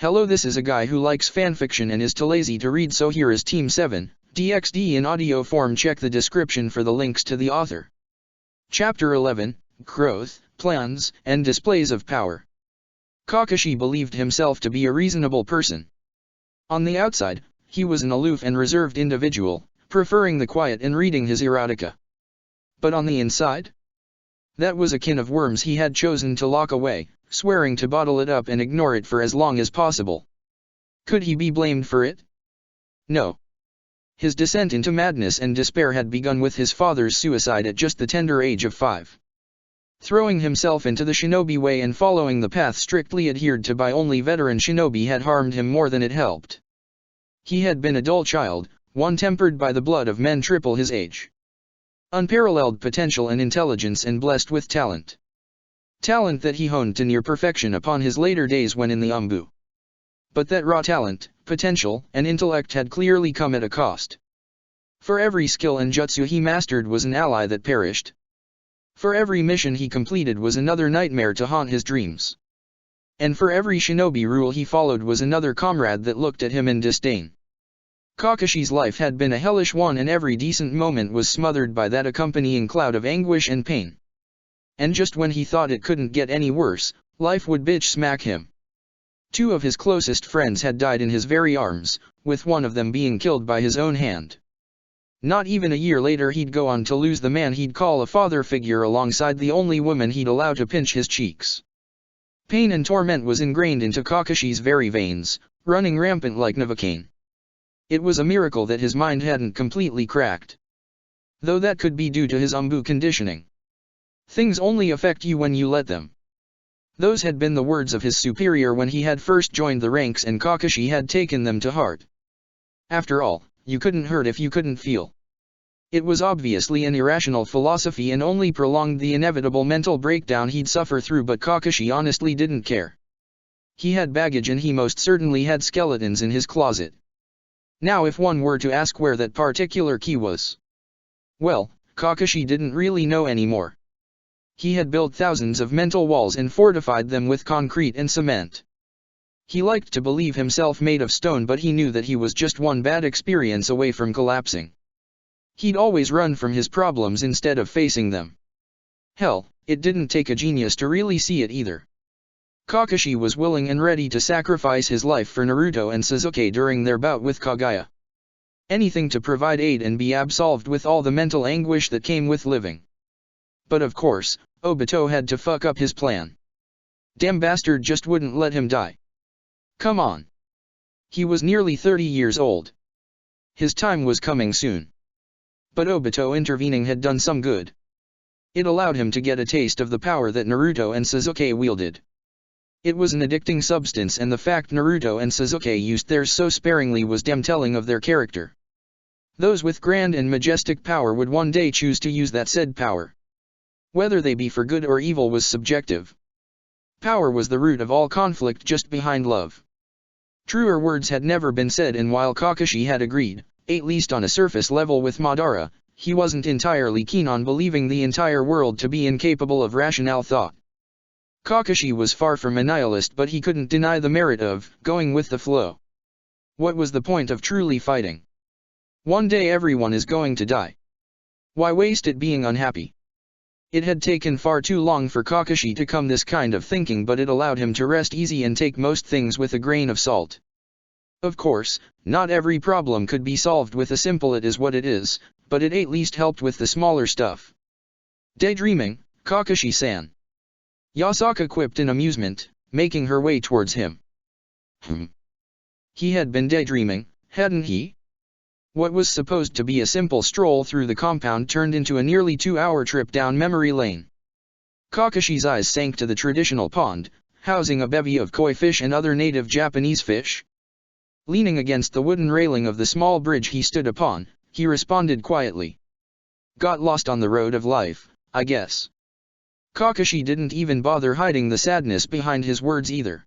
Hello, this is a guy who likes fanfiction and is too lazy to read, so here is Team 7, DxD in audio form. Check the description for the links to the author. Chapter 11, Growth, Plans, and Displays of Power. Kakashi believed himself to be a reasonable person. On the outside, he was an aloof and reserved individual, preferring the quiet and reading his erotica. But on the inside? That was a can of worms he had chosen to lock away, swearing to bottle it up and ignore it for as long as possible. Could he be blamed for it? No. His descent into madness and despair had begun with his father's suicide at just the tender age of 5. Throwing himself into the shinobi way and following the path strictly adhered to by only veteran shinobi had harmed him more than it helped. He had been a dull child, one tempered by the blood of men triple his age. Unparalleled potential and intelligence, and blessed with talent. Talent that he honed to near perfection upon his later days when in the Umbu. But that raw talent, potential, and intellect had clearly come at a cost. For every skill and jutsu he mastered was an ally that perished. For every mission he completed was another nightmare to haunt his dreams. And for every shinobi rule he followed was another comrade that looked at him in disdain. Kakashi's life had been a hellish one, and every decent moment was smothered by that accompanying cloud of anguish and pain. And just when he thought it couldn't get any worse, life would bitch smack him. 2 of his closest friends had died in his very arms, with one of them being killed by his own hand. Not even a year later he'd go on to lose the man he'd call a father figure alongside the only woman he'd allow to pinch his cheeks. Pain and torment was ingrained into Kakashi's very veins, running rampant like Novocaine. It was a miracle that his mind hadn't completely cracked. Though that could be due to his Umbu conditioning. Things only affect you when you let them. Those had been the words of his superior when he had first joined the ranks, and Kakashi had taken them to heart. After all, you couldn't hurt if you couldn't feel. It was obviously an irrational philosophy and only prolonged the inevitable mental breakdown he'd suffer through, but Kakashi honestly didn't care. He had baggage, and he most certainly had skeletons in his closet. Now if one were to ask where that particular key was, well, Kakashi didn't really know anymore. He had built thousands of mental walls and fortified them with concrete and cement. He liked to believe himself made of stone, but he knew that he was just one bad experience away from collapsing. He'd always run from his problems instead of facing them. Hell, it didn't take a genius to really see it either. Kakashi was willing and ready to sacrifice his life for Naruto and Sasuke during their bout with Kaguya. Anything to provide aid and be absolved with all the mental anguish that came with living. But of course, Obito had to fuck up his plan. Damn bastard just wouldn't let him die. Come on. He was nearly 30 years old. His time was coming soon. But Obito intervening had done some good. It allowed him to get a taste of the power that Naruto and Sasuke wielded. It was an addicting substance, and the fact Naruto and Sasuke used theirs so sparingly was damn telling of their character. Those with grand and majestic power would one day choose to use that said power. Whether they be for good or evil was subjective. Power was the root of all conflict, just behind love. Truer words had never been said, and while Kakashi had agreed, at least on a surface level, with Madara, he wasn't entirely keen on believing the entire world to be incapable of rational thought. Kakashi was far from a nihilist, but he couldn't deny the merit of going with the flow. What was the point of truly fighting? One day everyone is going to die. Why waste it being unhappy? It had taken far too long for Kakashi to come this kind of thinking, but it allowed him to rest easy and take most things with a grain of salt. Of course, not every problem could be solved with a simple "it is what it is," but it at least helped with the smaller stuff. Daydreaming, Kakashi-san. Yasaka quipped in amusement, making her way towards him. He had been daydreaming, hadn't he? What was supposed to be a simple stroll through the compound turned into a nearly 2-hour trip down memory lane. Kakashi's eyes sank to the traditional pond, housing a bevy of koi fish and other native Japanese fish. Leaning against the wooden railing of the small bridge he stood upon, he responded quietly. Got lost on the road of life, I guess. Kakashi didn't even bother hiding the sadness behind his words either.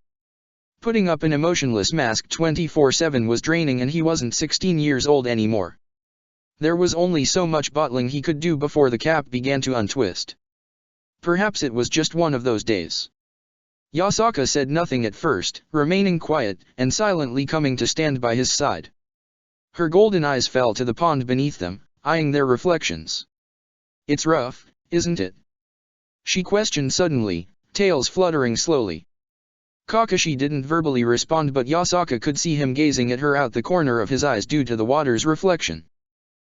Putting up an emotionless mask 24/7 was draining, and he wasn't 16 years old anymore. There was only so much bottling he could do before the cap began to untwist. Perhaps it was just one of those days. Yasaka said nothing at first, remaining quiet and silently coming to stand by his side. Her golden eyes fell to the pond beneath them, eyeing their reflections. "It's rough, isn't it?" she questioned suddenly, tails fluttering slowly. Kakashi didn't verbally respond, but Yasaka could see him gazing at her out the corner of his eyes due to the water's reflection.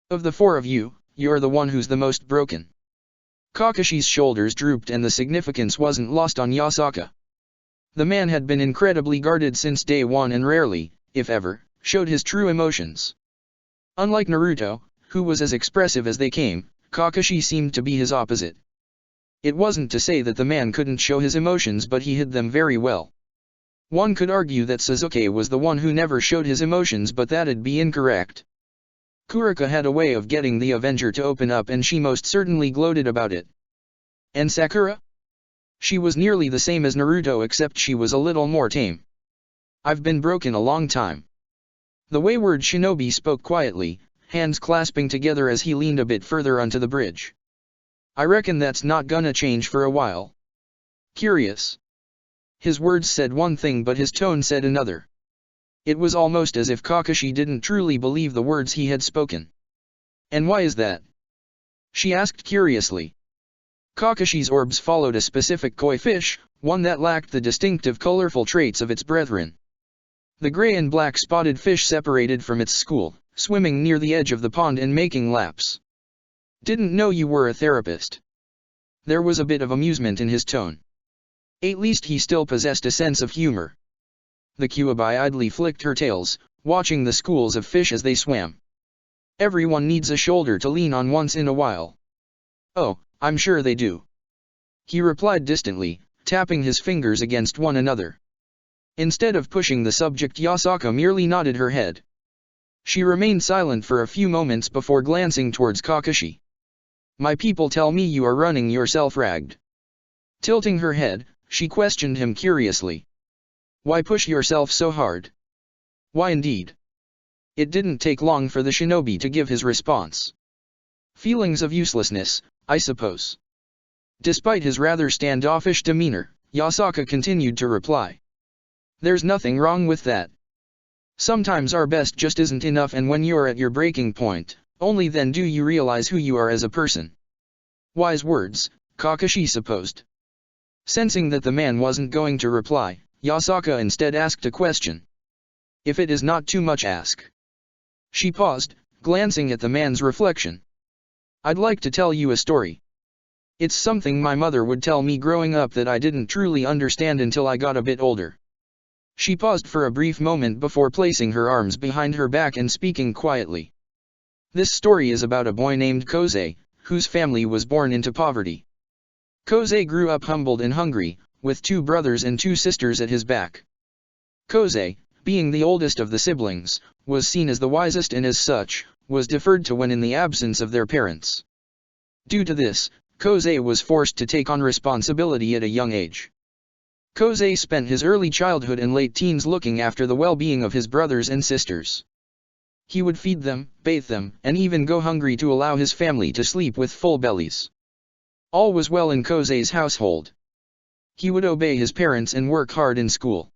"Of the four of you, you're the one who's the most broken." Kakashi's shoulders drooped and the significance wasn't lost on Yasaka. The man had been incredibly guarded since day one and rarely, if ever, showed his true emotions. Unlike Naruto, who was as expressive as they came, Kakashi seemed to be his opposite. It wasn't to say that the man couldn't show his emotions, but he hid them very well. One could argue that Sasuke was the one who never showed his emotions, but that'd be incorrect. Kurika had a way of getting the Avenger to open up, and she most certainly gloated about it. And Sakura? She was nearly the same as Naruto, except she was a little more tame. "I've been broken a long time." The wayward shinobi spoke quietly, hands clasping together as he leaned a bit further onto the bridge. "I reckon that's not gonna change for a while." "Curious." His words said one thing but his tone said another. It was almost as if Kakashi didn't truly believe the words he had spoken. "And why is that?" she asked curiously. Kakashi's orbs followed a specific koi fish, one that lacked the distinctive colorful traits of its brethren. The gray and black spotted fish separated from its school, swimming near the edge of the pond and making laps. "Didn't know you were a therapist." There was a bit of amusement in his tone. At least he still possessed a sense of humor. The Kyuubi idly flicked her tails, watching the schools of fish as they swam. "Everyone needs a shoulder to lean on once in a while." "Oh, I'm sure they do," he replied distantly, tapping his fingers against one another. Instead of pushing the subject, Yasaka merely nodded her head. She remained silent for a few moments before glancing towards Kakashi. "My people tell me you are running yourself ragged." Tilting her head, she questioned him curiously. "Why push yourself so hard?" "Why indeed?" It didn't take long for the shinobi to give his response. "Feelings of uselessness, I suppose." Despite his rather standoffish demeanor, Yasaka continued to reply. "There's nothing wrong with that. Sometimes our best just isn't enough, and when you're at your breaking point, only then do you realize who you are as a person." Wise words, Kakashi supposed. Sensing that the man wasn't going to reply, Yasaka instead asked a question. "If it is not too much ask." She paused, glancing at the man's reflection. "I'd like to tell you a story. It's something my mother would tell me growing up that I didn't truly understand until I got a bit older." She paused for a brief moment before placing her arms behind her back and speaking quietly. "This story is about a boy named Kosei, whose family was born into poverty. Kosei grew up humbled and hungry, with 2 brothers and 2 sisters at his back. Kosei, being the oldest of the siblings, was seen as the wisest and as such, was deferred to when in the absence of their parents. Due to this, Kosei was forced to take on responsibility at a young age. Kosei spent his early childhood and late teens looking after the well-being of his brothers and sisters. He would feed them, bathe them, and even go hungry to allow his family to sleep with full bellies. All was well in Kosei's household. He would obey his parents and work hard in school.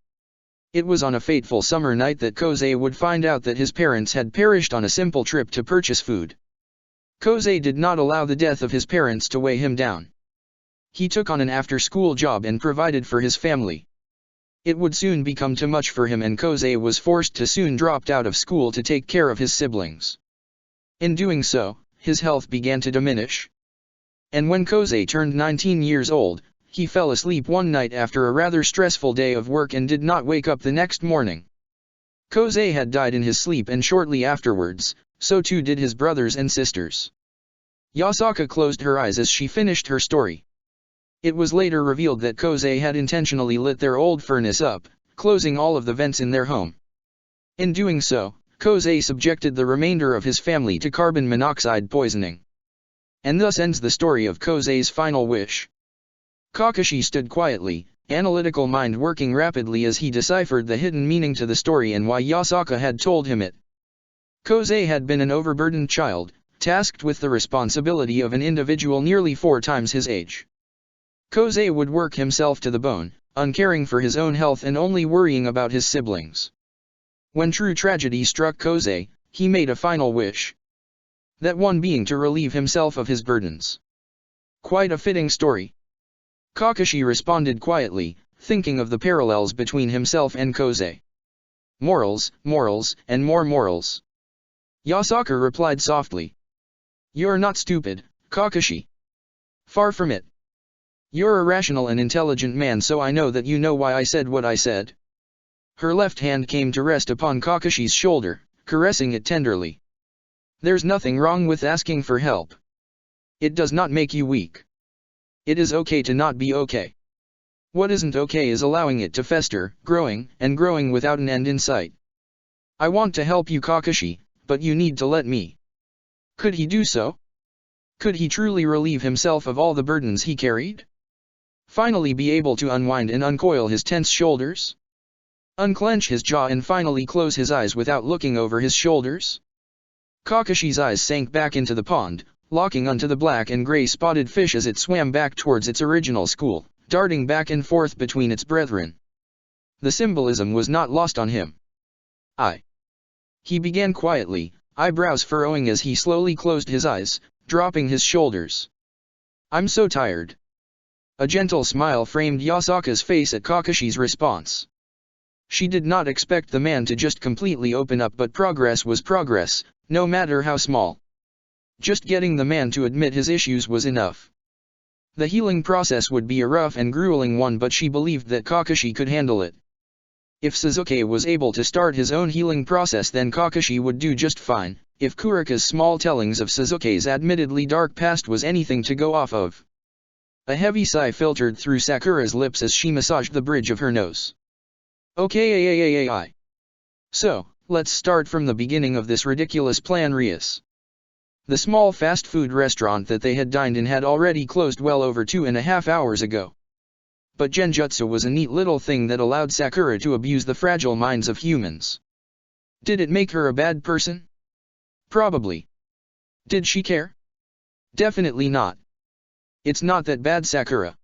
It was on a fateful summer night that Kosei would find out that his parents had perished on a simple trip to purchase food. Kosei did not allow the death of his parents to weigh him down. He took on an after-school job and provided for his family. It would soon become too much for him, and Kosei was forced to soon drop out of school to take care of his siblings. In doing so, his health began to diminish. And when Kosei turned 19 years old, he fell asleep one night after a rather stressful day of work and did not wake up the next morning. Kosei had died in his sleep, and shortly afterwards, so too did his brothers and sisters. Yasaka closed her eyes as she finished her story. It was later revealed that Kosei had intentionally lit their old furnace up, closing all of the vents in their home. In doing so, Kosei subjected the remainder of his family to carbon monoxide poisoning. And thus ends the story of Kosei's final wish. Kakashi stood quietly, analytical mind working rapidly as he deciphered the hidden meaning to the story and why Yasaka had told him it. Kosei had been an overburdened child, tasked with the responsibility of an individual nearly 4 times his age. Kosei would work himself to the bone, uncaring for his own health and only worrying about his siblings. When true tragedy struck Kosei, he made a final wish. That one being to relieve himself of his burdens. Quite a fitting story. Kakashi responded quietly, thinking of the parallels between himself and Kosei. Morals, morals, and more morals. Yasaka replied softly. You're not stupid, Kakashi. Far from it. You're a rational and intelligent man, so I know that you know why I said what I said. Her left hand came to rest upon Kakashi's shoulder, caressing it tenderly. There's nothing wrong with asking for help. It does not make you weak. It is okay to not be okay. What isn't okay is allowing it to fester, growing, and growing without an end in sight. I want to help you, Kakashi, but you need to let me. Could he do so? Could he truly relieve himself of all the burdens he carried? Finally be able to unwind and uncoil his tense shoulders? Unclench his jaw and finally close his eyes without looking over his shoulders? Kakashi's eyes sank back into the pond, locking onto the black and gray spotted fish as it swam back towards its original school, darting back and forth between its brethren. The symbolism was not lost on him. He began quietly, eyebrows furrowing as he slowly closed his eyes, dropping his shoulders. I'm so tired. A gentle smile framed Yasaka's face at Kakashi's response. She did not expect the man to just completely open up, but progress was progress, no matter how small. Just getting the man to admit his issues was enough. The healing process would be a rough and grueling one, but she believed that Kakashi could handle it. If Sasuke was able to start his own healing process, then Kakashi would do just fine, if Kurika's small tellings of Sasuke's admittedly dark past was anything to go off of. A heavy sigh filtered through Sakura's lips as she massaged the bridge of her nose. Okay. So, let's start from the beginning of this ridiculous plan, Rias. The small fast food restaurant that they had dined in had already closed well over 2.5 hours ago. But genjutsu was a neat little thing that allowed Sakura to abuse the fragile minds of humans. Did it make her a bad person? Probably. Did she care? Definitely not. It's not that bad, Sakura.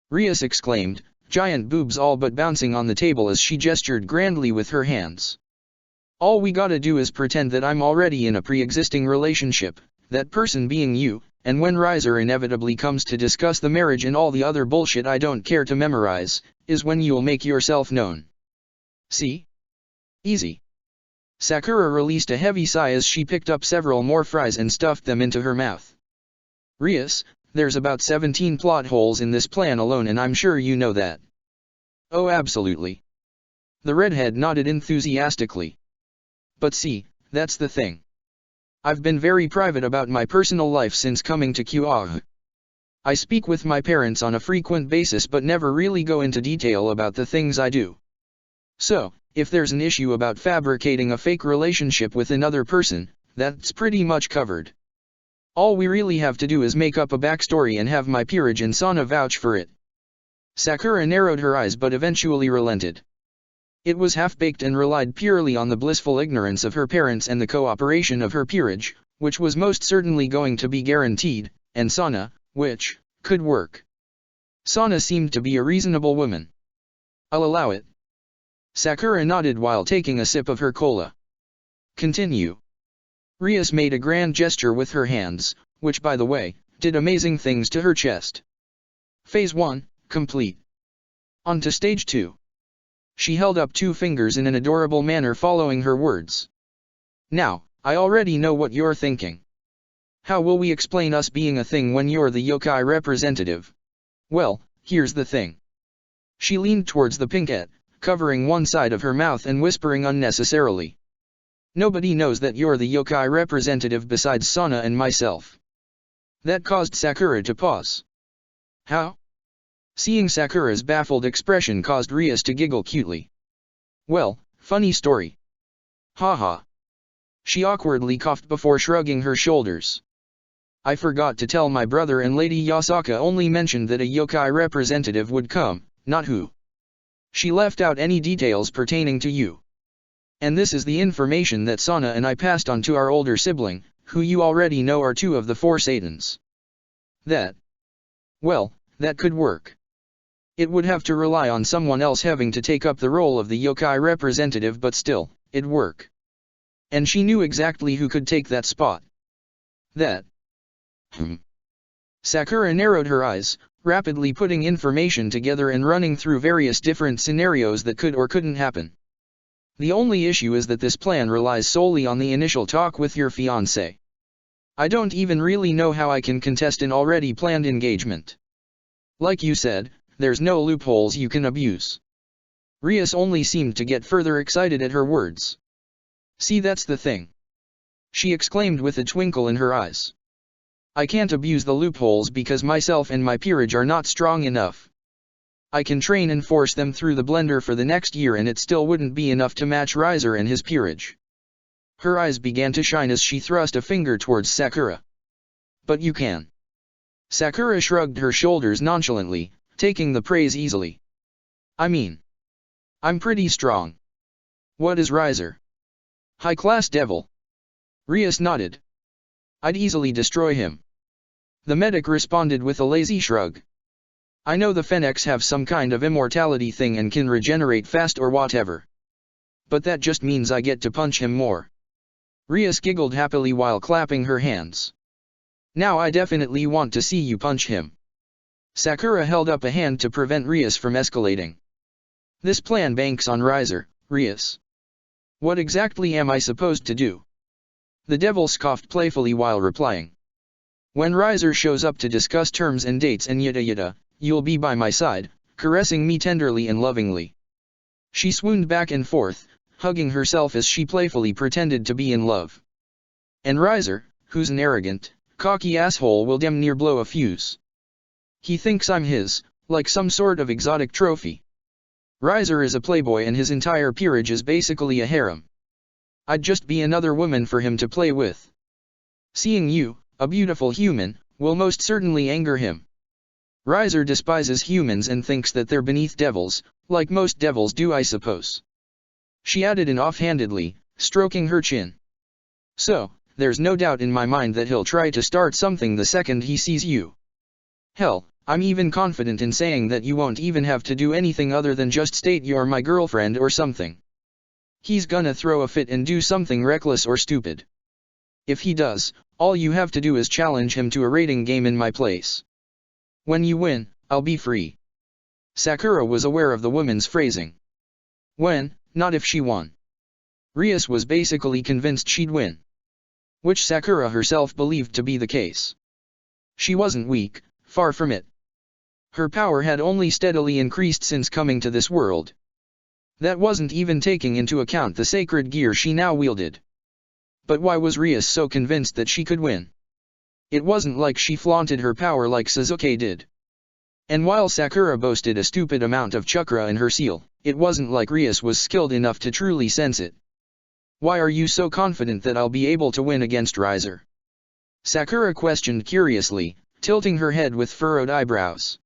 Rias exclaimed, giant boobs all but bouncing on the table as she gestured grandly with her hands. All we gotta do is pretend that I'm already in a pre-existing relationship, that person being you, and when Riser inevitably comes to discuss the marriage and all the other bullshit I don't care to memorize, is when you'll make yourself known. See? Easy. Sakura released a heavy sigh as she picked up several more fries and stuffed them into her mouth. Rias, there's about 17 plot holes in this plan alone, and I'm sure you know that. Oh, absolutely. The redhead nodded enthusiastically. But see, that's the thing. I've been very private about my personal life since coming to Kyoto. I speak with my parents on a frequent basis but never really go into detail about the things I do. So, if there's an issue about fabricating a fake relationship with another person, that's pretty much covered. All we really have to do is make up a backstory and have my peerage and Sana vouch for it. Sakura narrowed her eyes but eventually relented. It was half-baked and relied purely on the blissful ignorance of her parents and the cooperation of her peerage, which was most certainly going to be guaranteed, and Sana, which could work. Sana seemed to be a reasonable woman. I'll allow it. Sakura nodded while taking a sip of her cola. Continue. Rias made a grand gesture with her hands, which by the way, did amazing things to her chest. Phase 1, complete. On to stage 2. She held up 2 fingers in an adorable manner following her words. Now, I already know what you're thinking. How will we explain us being a thing when you're the yokai representative? Well, here's the thing. She leaned towards the pinkette, covering one side of her mouth and whispering unnecessarily. Nobody knows that you're the yokai representative besides Sana and myself. That caused Sakura to pause. How? Seeing Sakura's baffled expression caused Rias to giggle cutely. Well, funny story. Haha. She awkwardly coughed before shrugging her shoulders. I forgot to tell my brother, and Lady Yasaka only mentioned that a yokai representative would come, not who. She left out any details pertaining to you. And this is the information that Sana and I passed on to our older sibling, who you already know are 2 of the 4 Satans. That. Well, that could work. It would have to rely on someone else having to take up the role of the yokai representative, but still, it'd work. And she knew exactly who could take that spot. That. Sakura narrowed her eyes, rapidly putting information together and running through various different scenarios that could or couldn't happen. The only issue is that this plan relies solely on the initial talk with your fiancé. I don't even really know how I can contest an already planned engagement. Like you said, there's no loopholes you can abuse. Rias only seemed to get further excited at her words. See, that's the thing, she exclaimed with a twinkle in her eyes. I can't abuse the loopholes because myself and my peerage are not strong enough. I can train and force them through the blender for the next year and it still wouldn't be enough to match Riser and his peerage. Her eyes began to shine as she thrust a finger towards Sakura. But you can. Sakura shrugged her shoulders nonchalantly, taking the praise easily. I mean, I'm pretty strong. What is Riser? High-class devil. Rias nodded. I'd easily destroy him. The medic responded with a lazy shrug. I know the Fennecs have some kind of immortality thing and can regenerate fast or whatever. But that just means I get to punch him more. Rias giggled happily while clapping her hands. Now I definitely want to see you punch him. Sakura held up a hand to prevent Rias from escalating. This plan banks on Riser, Rias. What exactly am I supposed to do? The devil scoffed playfully while replying. When Riser shows up to discuss terms and dates and yada yada, you'll be by my side, caressing me tenderly and lovingly. She swooned back and forth, hugging herself as she playfully pretended to be in love. And Riser, who's an arrogant, cocky asshole, will damn near blow a fuse. He thinks I'm his, like some sort of exotic trophy. Riser is a playboy and his entire peerage is basically a harem. I'd just be another woman for him to play with. Seeing you, a beautiful human, will most certainly anger him. Riser despises humans and thinks that they're beneath devils, like most devils do, I suppose. She added in offhandedly, stroking her chin. So, there's no doubt in my mind that he'll try to start something the second he sees you. Hell, I'm even confident in saying that you won't even have to do anything other than just state you're my girlfriend or something. He's gonna throw a fit and do something reckless or stupid. If he does, all you have to do is challenge him to a rating game in my place. When you win, I'll be free. Sakura was aware of the woman's phrasing. When, not if she won. Rias was basically convinced she'd win. Which Sakura herself believed to be the case. She wasn't weak, far from it. Her power had only steadily increased since coming to this world. That wasn't even taking into account the sacred gear she now wielded. But why was Rias so convinced that she could win? It wasn't like she flaunted her power like Sasuke did. And while Sakura boasted a stupid amount of chakra in her seal, it wasn't like Rias was skilled enough to truly sense it. Why are you so confident that I'll be able to win against Riser? Sakura questioned curiously, tilting her head with furrowed eyebrows.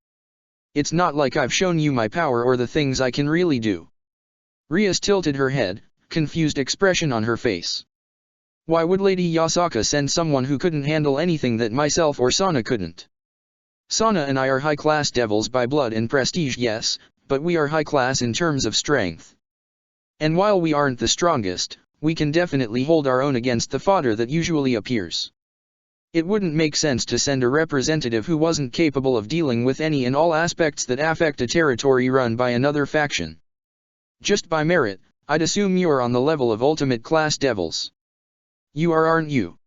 It's not like I've shown you my power or the things I can really do. Rias tilted her head, confused expression on her face. Why would Lady Yasaka send someone who couldn't handle anything that myself or Sana couldn't? Sana and I are high-class devils by blood and prestige, yes, but we are high-class in terms of strength. And while we aren't the strongest, we can definitely hold our own against the fodder that usually appears. It wouldn't make sense to send a representative who wasn't capable of dealing with any and all aspects that affect a territory run by another faction. Just by merit, I'd assume you're on the level of ultimate class devils. You are, aren't you?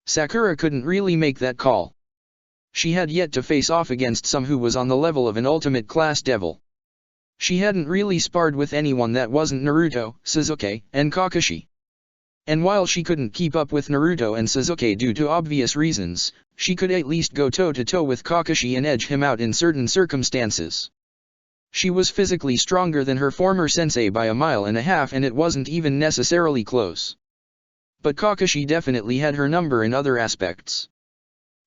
Sakura couldn't really make that call. She had yet to face off against some who was on the level of an ultimate class devil. She hadn't really sparred with anyone that wasn't Naruto, Sasuke, and Kakashi. And while she couldn't keep up with Naruto and Sasuke due to obvious reasons, she could at least go toe-to-toe with Kakashi and edge him out in certain circumstances. She was physically stronger than her former sensei by a mile and a half, and it wasn't even necessarily close. But Kakashi definitely had her number in other aspects.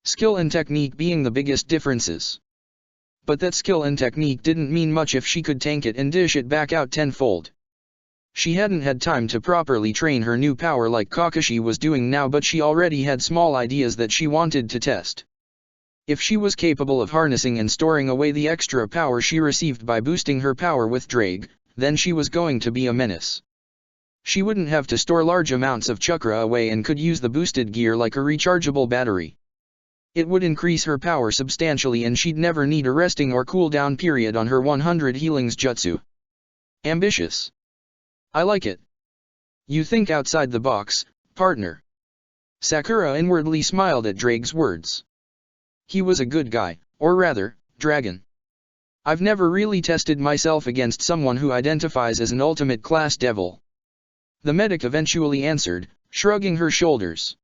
Skill and technique being the biggest differences. But that skill and technique didn't mean much if she could tank it and dish it back out tenfold. She hadn't had time to properly train her new power like Kakashi was doing now, but she already had small ideas that she wanted to test. If she was capable of harnessing and storing away the extra power she received by boosting her power with DxD, then she was going to be a menace. She wouldn't have to store large amounts of chakra away and could use the boosted gear like a rechargeable battery. It would increase her power substantially and she'd never need a resting or cooldown period on her 100 healings jutsu. Ambitious. I like it. You think outside the box, partner. Sakura inwardly smiled at DxD's words. He was a good guy, or rather, dragon. I've never really tested myself against someone who identifies as an ultimate class devil. The medic eventually answered, shrugging her shoulders.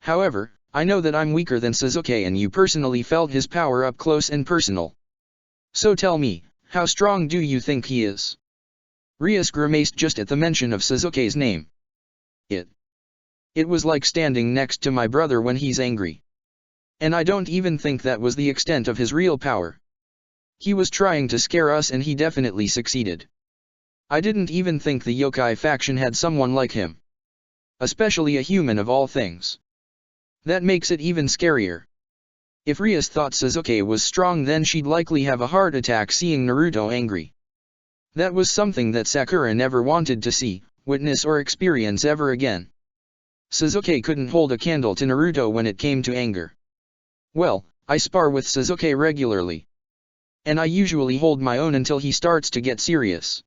However, I know that I'm weaker than Sasuke and you personally felt his power up close and personal. So tell me, how strong do you think he is? Rias grimaced just at the mention of Sasuke's name. It was like standing next to my brother when he's angry. And I don't even think that was the extent of his real power. He was trying to scare us and he definitely succeeded. I didn't even think the yokai faction had someone like him. Especially a human of all things. That makes it even scarier. If Rias thought Sasuke was strong then she'd likely have a heart attack seeing Naruto angry. That was something that Sakura never wanted to see, witness or experience ever again. Sasuke couldn't hold a candle to Naruto when it came to anger. Well, I spar with Sasuke regularly. And I usually hold my own until he starts to get serious.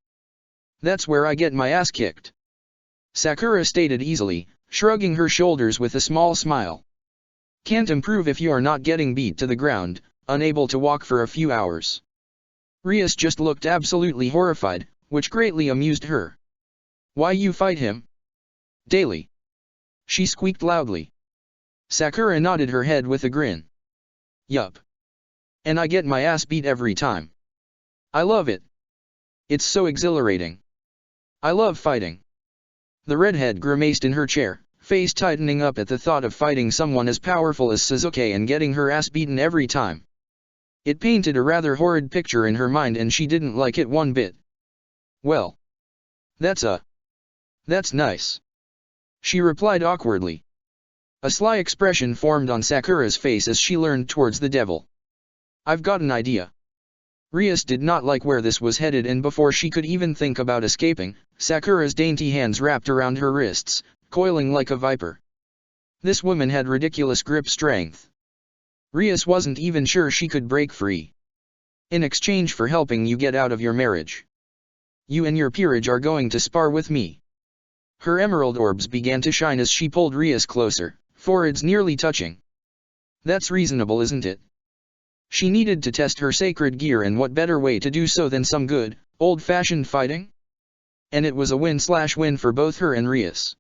That's where I get my ass kicked. Sakura stated easily, shrugging her shoulders with a small smile. Can't improve if you're not getting beat to the ground, unable to walk for a few hours. Rias just looked absolutely horrified, which greatly amused her. Why you fight him? Daily. She squeaked loudly. Sakura nodded her head with a grin. Yup. And I get my ass beat every time. I love it. It's so exhilarating. I love fighting. The redhead grimaced in her chair, face tightening up at the thought of fighting someone as powerful as Sasuke and getting her ass beaten every time. It painted a rather horrid picture in her mind and she didn't like it one bit. Well. That's nice. She replied awkwardly. A sly expression formed on Sakura's face as she leaned towards the devil. I've got an idea. Rias did not like where this was headed and before she could even think about escaping, Sakura's dainty hands wrapped around her wrists, coiling like a viper. This woman had ridiculous grip strength. Rias wasn't even sure she could break free. In exchange for helping you get out of your marriage. You and your peerage are going to spar with me. Her emerald orbs began to shine as she pulled Rias closer, foreheads nearly touching. That's reasonable, isn't it? She needed to test her sacred gear, and what better way to do so than some good, old-fashioned fighting? And it was a win-slash-win for both her and Rias.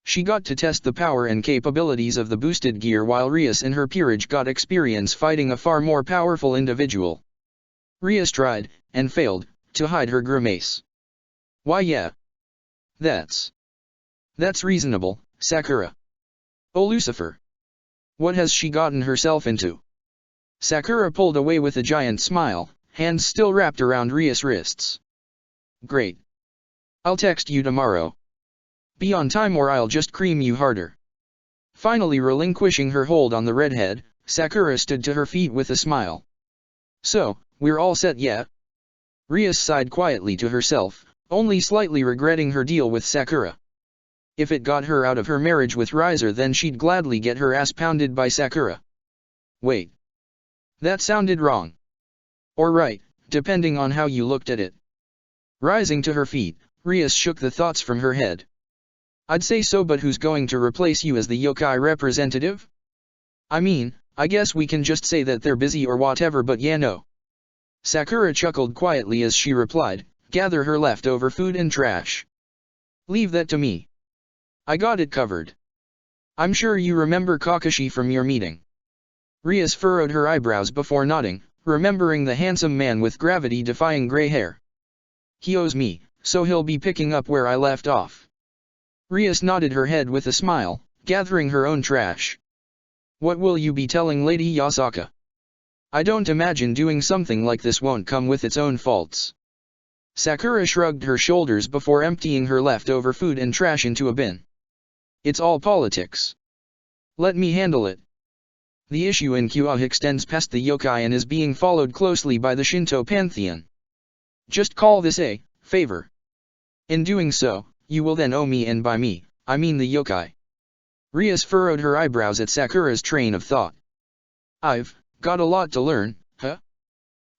She got to test the power and capabilities of the boosted gear while Rias and her peerage got experience fighting a far more powerful individual. Rias tried, and failed, to hide her grimace. Why yeah. That's reasonable, Sakura. Oh Lucifer. What has she gotten herself into? Sakura pulled away with a giant smile, hands still wrapped around Rias' wrists. Great. I'll text you tomorrow. Be on time or I'll just cream you harder. Finally relinquishing her hold on the redhead, Sakura stood to her feet with a smile. So, we're all set, yeah? Rias sighed quietly to herself, only slightly regretting her deal with Sakura. If it got her out of her marriage with Riser, then she'd gladly get her ass pounded by Sakura. Wait. That sounded wrong. Or right, depending on how you looked at it. Rising to her feet, Rias shook the thoughts from her head. I'd say so, but who's going to replace you as the yokai representative? I mean, I guess we can just say that they're busy or whatever, but yeah, no. Sakura chuckled quietly as she replied, gather her leftover food and trash. Leave that to me. I got it covered. I'm sure you remember Kakashi from your meeting. Rias furrowed her eyebrows before nodding, remembering the handsome man with gravity-defying gray hair. He owes me, so he'll be picking up where I left off. Rias nodded her head with a smile, gathering her own trash. What will you be telling Lady Yasaka? I don't imagine doing something like this won't come with its own faults. Sakura shrugged her shoulders before emptying her leftover food and trash into a bin. It's all politics. Let me handle it. The issue in Kyoto extends past the yokai and is being followed closely by the Shinto pantheon. Just call this a favor. In doing so, you will then owe me, and by me, I mean the yokai. Rias furrowed her eyebrows at Sakura's train of thought. I've got a lot to learn, huh?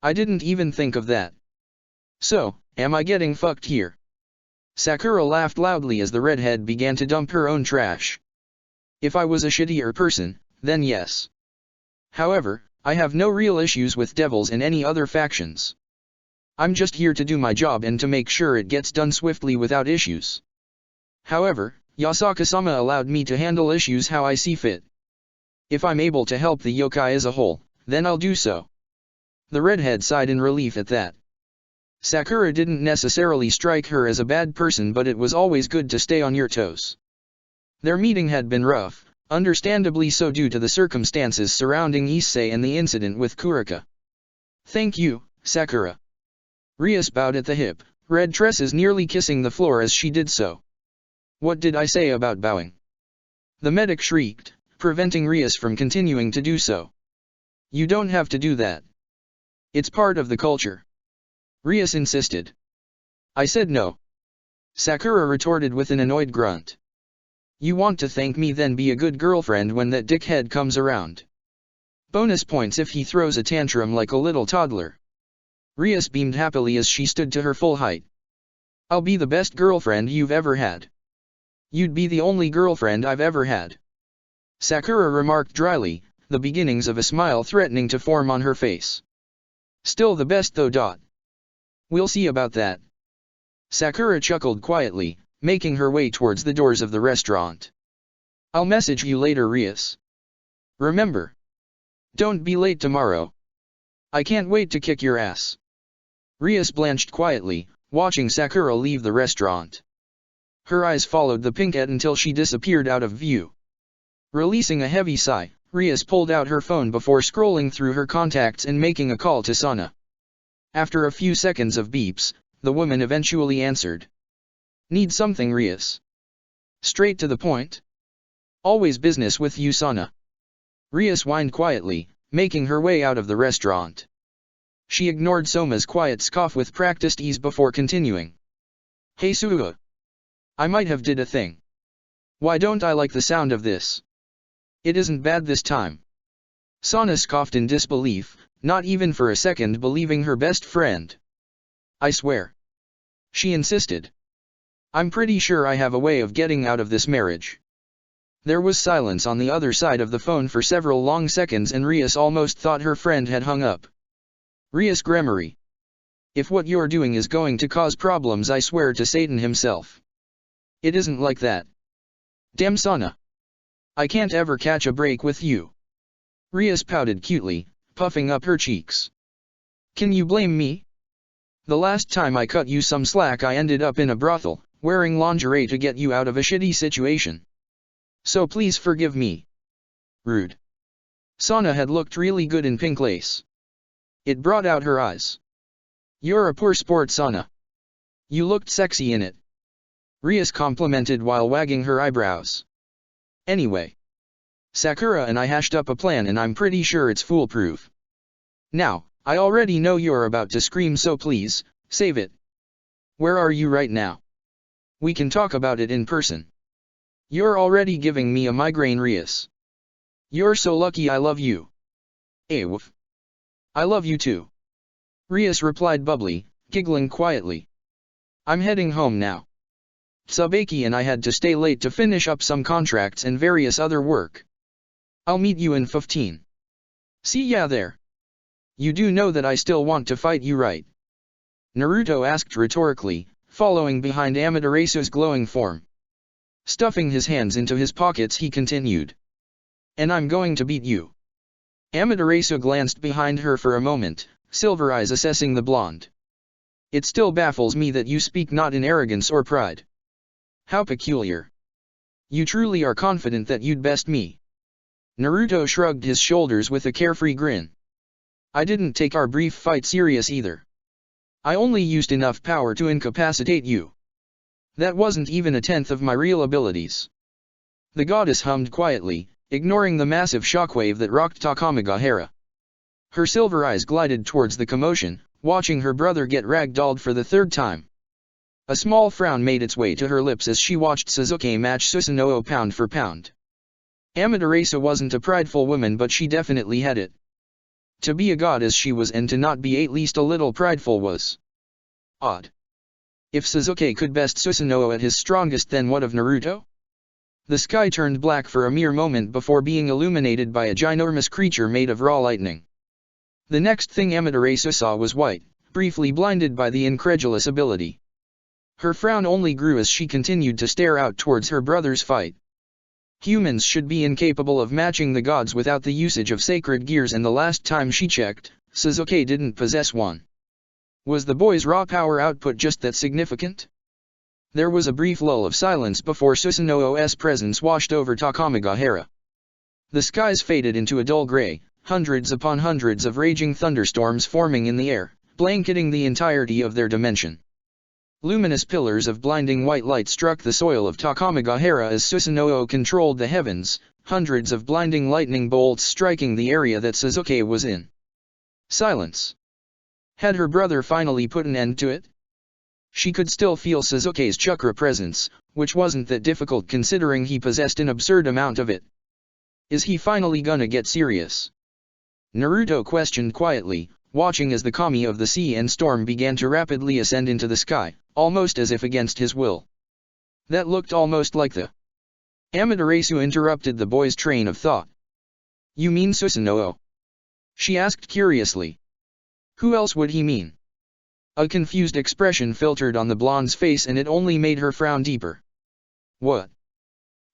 I didn't even think of that. So, am I getting fucked here? Sakura laughed loudly as the redhead began to dump her own trash. If I was a shittier person, then yes. However, I have no real issues with devils and any other factions. I'm just here to do my job and to make sure it gets done swiftly without issues. However, Yasaka-sama allowed me to handle issues how I see fit. If I'm able to help the yokai as a whole, then I'll do so. The redhead sighed in relief at that. Sakura didn't necessarily strike her as a bad person, but it was always good to stay on your toes. Their meeting had been rough, understandably so due to the circumstances surrounding Issei and the incident with Kurika. Thank you, Sakura. Rias bowed at the hip, red tresses nearly kissing the floor as she did so. What did I say about bowing? The medic shrieked, preventing Rias from continuing to do so. You don't have to do that. It's part of the culture. Rias insisted. I said no. Sakura retorted with an annoyed grunt. You want to thank me, then be a good girlfriend when that dickhead comes around. Bonus points if he throws a tantrum like a little toddler. Rias beamed happily as she stood to her full height. I'll be the best girlfriend you've ever had. You'd be the only girlfriend I've ever had. Sakura remarked dryly, the beginnings of a smile threatening to form on her face. Still the best though. We'll see about that. Sakura chuckled quietly, making her way towards the doors of the restaurant. I'll message you later, Rias. Remember. Don't be late tomorrow. I can't wait to kick your ass. Rias blanched quietly, watching Sakura leave the restaurant. Her eyes followed the pinkette until she disappeared out of view. Releasing a heavy sigh, Rias pulled out her phone before scrolling through her contacts and making a call to Sana. After a few seconds of beeps, the woman eventually answered. Need something, Rias? Straight to the point? Always business with you, Sana. Rias whined quietly, making her way out of the restaurant. She ignored Soma's quiet scoff with practiced ease before continuing. Hey Suga. I might have did a thing. Why don't I like the sound of this? It isn't bad this time. Sana scoffed in disbelief, not even for a second believing her best friend. I swear. She insisted. I'm pretty sure I have a way of getting out of this marriage. There was silence on the other side of the phone for several long seconds and Rias almost thought her friend had hung up. Rias Gremory. If what you're doing is going to cause problems, I swear to Satan himself. It isn't like that. Damn Sana. I can't ever catch a break with you. Rias pouted cutely, puffing up her cheeks. Can you blame me? The last time I cut you some slack I ended up in a brothel, wearing lingerie to get you out of a shitty situation. So please forgive me. Rude. Sana had looked really good in pink lace. It brought out her eyes. You're a poor sport, Sana. You looked sexy in it. Rias complimented while wagging her eyebrows. Anyway. Sakura and I hashed up a plan and I'm pretty sure it's foolproof. Now, I already know you're about to scream, so please, save it. Where are you right now? We can talk about it in person. You're already giving me a migraine, Rias. You're so lucky I love you. Woof. I love you too. Rias replied bubbly, giggling quietly. I'm heading home now. Tsubaki and I had to stay late to finish up some contracts and various other work. I'll meet you in 15. See ya there. You do know that I still want to fight you, right? Naruto asked rhetorically, following behind Amaterasu's glowing form. Stuffing his hands into his pockets he continued. And I'm going to beat you. Amaterasu glanced behind her for a moment, silver eyes assessing the blonde. It still baffles me that you speak not in arrogance or pride. How peculiar. You truly are confident that you'd best me. Naruto shrugged his shoulders with a carefree grin. I didn't take our brief fight serious either. I only used enough power to incapacitate you. That wasn't even a tenth of my real abilities. The goddess hummed quietly, ignoring the massive shockwave that rocked Takamagahara. Her silver eyes glided towards the commotion, watching her brother get ragdolled for the third time. A small frown made its way to her lips as she watched Suzuki match Susanoo pound for pound. Amaterasu wasn't a prideful woman, but she definitely had it. To be a god as she was and to not be at least a little prideful was odd. If Suzuki could best Susanoo at his strongest, then what of Naruto? The sky turned black for a mere moment before being illuminated by a ginormous creature made of raw lightning. The next thing Amaterasu saw was white, briefly blinded by the incredulous ability. Her frown only grew as she continued to stare out towards her brother's fight. Humans should be incapable of matching the gods without the usage of sacred gears, and the last time she checked, Suzuki didn't possess one. Was the boy's raw power output just that significant? There was a brief lull of silence before Susanoo's presence washed over Takamagahara. The skies faded into a dull gray, hundreds upon hundreds of raging thunderstorms forming in the air, blanketing the entirety of their dimension. Luminous pillars of blinding white light struck the soil of Takamagahara as Susanoo controlled the heavens, hundreds of blinding lightning bolts striking the area that Suzuki was in. Silence. Had her brother finally put an end to it? She could still feel Suzuki's chakra presence, which wasn't that difficult considering he possessed an absurd amount of it. Is he finally gonna get serious? Naruto questioned quietly, watching as the kami of the sea and storm began to rapidly ascend into the sky, almost as if against his will. That looked almost like the... Amaterasu interrupted the boy's train of thought. You mean Susanoo? She asked curiously. Who else would he mean? A confused expression filtered on the blonde's face and it only made her frown deeper. What?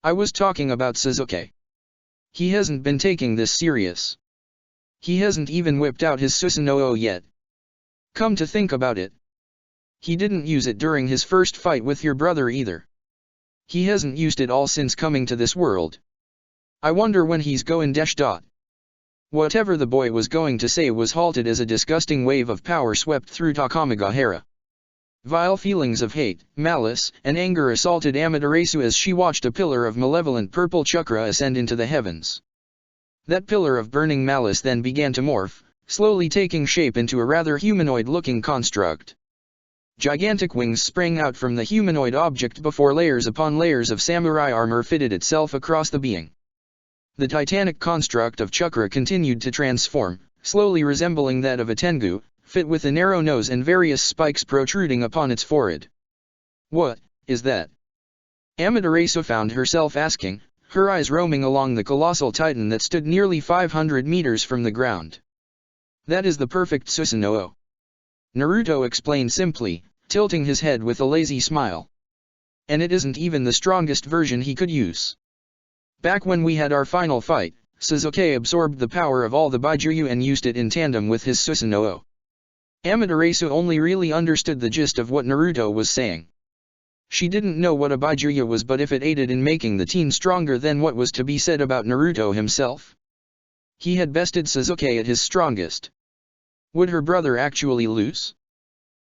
I was talking about Suzuki. He hasn't been taking this serious. He hasn't even whipped out his Susanoo yet. Come to think about it. He didn't use it during his first fight with your brother either. He hasn't used it all since coming to this world. I wonder when he's going DxD. Whatever the boy was going to say was halted as a disgusting wave of power swept through Takamagahara. Vile feelings of hate, malice, and anger assaulted Amaterasu as she watched a pillar of malevolent purple chakra ascend into the heavens. That pillar of burning malice then began to morph, slowly taking shape into a rather humanoid-looking construct. Gigantic wings sprang out from the humanoid object before layers upon layers of samurai armor fitted itself across the being. The titanic construct of chakra continued to transform, slowly resembling that of a tengu, fit with a narrow nose and various spikes protruding upon its forehead. What is that? Amaterasu found herself asking, her eyes roaming along the colossal titan that stood nearly 500 meters from the ground. That is the perfect Susanoo. Naruto explained simply, tilting his head with a lazy smile. And it isn't even the strongest version he could use. Back when we had our final fight, Suzuki absorbed the power of all the Baijuyu and used it in tandem with his Susanoo. Amaterasu only really understood the gist of what Naruto was saying. She didn't know what a Baijuyu was, but if it aided in making the team stronger, then what was to be said about Naruto himself? He had bested Suzuki at his strongest. Would her brother actually lose?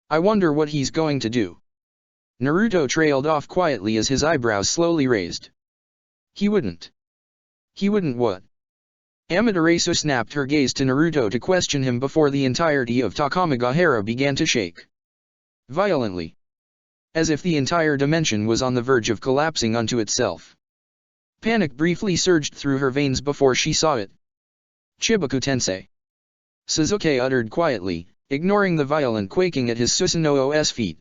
I wonder what he's going to do. Naruto trailed off quietly as his eyebrows slowly raised. He wouldn't. He wouldn't what? Amaterasu snapped her gaze to Naruto to question him before the entirety of Takamagahara began to shake. Violently. As if the entire dimension was on the verge of collapsing unto itself. Panic briefly surged through her veins before she saw it. Chibaku-tensei. Suzuki uttered quietly, ignoring the violent quaking at his Susanoo's feet.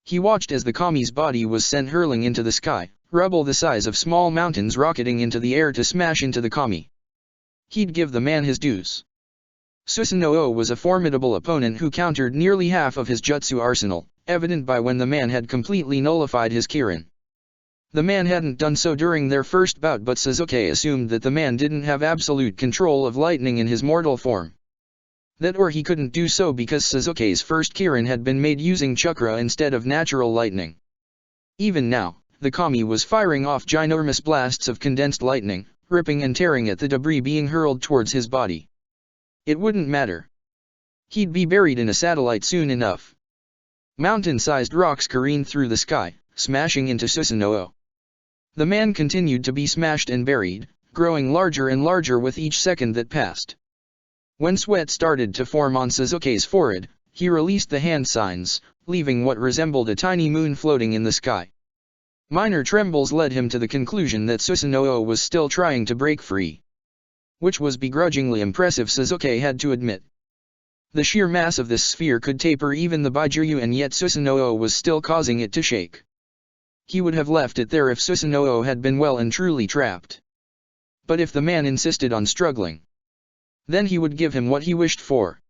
He watched as the kami's body was sent hurling into the sky, rubble the size of small mountains rocketing into the air to smash into the kami. He'd give the man his dues. Susanoo was a formidable opponent who countered nearly half of his jutsu arsenal, evident by when the man had completely nullified his Kirin. The man hadn't done so during their first bout, but Suzuki assumed that the man didn't have absolute control of lightning in his mortal form. That or he couldn't do so because Suzuki's first Kirin had been made using chakra instead of natural lightning. Even now, the kami was firing off ginormous blasts of condensed lightning, ripping and tearing at the debris being hurled towards his body. It wouldn't matter. He'd be buried in a satellite soon enough. Mountain-sized rocks careened through the sky, smashing into Susanoo. The man continued to be smashed and buried, growing larger and larger with each second that passed. When sweat started to form on Sasuke's forehead, he released the hand signs, leaving what resembled a tiny moon floating in the sky. Minor trembles led him to the conclusion that Susanoo was still trying to break free. Which was begrudgingly impressive, Sasuke had to admit. The sheer mass of this sphere could taper even the Baijuyu, and yet Susanoo was still causing it to shake. He would have left it there if Susanoo had been well and truly trapped. But if the man insisted on struggling, then he would give him what he wished for.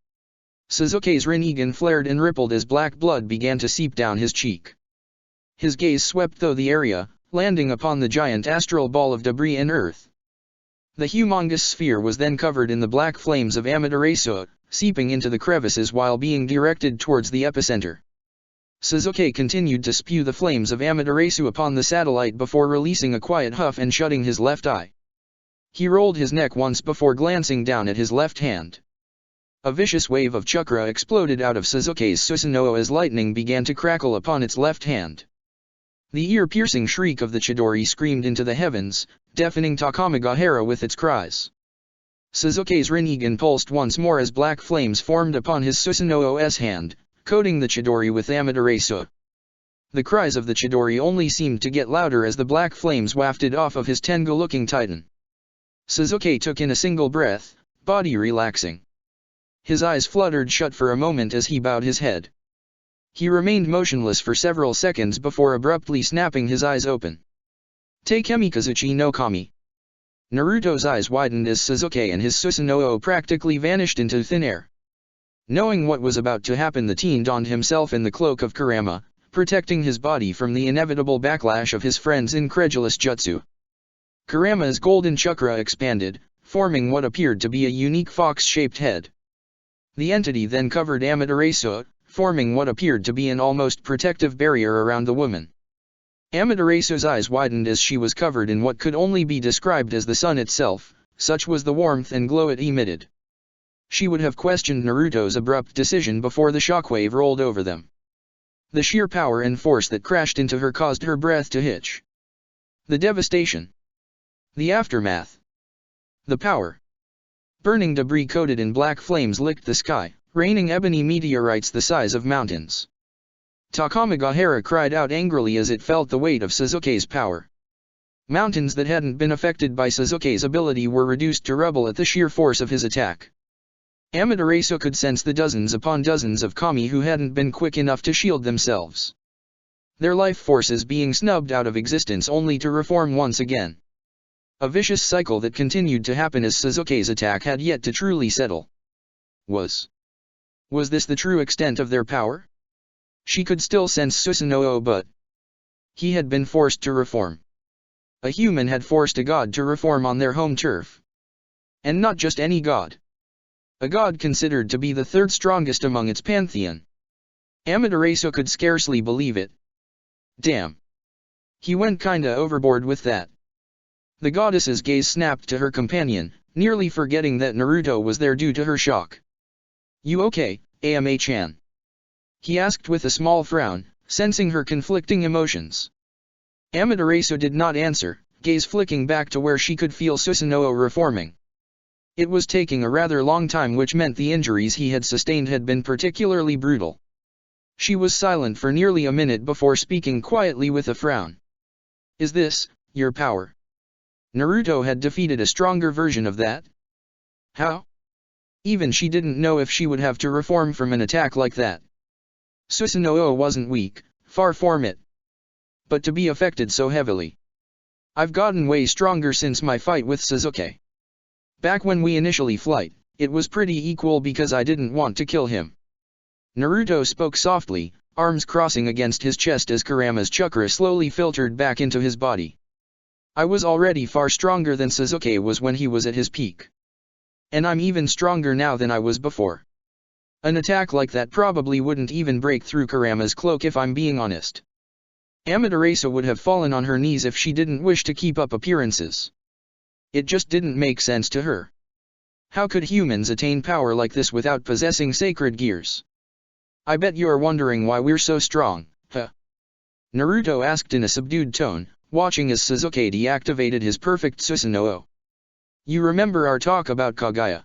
Sasuke's Rinnegan flared and rippled as black blood began to seep down his cheek. His gaze swept through the area, landing upon the giant astral ball of debris and earth. The humongous sphere was then covered in the black flames of Amaterasu, seeping into the crevices while being directed towards the epicenter. Sasuke continued to spew the flames of Amaterasu upon the satellite before releasing a quiet huff and shutting his left eye. He rolled his neck once before glancing down at his left hand. A vicious wave of chakra exploded out of Sasuke's Susanoo as lightning began to crackle upon its left hand. The ear-piercing shriek of the Chidori screamed into the heavens, deafening Takamagahara with its cries. Sasuke's Rinnegan pulsed once more as black flames formed upon his Susanoo's hand, coating the Chidori with Amaterasu. The cries of the Chidori only seemed to get louder as the black flames wafted off of his Tengu-looking titan. Sasuke took in a single breath, body relaxing. His eyes fluttered shut for a moment as he bowed his head. He remained motionless for several seconds before abruptly snapping his eyes open. Takemikazuchi no Kami. Naruto's eyes widened as Sasuke and his Susanoo practically vanished into thin air. Knowing what was about to happen, the teen donned himself in the cloak of Kurama, protecting his body from the inevitable backlash of his friend's incredulous jutsu. Kurama's golden chakra expanded, forming what appeared to be a unique fox-shaped head. The entity then covered Amaterasu, forming what appeared to be an almost protective barrier around the woman. Amaterasu's eyes widened as she was covered in what could only be described as the sun itself, such was the warmth and glow it emitted. She would have questioned Naruto's abrupt decision before the shockwave rolled over them. The sheer power and force that crashed into her caused her breath to hitch. The devastation. The aftermath. The power. Burning debris coated in black flames licked the sky, raining ebony meteorites the size of mountains. Takamagahara cried out angrily as it felt the weight of Sasuke's power. Mountains that hadn't been affected by Sasuke's ability were reduced to rubble at the sheer force of his attack. Amaterasu could sense the dozens upon dozens of kami who hadn't been quick enough to shield themselves. Their life forces being snubbed out of existence only to reform once again. A vicious cycle that continued to happen as Sasuke's attack had yet to truly settle. Was this the true extent of their power? She could still sense Susanoo, but he had been forced to reform. A human had forced a god to reform on their home turf. And not just any god. A god considered to be the third strongest among its pantheon. Amaterasu could scarcely believe it. Damn. He went kinda overboard with that. The goddess's gaze snapped to her companion, nearly forgetting that Naruto was there due to her shock. You okay, Ama-chan? He asked with a small frown, sensing her conflicting emotions. Amaterasu did not answer, gaze flicking back to where she could feel Susanoo reforming. It was taking a rather long time, which meant the injuries he had sustained had been particularly brutal. She was silent for nearly a minute before speaking quietly with a frown. Is this your power? Naruto had defeated a stronger version of that? How? Even she didn't know if she would have to reform from an attack like that. Susanoo wasn't weak, far from it. But to be affected so heavily. I've gotten way stronger since my fight with Sasuke. Back when we initially fight, it was pretty equal because I didn't want to kill him. Naruto spoke softly, arms crossing against his chest as Kurama's chakra slowly filtered back into his body. I was already far stronger than Sasuke was when he was at his peak. And I'm even stronger now than I was before. An attack like that probably wouldn't even break through Kurama's cloak if I'm being honest. Amaterasu would have fallen on her knees if she didn't wish to keep up appearances. It just didn't make sense to her. How could humans attain power like this without possessing sacred gears? I bet you're wondering why we're so strong, huh? Naruto asked in a subdued tone, watching as Sasuke deactivated his perfect Susanoo. You remember our talk about Kaguya?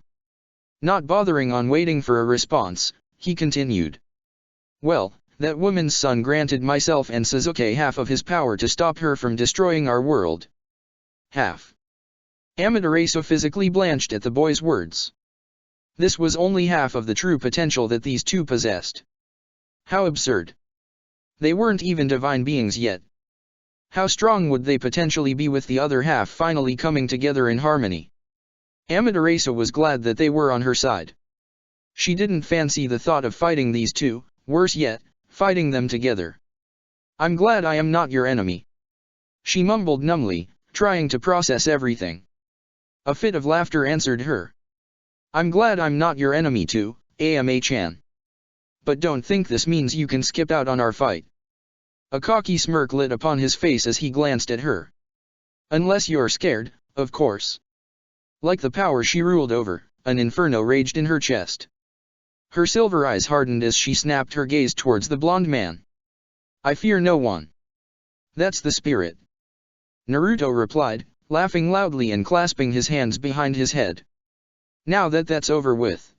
Not bothering on waiting for a response, he continued. Well, that woman's son granted myself and Sasuke half of his power to stop her from destroying our world. Half. Amaterasu physically blanched at the boy's words. This was only half of the true potential that these two possessed. How absurd. They weren't even divine beings yet. How strong would they potentially be with the other half finally coming together in harmony? Amaterasu was glad that they were on her side. She didn't fancy the thought of fighting these two, worse yet, fighting them together. I'm glad I am not your enemy. She mumbled numbly, trying to process everything. A fit of laughter answered her. I'm glad I'm not your enemy too, Ama-chan. But don't think this means you can skip out on our fight. A cocky smirk lit upon his face as he glanced at her. Unless you're scared, of course. Like the power she ruled over, an inferno raged in her chest. Her silver eyes hardened as she snapped her gaze towards the blonde man. I fear no one. That's the spirit. Naruto replied, laughing loudly and clasping his hands behind his head. Now that that's over with.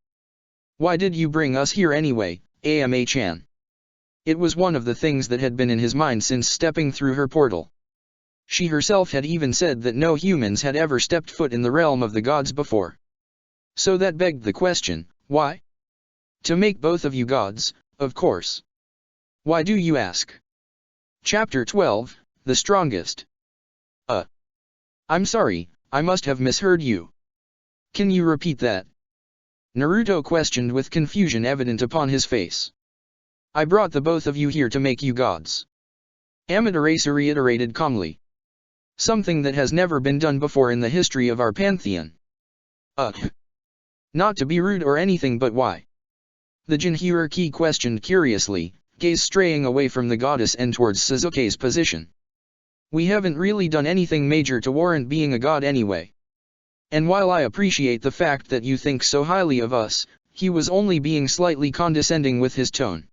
Why did you bring us here anyway, Ama-chan? It was one of the things that had been in his mind since stepping through her portal. She herself had even said that no humans had ever stepped foot in the realm of the gods before. So that begged the question, why? To make both of you gods, of course. Why do you ask? Chapter 12, The Strongest. I'm sorry, I must have misheard you. Can you repeat that? Naruto questioned with confusion evident upon his face. I brought the both of you here to make you gods. Amaterasu reiterated calmly. Something that has never been done before in the history of our pantheon. Not to be rude or anything, but why? The Jinhyuriki questioned curiously, gaze straying away from the goddess and towards Sasuke's position. We haven't really done anything major to warrant being a god anyway. And while I appreciate the fact that you think so highly of us, he was only being slightly condescending with his tone.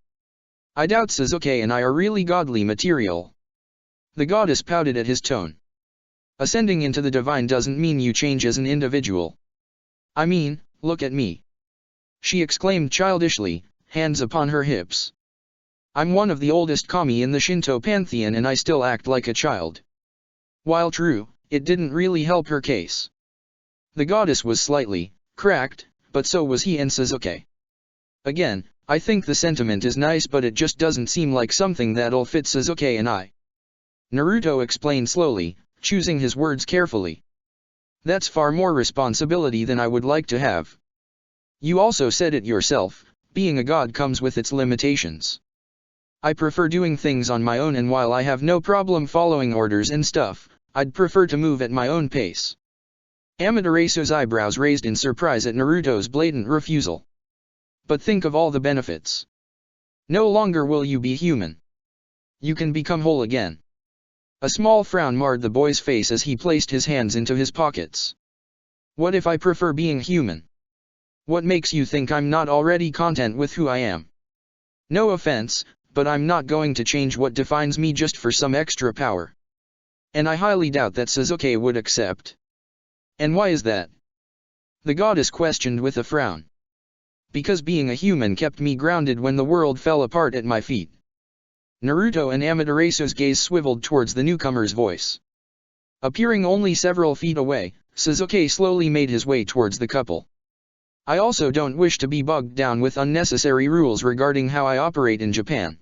I doubt Sasuke and I are really godly material. The goddess pouted at his tone. Ascending into the divine doesn't mean you change as an individual. I mean, look at me. She exclaimed childishly, hands upon her hips. I'm one of the oldest kami in the Shinto pantheon and I still act like a child. While true, it didn't really help her case. The goddess was slightly cracked, but so was he and Sasuke. Again, I think the sentiment is nice, but it just doesn't seem like something that'll fit Sasuke and I. Naruto explained slowly, choosing his words carefully. That's far more responsibility than I would like to have. You also said it yourself, being a god comes with its limitations. I prefer doing things on my own, and while I have no problem following orders and stuff, I'd prefer to move at my own pace. Amaterasu's eyebrows raised in surprise at Naruto's blatant refusal. But think of all the benefits. No longer will you be human. You can become whole again. A small frown marred the boy's face as he placed his hands into his pockets. What if I prefer being human? What makes you think I'm not already content with who I am? No offense, but I'm not going to change what defines me just for some extra power. And I highly doubt that Sasuke would accept. And why is that? The goddess questioned with a frown. Because being a human kept me grounded when the world fell apart at my feet. Naruto and Amaterasu's gaze swiveled towards the newcomer's voice. Appearing only several feet away, Sasuke slowly made his way towards the couple. I also don't wish to be bogged down with unnecessary rules regarding how I operate in Japan.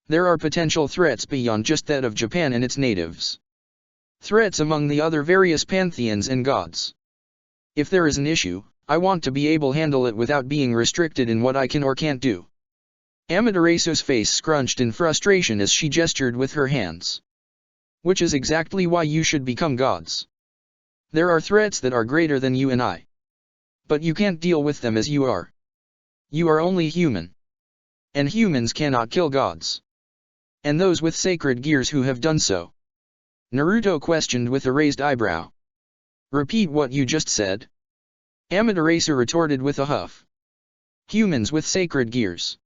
There are potential threats beyond just that of Japan and its natives. Threats among the other various pantheons and gods. If there is an issue, I want to be able to handle it without being restricted in what I can or can't do. Amaterasu's face scrunched in frustration as she gestured with her hands. Which is exactly why you should become gods. There are threats that are greater than you and I. But you can't deal with them as you are. You are only human. And humans cannot kill gods. And those with sacred gears who have done so. Naruto questioned with a raised eyebrow. Repeat what you just said. Amaterasu retorted with a huff. Humans with sacred gears.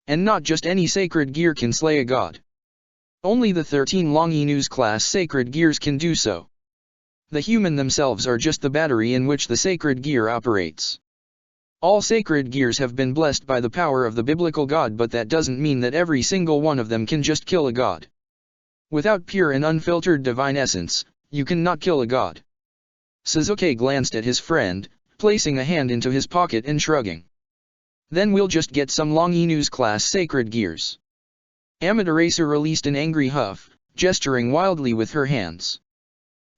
And not just any sacred gear can slay a god. Only the 13 Longinus class sacred gears can do so. The human themselves are just the battery in which the sacred gear operates. All sacred gears have been blessed by the power of the biblical God, but that doesn't mean that every single one of them can just kill a god. Without pure and unfiltered divine essence, you cannot kill a god. Sasuke glanced at his friend, placing a hand into his pocket and shrugging. Then we'll just get some Longinus class sacred gears. Amaterasu released an angry huff, gesturing wildly with her hands.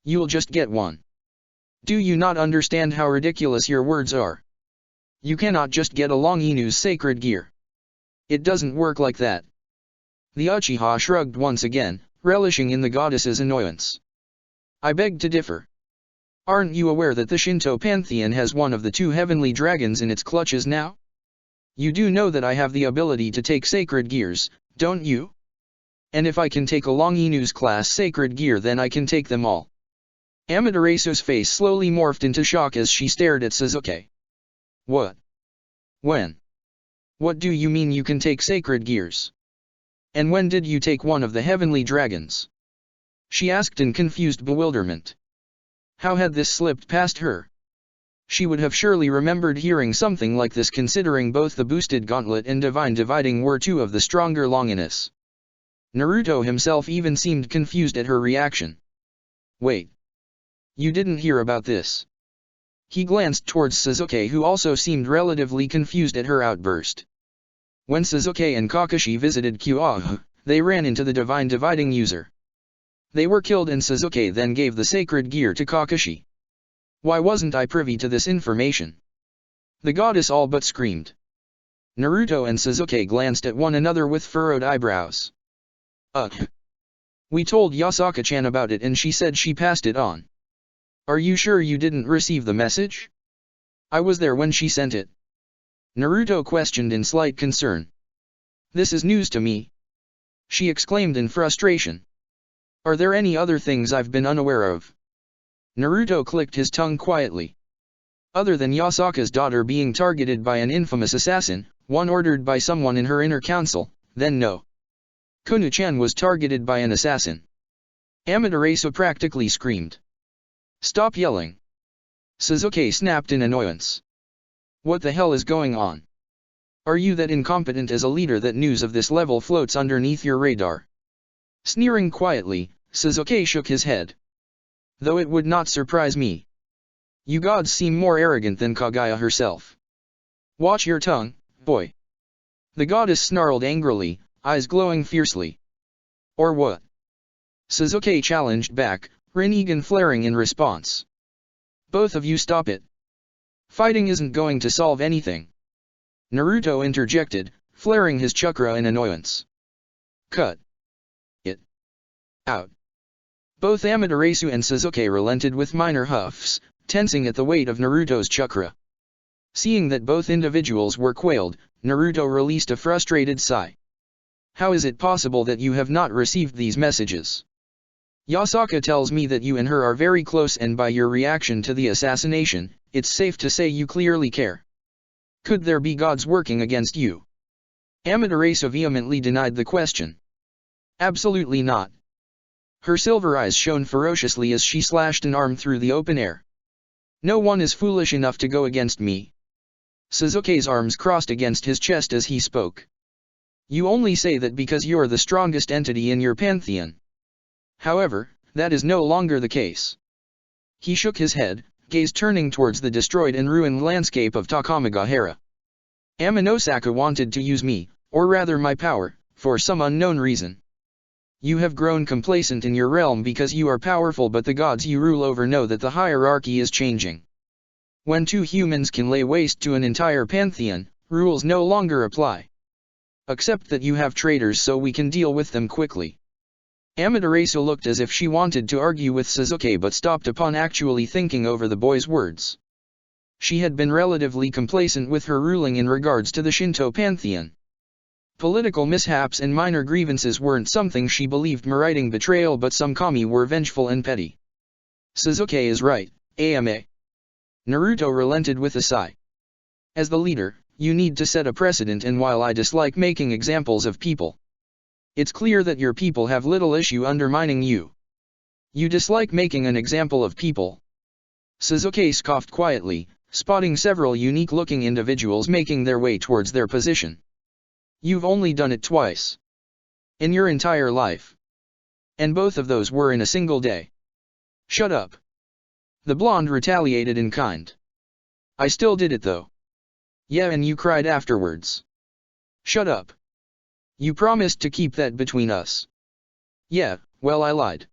You'll just get one. Do you not understand how ridiculous your words are? You cannot just get a Longinus sacred gear. It doesn't work like that. The Uchiha shrugged once again, relishing in the goddess's annoyance. I beg to differ. Aren't you aware that the Shinto pantheon has one of the two heavenly dragons in its clutches now? You do know that I have the ability to take sacred gears, don't you? And if I can take a Longinus class sacred gear, then I can take them all. Amaterasu's face slowly morphed into shock as she stared at Sasuke. What? When? What do you mean you can take sacred gears? And when did you take one of the heavenly dragons? She asked in confused bewilderment. How had this slipped past her? She would have surely remembered hearing something like this, considering both the boosted gauntlet and divine dividing were two of the stronger Longinus. Naruto himself even seemed confused at her reaction. Wait. You didn't hear about this? He glanced towards Sasuke, who also seemed relatively confused at her outburst. When Sasuke and Kakashi visited Kyoto, they ran into the divine dividing user. They were killed and Sasuke then gave the sacred gear to Kakashi. Why wasn't I privy to this information? The goddess all but screamed. Naruto and Sasuke glanced at one another with furrowed eyebrows. We told Yasaka-chan about it and she said she passed it on. Are you sure you didn't receive the message? I was there when she sent it. Naruto questioned in slight concern. This is news to me. She exclaimed in frustration. Are there any other things I've been unaware of? Naruto clicked his tongue quietly. Other than Yasaka's daughter being targeted by an infamous assassin, one ordered by someone in her inner council, then no. Kunu-chan was targeted by an assassin. Amaterasu practically screamed. Stop yelling. Sasuke snapped in annoyance. What the hell is going on? Are you that incompetent as a leader that news of this level floats underneath your radar? Sneering quietly, Sasuke shook his head. Though it would not surprise me. You gods seem more arrogant than Kaguya herself. Watch your tongue, boy. The goddess snarled angrily, eyes glowing fiercely. Or what? Sasuke challenged back, Rinnegan flaring in response. Both of you stop it. Fighting isn't going to solve anything. Naruto interjected, flaring his chakra in annoyance. Cut it out. Both Amaterasu and Sasuke relented with minor huffs, tensing at the weight of Naruto's chakra. Seeing that both individuals were quailed, Naruto released a frustrated sigh. How is it possible that you have not received these messages? Yasaka tells me that you and her are very close, and by your reaction to the assassination, it's safe to say you clearly care. Could there be gods working against you? Amaterasu vehemently denied the question. Absolutely not. Her silver eyes shone ferociously as she slashed an arm through the open air. No one is foolish enough to go against me. Sasuke's arms crossed against his chest as he spoke. You only say that because you're the strongest entity in your pantheon. However, that is no longer the case. He shook his head, gaze turning towards the destroyed and ruined landscape of Takamagahara. Amanosaka wanted to use me, or rather my power, for some unknown reason. You have grown complacent in your realm because you are powerful, but the gods you rule over know that the hierarchy is changing. When two humans can lay waste to an entire pantheon, rules no longer apply. Accept that you have traitors so we can deal with them quickly. Amaterasu looked as if she wanted to argue with Sasuke but stopped upon actually thinking over the boy's words. She had been relatively complacent with her ruling in regards to the Shinto pantheon. Political mishaps and minor grievances weren't something she believed meriting betrayal, but some kami were vengeful and petty. Sasuke is right, Ame. Naruto relented with a sigh. As the leader, you need to set a precedent, and while I dislike making examples of people, it's clear that your people have little issue undermining you. You dislike making an example of people. Suzuki scoffed quietly, spotting several unique-looking individuals making their way towards their position. You've only done it twice. In your entire life. And both of those were in a single day. Shut up. The blonde retaliated in kind. I still did it though. Yeah, and you cried afterwards. Shut up. You promised to keep that between us. Yeah, well, I lied.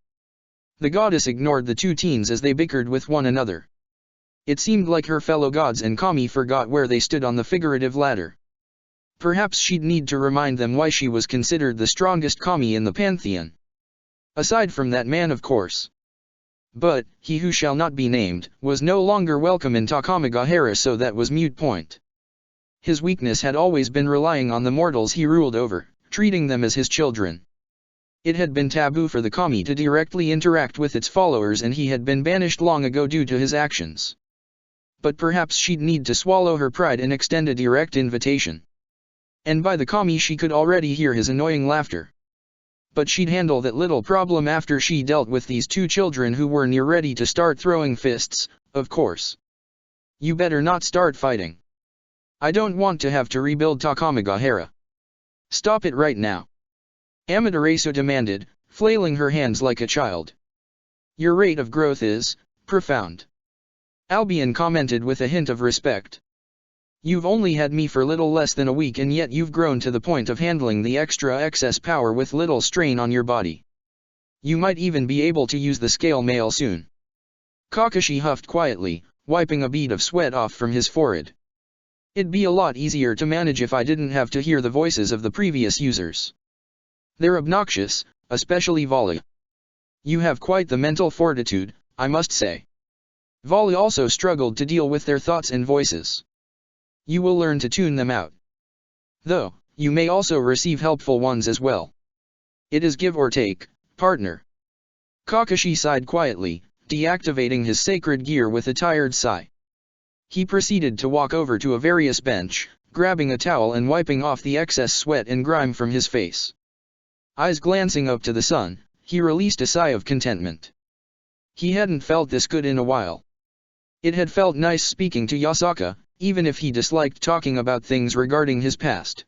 The goddess ignored the two teens as they bickered with one another. It seemed like her fellow gods and Kami forgot where they stood on the figurative ladder. Perhaps she'd need to remind them why she was considered the strongest Kami in the pantheon. Aside from that man, of course. But, he who shall not be named, was no longer welcome in Takamagahara, so that was moot point. His weakness had always been relying on the mortals he ruled over, treating them as his children. It had been taboo for the Kami to directly interact with its followers, and he had been banished long ago due to his actions. But perhaps she'd need to swallow her pride and extend a direct invitation. And by the Kami she could already hear his annoying laughter. But she'd handle that little problem after she dealt with these two children who were near ready to start throwing fists, of course. You better not start fighting. I don't want to have to rebuild Takamagahara. Stop it right now. Amaterasu demanded, flailing her hands like a child. Your rate of growth is profound. Albion commented with a hint of respect. You've only had me for little less than a week, and yet you've grown to the point of handling the extra excess power with little strain on your body. You might even be able to use the scale mail soon. Kakashi huffed quietly, wiping a bead of sweat off from his forehead. It'd be a lot easier to manage if I didn't have to hear the voices of the previous users. They're obnoxious, especially Volley. You have quite the mental fortitude, I must say. Volley also struggled to deal with their thoughts and voices. You will learn to tune them out. Though, you may also receive helpful ones as well. It is give or take, partner. Kakashi sighed quietly, deactivating his sacred gear with a tired sigh. He proceeded to walk over to a various bench, grabbing a towel and wiping off the excess sweat and grime from his face. Eyes glancing up to the sun, he released a sigh of contentment. He hadn't felt this good in a while. It had felt nice speaking to Yasaka, even if he disliked talking about things regarding his past.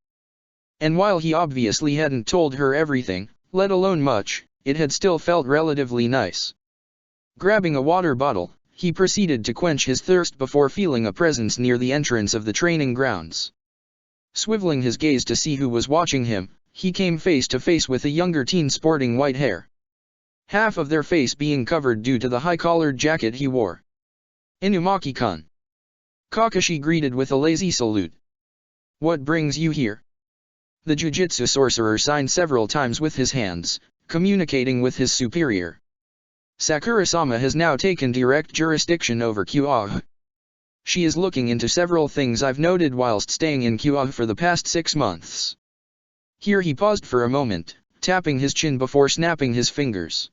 And while he obviously hadn't told her everything, let alone much, it had still felt relatively nice. Grabbing a water bottle, he proceeded to quench his thirst before feeling a presence near the entrance of the training grounds. Swiveling his gaze to see who was watching him, he came face to face with a younger teen sporting white hair. Half of their face being covered due to the high-collared jacket he wore. Inumaki-kun. Kakashi greeted with a lazy salute. What brings you here? The jujitsu sorcerer signed several times with his hands, communicating with his superior. Sakura-sama has now taken direct jurisdiction over Kyoto. She is looking into several things I've noted whilst staying in Kyoto for the past 6 months. Here he paused for a moment, tapping his chin before snapping his fingers.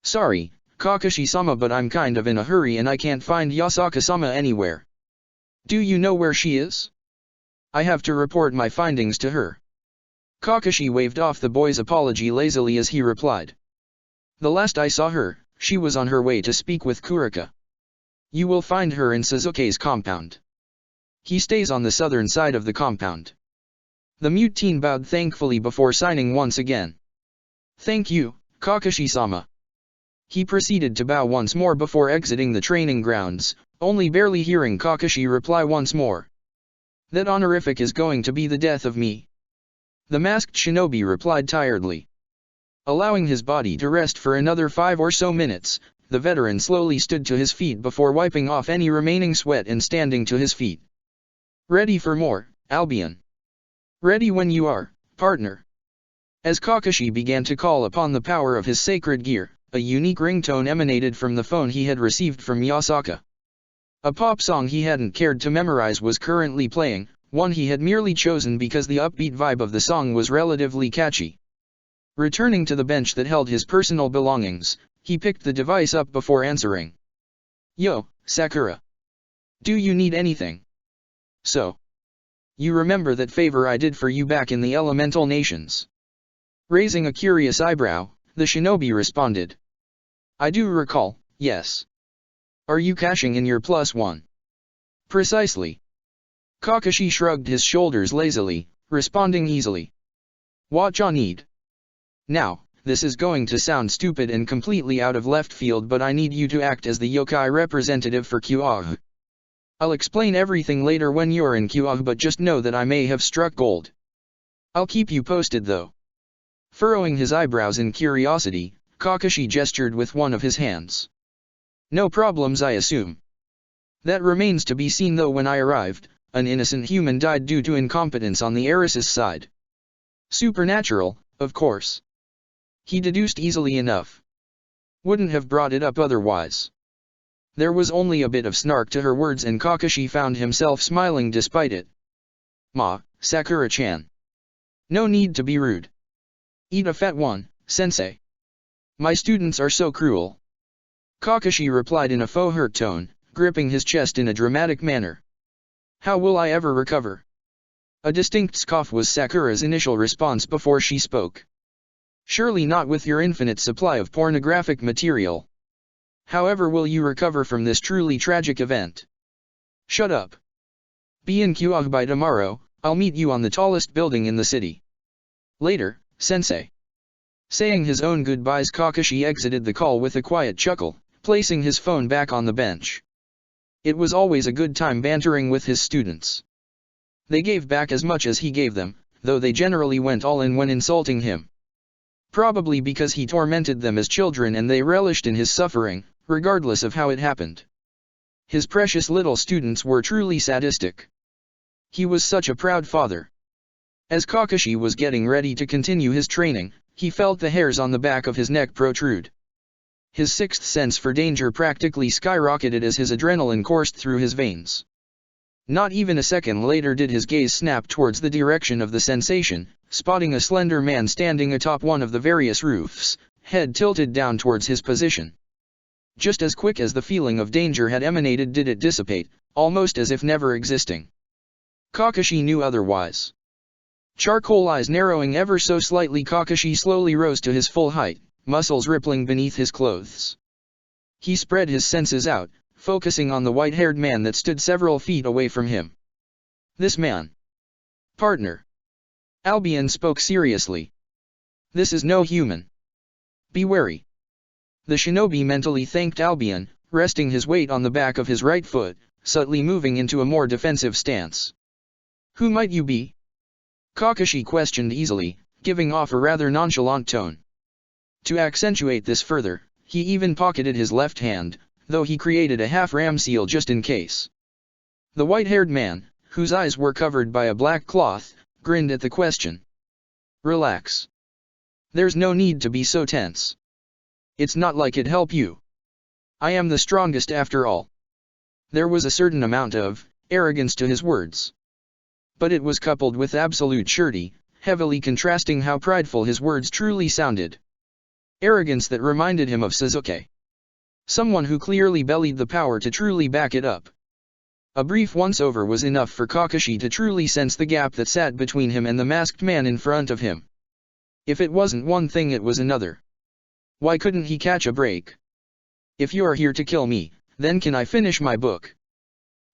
Sorry, Kakashi-sama, but I'm kind of in a hurry and I can't find Yasaka-sama anywhere. Do you know where she is? I have to report my findings to her. Kakashi waved off the boy's apology lazily as he replied. The last I saw her, she was on her way to speak with Kurika. You will find her in Suzuki's compound. He stays on the southern side of the compound. The mute teen bowed thankfully before signing once again. Thank you, Kakashi-sama. He proceeded to bow once more before exiting the training grounds, only barely hearing Kakashi reply once more. That honorific is going to be the death of me. The masked shinobi replied tiredly. Allowing his body to rest for another 5 or so minutes, the veteran slowly stood to his feet before wiping off any remaining sweat and standing to his feet. Ready for more, Albion. Ready when you are, partner. As Kakashi began to call upon the power of his sacred gear, a unique ringtone emanated from the phone he had received from Yasaka. A pop song he hadn't cared to memorize was currently playing, one he had merely chosen because the upbeat vibe of the song was relatively catchy. Returning to the bench that held his personal belongings, he picked the device up before answering. Yo, Sakura. Do you need anything? So. You remember that favor I did for you back in the elemental nations? Raising a curious eyebrow, the shinobi responded. I do recall, yes. Are you cashing in your +1? Precisely. Kakashi shrugged his shoulders lazily, responding easily. What you need? Now, this is going to sound stupid and completely out of left field, but I need you to act as the yokai representative for Kyuage. I'll explain everything later when you're in Kyuage, but just know that I may have struck gold. I'll keep you posted though. Furrowing his eyebrows in curiosity, Kakashi gestured with one of his hands. No problems, I assume. That remains to be seen though. When I arrived, an innocent human died due to incompetence on the heiress's side. Supernatural, of course. He deduced easily enough. Wouldn't have brought it up otherwise. There was only a bit of snark to her words, and Kakashi found himself smiling despite it. Sakura-chan. No need to be rude. Eat a fat one, sensei. My students are so cruel. Kakashi replied in a faux hurt tone, gripping his chest in a dramatic manner. How will I ever recover? A distinct scoff was Sakura's initial response before she spoke. Surely not with your infinite supply of pornographic material. However will you recover from this truly tragic event? Shut up. Be in Kyuage by tomorrow. I'll meet you on the tallest building in the city. Later, sensei. Saying his own goodbyes, Kakashi exited the call with a quiet chuckle, placing his phone back on the bench. It was always a good time bantering with his students. They gave back as much as he gave them, though they generally went all in when insulting him. Probably because he tormented them as children and they relished in his suffering, regardless of how it happened. His precious little students were truly sadistic. He was such a proud father. As Kakashi was getting ready to continue his training, he felt the hairs on the back of his neck protrude. His sixth sense for danger practically skyrocketed as his adrenaline coursed through his veins. Not even a second later did his gaze snap towards the direction of the sensation, spotting a slender man standing atop one of the various roofs, head tilted down towards his position. Just as quick as the feeling of danger had emanated did it dissipate, almost as if never existing. Kakashi knew otherwise. Charcoal eyes narrowing ever so slightly, Kakashi slowly rose to his full height, muscles rippling beneath his clothes. He spread his senses out, focusing on the white-haired man that stood several feet away from him. This man. Partner. Albion spoke seriously. This is no human. Be wary. The shinobi mentally thanked Albion, resting his weight on the back of his right foot, subtly moving into a more defensive stance. Who might you be? Kakashi questioned easily, giving off a rather nonchalant tone. To accentuate this further, he even pocketed his left hand, though he created a half-ram seal just in case. The white-haired man, whose eyes were covered by a black cloth, grinned at the question. Relax. There's no need to be so tense. It's not like it'd help you. I am the strongest after all. There was a certain amount of arrogance to his words. But it was coupled with absolute surety, heavily contrasting how prideful his words truly sounded. Arrogance that reminded him of Sasuke. Someone who clearly bellied the power to truly back it up. A brief once-over was enough for Kakashi to truly sense the gap that sat between him and the masked man in front of him. If it wasn't one thing, it was another. Why couldn't he catch a break? If you're here to kill me, then can I finish my book?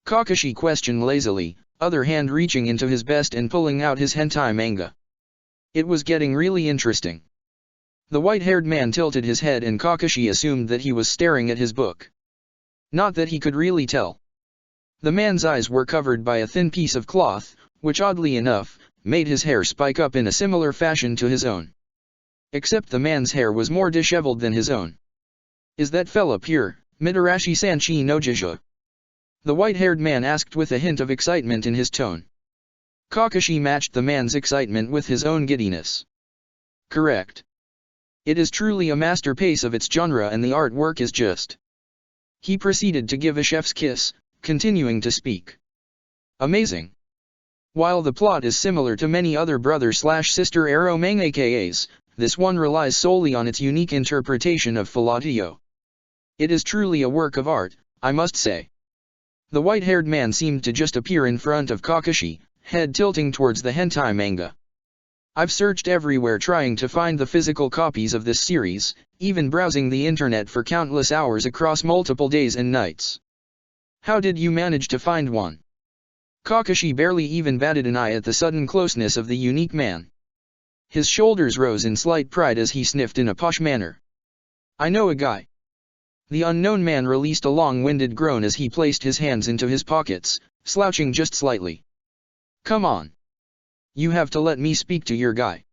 Kakashi questioned lazily, other hand reaching into his vest and pulling out his hentai manga. It was getting really interesting. The white-haired man tilted his head and Kakashi assumed that he was staring at his book. Not that he could really tell. The man's eyes were covered by a thin piece of cloth, which oddly enough, made his hair spike up in a similar fashion to his own. Except the man's hair was more disheveled than his own. Is that fella pure, Mitarashi-sanchi no Jisha? The white-haired man asked with a hint of excitement in his tone. Kakashi matched the man's excitement with his own giddiness. Correct. It is truly a masterpiece of its genre and the artwork is just. He proceeded to give a chef's kiss, continuing to speak. Amazing. While the plot is similar to many other brother-slash-sister ero mangakas, this one relies solely on its unique interpretation of fellatio. It is truly a work of art, I must say. The white-haired man seemed to just appear in front of Kakashi, head tilting towards the hentai manga. I've searched everywhere trying to find the physical copies of this series, even browsing the internet for countless hours across multiple days and nights. How did you manage to find one? Kakashi barely even batted an eye at the sudden closeness of the unique man. His shoulders rose in slight pride as he sniffed in a posh manner. I know a guy. The unknown man released a long-winded groan as he placed his hands into his pockets, slouching just slightly. Come on. You have to let me speak to your guy.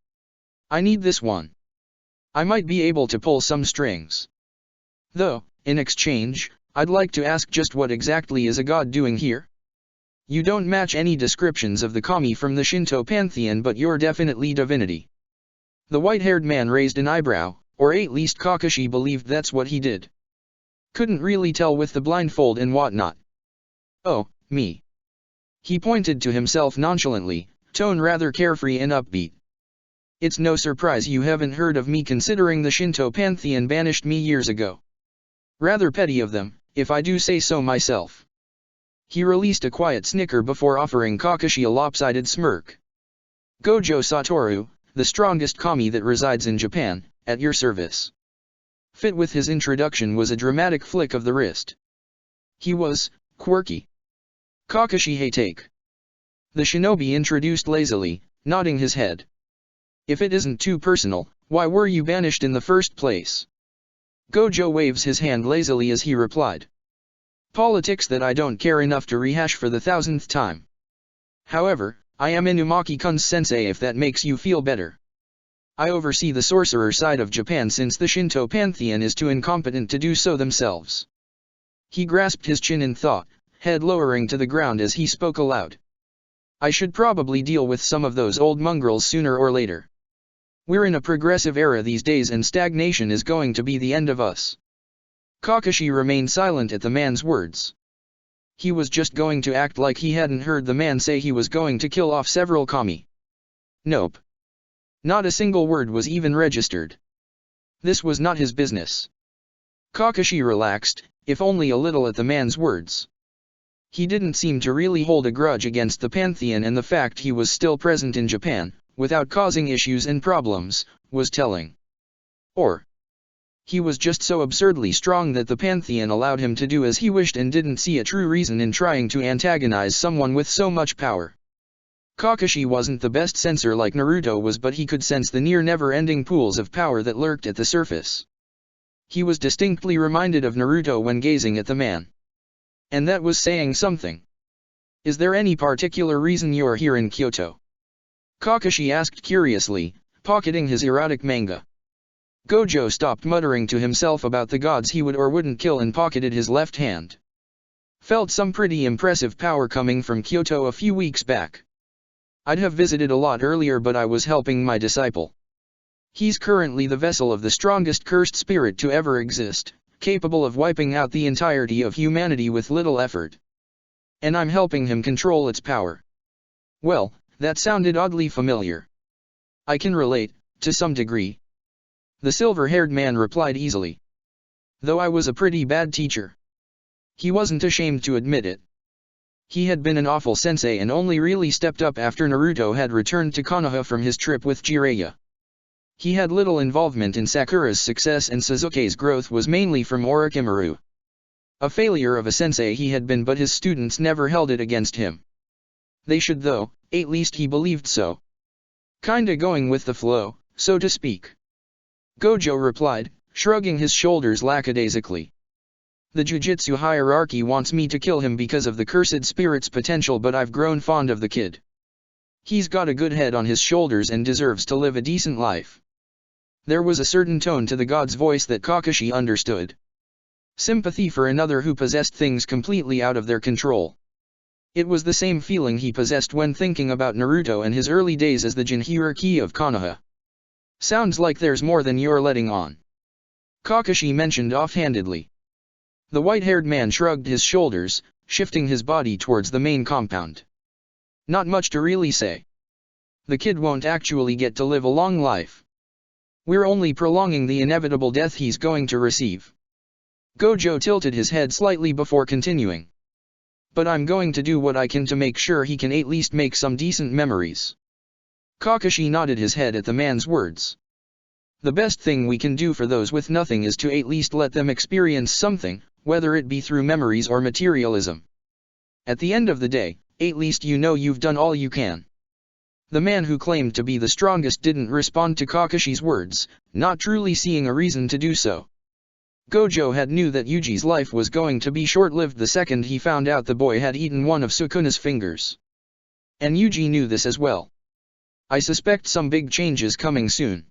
I need this one. I might be able to pull some strings. Though, in exchange, I'd like to ask just what exactly is a god doing here? You don't match any descriptions of the kami from the Shinto pantheon, but you're definitely divinity. The white-haired man raised an eyebrow, or at least Kakashi believed that's what he did. Couldn't really tell with the blindfold and whatnot. Oh, me. He pointed to himself nonchalantly, tone rather carefree and upbeat. It's no surprise you haven't heard of me, considering the Shinto pantheon banished me years ago. Rather petty of them, if I do say so myself. He released a quiet snicker before offering Kakashi a lopsided smirk. Gojo Satoru, the strongest kami that resides in Japan, at your service. Fit with his introduction was a dramatic flick of the wrist. He was quirky. Kakashi Hatake. The shinobi introduced lazily, nodding his head. If it isn't too personal, why were you banished in the first place? Gojo waves his hand lazily as he replied. Politics that I don't care enough to rehash for the 1000th time. However, I am Inumaki-kun's sensei, if that makes you feel better. I oversee the sorcerer side of Japan since the Shinto pantheon is too incompetent to do so themselves. He grasped his chin in thought, head lowering to the ground as he spoke aloud. I should probably deal with some of those old mongrels sooner or later. We're in a progressive era these days and stagnation is going to be the end of us. Kakashi remained silent at the man's words. He was just going to act like he hadn't heard the man say he was going to kill off several kami. Nope. Not a single word was even registered. This was not his business. Kakashi relaxed, if only a little, at the man's words. He didn't seem to really hold a grudge against the pantheon, and the fact he was still present in Japan, without causing issues and problems, was telling. Or he was just so absurdly strong that the pantheon allowed him to do as he wished and didn't see a true reason in trying to antagonize someone with so much power. Kakashi wasn't the best sensor like Naruto was, but he could sense the near never-ending pools of power that lurked at the surface. He was distinctly reminded of Naruto when gazing at the man. And that was saying something. Is there any particular reason you're here in Kyoto? Kakashi asked curiously, pocketing his erotic manga. Gojo stopped muttering to himself about the gods he would or wouldn't kill and pocketed his left hand. Felt some pretty impressive power coming from Kyoto a few weeks back. I'd have visited a lot earlier, but I was helping my disciple. He's currently the vessel of the strongest cursed spirit to ever exist, capable of wiping out the entirety of humanity with little effort. And I'm helping him control its power. Well, that sounded oddly familiar. I can relate, to some degree. The silver-haired man replied easily. Though I was a pretty bad teacher. He wasn't ashamed to admit it. He had been an awful sensei and only really stepped up after Naruto had returned to Konoha from his trip with Jiraiya. He had little involvement in Sakura's success, and Sasuke's growth was mainly from Orochimaru. A failure of a sensei he had been, but his students never held it against him. They should though, at least he believed so. Kinda going with the flow, so to speak. Gojo replied, shrugging his shoulders lackadaisically. The Jujutsu hierarchy wants me to kill him because of the cursed spirit's potential, but I've grown fond of the kid. He's got a good head on his shoulders and deserves to live a decent life. There was a certain tone to the god's voice that Kakashi understood. Sympathy for another who possessed things completely out of their control. It was the same feeling he possessed when thinking about Naruto and his early days as the Jinchuriki of Konoha. Sounds like there's more than you're letting on. Kakashi mentioned offhandedly. The white-haired man shrugged his shoulders, shifting his body towards the main compound. Not much to really say. The kid won't actually get to live a long life. We're only prolonging the inevitable death he's going to receive. Gojo tilted his head slightly before continuing. But I'm going to do what I can to make sure he can at least make some decent memories. Kakashi nodded his head at the man's words. The best thing we can do for those with nothing is to at least let them experience something, whether it be through memories or materialism. At the end of the day, at least you know you've done all you can. The man who claimed to be the strongest didn't respond to Kakashi's words, not truly seeing a reason to do so. Gojo had knew that Yuji's life was going to be short-lived the second he found out the boy had eaten one of Sukuna's fingers. And Yuji knew this as well. I suspect some big changes coming soon.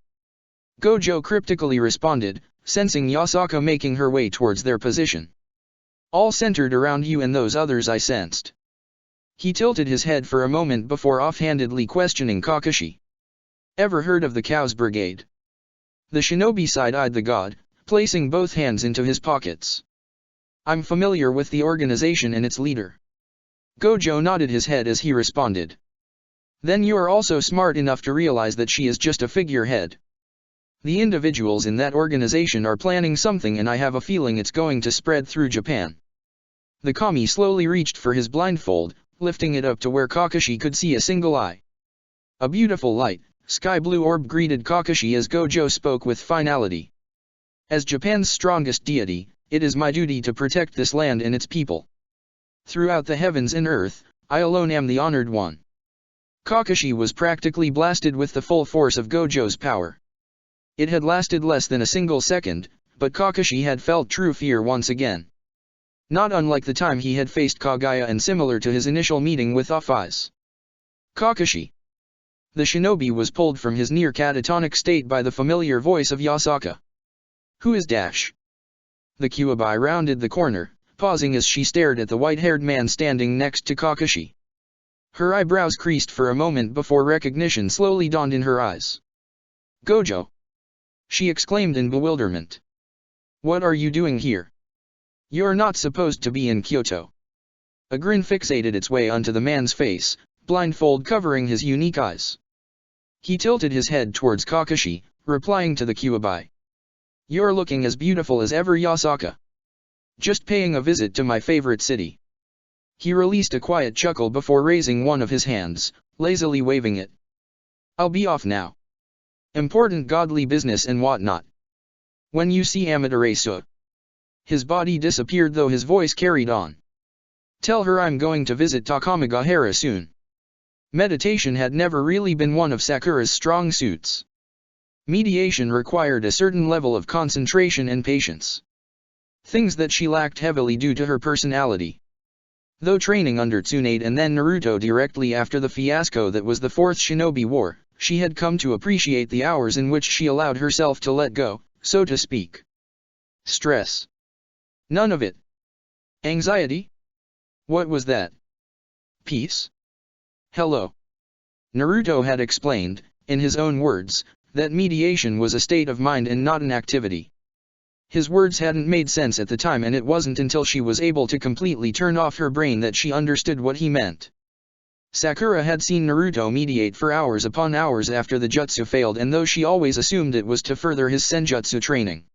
Gojo cryptically responded, sensing Yasaka making her way towards their position. All centered around you and those others, I sensed. He tilted his head for a moment before offhandedly questioning Kakashi. Ever heard of the Cows Brigade? The shinobi side-eyed the god, placing both hands into his pockets. I'm familiar with the organization and its leader. Gojo nodded his head as he responded. Then you're also smart enough to realize that she is just a figurehead. The individuals in that organization are planning something, and I have a feeling it's going to spread through Japan. The kami slowly reached for his blindfold, lifting it up to where Kakashi could see a single eye. A beautiful light, sky blue orb greeted Kakashi as Gojo spoke with finality. As Japan's strongest deity, it is my duty to protect this land and its people. Throughout the heavens and earth, I alone am the honored one. Kakashi was practically blasted with the full force of Gojo's power. It had lasted less than a single second, but Kakashi had felt true fear once again. Not unlike the time he had faced Kagaya and similar to his initial meeting with Off-Eyes. Kakashi. The shinobi was pulled from his near catatonic state by the familiar voice of Yasaka. Who is Dash? The Kyuubi rounded the corner, pausing as she stared at the white-haired man standing next to Kakashi. Her eyebrows creased for a moment before recognition slowly dawned in her eyes. Gojo! She exclaimed in bewilderment. What are you doing here? You're not supposed to be in Kyoto. A grin fixated its way onto the man's face, blindfold covering his unique eyes. He tilted his head towards Kakashi, replying to the Kyuubi. You're looking as beautiful as ever, Yasaka. Just paying a visit to my favorite city. He released a quiet chuckle before raising one of his hands, lazily waving it. I'll be off now. Important godly business and whatnot. When you see Amaterasu. His body disappeared though his voice carried on. Tell her I'm going to visit Takamagahara soon. Meditation had never really been one of Sakura's strong suits. Mediation required a certain level of concentration and patience. Things that she lacked heavily due to her personality. Though training under Tsunade and then Naruto directly after the fiasco that was the Fourth Shinobi War, she had come to appreciate the hours in which she allowed herself to let go, so to speak. Stress. None of it. Anxiety? What was that? Peace? Hello. Naruto had explained, in his own words, that mediation was a state of mind and not an activity. His words hadn't made sense at the time, and it wasn't until she was able to completely turn off her brain that she understood what he meant. Sakura had seen Naruto mediate for hours upon hours after the jutsu failed, and though she always assumed it was to further his senjutsu training,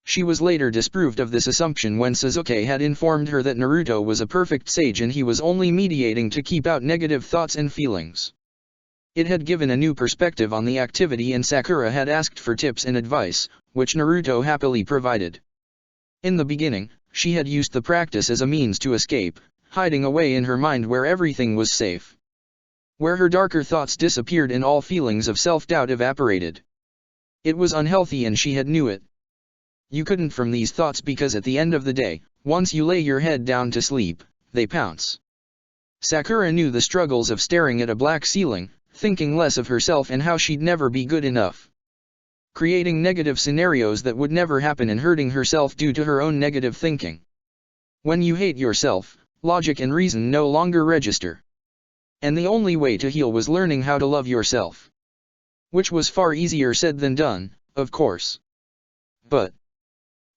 she was later disproved of this assumption when Sasuke had informed her that Naruto was a perfect sage and he was only mediating to keep out negative thoughts and feelings. It had given a new perspective on the activity, and Sakura had asked for tips and advice, which Naruto happily provided. In the beginning, she had used the practice as a means to escape, hiding away in her mind where everything was safe. Where her darker thoughts disappeared and all feelings of self-doubt evaporated. It was unhealthy and she had knew it. You couldn't from these thoughts because at the end of the day, once you lay your head down to sleep, they pounce. Sakura knew the struggles of staring at a black ceiling, thinking less of herself and how she'd never be good enough. Creating negative scenarios that would never happen and hurting herself due to her own negative thinking. When you hate yourself, logic and reason no longer register. And the only way to heal was learning how to love yourself. Which was far easier said than done, of course. But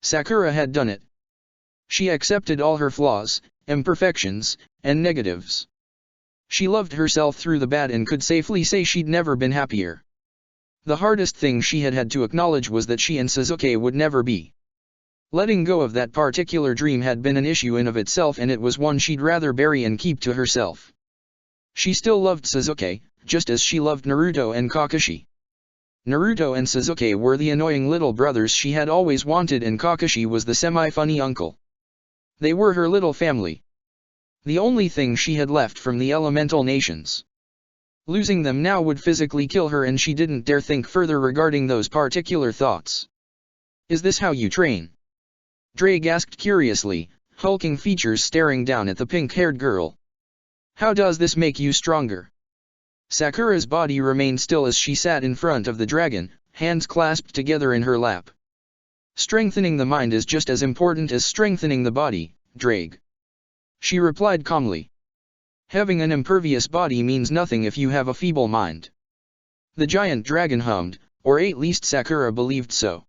Sakura had done it. She accepted all her flaws, imperfections, and negatives. She loved herself through the bad and could safely say she'd never been happier. The hardest thing she had had to acknowledge was that she and Sasuke would never be. Letting go of that particular dream had been an issue in of itself, and it was one she'd rather bury and keep to herself. She still loved Sasuke, just as she loved Naruto and Kakashi. Naruto and Sasuke were the annoying little brothers she had always wanted, and Kakashi was the semi-funny uncle. They were her little family. The only thing she had left from the elemental nations. Losing them now would physically kill her, and she didn't dare think further regarding those particular thoughts. "Is this how you train?" Drake asked curiously, hulking features staring down at the pink-haired girl. "How does this make you stronger?" Sakura's body remained still as she sat in front of the dragon, hands clasped together in her lap. "Strengthening the mind is just as important as strengthening the body, Drake," she replied calmly. "Having an impervious body means nothing if you have a feeble mind." The giant dragon hummed, or at least Sakura believed so.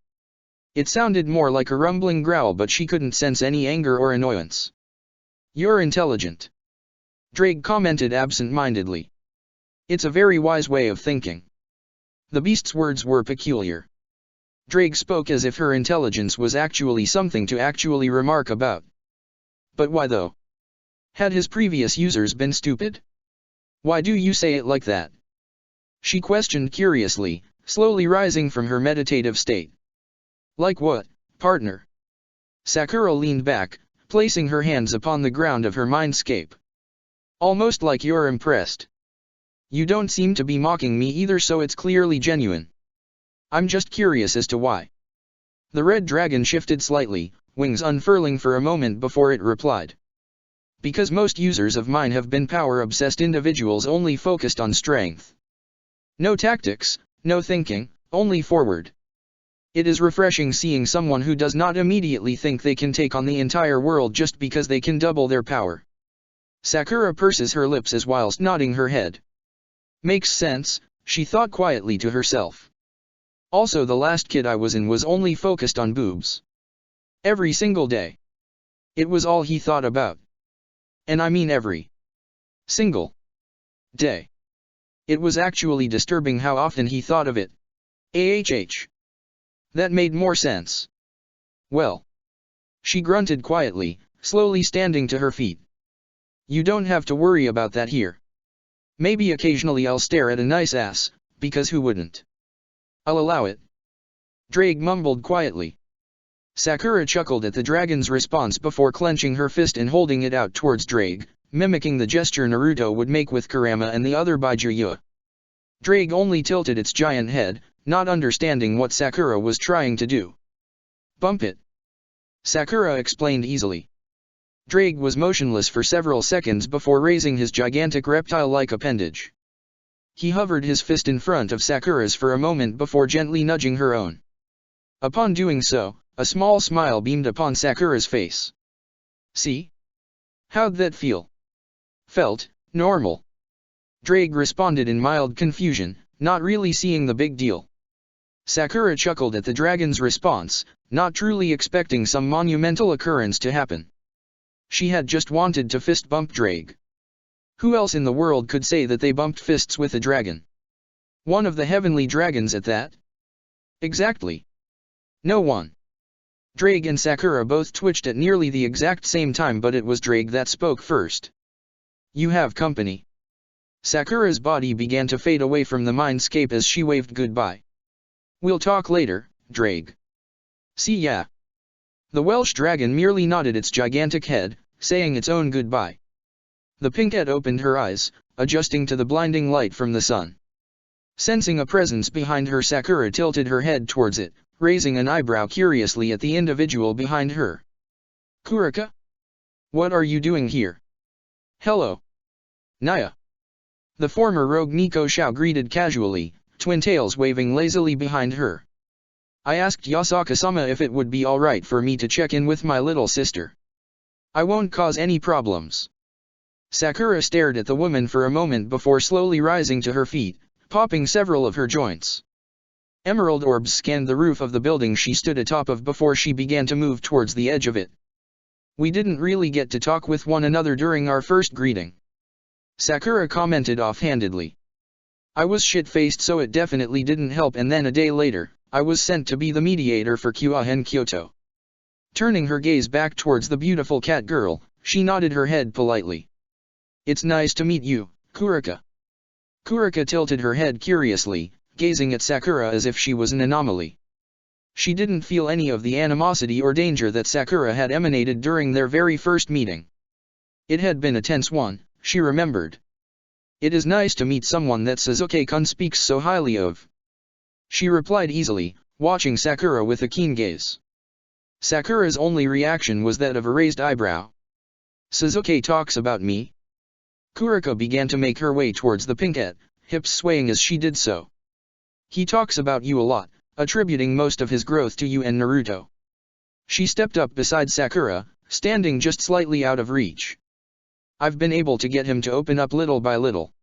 It sounded more like a rumbling growl, but she couldn't sense any anger or annoyance. "You're intelligent," Drake commented absent-mindedly. "It's a very wise way of thinking." The beast's words were peculiar. Drake spoke as if her intelligence was actually something to actually remark about. But why though? Had his previous users been stupid? "Why do you say it like that?" she questioned curiously, slowly rising from her meditative state. "Like what, partner?" Sakura leaned back, placing her hands upon the ground of her mindscape. "Almost like you're impressed. You don't seem to be mocking me either, so it's clearly genuine. I'm just curious as to why." The red dragon shifted slightly, wings unfurling for a moment before it replied. "Because most users of mine have been power-obsessed individuals only focused on strength. No tactics, no thinking, only forward. It is refreshing seeing someone who does not immediately think they can take on the entire world just because they can double their power." Sakura purses her lips as whilst nodding her head. "Makes sense," she thought quietly to herself. "Also, the last kid I was in was only focused on boobs. Every single day. It was all he thought about. And I mean every single day. It was actually disturbing how often he thought of it. AHH. That made more sense. Well." She grunted quietly, slowly standing to her feet. "You don't have to worry about that here. Maybe occasionally I'll stare at a nice ass, because who wouldn't? I'll allow it." Drake mumbled quietly. Sakura chuckled at the dragon's response before clenching her fist and holding it out towards Drake, mimicking the gesture Naruto would make with Kurama and the other Byakuya. Drake only tilted its giant head, not understanding what Sakura was trying to do. "Bump it," Sakura explained easily. Drake was motionless for several seconds before raising his gigantic reptile-like appendage. He hovered his fist in front of Sakura's for a moment before gently nudging her own. Upon doing so, a small smile beamed upon Sakura's face. "See? How'd that feel?" "Felt normal," Drake responded in mild confusion, not really seeing the big deal. Sakura chuckled at the dragon's response, not truly expecting some monumental occurrence to happen. She had just wanted to fist bump Drake. Who else in the world could say that they bumped fists with a dragon? One of the heavenly dragons at that? Exactly. No one. Drake and Sakura both twitched at nearly the exact same time, but it was Drake that spoke first. "You have company." Sakura's body began to fade away from the mindscape as she waved goodbye. "We'll talk later, Drake." "See ya." The Welsh dragon merely nodded its gigantic head, saying its own goodbye. The pinkette opened her eyes, adjusting to the blinding light from the sun. Sensing a presence behind her, Sakura tilted her head towards it, raising an eyebrow curiously at the individual behind her. "Kurika? What are you doing here?" "Hello. Naya." The former rogue Nico Shao greeted casually, twin tails waving lazily behind her. "I asked Yasaka-sama if it would be alright for me to check in with my little sister. I won't cause any problems." Sakura stared at the woman for a moment before slowly rising to her feet, popping several of her joints. Emerald orbs scanned the roof of the building she stood atop of before she began to move towards the edge of it. "We didn't really get to talk with one another during our first greeting," Sakura commented offhandedly. "I was shit-faced, so it definitely didn't help, and then a day later, I was sent to be the mediator for Kyohen Kyoto." Turning her gaze back towards the beautiful cat girl, she nodded her head politely. "It's nice to meet you, Kurika." Kurika tilted her head curiously, gazing at Sakura as if she was an anomaly. She didn't feel any of the animosity or danger that Sakura had emanated during their very first meeting. It had been a tense one, she remembered. It is nice to meet someone that Sasuke-kun speaks so highly of. She replied easily, watching Sakura with a keen gaze. Sakura's only reaction was that of a raised eyebrow. Sasuke talks about me? Kurika began to make her way towards the pinkette, hips swaying as she did so. He talks about you a lot, attributing most of his growth to you and Naruto. She stepped up beside Sakura, standing just slightly out of reach. I've been able to get him to open up little by little.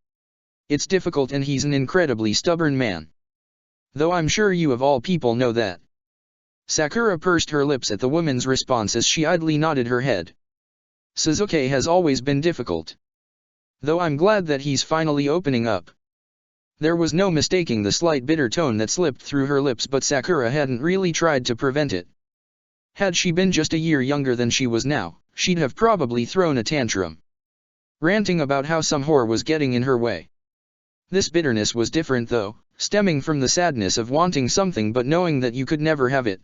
It's difficult and he's an incredibly stubborn man. Though I'm sure you of all people know that. Sakura pursed her lips at the woman's response as she idly nodded her head. Sasuke has always been difficult. Though I'm glad that he's finally opening up. There was no mistaking the slight bitter tone that slipped through her lips, but Sakura hadn't really tried to prevent it. Had she been just a year younger than she was now, she'd have probably thrown a tantrum, ranting about how some whore was getting in her way. This bitterness was different though, stemming from the sadness of wanting something but knowing that you could never have it.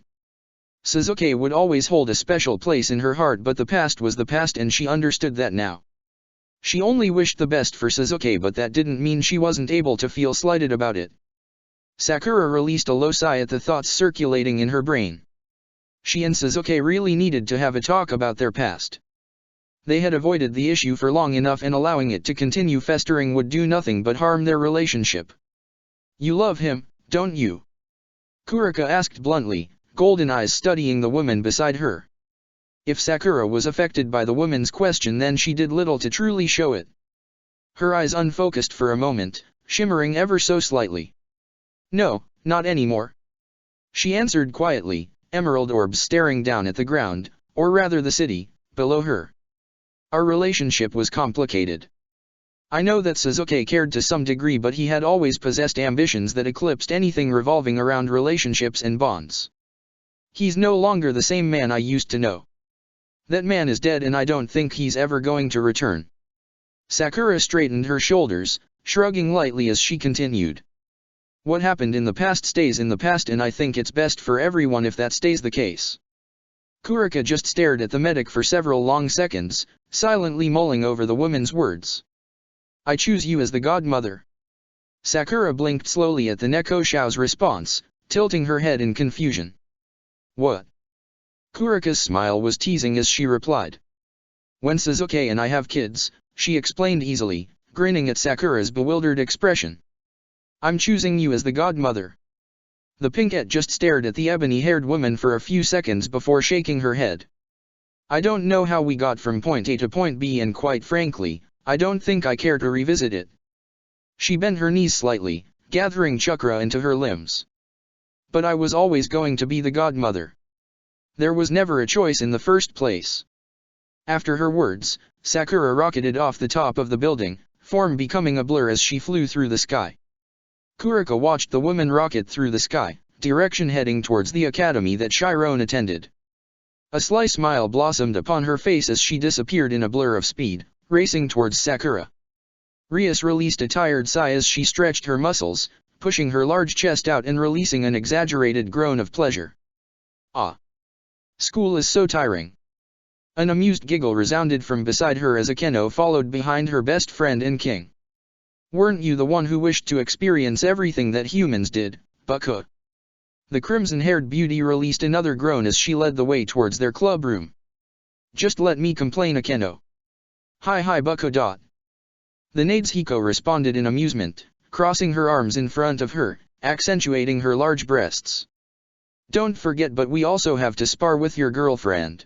Sasuke would always hold a special place in her heart, but the past was the past and she understood that now. She only wished the best for Sasuke, but that didn't mean she wasn't able to feel slighted about it. Sakura released a low sigh at the thoughts circulating in her brain. She and Sasuke really needed to have a talk about their past. They had avoided the issue for long enough, and allowing it to continue festering would do nothing but harm their relationship. You love him, don't you? Kurika asked bluntly, golden eyes studying the woman beside her. If Sakura was affected by the woman's question, then she did little to truly show it. Her eyes unfocused for a moment, shimmering ever so slightly. No, not anymore. She answered quietly, emerald orbs staring down at the ground, or rather the city, below her. Our relationship was complicated. I know that Sasuke cared to some degree, but he had always possessed ambitions that eclipsed anything revolving around relationships and bonds. He's no longer the same man I used to know. That man is dead and I don't think he's ever going to return. Sakura straightened her shoulders, shrugging lightly as she continued. What happened in the past stays in the past, and I think it's best for everyone if that stays the case. Kurika just stared at the medic for several long seconds, silently mulling over the woman's words. I choose you as the godmother. Sakura blinked slowly at the Neko Shao's response, tilting her head in confusion. What? Kurika's smile was teasing as she replied. When Sasuke and I have kids, she explained easily, grinning at Sakura's bewildered expression. I'm choosing you as the godmother. The pinkette just stared at the ebony-haired woman for a few seconds before shaking her head. I don't know how we got from point A to point B, and quite frankly, I don't think I care to revisit it. She bent her knees slightly, gathering chakra into her limbs. But I was always going to be the godmother. There was never a choice in the first place. After her words, Sakura rocketed off the top of the building, form becoming a blur as she flew through the sky. Kurika watched the woman rocket through the sky, direction heading towards the academy that Chiron attended. A sly smile blossomed upon her face as she disappeared in a blur of speed, racing towards Sakura. Rias released a tired sigh as she stretched her muscles, pushing her large chest out and releasing an exaggerated groan of pleasure. Ah! School is so tiring. An amused giggle resounded from beside her as Akeno followed behind her best friend and king. Weren't you the one who wished to experience everything that humans did, Bucka? The crimson-haired beauty released another groan as she led the way towards their club room. Just let me complain, Akeno. Hi Bucka. The Nadeshiko responded in amusement, crossing her arms in front of her, accentuating her large breasts. Don't forget, but we also have to spar with your girlfriend.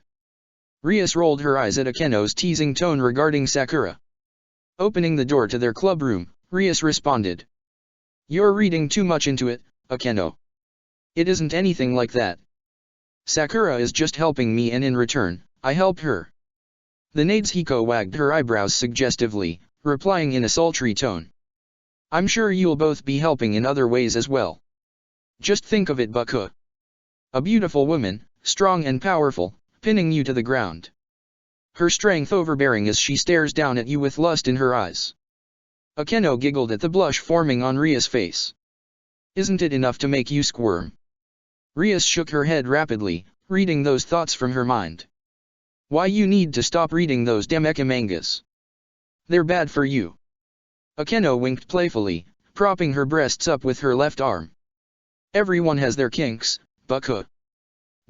Rias rolled her eyes at Akeno's teasing tone regarding Sakura. Opening the door to their club room, Rias responded. You're reading too much into it, Akeno. It isn't anything like that. Sakura is just helping me, and in return, I help her. The Nadeshiko wagged her eyebrows suggestively, replying in a sultry tone. I'm sure you'll both be helping in other ways as well. Just think of it, Bucka. A beautiful woman, strong and powerful, pinning you to the ground. Her strength overbearing as she stares down at you with lust in her eyes. Akeno giggled at the blush forming on Ria's face. Isn't it enough to make you squirm? Rias shook her head rapidly, reading those thoughts from her mind. Why you need to stop reading those Demecha mangas? They're bad for you. Akeno winked playfully, propping her breasts up with her left arm. Everyone has their kinks, Bucka.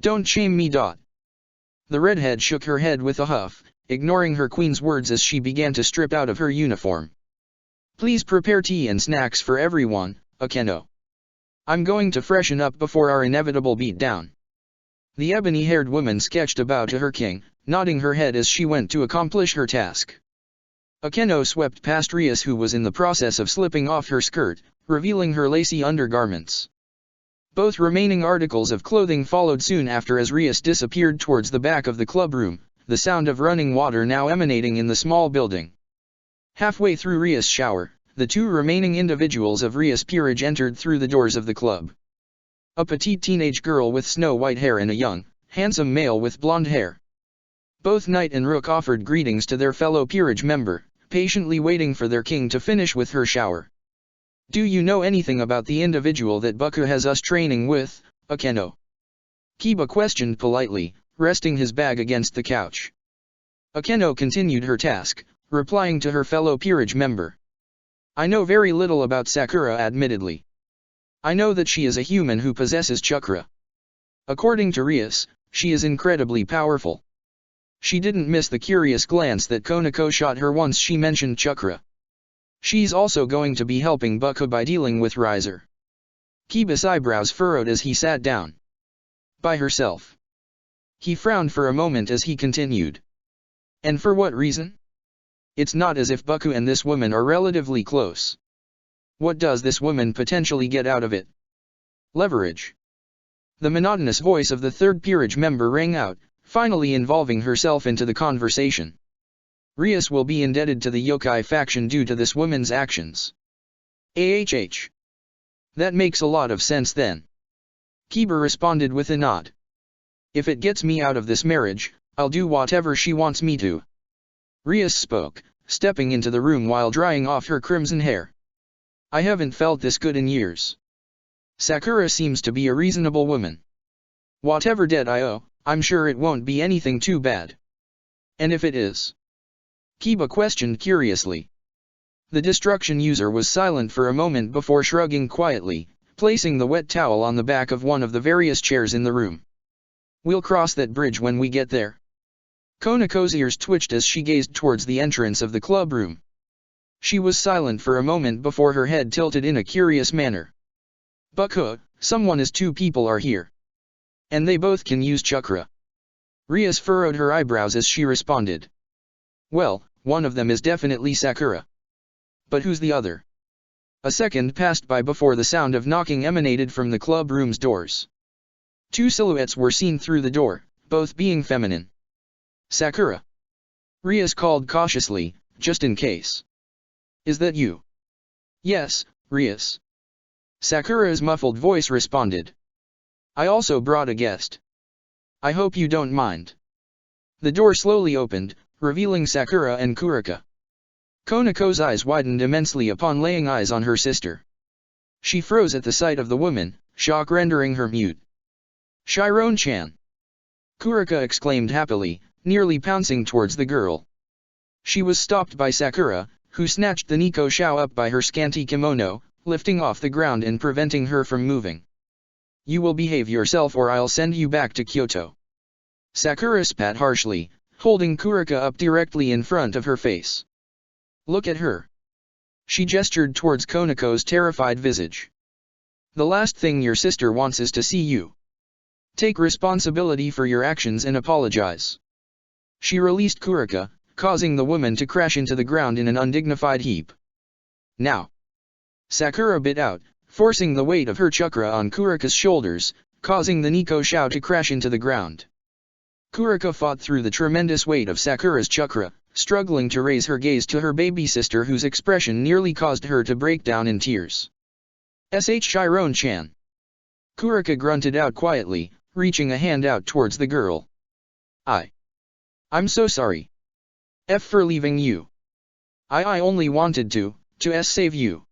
Don't shame me. The redhead shook her head with a huff, ignoring her queen's words as she began to strip out of her uniform. Please prepare tea and snacks for everyone, Akeno. I'm going to freshen up before our inevitable beatdown. The ebony-haired woman sketched a bow to her king, nodding her head as she went to accomplish her task. Akeno swept past Rias, who was in the process of slipping off her skirt, revealing her lacy undergarments. Both remaining articles of clothing followed soon after as Rias disappeared towards the back of the club room, the sound of running water now emanating in the small building. Halfway through Rias' shower, the two remaining individuals of Rias' peerage entered through the doors of the club. A petite teenage girl with snow-white hair and a young, handsome male with blonde hair. Both Knight and Rook offered greetings to their fellow peerage member, patiently waiting for their king to finish with her shower. Do you know anything about the individual that Bucka has us training with, Akeno? Kiba questioned politely, resting his bag against the couch. Akeno continued her task, replying to her fellow peerage member. I know very little about Sakura, admittedly. I know that she is a human who possesses chakra. According to Rias, she is incredibly powerful. She didn't miss the curious glance that Konako shot her once she mentioned chakra. She's also going to be helping Bucka by dealing with Riser. Kiba's eyebrows furrowed as he sat down. By herself. He frowned for a moment as he continued. And for what reason? It's not as if Bucka and this woman are relatively close. What does this woman potentially get out of it? Leverage. The monotonous voice of the third peerage member rang out, finally involving herself into the conversation. Rias will be indebted to the yokai faction due to this woman's actions. AHH. That makes a lot of sense then. Kiba responded with a nod. If it gets me out of this marriage, I'll do whatever she wants me to. Rias spoke, stepping into the room while drying off her crimson hair. I haven't felt this good in years. Sakura seems to be a reasonable woman. Whatever debt I owe, I'm sure it won't be anything too bad. And if it is? Kiba questioned curiously. The destruction user was silent for a moment before shrugging quietly, placing the wet towel on the back of one of the various chairs in the room. We'll cross that bridge when we get there. Konako's ears twitched as she gazed towards the entrance of the club room. She was silent for a moment before her head tilted in a curious manner. Bucka, someone as two people are here. And they both can use chakra. Rias furrowed her eyebrows as she responded. Well, one of them is definitely Sakura. But who's the other? A second passed by before the sound of knocking emanated from the club room's doors. Two silhouettes were seen through the door, both being feminine. Sakura. Rias called cautiously, just in case. Is that you? Yes, Rias. Sakura's muffled voice responded. I also brought a guest. I hope you don't mind. The door slowly opened, revealing Sakura and Kurika. Konako's eyes widened immensely upon laying eyes on her sister. She froze at the sight of the woman, shock rendering her mute. Chiron-chan! Kurika exclaimed happily, nearly pouncing towards the girl. She was stopped by Sakura, who snatched the Nico Shao up by her scanty kimono, lifting off the ground and preventing her from moving. You will behave yourself or I'll send you back to Kyoto. Sakura spat harshly, holding Kurika up directly in front of her face. Look at her. She gestured towards Konako's terrified visage. The last thing your sister wants is to see you. Take responsibility for your actions and apologize. She released Kurika, causing the woman to crash into the ground in an undignified heap. Now. Sakura bit out, forcing the weight of her chakra on Kurika's shoulders, causing the Nico Shao to crash into the ground. Kurika fought through the tremendous weight of Sakura's chakra, struggling to raise her gaze to her baby sister whose expression nearly caused her to break down in tears. Chiron-chan. Kurika grunted out quietly, reaching a hand out towards the girl. I'm so sorry. For leaving you. I only wanted to To save you.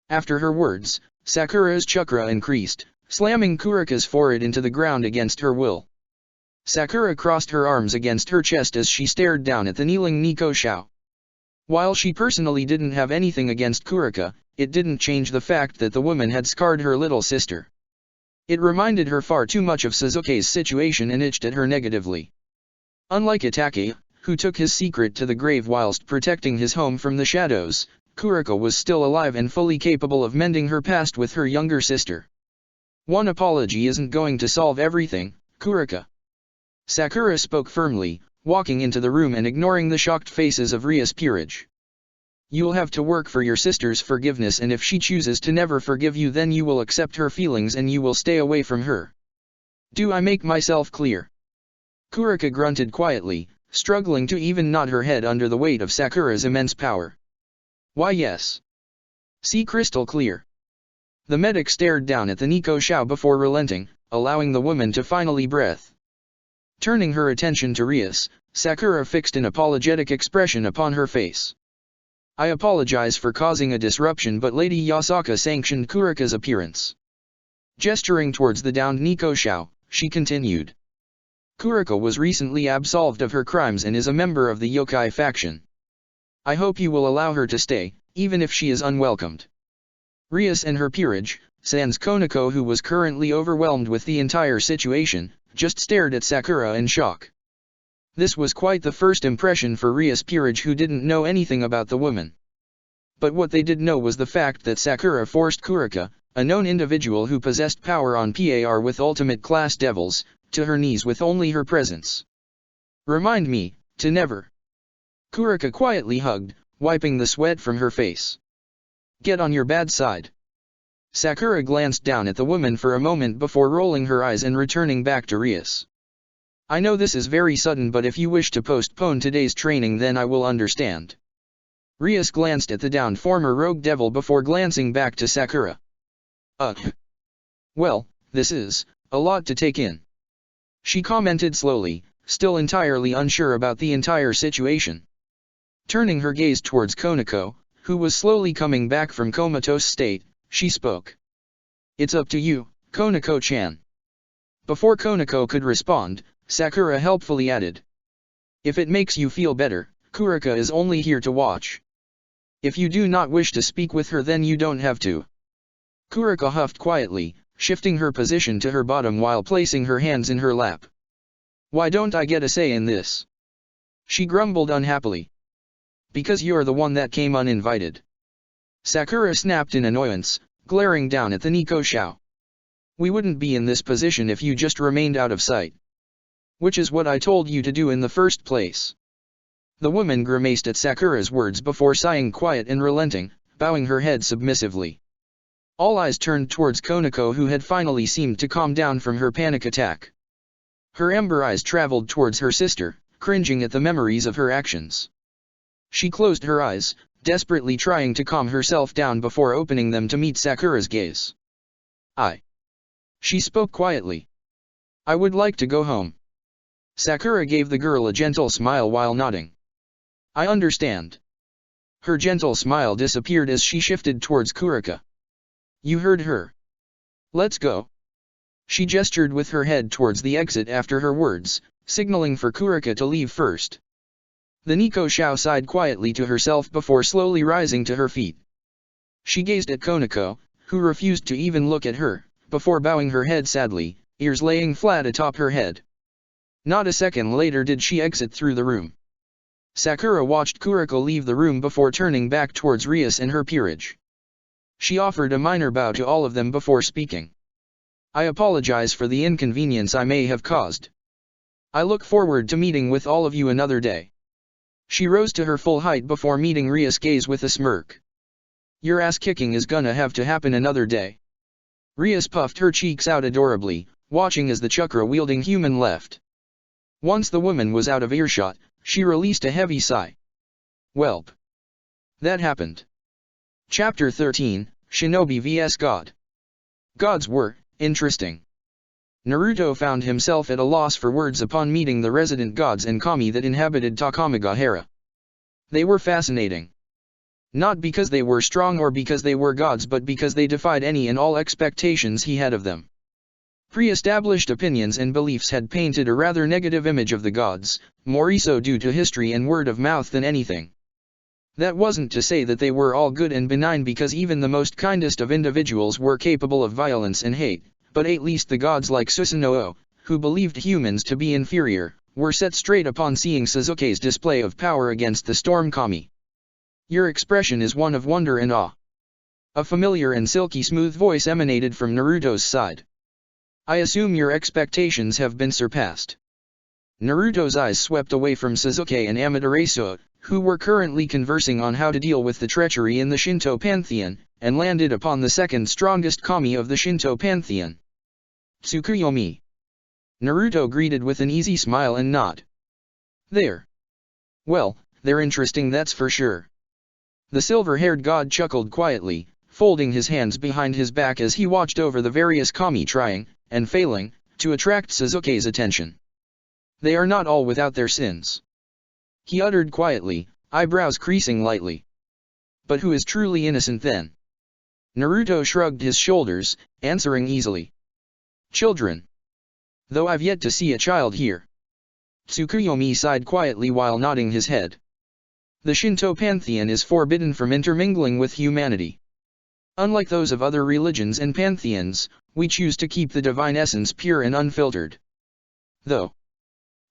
After her words, Sakura's chakra increased, slamming Kurika's forehead into the ground against her will. Sakura crossed her arms against her chest as she stared down at the kneeling Nico Shao. While she personally didn't have anything against Kurika, it didn't change the fact that the woman had scarred her little sister. It reminded her far too much of Suzuki's situation and itched at her negatively. Unlike Itachi, who took his secret to the grave whilst protecting his home from the shadows, Kurika was still alive and fully capable of mending her past with her younger sister. One apology isn't going to solve everything, Kurika. Sakura spoke firmly, walking into the room and ignoring the shocked faces of Ria's peerage. You'll have to work for your sister's forgiveness, and if she chooses to never forgive you, then you will accept her feelings and you will stay away from her. Do I make myself clear? Kurika grunted quietly, struggling to even nod her head under the weight of Sakura's immense power. Why yes. See crystal clear. The medic stared down at the Nico Shao before relenting, allowing the woman to finally breathe. Turning her attention to Rias, Sakura fixed an apologetic expression upon her face. I apologize for causing a disruption, but Lady Yasaka sanctioned Kurika's appearance. Gesturing towards the downed Nico Shao, she continued. Kurika was recently absolved of her crimes and is a member of the yokai faction. I hope you will allow her to stay, even if she is unwelcomed. Rias and her peerage, sans Konako, who was currently overwhelmed with the entire situation, just stared at Sakura in shock. This was quite the first impression for Rias' peerage, who didn't know anything about the woman. But what they did know was the fact that Sakura forced Kurika, a known individual who possessed power on par with ultimate class devils, to her knees with only her presence. Remind me, to never. Kurika quietly hugged, wiping the sweat from her face. Get on your bad side. Sakura glanced down at the woman for a moment before rolling her eyes and returning back to Rias. I know this is very sudden, but if you wish to postpone today's training, then I will understand. Rias glanced at the downed former rogue devil before glancing back to Sakura. Well, this is a lot to take in. She commented slowly, still entirely unsure about the entire situation. Turning her gaze towards Konako, who was slowly coming back from comatose state, she spoke. It's up to you, Konako-chan. Before Konako could respond, Sakura helpfully added. If it makes you feel better, Kurika is only here to watch. If you do not wish to speak with her, then you don't have to. Kurika huffed quietly, shifting her position to her bottom while placing her hands in her lap. Why don't I get a say in this? She grumbled unhappily. Because you're the one that came uninvited. Sakura snapped in annoyance, glaring down at the Nico Shao. We wouldn't be in this position if you just remained out of sight. Which is what I told you to do in the first place. The woman grimaced at Sakura's words before sighing quiet and relenting, bowing her head submissively. All eyes turned towards Konako, who had finally seemed to calm down from her panic attack. Her ember eyes traveled towards her sister, cringing at the memories of her actions. She closed her eyes, desperately trying to calm herself down before opening them to meet Sakura's gaze. She spoke quietly. I would like to go home. Sakura gave the girl a gentle smile while nodding. I understand. Her gentle smile disappeared as she shifted towards Kurika. You heard her. Let's go. She gestured with her head towards the exit after her words, signaling for Kurika to leave first. The Nico Shao sighed quietly to herself before slowly rising to her feet. She gazed at Konako, who refused to even look at her, before bowing her head sadly, ears laying flat atop her head. Not a second later did she exit through the room. Sakura watched Kuriko leave the room before turning back towards Rias and her peerage. She offered a minor bow to all of them before speaking. I apologize for the inconvenience I may have caused. I look forward to meeting with all of you another day. She rose to her full height before meeting Rias' gaze with a smirk. Your ass kicking is gonna have to happen another day. Rias puffed her cheeks out adorably, watching as the chakra-wielding human left. Once the woman was out of earshot, she released a heavy sigh. Welp. That happened. Chapter 13, Shinobi vs God. Gods were interesting. Naruto found himself at a loss for words upon meeting the resident gods and kami that inhabited Takamagahara. They were fascinating. Not because they were strong or because they were gods, but because they defied any and all expectations he had of them. Pre-established opinions and beliefs had painted a rather negative image of the gods, more so due to history and word of mouth than anything. That wasn't to say that they were all good and benign, because even the most kindest of individuals were capable of violence and hate, but at least the gods like Susanoo, who believed humans to be inferior, were set straight upon seeing Sasuke's display of power against the Storm Kami. Your expression is one of wonder and awe. A familiar and silky smooth voice emanated from Naruto's side. I assume your expectations have been surpassed. Naruto's eyes swept away from Sasuke and Amaterasu, who were currently conversing on how to deal with the treachery in the Shinto pantheon, and landed upon the second strongest kami of the Shinto pantheon. Tsukuyomi. Naruto greeted with an easy smile and nod. There. Well, they're interesting, that's for sure. The silver-haired god chuckled quietly, folding his hands behind his back as he watched over the various kami trying, and failing, to attract Sasuke's attention. They are not all without their sins. He uttered quietly, eyebrows creasing lightly. But who is truly innocent then? Naruto shrugged his shoulders, answering easily. Children. Though I've yet to see a child here. Tsukuyomi sighed quietly while nodding his head. The Shinto pantheon is forbidden from intermingling with humanity. Unlike those of other religions and pantheons, we choose to keep the divine essence pure and unfiltered. Though.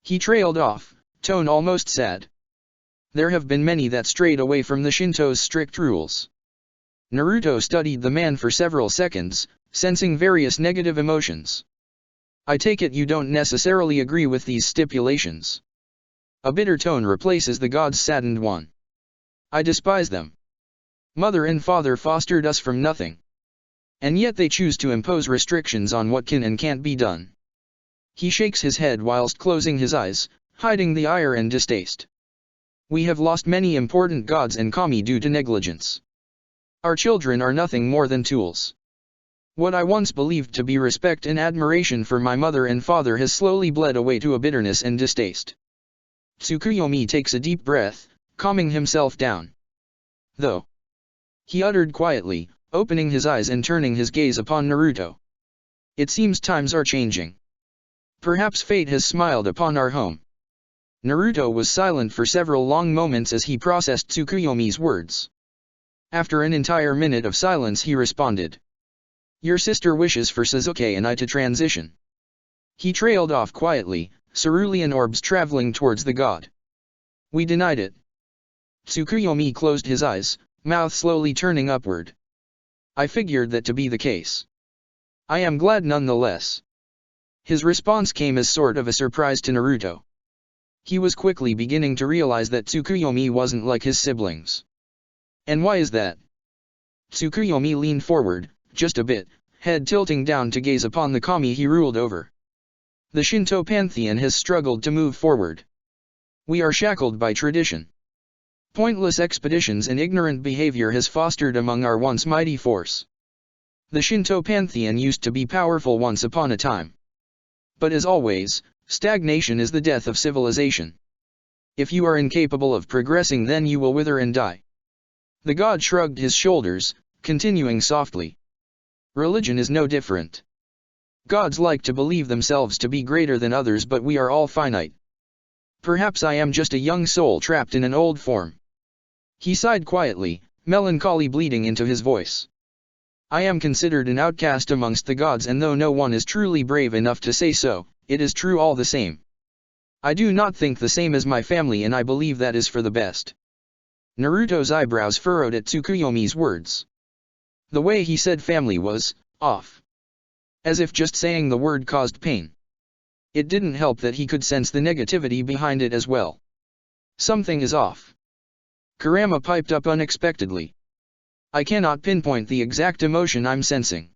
He trailed off, tone almost sad. There have been many that strayed away from the Shinto's strict rules. Naruto studied the man for several seconds, sensing various negative emotions. I take it you don't necessarily agree with these stipulations. A bitter tone replaces the god's saddened one. I despise them. Mother and father fostered us from nothing. And yet they choose to impose restrictions on what can and can't be done. He shakes his head whilst closing his eyes, hiding the ire and distaste. We have lost many important gods and kami due to negligence. Our children are nothing more than tools. What I once believed to be respect and admiration for my mother and father has slowly bled away to a bitterness and distaste. Tsukuyomi takes a deep breath, calming himself down. Though. He uttered quietly, opening his eyes and turning his gaze upon Naruto. It seems times are changing. Perhaps fate has smiled upon our home. Naruto was silent for several long moments as he processed Tsukuyomi's words. After an entire minute of silence he responded. Your sister wishes for Sasuke and I to transition. He trailed off quietly, cerulean orbs traveling towards the god. We denied it. Tsukuyomi closed his eyes, mouth slowly turning upward. I figured that to be the case. I am glad nonetheless. His response came as sort of a surprise to Naruto. He was quickly beginning to realize that Tsukuyomi wasn't like his siblings. And why is that? Tsukuyomi leaned forward, just a bit, head tilting down to gaze upon the kami he ruled over. The Shinto pantheon has struggled to move forward. We are shackled by tradition. Pointless expeditions and ignorant behavior has fostered among our once mighty force. The Shinto pantheon used to be powerful once upon a time. But as always, stagnation is the death of civilization. If you are incapable of progressing, then you will wither and die. The god shrugged his shoulders, continuing softly. Religion is no different. Gods like to believe themselves to be greater than others, but we are all finite. Perhaps I am just a young soul trapped in an old form. He sighed quietly, melancholy bleeding into his voice. I am considered an outcast amongst the gods, and though no one is truly brave enough to say so, it is true all the same. I do not think the same as my family, and I believe that is for the best. Naruto's eyebrows furrowed at Tsukuyomi's words. The way he said family was off. As if just saying the word caused pain. It didn't help that he could sense the negativity behind it as well. Something is off. Kurama piped up unexpectedly. I cannot pinpoint the exact emotion I'm sensing.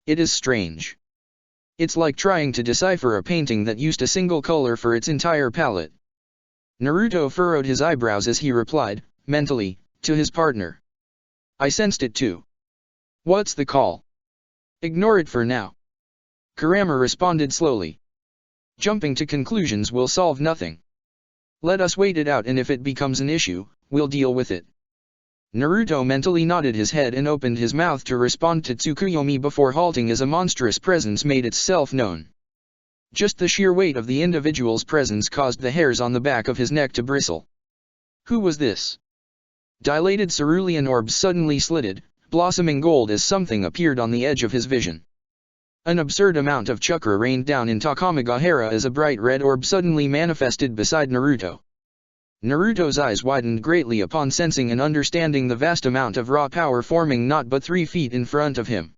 It is strange. It's like trying to decipher a painting that used a single color for its entire palette. Naruto furrowed his eyebrows as he replied, mentally, to his partner. I sensed it too. What's the call? Ignore it for now. Kurama responded slowly. Jumping to conclusions will solve nothing. Let us wait it out, and if it becomes an issue, we'll deal with it. Naruto mentally nodded his head and opened his mouth to respond to Tsukuyomi before halting as a monstrous presence made itself known. Just the sheer weight of the individual's presence caused the hairs on the back of his neck to bristle. Who was this? Dilated cerulean orbs suddenly slitted, blossoming gold as something appeared on the edge of his vision. An absurd amount of chakra rained down in Takamagahara as a bright red orb suddenly manifested beside Naruto. Naruto's eyes widened greatly upon sensing and understanding the vast amount of raw power forming not but 3 feet in front of him.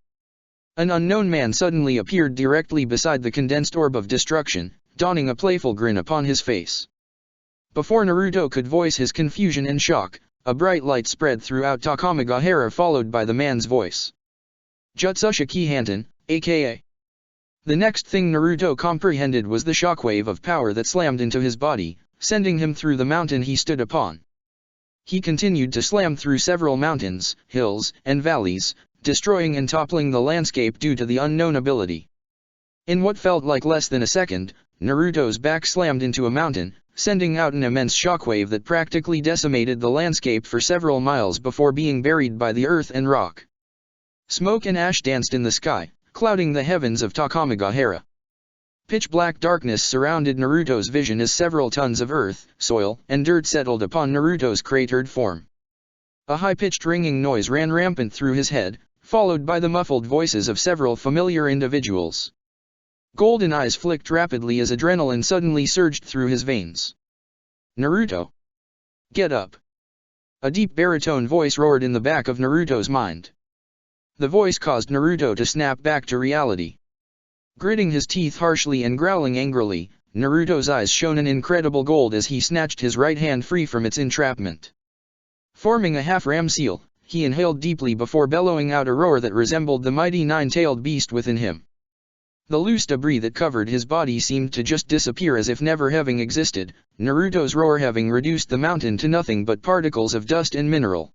An unknown man suddenly appeared directly beside the condensed orb of destruction, donning a playful grin upon his face. Before Naruto could voice his confusion and shock, a bright light spread throughout Takamagahara followed by the man's voice. Jutsushiki Hanten, aka. The next thing Naruto comprehended was the shockwave of power that slammed into his body, sending him through the mountain he stood upon. He continued to slam through several mountains, hills, and valleys, destroying and toppling the landscape due to the unknown ability. In what felt like less than a second, Naruto's back slammed into a mountain, sending out an immense shockwave that practically decimated the landscape for several miles before being buried by the earth and rock. Smoke and ash danced in the sky, clouding the heavens of Takamagahara. Pitch-black darkness surrounded Naruto's vision as several tons of earth, soil, and dirt settled upon Naruto's cratered form. A high-pitched ringing noise ran rampant through his head, followed by the muffled voices of several familiar individuals. Golden eyes flicked rapidly as adrenaline suddenly surged through his veins. Naruto! Get up! A deep baritone voice roared in the back of Naruto's mind. The voice caused Naruto to snap back to reality. Gritting his teeth harshly and growling angrily, Naruto's eyes shone an incredible gold as he snatched his right hand free from its entrapment. Forming a half-ram seal, he inhaled deeply before bellowing out a roar that resembled the mighty nine-tailed beast within him. The loose debris that covered his body seemed to just disappear as if never having existed, Naruto's roar having reduced the mountain to nothing but particles of dust and mineral.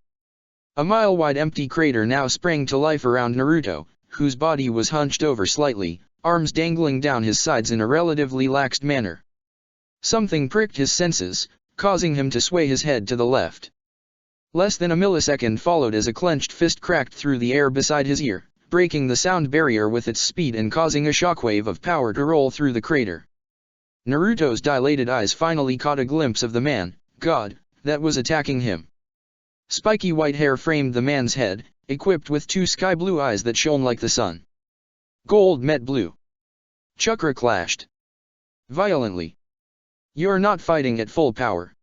A mile-wide empty crater now sprang to life around Naruto, whose body was hunched over slightly, arms dangling down his sides in a relatively laxed manner. Something pricked his senses, causing him to sway his head to the left. Less than a millisecond followed as a clenched fist cracked through the air beside his ear, breaking the sound barrier with its speed and causing a shockwave of power to roll through the crater. Naruto's dilated eyes finally caught a glimpse of the man, God, that was attacking him. Spiky white hair framed the man's head, equipped with 2 sky-blue eyes that shone like the sun. Gold met blue. Chakra clashed violently. You're not fighting at full power.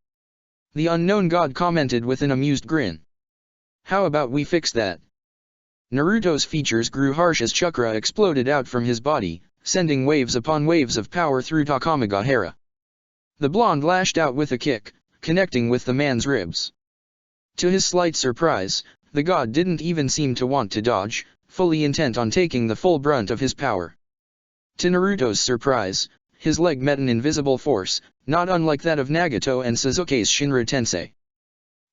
The unknown god commented with an amused grin. How about we fix that? Naruto's features grew harsh as chakra exploded out from his body, sending waves upon waves of power through Takamagahara. The blonde lashed out with a kick, connecting with the man's ribs. To his slight surprise, the god didn't even seem to want to dodge, fully intent on taking the full brunt of his power. To Naruto's surprise, his leg met an invisible force, not unlike that of Nagato and Sasuke's Shinra Tensei.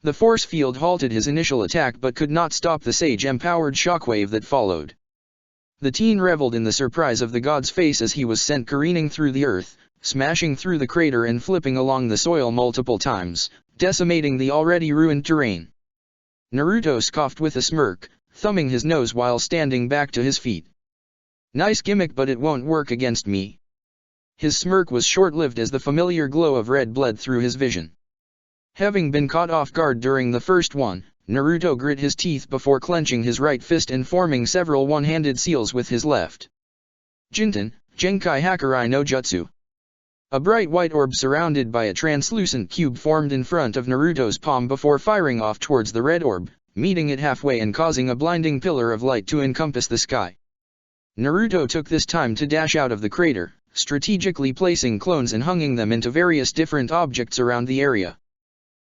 The force field halted his initial attack but could not stop the sage-empowered shockwave that followed. The teen reveled in the surprise of the god's face as he was sent careening through the earth, smashing through the crater and flipping along the soil multiple times, decimating the already ruined terrain. Naruto scoffed with a smirk, thumbing his nose while standing back to his feet. Nice gimmick, but it won't work against me. His smirk was short-lived as the familiar glow of red bled through his vision. Having been caught off guard during the first one, Naruto grit his teeth before clenching his right fist and forming several one-handed seals with his left. Jinten, Genkai Hakurai no Jutsu. A bright white orb surrounded by a translucent cube formed in front of Naruto's palm before firing off towards the red orb, meeting it halfway and causing a blinding pillar of light to encompass the sky. Naruto took this time to dash out of the crater, strategically placing clones and hunging them into various different objects around the area.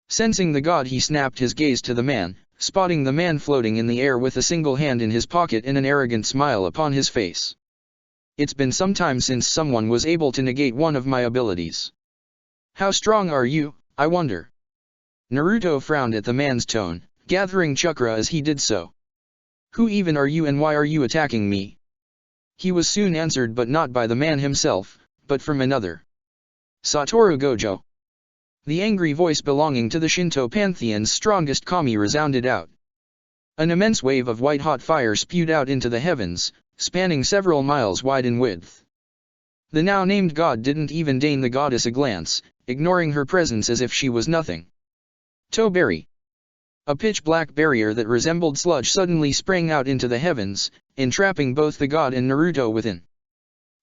Sensing the god, he snapped his gaze to the man, spotting the man floating in the air with a single hand in his pocket and an arrogant smile upon his face. It's been some time since someone was able to negate one of my abilities. How strong are you, I wonder? Naruto frowned at the man's tone, gathering chakra as he did so. Who even are you and why are you attacking me? He was soon answered, but not by the man himself, but from another. Satoru Gojo. The angry voice belonging to the Shinto pantheon's strongest kami resounded out. An immense wave of white-hot fire spewed out into the heavens, spanning several miles wide in width. The now-named god didn't even deign the goddess a glance, ignoring her presence as if she was nothing. Toberry. A pitch-black barrier that resembled sludge suddenly sprang out into the heavens, entrapping both the god and Naruto within.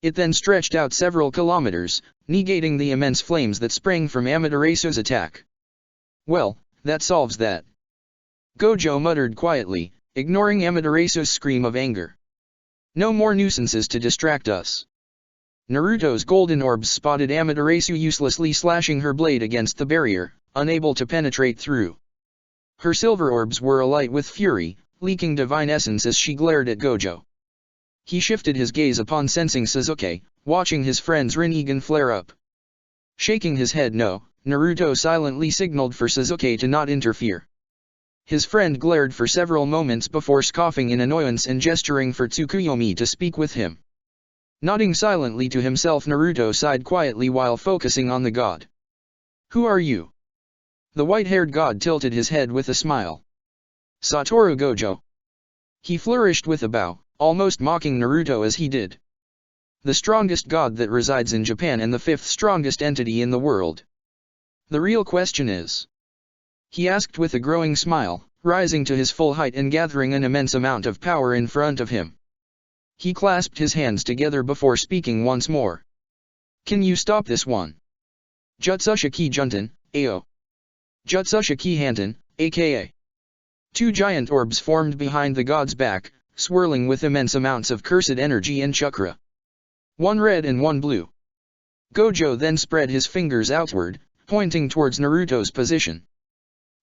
It then stretched out several kilometers, negating the immense flames that sprang from Amaterasu's attack. Well, that solves that. Gojo muttered quietly, ignoring Amaterasu's scream of anger. No more nuisances to distract us. Naruto's golden orbs spotted Amaterasu uselessly slashing her blade against the barrier, unable to penetrate through. Her silver orbs were alight with fury, leaking divine essence as she glared at Gojo. He shifted his gaze upon sensing Sasuke, watching his friend's Rinnegan flare up. Shaking his head no, Naruto silently signaled for Sasuke to not interfere. His friend glared for several moments before scoffing in annoyance and gesturing for Tsukuyomi to speak with him. Nodding silently to himself, Naruto sighed quietly while focusing on the god. Who are you? The white-haired god tilted his head with a smile. Satoru Gojo. He flourished with a bow, almost mocking Naruto as he did. The strongest god that resides in Japan and the fifth strongest entity in the world. The real question is, he asked with a growing smile, rising to his full height and gathering an immense amount of power in front of him. He clasped his hands together before speaking once more. Can you stop this one? Jutsushiki Junten, AO. Jutsushiki Hanten, aka. Two giant orbs formed behind the god's back, swirling with immense amounts of cursed energy and chakra. One red and one blue. Gojo then spread his fingers outward, pointing towards Naruto's position.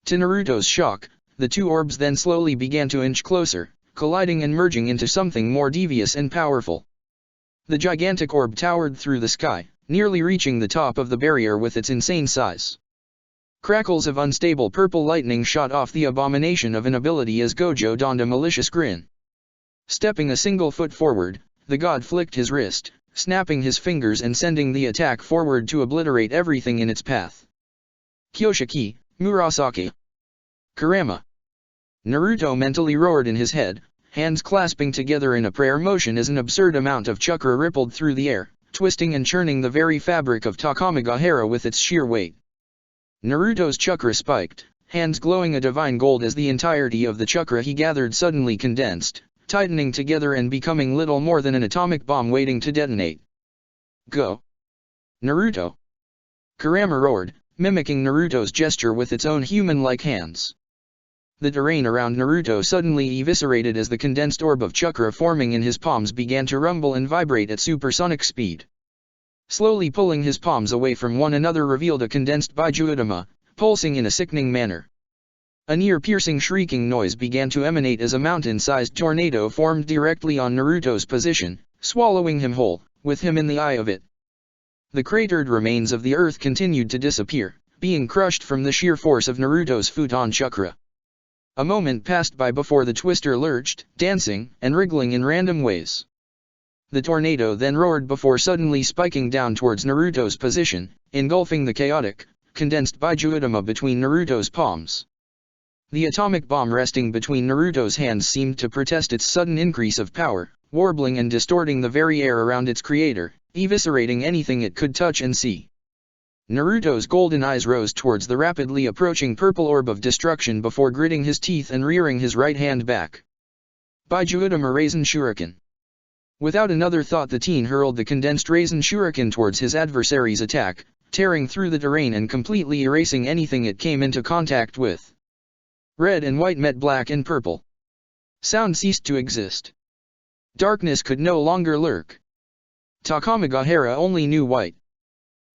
To Naruto's shock, the two orbs then slowly began to inch closer, colliding and merging into something more devious and powerful. The gigantic orb towered through the sky, nearly reaching the top of the barrier with its insane size. Crackles of unstable purple lightning shot off the abomination of an ability as Gojo donned a malicious grin. Stepping a single foot forward, the god flicked his wrist, snapping his fingers and sending the attack forward to obliterate everything in its path. Kyoshiki, Murasaki. Kurama. Naruto mentally roared in his head, hands clasping together in a prayer motion as an absurd amount of chakra rippled through the air, twisting and churning the very fabric of Takamagahara with its sheer weight. Naruto's chakra spiked, hands glowing a divine gold as the entirety of the chakra he gathered suddenly condensed, tightening together and becoming little more than an atomic bomb waiting to detonate. Go! Naruto! Kurama roared, mimicking Naruto's gesture with its own human-like hands. The terrain around Naruto suddenly eviscerated as the condensed orb of chakra forming in his palms began to rumble and vibrate at supersonic speed. Slowly pulling his palms away from one another revealed a condensed Baijuutama, pulsing in a sickening manner. A near-piercing shrieking noise began to emanate as a mountain-sized tornado formed directly on Naruto's position, swallowing him whole, with him in the eye of it. The cratered remains of the earth continued to disappear, being crushed from the sheer force of Naruto's futon chakra. A moment passed by before the twister lurched, dancing, and wriggling in random ways. The tornado then roared before suddenly spiking down towards Naruto's position, engulfing the chaotic, condensed Baijuutama between Naruto's palms. The atomic bomb resting between Naruto's hands seemed to protest its sudden increase of power, warbling and distorting the very air around its creator, eviscerating anything it could touch and see. Naruto's golden eyes rose towards the rapidly approaching purple orb of destruction before gritting his teeth and rearing his right hand back. Baijuutama Raisin Shuriken. Without another thought, the teen hurled the condensed Raisin Shuriken towards his adversary's attack, tearing through the terrain and completely erasing anything it came into contact with. Red and white met black and purple. Sound ceased to exist. Darkness could no longer lurk. Takamagahara only knew white.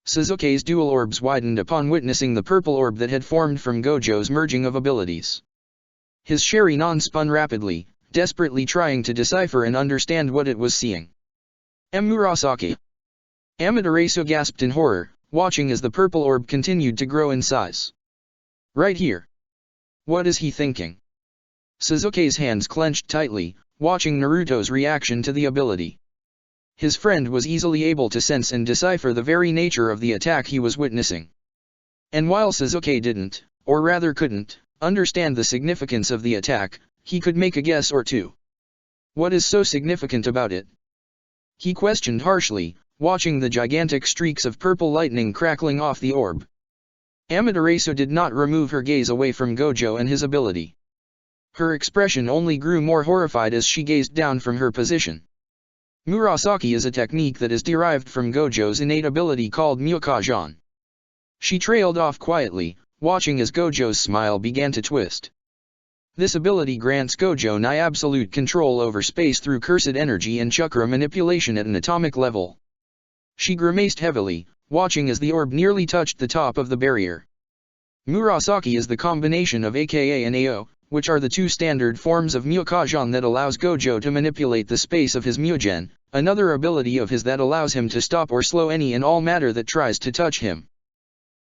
Sasuke's dual orbs widened upon witnessing the purple orb that had formed from Gojo's merging of abilities. His Sharingan spun rapidly, desperately trying to decipher and understand what it was seeing. Murasaki. Amaterasu gasped in horror, watching as the purple orb continued to grow in size. Right here. What is he thinking? Sasuke's hands clenched tightly, watching Naruto's reaction to the ability. His friend was easily able to sense and decipher the very nature of the attack he was witnessing. And while Sasuke didn't, or rather couldn't, understand the significance of the attack, he could make a guess or two. What is so significant about it? He questioned harshly, watching the gigantic streaks of purple lightning crackling off the orb. Amaterasu did not remove her gaze away from Gojo and his ability. Her expression only grew more horrified as she gazed down from her position. Murasaki is a technique that is derived from Gojo's innate ability called Myokajan. She trailed off quietly, watching as Gojo's smile began to twist. This ability grants Gojo absolute control over space through cursed energy and chakra manipulation at an atomic level. She grimaced heavily, watching as the orb nearly touched the top of the barrier. Murasaki is the combination of AKA and AO, which are the two standard forms of Myokajan that allows Gojo to manipulate the space of his Myogen, another ability of his that allows him to stop or slow any and all matter that tries to touch him.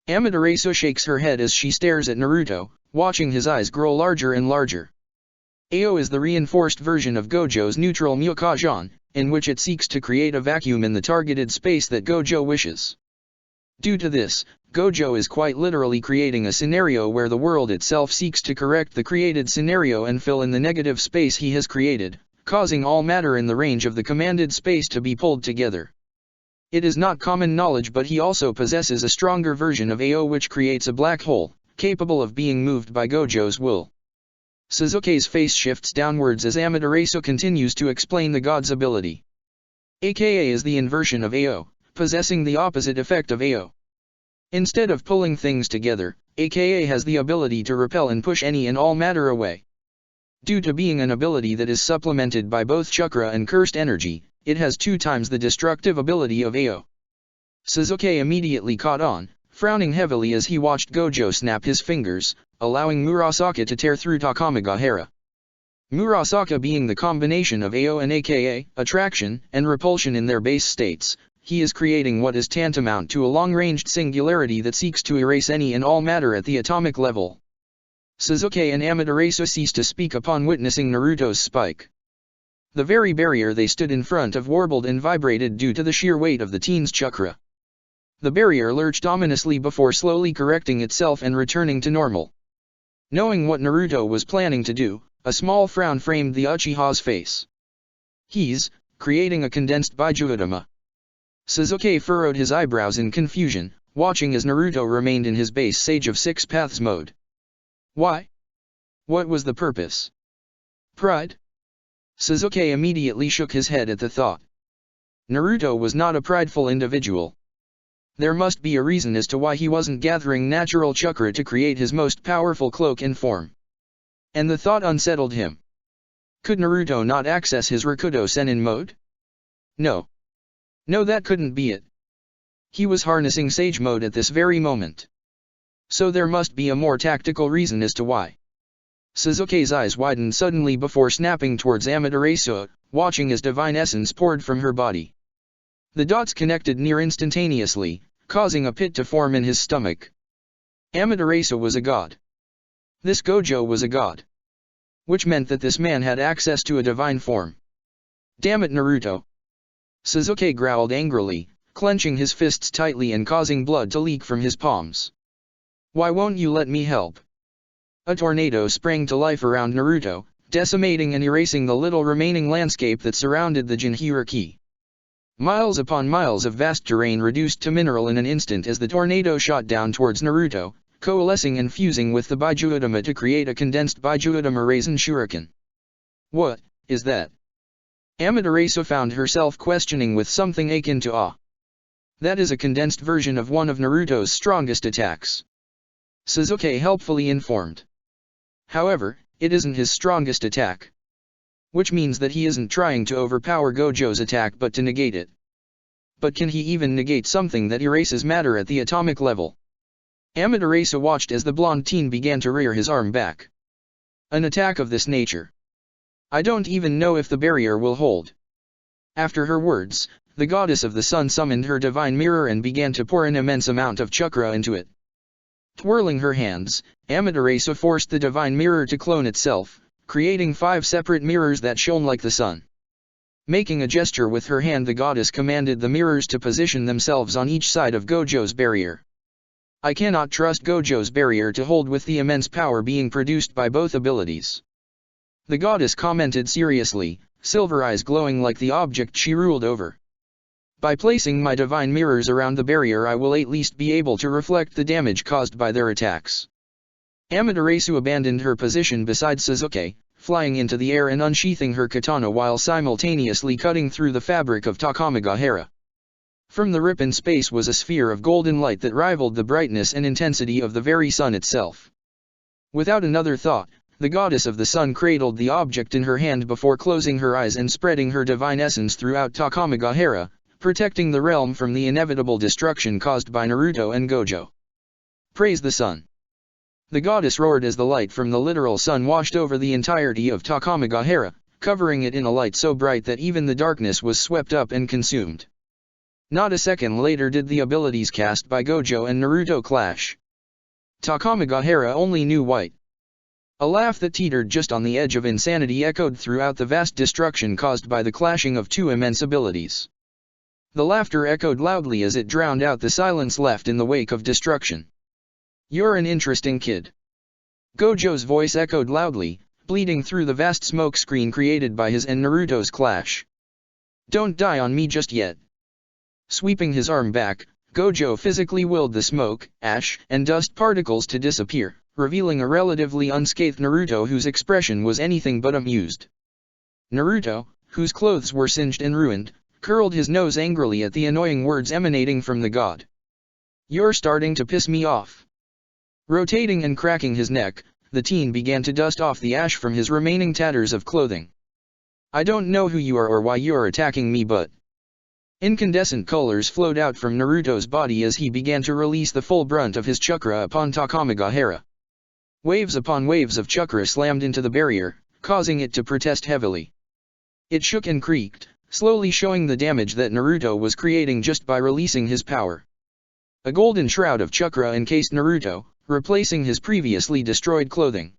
Amaterasu shakes her head as she stares at Naruto, watching his eyes grow larger and larger. AO is the reinforced version of Gojo's neutral Myokajan, in which it seeks to create a vacuum in the targeted space that Gojo wishes. Due to this, Gojo is quite literally creating a scenario where the world itself seeks to correct the created scenario and fill in the negative space he has created, causing all matter in the range of the commanded space to be pulled together. It is not common knowledge, but he also possesses a stronger version of AO which creates a black hole, capable of being moved by Gojo's will. Sasuke's face shifts downwards as Amaterasu continues to explain the god's ability. AKA is the inversion of AO, possessing the opposite effect of AO. Instead of pulling things together, AKA has the ability to repel and push any and all matter away. Due to being an ability that is supplemented by both chakra and cursed energy, it has 2 times the destructive ability of AO. Sasuke immediately caught on, frowning heavily as he watched Gojo snap his fingers, allowing Murasaki to tear through Takamagahara. Murasaki being the combination of AO and AKA, attraction and repulsion in their base states, he is creating what is tantamount to a long-ranged singularity that seeks to erase any and all matter at the atomic level. Sasuke and Amaterasu ceased to speak upon witnessing Naruto's spike. The very barrier they stood in front of warbled and vibrated due to the sheer weight of the teen's chakra. The barrier lurched ominously before slowly correcting itself and returning to normal. Knowing what Naruto was planning to do, a small frown framed the Uchiha's face. He's creating a condensed Baijuodama. Sasuke furrowed his eyebrows in confusion, watching as Naruto remained in his base Sage of Six Paths mode. Why? What was the purpose? Pride? Sasuke immediately shook his head at the thought. Naruto was not a prideful individual. There must be a reason as to why he wasn't gathering natural chakra to create his most powerful cloak and form. And the thought unsettled him. Could Naruto not access his Rakudo Sennin mode? No. No, that couldn't be it. He was harnessing Sage mode at this very moment. So there must be a more tactical reason as to why. Sasuke's eyes widened suddenly before snapping towards Amaterasu, watching as divine essence poured from her body. The dots connected near instantaneously, causing a pit to form in his stomach. Amaterasu was a god. This Gojo was a god. Which meant that this man had access to a divine form. Damn it, Naruto! Sasuke growled angrily, clenching his fists tightly and causing blood to leak from his palms. Why won't you let me help? A tornado sprang to life around Naruto, decimating and erasing the little remaining landscape that surrounded the Jinhuriki. Miles upon miles of vast terrain reduced to mineral in an instant as the tornado shot down towards Naruto, coalescing and fusing with the Baijuodama to create a condensed Baijuodama Raisin Shuriken. What is that? Amaterasu found herself questioning with something akin to awe. That is a condensed version of one of Naruto's strongest attacks. Sasuke helpfully informed. However, it isn't his strongest attack. Which means that he isn't trying to overpower Gojo's attack but to negate it. But can he even negate something that erases matter at the atomic level? Amaterasu watched as the blonde teen began to rear his arm back. An attack of this nature. I don't even know if the barrier will hold. After her words, the goddess of the sun summoned her divine mirror and began to pour an immense amount of chakra into it. Twirling her hands, Amaterasu forced the divine mirror to clone itself, creating 5 separate mirrors that shone like the sun. Making a gesture with her hand, the goddess commanded the mirrors to position themselves on each side of Gojo's barrier. I cannot trust Gojo's barrier to hold with the immense power being produced by both abilities. The goddess commented seriously, silver eyes glowing like the object she ruled over. By placing my divine mirrors around the barrier I will at least be able to reflect the damage caused by their attacks. Amaterasu abandoned her position beside Sasuke, flying into the air and unsheathing her katana while simultaneously cutting through the fabric of Takamagahara. From the rip in space was a sphere of golden light that rivaled the brightness and intensity of the very sun itself. Without another thought, the goddess of the sun cradled the object in her hand before closing her eyes and spreading her divine essence throughout Takamagahara, protecting the realm from the inevitable destruction caused by Naruto and Gojo. Praise the sun! The goddess roared as the light from the literal sun washed over the entirety of Takamagahara, covering it in a light so bright that even the darkness was swept up and consumed. Not a second later did the abilities cast by Gojo and Naruto clash. Takamagahara only knew white. A laugh that teetered just on the edge of insanity echoed throughout the vast destruction caused by the clashing of two immense abilities. The laughter echoed loudly as it drowned out the silence left in the wake of destruction. You're an interesting kid. Gojo's voice echoed loudly, bleeding through the vast smoke screen created by his and Naruto's clash. Don't die on me just yet. Sweeping his arm back, Gojo physically willed the smoke, ash, and dust particles to disappear, revealing a relatively unscathed Naruto whose expression was anything but amused. Naruto, whose clothes were singed and ruined, curled his nose angrily at the annoying words emanating from the god. You're starting to piss me off. Rotating and cracking his neck, the teen began to dust off the ash from his remaining tatters of clothing. I don't know who you are or why you're attacking me, but... Incandescent colors flowed out from Naruto's body as he began to release the full brunt of his chakra upon Takamagahara. Waves upon waves of chakra slammed into the barrier, causing it to protest heavily. It shook and creaked, slowly showing the damage that Naruto was creating just by releasing his power. A golden shroud of chakra encased Naruto, replacing his previously destroyed clothing.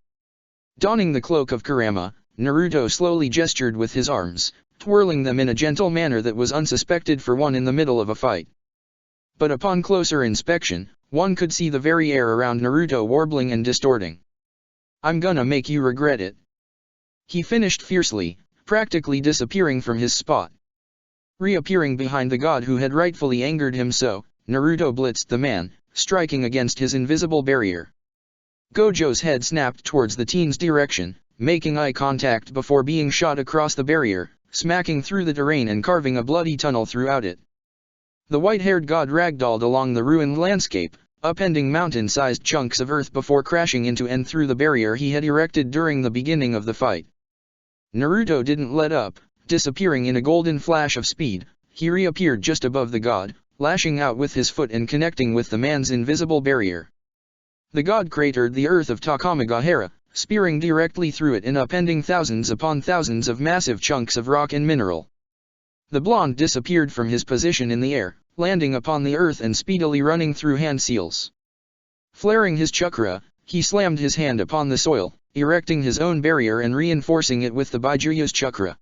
Donning the cloak of Kurama, Naruto slowly gestured with his arms, twirling them in a gentle manner that was unsuspected for one in the middle of a fight. But upon closer inspection, one could see the very air around Naruto warbling and distorting. I'm gonna make you regret it. He finished fiercely, practically disappearing from his spot. Reappearing behind the god who had rightfully angered him so, Naruto blitzed the man, striking against his invisible barrier. Gojo's head snapped towards the teen's direction, making eye contact before being shot across the barrier, smacking through the terrain and carving a bloody tunnel throughout it. The white-haired god ragdolled along the ruined landscape, upending mountain-sized chunks of earth before crashing into and through the barrier he had erected during the beginning of the fight. Naruto didn't let up, disappearing in a golden flash of speed. He reappeared just above the god, lashing out with his foot and connecting with the man's invisible barrier. The god cratered the earth of Takamagahara, spearing directly through it and upending thousands upon thousands of massive chunks of rock and mineral. The blonde disappeared from his position in the air, landing upon the earth and speedily running through hand seals. Flaring his chakra, he slammed his hand upon the soil, erecting his own barrier and reinforcing it with the Baijuyo's chakra.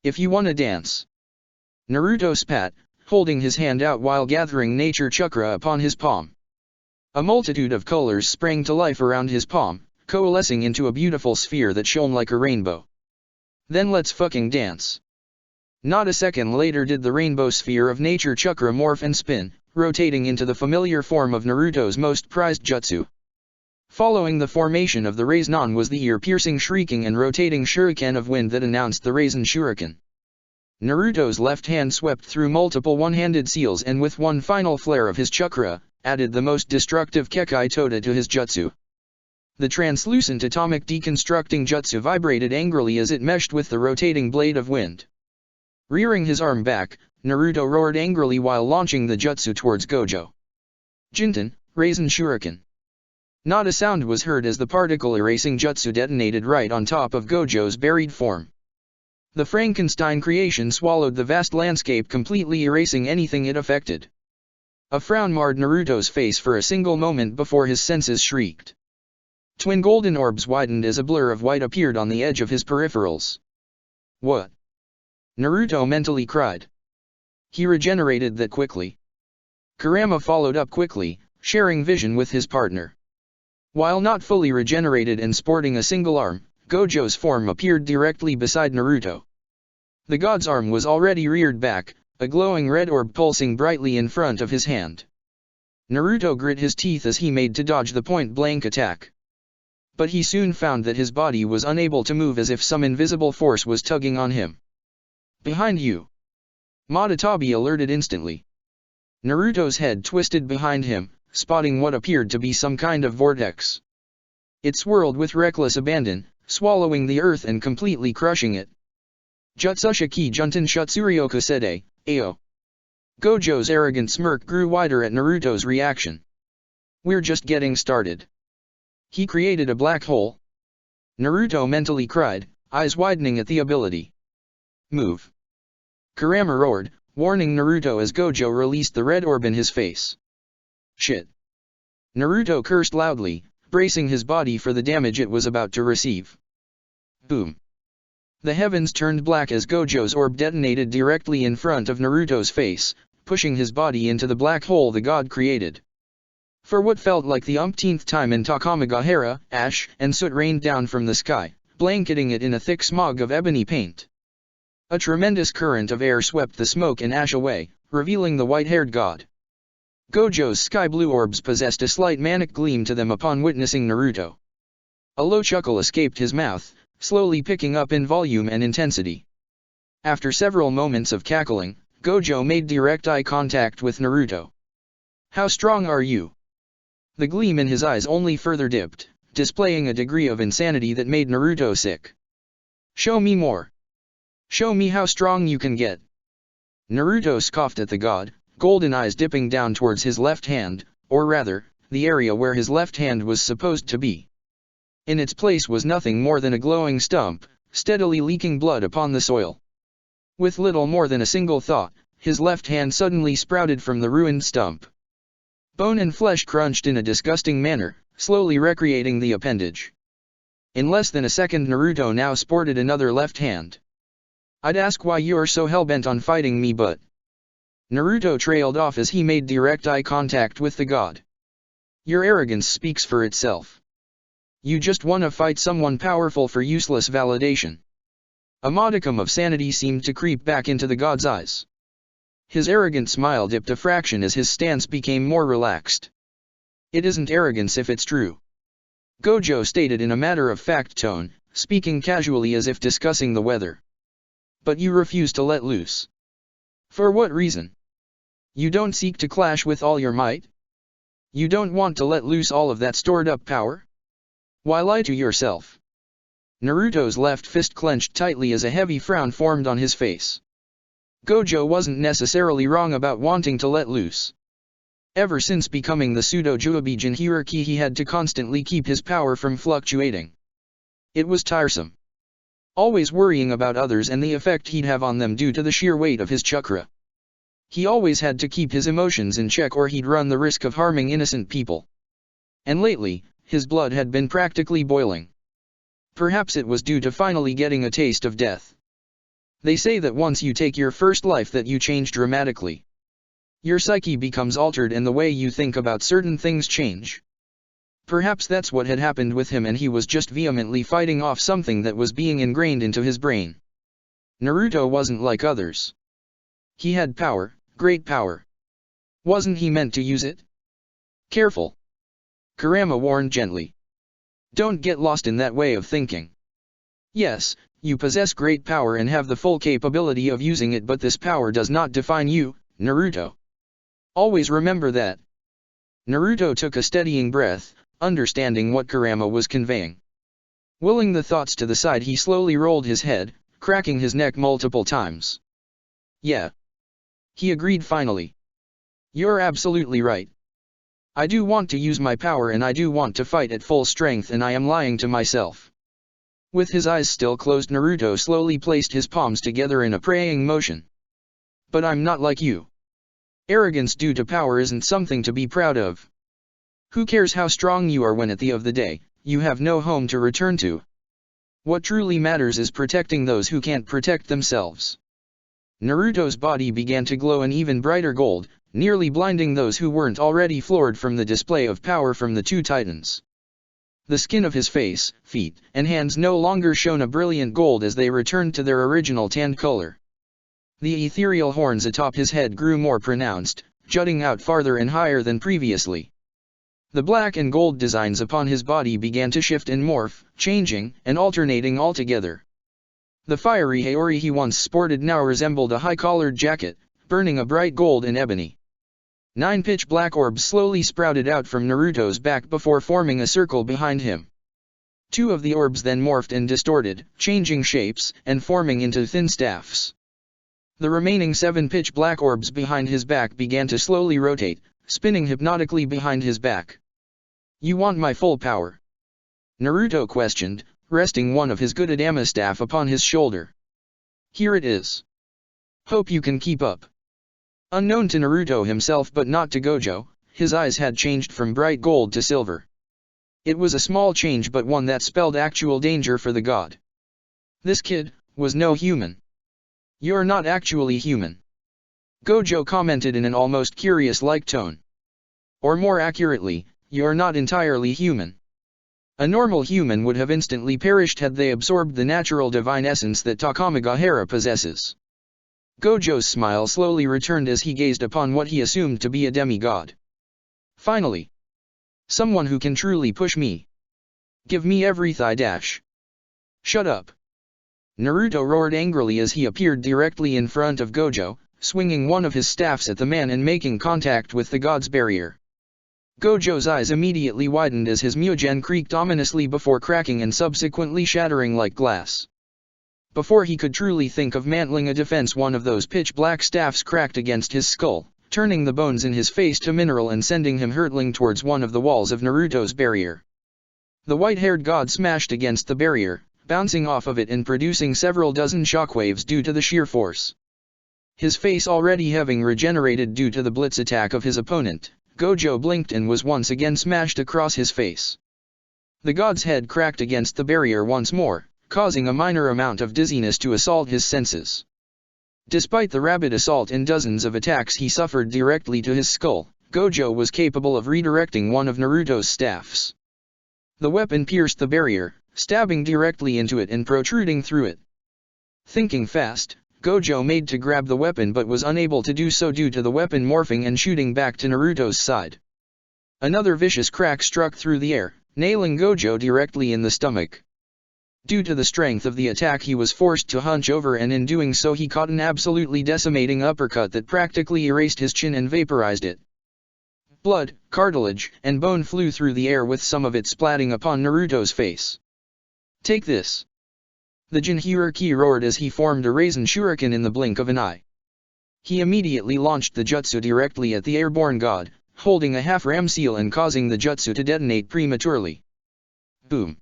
If you wanna dance. Naruto spat, holding his hand out while gathering nature chakra upon his palm. A multitude of colors sprang to life around his palm, coalescing into a beautiful sphere that shone like a rainbow. Then let's fucking dance. Not a second later did the rainbow sphere of nature chakra morph and spin, rotating into the familiar form of Naruto's most prized jutsu. Following the formation of the Rasengan was the ear-piercing shrieking and rotating shuriken of wind that announced the Rasen Shuriken. Naruto's left hand swept through multiple one-handed seals and with one final flare of his chakra, added the most destructive Kekai Toda to his jutsu. The translucent atomic deconstructing jutsu vibrated angrily as it meshed with the rotating blade of wind. Rearing his arm back, Naruto roared angrily while launching the jutsu towards Gojo. Jinten, Rasen Shuriken. Not a sound was heard as the particle erasing jutsu detonated right on top of Gojo's buried form. The Frankenstein creation swallowed the vast landscape, completely erasing anything it affected. A frown marred Naruto's face for a single moment before his senses shrieked. Twin golden orbs widened as a blur of white appeared on the edge of his peripherals. What? Naruto mentally cried. He regenerated that quickly. Kurama followed up quickly, sharing vision with his partner. While not fully regenerated and sporting a single arm, Gojo's form appeared directly beside Naruto. The god's arm was already reared back, a glowing red orb pulsing brightly in front of his hand. Naruto grit his teeth as he made to dodge the point-blank attack. But he soon found that his body was unable to move, as if some invisible force was tugging on him. "Behind you!" Madatabi alerted instantly. Naruto's head twisted behind him, spotting what appeared to be some kind of vortex. It swirled with reckless abandon, swallowing the earth and completely crushing it. Jutsushiki Junten Shutsuryoku Sede, Ao. Gojo's arrogant smirk grew wider at Naruto's reaction. "We're just getting started. He created a black hole?" Naruto mentally cried, eyes widening at the ability. "Move!" Kurama roared, warning Naruto as Gojo released the red orb in his face. "Shit!" Naruto cursed loudly, bracing his body for the damage it was about to receive. Boom! The heavens turned black as Gojo's orb detonated directly in front of Naruto's face, pushing his body into the black hole the god created. For what felt like the umpteenth time in Takamagahara, ash and soot rained down from the sky, blanketing it in a thick smog of ebony paint. A tremendous current of air swept the smoke and ash away, revealing the white-haired god. Gojo's sky-blue orbs possessed a slight manic gleam to them upon witnessing Naruto. A low chuckle escaped his mouth, slowly picking up in volume and intensity. After several moments of cackling, Gojo made direct eye contact with Naruto. "How strong are you?" The gleam in his eyes only further dipped, displaying a degree of insanity that made Naruto sick. "Show me more. Show me how strong you can get." Naruto scoffed at the god, golden eyes dipping down towards his left hand, or rather, the area where his left hand was supposed to be. In its place was nothing more than a glowing stump, steadily leaking blood upon the soil. With little more than a single thought, his left hand suddenly sprouted from the ruined stump. Bone and flesh crunched in a disgusting manner, slowly recreating the appendage. In less than a second Naruto now sported another left hand. "I'd ask why you're so hellbent on fighting me, but..." Naruto trailed off as he made direct eye contact with the god. "Your arrogance speaks for itself. You just wanna fight someone powerful for useless validation." A modicum of sanity seemed to creep back into the god's eyes. His arrogant smile dipped a fraction as his stance became more relaxed. "It isn't arrogance if it's true," Gojo stated in a matter-of-fact tone, speaking casually as if discussing the weather. "But you refuse to let loose. For what reason? You don't seek to clash with all your might? You don't want to let loose all of that stored-up power? Why lie to yourself?" Naruto's left fist clenched tightly as a heavy frown formed on his face. Gojo wasn't necessarily wrong about wanting to let loose. Ever since becoming the pseudo-Juubi Jinhiriki, he had to constantly keep his power from fluctuating. It was tiresome. Always worrying about others and the effect he'd have on them due to the sheer weight of his chakra. He always had to keep his emotions in check or he'd run the risk of harming innocent people. And lately, his blood had been practically boiling. Perhaps it was due to finally getting a taste of death. They say that once you take your first life that you change dramatically. Your psyche becomes altered and the way you think about certain things change. Perhaps that's what had happened with him, and he was just vehemently fighting off something that was being ingrained into his brain. Naruto wasn't like others. He had power, great power. Wasn't he meant to use it? Careful. Kurama warned gently. Don't get lost in that way of thinking. Yes, you possess great power and have the full capability of using it, but this power does not define you, Naruto. Always remember that. Naruto took a steadying breath, understanding what Kurama was conveying. Willing the thoughts to the side, he slowly rolled his head, cracking his neck multiple times. Yeah. He agreed finally. You're absolutely right. I do want to use my power and I do want to fight at full strength, and I am lying to myself. With his eyes still closed, Naruto slowly placed his palms together in a praying motion. But I'm not like you. Arrogance due to power isn't something to be proud of. Who cares how strong you are when at the end of the day, you have no home to return to? What truly matters is protecting those who can't protect themselves. Naruto's body began to glow an even brighter gold, nearly blinding those who weren't already floored from the display of power from the two titans. The skin of his face, feet, and hands no longer shone a brilliant gold as they returned to their original tan color. The ethereal horns atop his head grew more pronounced, jutting out farther and higher than previously. The black and gold designs upon his body began to shift and morph, changing and alternating altogether. The fiery haori he once sported now resembled a high-collared jacket, burning a bright gold and ebony. 9 pitch black orbs slowly sprouted out from Naruto's back before forming a circle behind him. 2 of the orbs then morphed and distorted, changing shapes and forming into thin staffs. The remaining 7 pitch black orbs behind his back began to slowly rotate, spinning hypnotically behind his back. "You want my full power?" Naruto questioned, resting one of his Gudadama staff upon his shoulder. "Here it is. Hope you can keep up." Unknown to Naruto himself but not to Gojo, his eyes had changed from bright gold to silver. It was a small change but one that spelled actual danger for the god. This kid was no human. "You're not actually human," Gojo commented in an almost curious-like tone. "Or more accurately, you're not entirely human. A normal human would have instantly perished had they absorbed the natural divine essence that Takamagahara possesses." Gojo's smile slowly returned as he gazed upon what he assumed to be a demigod. "Finally. Someone who can truly push me. Give me every thigh dash." "Shut up." Naruto roared angrily as he appeared directly in front of Gojo, swinging one of his staffs at the man and making contact with the god's barrier. Gojo's eyes immediately widened as his Mugen creaked ominously before cracking and subsequently shattering like glass. Before he could truly think of mantling a defense, one of those pitch-black staffs cracked against his skull, turning the bones in his face to mineral and sending him hurtling towards one of the walls of Naruto's barrier. The white-haired god smashed against the barrier, bouncing off of it and producing several dozen shockwaves due to the sheer force. His face already having regenerated due to the blitz attack of his opponent, Gojo blinked and was once again smashed across his face. The god's head cracked against the barrier once more, causing a minor amount of dizziness to assault his senses. Despite the rapid assault and dozens of attacks he suffered directly to his skull, Gojo was capable of redirecting one of Naruto's staffs. The weapon pierced the barrier, stabbing directly into it and protruding through it. Thinking fast, Gojo made to grab the weapon but was unable to do so due to the weapon morphing and shooting back to Naruto's side. Another vicious crack struck through the air, nailing Gojo directly in the stomach. Due to the strength of the attack he was forced to hunch over, and in doing so he caught an absolutely decimating uppercut that practically erased his chin and vaporized it. Blood, cartilage, and bone flew through the air with some of it splatting upon Naruto's face. "Take this!" The Jinchuriki roared as he formed a Raisin Shuriken in the blink of an eye. He immediately launched the jutsu directly at the airborne god, holding a half-ram seal and causing the jutsu to detonate prematurely. Boom!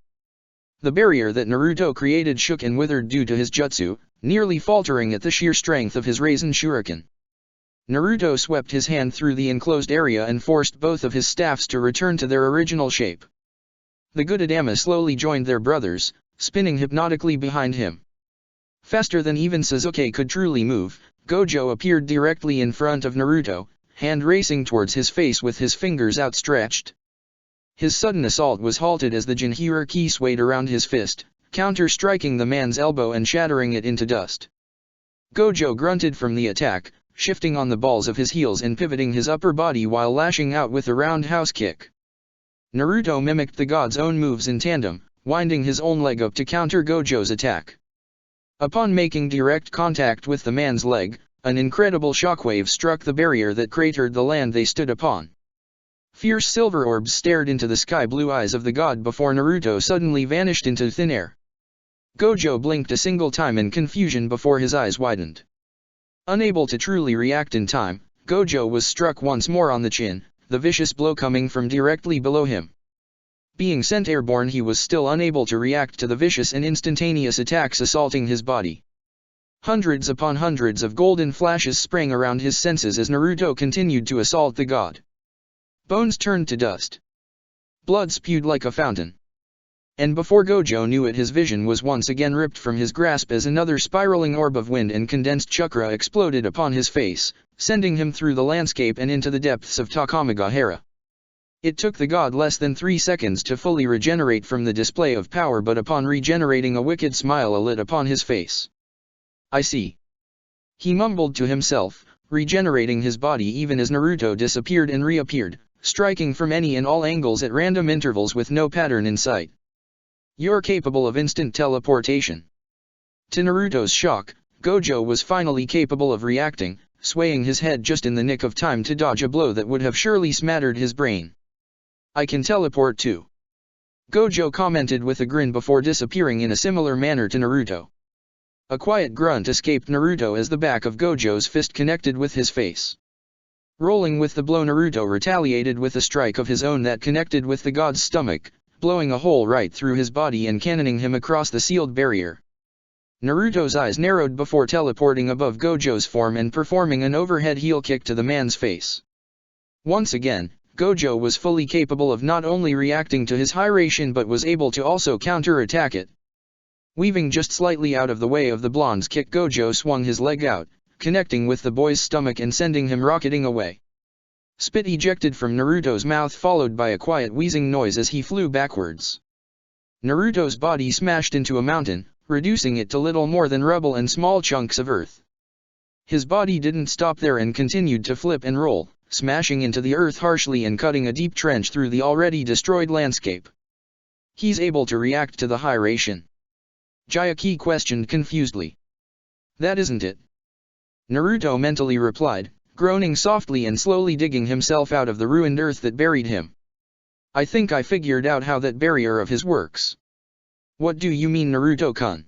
The barrier that Naruto created shook and withered due to his jutsu, nearly faltering at the sheer strength of his Raisin Shuriken. Naruto swept his hand through the enclosed area and forced both of his staffs to return to their original shape. The Gudadama slowly joined their brothers, spinning hypnotically behind him. Faster than even Sasuke could truly move, Gojo appeared directly in front of Naruto, hand racing towards his face with his fingers outstretched. His sudden assault was halted as the Jinchuriki swayed around his fist, counter-striking the man's elbow and shattering it into dust. Gojo grunted from the attack, shifting on the balls of his heels and pivoting his upper body while lashing out with a roundhouse kick. Naruto mimicked the god's own moves in tandem, winding his own leg up to counter Gojo's attack. Upon making direct contact with the man's leg, an incredible shockwave struck the barrier that cratered the land they stood upon. Fierce silver orbs stared into the sky-blue eyes of the god before Naruto suddenly vanished into thin air. Gojo blinked a single time in confusion before his eyes widened. Unable to truly react in time, Gojo was struck once more on the chin, the vicious blow coming from directly below him. Being sent airborne, he was still unable to react to the vicious and instantaneous attacks assaulting his body. Hundreds upon hundreds of golden flashes sprang around his senses as Naruto continued to assault the god. Bones turned to dust. Blood spewed like a fountain. And before Gojo knew it, his vision was once again ripped from his grasp as another spiraling orb of wind and condensed chakra exploded upon his face, sending him through the landscape and into the depths of Takamagahara. It took the god less than 3 seconds to fully regenerate from the display of power, but upon regenerating, a wicked smile lit upon his face. "I see," he mumbled to himself, regenerating his body even as Naruto disappeared and reappeared, striking from any and all angles at random intervals with no pattern in sight. "You're capable of instant teleportation." To Naruto's shock, Gojo was finally capable of reacting, swaying his head just in the nick of time to dodge a blow that would have surely smattered his brain. "I can teleport too," Gojo commented with a grin before disappearing in a similar manner to Naruto. A quiet grunt escaped Naruto as the back of Gojo's fist connected with his face. Rolling with the blow, Naruto retaliated with a strike of his own that connected with the god's stomach, blowing a hole right through his body and cannoning him across the sealed barrier. Naruto's eyes narrowed before teleporting above Gojo's form and performing an overhead heel kick to the man's face. Once again, Gojo was fully capable of not only reacting to his Hiraishin but was able to also counter-attack it. Weaving just slightly out of the way of the blonde's kick, Gojo swung his leg out, connecting with the boy's stomach and sending him rocketing away. Spit ejected from Naruto's mouth, followed by a quiet wheezing noise as he flew backwards. Naruto's body smashed into a mountain, reducing it to little more than rubble and small chunks of earth. His body didn't stop there and continued to flip and roll, smashing into the earth harshly and cutting a deep trench through the already destroyed landscape. "He's able to react to the Hiraishin?" Jayaki questioned confusedly. "That isn't it," Naruto mentally replied, groaning softly and slowly digging himself out of the ruined earth that buried him. "I think I figured out how that barrier of his works." "What do you mean, Naruto-kun?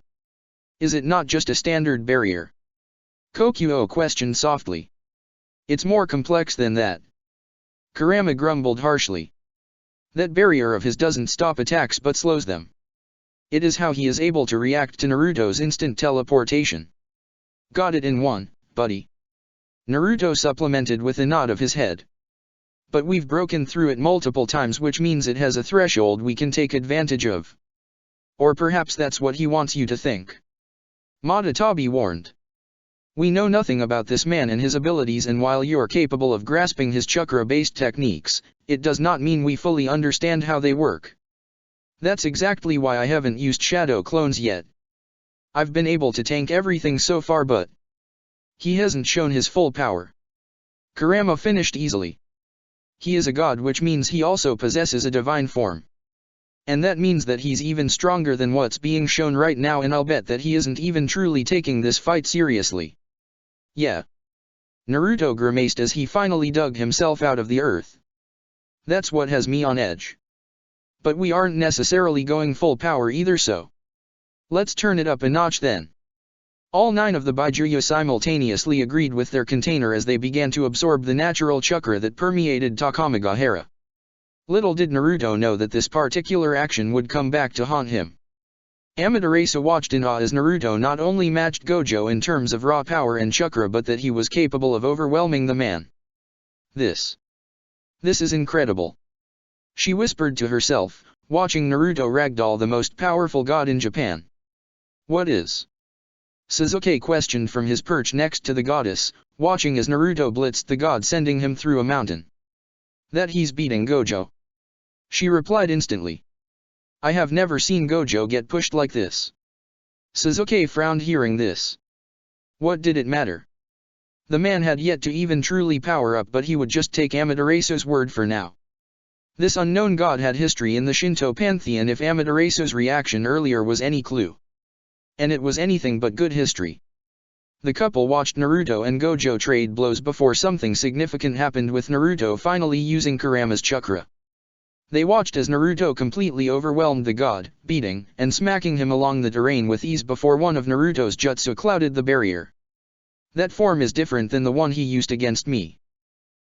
Is it not just a standard barrier?" Kokuo questioned softly. "It's more complex than that," Kurama grumbled harshly. "That barrier of his doesn't stop attacks but slows them. It is how he is able to react to Naruto's instant teleportation." "Got it in one, buddy," Naruto supplemented with a nod of his head. "But we've broken through it multiple times, which means it has a threshold we can take advantage of. Or perhaps that's what he wants you to think," Madatabi warned. "We know nothing about this man and his abilities, and while you're capable of grasping his chakra-based techniques, it does not mean we fully understand how they work. That's exactly why I haven't used shadow clones yet. I've been able to tank everything so far, but he hasn't shown his full power." Kurama finished easily. "He is a god, which means he also possesses a divine form. And that means that he's even stronger than what's being shown right now, and I'll bet that he isn't even truly taking this fight seriously." "Yeah," Naruto grimaced as he finally dug himself out of the earth. "That's what has me on edge. But we aren't necessarily going full power either, so let's turn it up a notch then." All 9 of the Byakuya simultaneously agreed with their container as they began to absorb the natural chakra that permeated Takamagahara. Little did Naruto know that this particular action would come back to haunt him. Amaterasu watched in awe as Naruto not only matched Gojo in terms of raw power and chakra, but that he was capable of overwhelming the man. This is incredible," she whispered to herself, watching Naruto ragdoll the most powerful god in Japan. "What is?" Sasuke questioned from his perch next to the goddess, watching as Naruto blitzed the god, sending him through a mountain. "That he's beating Gojo," she replied instantly. "I have never seen Gojo get pushed like this." Sasuke frowned hearing this. What did it matter? The man had yet to even truly power up, but he would just take Amaterasu's word for now. This unknown god had history in the Shinto pantheon if Amaterasu's reaction earlier was any clue. And it was anything but good history. The couple watched Naruto and Gojo trade blows before something significant happened, with Naruto finally using Kurama's chakra. They watched as Naruto completely overwhelmed the god, beating and smacking him along the terrain with ease before one of Naruto's jutsu clouded the barrier. That form is different than the one he used against me.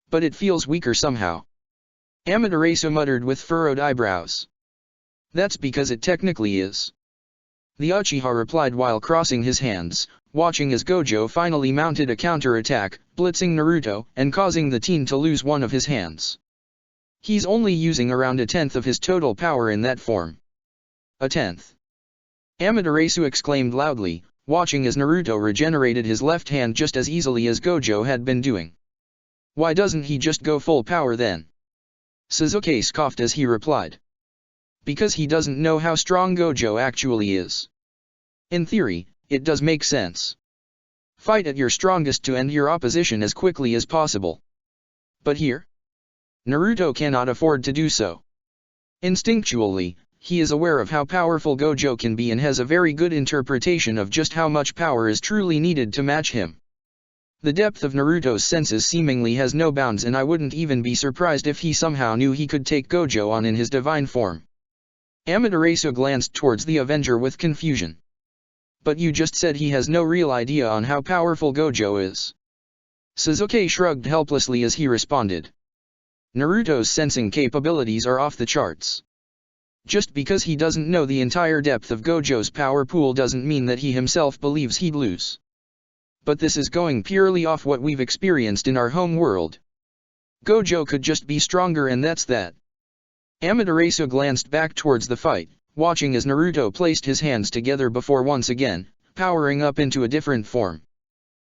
But it feels weaker somehow. Amaterasu muttered with furrowed eyebrows. That's because it technically is. The Uchiha replied while crossing his hands, watching as Gojo finally mounted a counter-attack, blitzing Naruto and causing the teen to lose one of his hands. He's only using around 1/10 of his total power in that form. A tenth. Amaterasu exclaimed loudly, watching as Naruto regenerated his left hand just as easily as Gojo had been doing. Why doesn't he just go full power then? Sasuke scoffed as he replied. Because he doesn't know how strong Gojo actually is. In theory, it does make sense. Fight at your strongest to end your opposition as quickly as possible. But here? Naruto cannot afford to do so. Instinctually, he is aware of how powerful Gojo can be and has a very good interpretation of just how much power is truly needed to match him. The depth of Naruto's senses seemingly has no bounds, and I wouldn't even be surprised if he somehow knew he could take Gojo on in his divine form. Amaterasu glanced towards the Avenger with confusion. But you just said he has no real idea on how powerful Gojo is. Sasuke shrugged helplessly as he responded. Naruto's sensing capabilities are off the charts. Just because he doesn't know the entire depth of Gojo's power pool doesn't mean that he himself believes he'd lose. But this is going purely off what we've experienced in our home world. Gojo could just be stronger, and that's that. Amaterasu glanced back towards the fight, watching as Naruto placed his hands together before once again, powering up into a different form.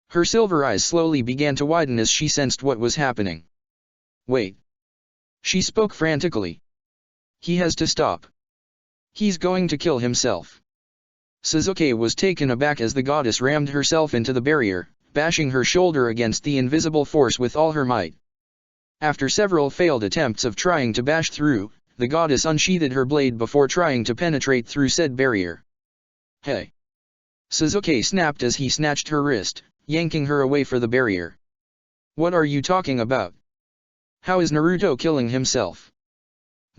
Her silver eyes slowly began to widen as she sensed what was happening. Wait. She spoke frantically. He has to stop. He's going to kill himself. Sasuke was taken aback as the goddess rammed herself into the barrier, bashing her shoulder against the invisible force with all her might. After several failed attempts of trying to bash through, the goddess unsheathed her blade before trying to penetrate through said barrier. Hey! Sasuke snapped as he snatched her wrist, yanking her away for the barrier. What are you talking about? How is Naruto killing himself?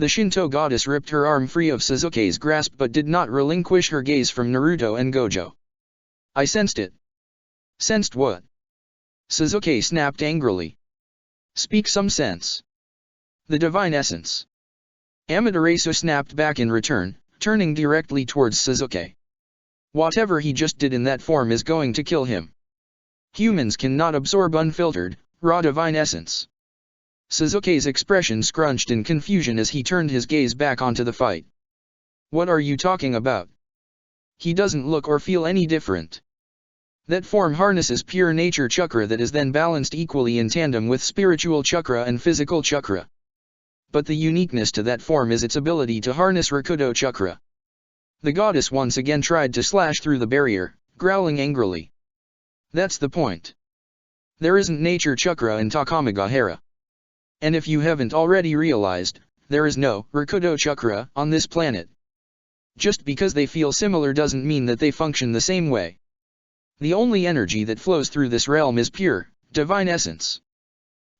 The Shinto goddess ripped her arm free of Sasuke's grasp but did not relinquish her gaze from Naruto and Gojo. I sensed it. Sensed what? Sasuke snapped angrily. Speak some sense. The divine essence. Amaterasu snapped back in return, turning directly towards Sasuke. Whatever he just did in that form is going to kill him. Humans cannot absorb unfiltered, raw divine essence. Sasuke's expression scrunched in confusion as he turned his gaze back onto the fight. What are you talking about? He doesn't look or feel any different. That form harnesses pure nature chakra that is then balanced equally in tandem with spiritual chakra and physical chakra. But the uniqueness to that form is its ability to harness Rakudo chakra. The goddess once again tried to slash through the barrier, growling angrily. That's the point. There isn't nature chakra in Takamagahara. And if you haven't already realized, there is no Rakudo chakra on this planet. Just because they feel similar doesn't mean that they function the same way. The only energy that flows through this realm is pure, divine essence.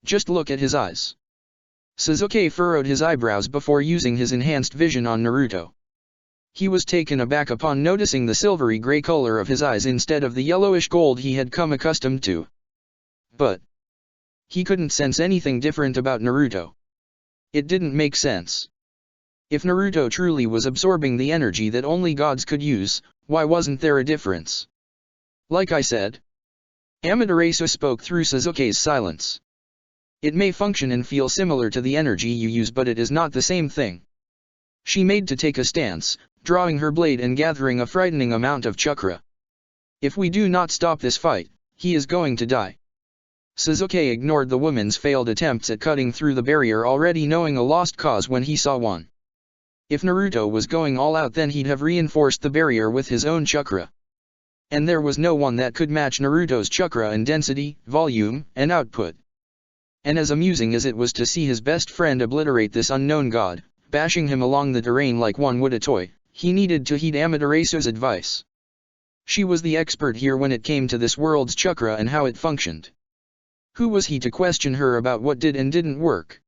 Just look at his eyes. Sasuke furrowed his eyebrows before using his enhanced vision on Naruto. He was taken aback upon noticing the silvery gray color of his eyes instead of the yellowish gold he had come accustomed to. But he couldn't sense anything different about Naruto. It didn't make sense. If Naruto truly was absorbing the energy that only gods could use, why wasn't there a difference? Like I said. Amaterasu spoke through Sasuke's silence. It may function and feel similar to the energy you use, but it is not the same thing. She made to take a stance, drawing her blade and gathering a frightening amount of chakra. If we do not stop this fight, he is going to die. Sasuke ignored the woman's failed attempts at cutting through the barrier, already knowing a lost cause when he saw one. If Naruto was going all out, then he'd have reinforced the barrier with his own chakra. And there was no one that could match Naruto's chakra in density, volume, and output. And as amusing as it was to see his best friend obliterate this unknown god, bashing him along the terrain like one would a toy, he needed to heed Amaterasu's advice. She was the expert here when it came to this world's chakra and how it functioned. Who was he to question her about what did and didn't work?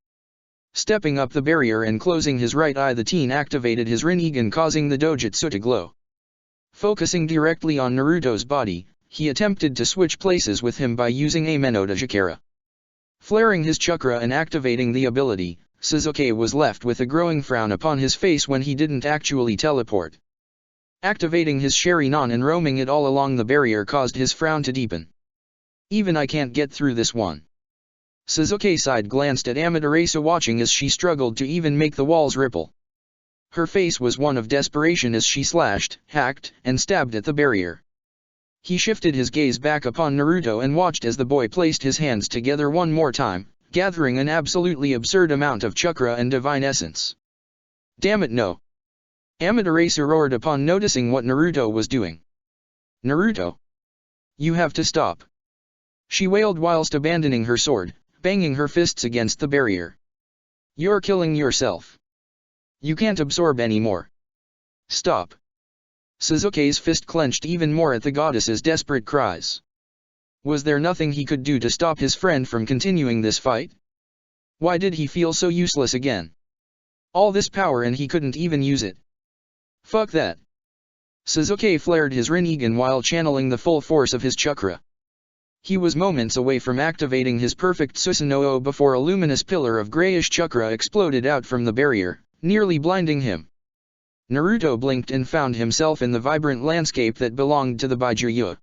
Stepping up the barrier and closing his right eye, the teen activated his Rinnegan, causing the dojutsu to glow. Focusing directly on Naruto's body, he attempted to switch places with him by using a Menotajikara. Flaring his chakra and activating the ability, Sasuke was left with a growing frown upon his face when he didn't actually teleport. Activating his Sharingan and roaming it all along the barrier caused his frown to deepen. Even I can't get through this one. Sasuke side glanced at Amaterasu, watching as she struggled to even make the walls ripple. Her face was one of desperation as she slashed, hacked, and stabbed at the barrier. He shifted his gaze back upon Naruto and watched as the boy placed his hands together one more time, gathering an absolutely absurd amount of chakra and divine essence. Damn it, no! Amaterasu roared upon noticing what Naruto was doing. Naruto! You have to stop! She wailed whilst abandoning her sword, banging her fists against the barrier. You're killing yourself. You can't absorb anymore. Stop! Sasuke's fist clenched even more at the goddess's desperate cries. Was there nothing he could do to stop his friend from continuing this fight? Why did he feel so useless again? All this power and he couldn't even use it. Fuck that. Sasuke flared his Rinnegan while channeling the full force of his chakra. He was moments away from activating his perfect Susanoo before a luminous pillar of grayish chakra exploded out from the barrier, nearly blinding him. Naruto blinked and found himself in the vibrant landscape that belonged to the Baijuyu.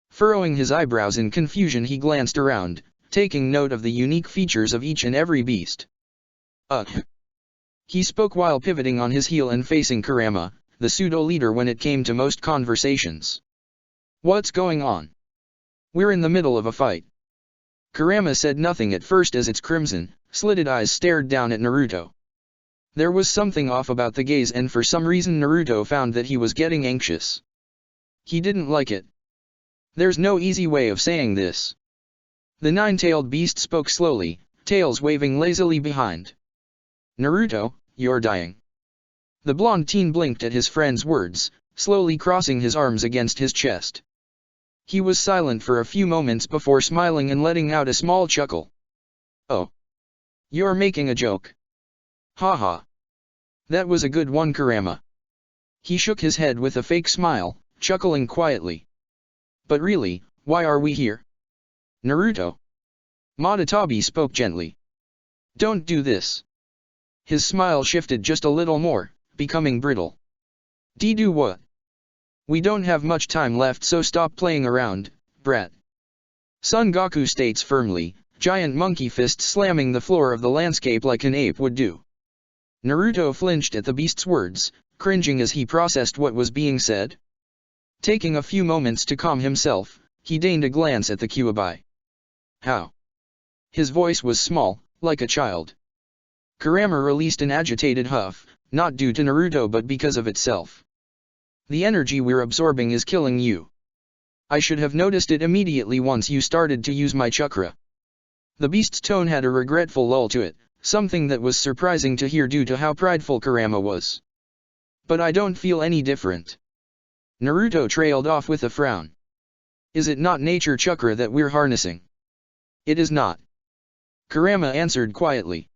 Furrowing his eyebrows in confusion, he glanced around, taking note of the unique features of each and every beast. He spoke while pivoting on his heel and facing Kurama, the pseudo-leader when it came to most conversations. What's going on? We're in the middle of a fight. Kurama said nothing at first as its crimson, slitted eyes stared down at Naruto. There was something off about the gaze, and for some reason Naruto found that he was getting anxious. He didn't like it. There's no easy way of saying this. The nine-tailed beast spoke slowly, tails waving lazily behind. Naruto, you're dying. The blonde teen blinked at his friend's words, slowly crossing his arms against his chest. He was silent for a few moments before smiling and letting out a small chuckle. Oh. You're making a joke. Haha. That was a good one, Kurama. He shook his head with a fake smile, chuckling quietly. But really, why are we here? Naruto. Madatabi spoke gently. Don't do this. His smile shifted just a little more, becoming brittle. Do what? We don't have much time left, so stop playing around, brat. Son Goku states firmly, giant monkey fist slamming the floor of the landscape like an ape would do. Naruto flinched at the beast's words, cringing as he processed what was being said. Taking a few moments to calm himself, he deigned a glance at the Kyuubi. How? His voice was small, like a child. Kurama released an agitated huff, not due to Naruto but because of itself. The energy we're absorbing is killing you. I should have noticed it immediately once you started to use my chakra. The beast's tone had a regretful lull to it, something that was surprising to hear due to how prideful Kurama was. But I don't feel any different. Naruto trailed off with a frown. Is it not nature chakra that we're harnessing? It is not. Kurama answered quietly.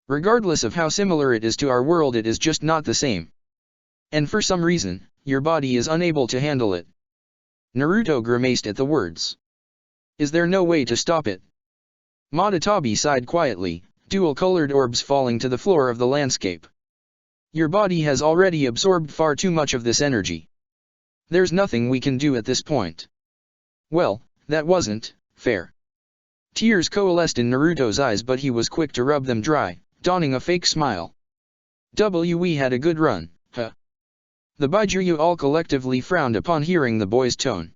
Regardless of how similar it is to our world, it is just not the same. And for some reason, your body is unable to handle it. Naruto grimaced at the words. Is there no way to stop it? Madatabi sighed quietly, dual-colored orbs falling to the floor of the landscape. Your body has already absorbed far too much of this energy. There's nothing we can do at this point. Well, that wasn't fair. Tears coalesced in Naruto's eyes, but he was quick to rub them dry, donning a fake smile. We had a good run, huh? The Baijuyu all collectively frowned upon hearing the boy's tone.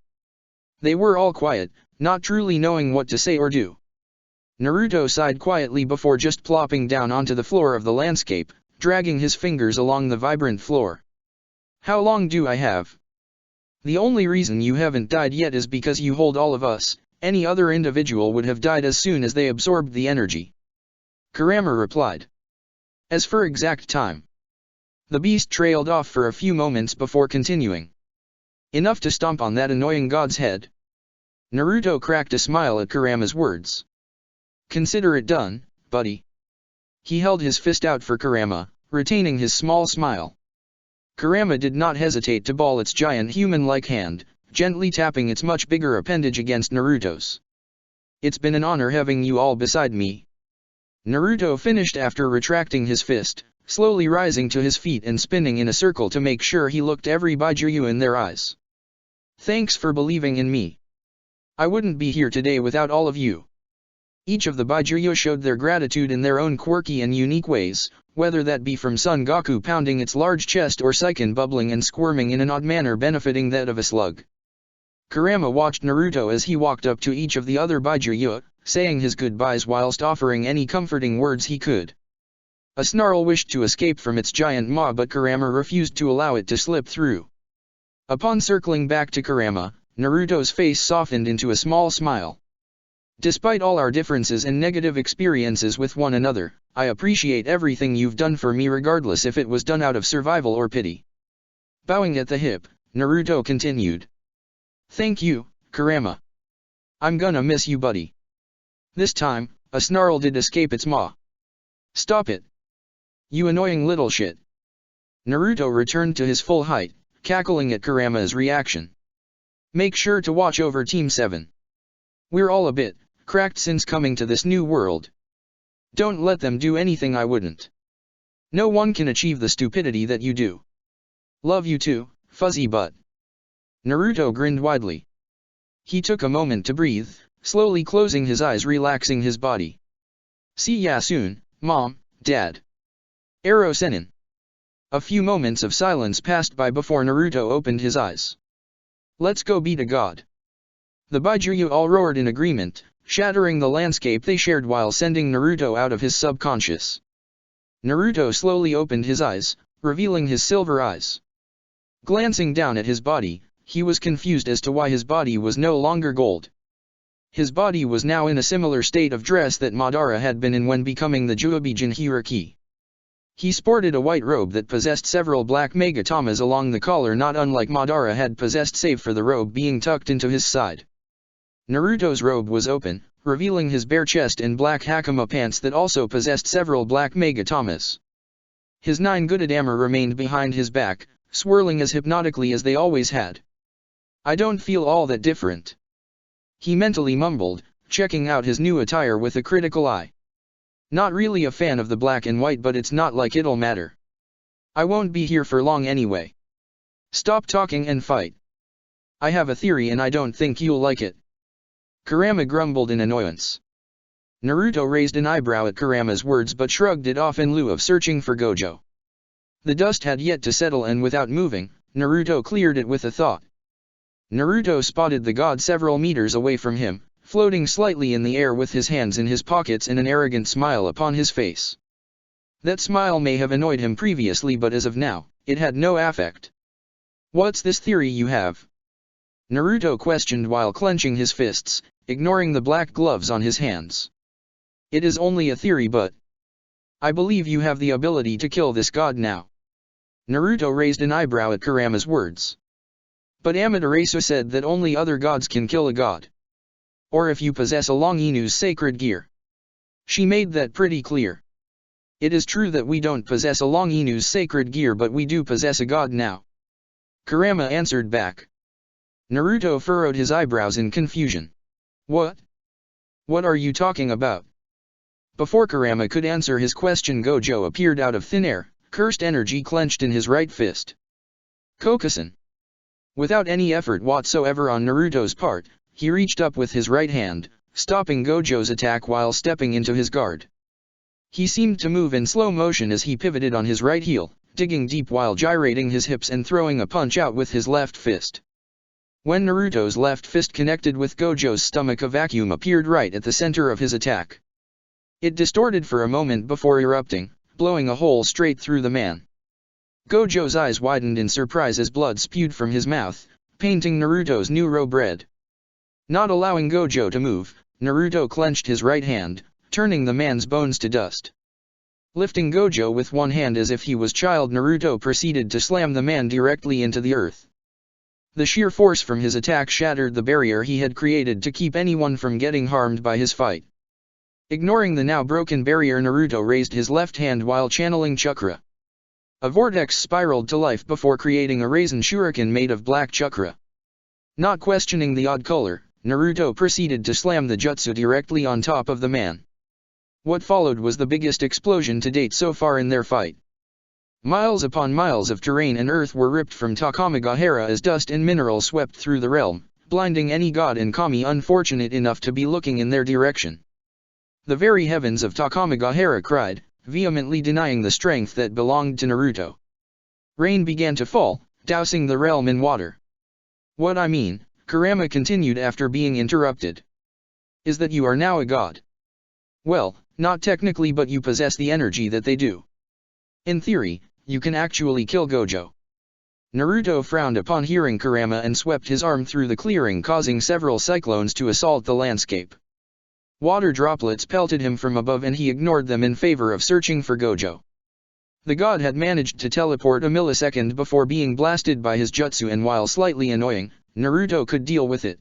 They were all quiet, not truly knowing what to say or do. Naruto sighed quietly before just plopping down onto the floor of the landscape, dragging his fingers along the vibrant floor. How long do I have? The only reason you haven't died yet is because you hold all of us. Any other individual would have died as soon as they absorbed the energy. Kurama replied. As for exact time. The beast trailed off for a few moments before continuing. Enough to stomp on that annoying god's head. Naruto cracked a smile at Kurama's words. Consider it done, buddy. He held his fist out for Kurama, retaining his small smile. Kurama did not hesitate to ball its giant human-like hand, gently tapping its much bigger appendage against Naruto's. It's been an honor having you all beside me. Naruto finished after retracting his fist, slowly rising to his feet and spinning in a circle to make sure he looked every Baijuyu in their eyes. Thanks for believing in me. I wouldn't be here today without all of you. Each of the Baijuyu showed their gratitude in their own quirky and unique ways, whether that be from Son Goku pounding its large chest or Saiken bubbling and squirming in an odd manner benefiting that of a slug. Kurama watched Naruto as he walked up to each of the other Baijuyu, saying his goodbyes whilst offering any comforting words he could. A snarl wished to escape from its giant maw, but Kurama refused to allow it to slip through. Upon circling back to Kurama, Naruto's face softened into a small smile. Despite all our differences and negative experiences with one another, I appreciate everything you've done for me regardless if it was done out of survival or pity. Bowing at the hip, Naruto continued. Thank you, Kurama. I'm gonna miss you, buddy. This time, a snarl did escape its maw. Stop it. You annoying little shit. Naruto returned to his full height, cackling at Kurama's reaction. Make sure to watch over Team 7. We're all a bit cracked since coming to this new world. Don't let them do anything I wouldn't. No one can achieve the stupidity that you do. Love you too, fuzzy butt. Naruto grinned widely. He took a moment to breathe, slowly closing his eyes, relaxing his body. See ya soon, Mom, Dad. Arrow Senin. A few moments of silence passed by before Naruto opened his eyes. Let's go beat a god. The Baijuyu all roared in agreement, shattering the landscape they shared while sending Naruto out of his subconscious. Naruto slowly opened his eyes, revealing his silver eyes. Glancing down at his body, he was confused as to why his body was no longer gold. His body was now in a similar state of dress that Madara had been in when becoming the Juubi Jinhiriki. He sported a white robe that possessed several black megatamas along the collar, not unlike Madara had possessed, save for the robe being tucked into his side. Naruto's robe was open, revealing his bare chest and black hakama pants that also possessed several black megatamas. His 9 Gudadama remained behind his back, swirling as hypnotically as they always had. I don't feel all that different. He mentally mumbled, checking out his new attire with a critical eye. Not really a fan of the black and white, but it's not like it'll matter. I won't be here for long anyway. Stop talking and fight. I have a theory and I don't think you'll like it. Kurama grumbled in annoyance. Naruto raised an eyebrow at Kurama's words but shrugged it off in lieu of searching for Gojo. The dust had yet to settle, and without moving, Naruto cleared it with a thought. Naruto spotted the god several meters away from him, floating slightly in the air with his hands in his pockets and an arrogant smile upon his face. That smile may have annoyed him previously, but as of now, it had no affect. What's this theory you have? Naruto questioned while clenching his fists, ignoring the black gloves on his hands. It is only a theory, but I believe you have the ability to kill this god now. Naruto raised an eyebrow at Kurama's words. But Amaterasu said that only other gods can kill a god. Or if you possess a Long Inu's sacred gear. She made that pretty clear. It is true that we don't possess a Long Inu's sacred gear, but we do possess a god now. Kurama answered back. Naruto furrowed his eyebrows in confusion. What? What are you talking about? Before Kurama could answer his question, Gojo appeared out of thin air, cursed energy clenched in his right fist. Kokusen. Without any effort whatsoever on Naruto's part, he reached up with his right hand, stopping Gojo's attack while stepping into his guard. He seemed to move in slow motion as he pivoted on his right heel, digging deep while gyrating his hips and throwing a punch out with his left fist. When Naruto's left fist connected with Gojo's stomach, a vacuum appeared right at the center of his attack. It distorted for a moment before erupting, blowing a hole straight through the man. Gojo's eyes widened in surprise as blood spewed from his mouth, painting Naruto's new robe red. Not allowing Gojo to move, Naruto clenched his right hand, turning the man's bones to dust. Lifting Gojo with one hand as if he was child, Naruto proceeded to slam the man directly into the earth. The sheer force from his attack shattered the barrier he had created to keep anyone from getting harmed by his fight. Ignoring the now broken barrier, Naruto raised his left hand while channeling chakra. A vortex spiraled to life before creating a raisin shuriken made of black chakra. Not questioning the odd color, Naruto proceeded to slam the jutsu directly on top of the man. What followed was the biggest explosion to date so far in their fight. Miles upon miles of terrain and earth were ripped from Takamagahara as dust and mineral swept through the realm, blinding any god and kami unfortunate enough to be looking in their direction. The very heavens of Takamagahara cried, vehemently denying the strength that belonged to Naruto. Rain began to fall, dousing the realm in water. "What I mean," Kurama continued after being interrupted, "is that you are now a god. Well, not technically, but you possess the energy that they do. In theory, you can actually kill Gojo." Naruto frowned upon hearing Kurama and swept his arm through the clearing, causing several cyclones to assault the landscape. Water droplets pelted him from above and he ignored them in favor of searching for Gojo. The god had managed to teleport a millisecond before being blasted by his jutsu, and while slightly annoying, Naruto could deal with it.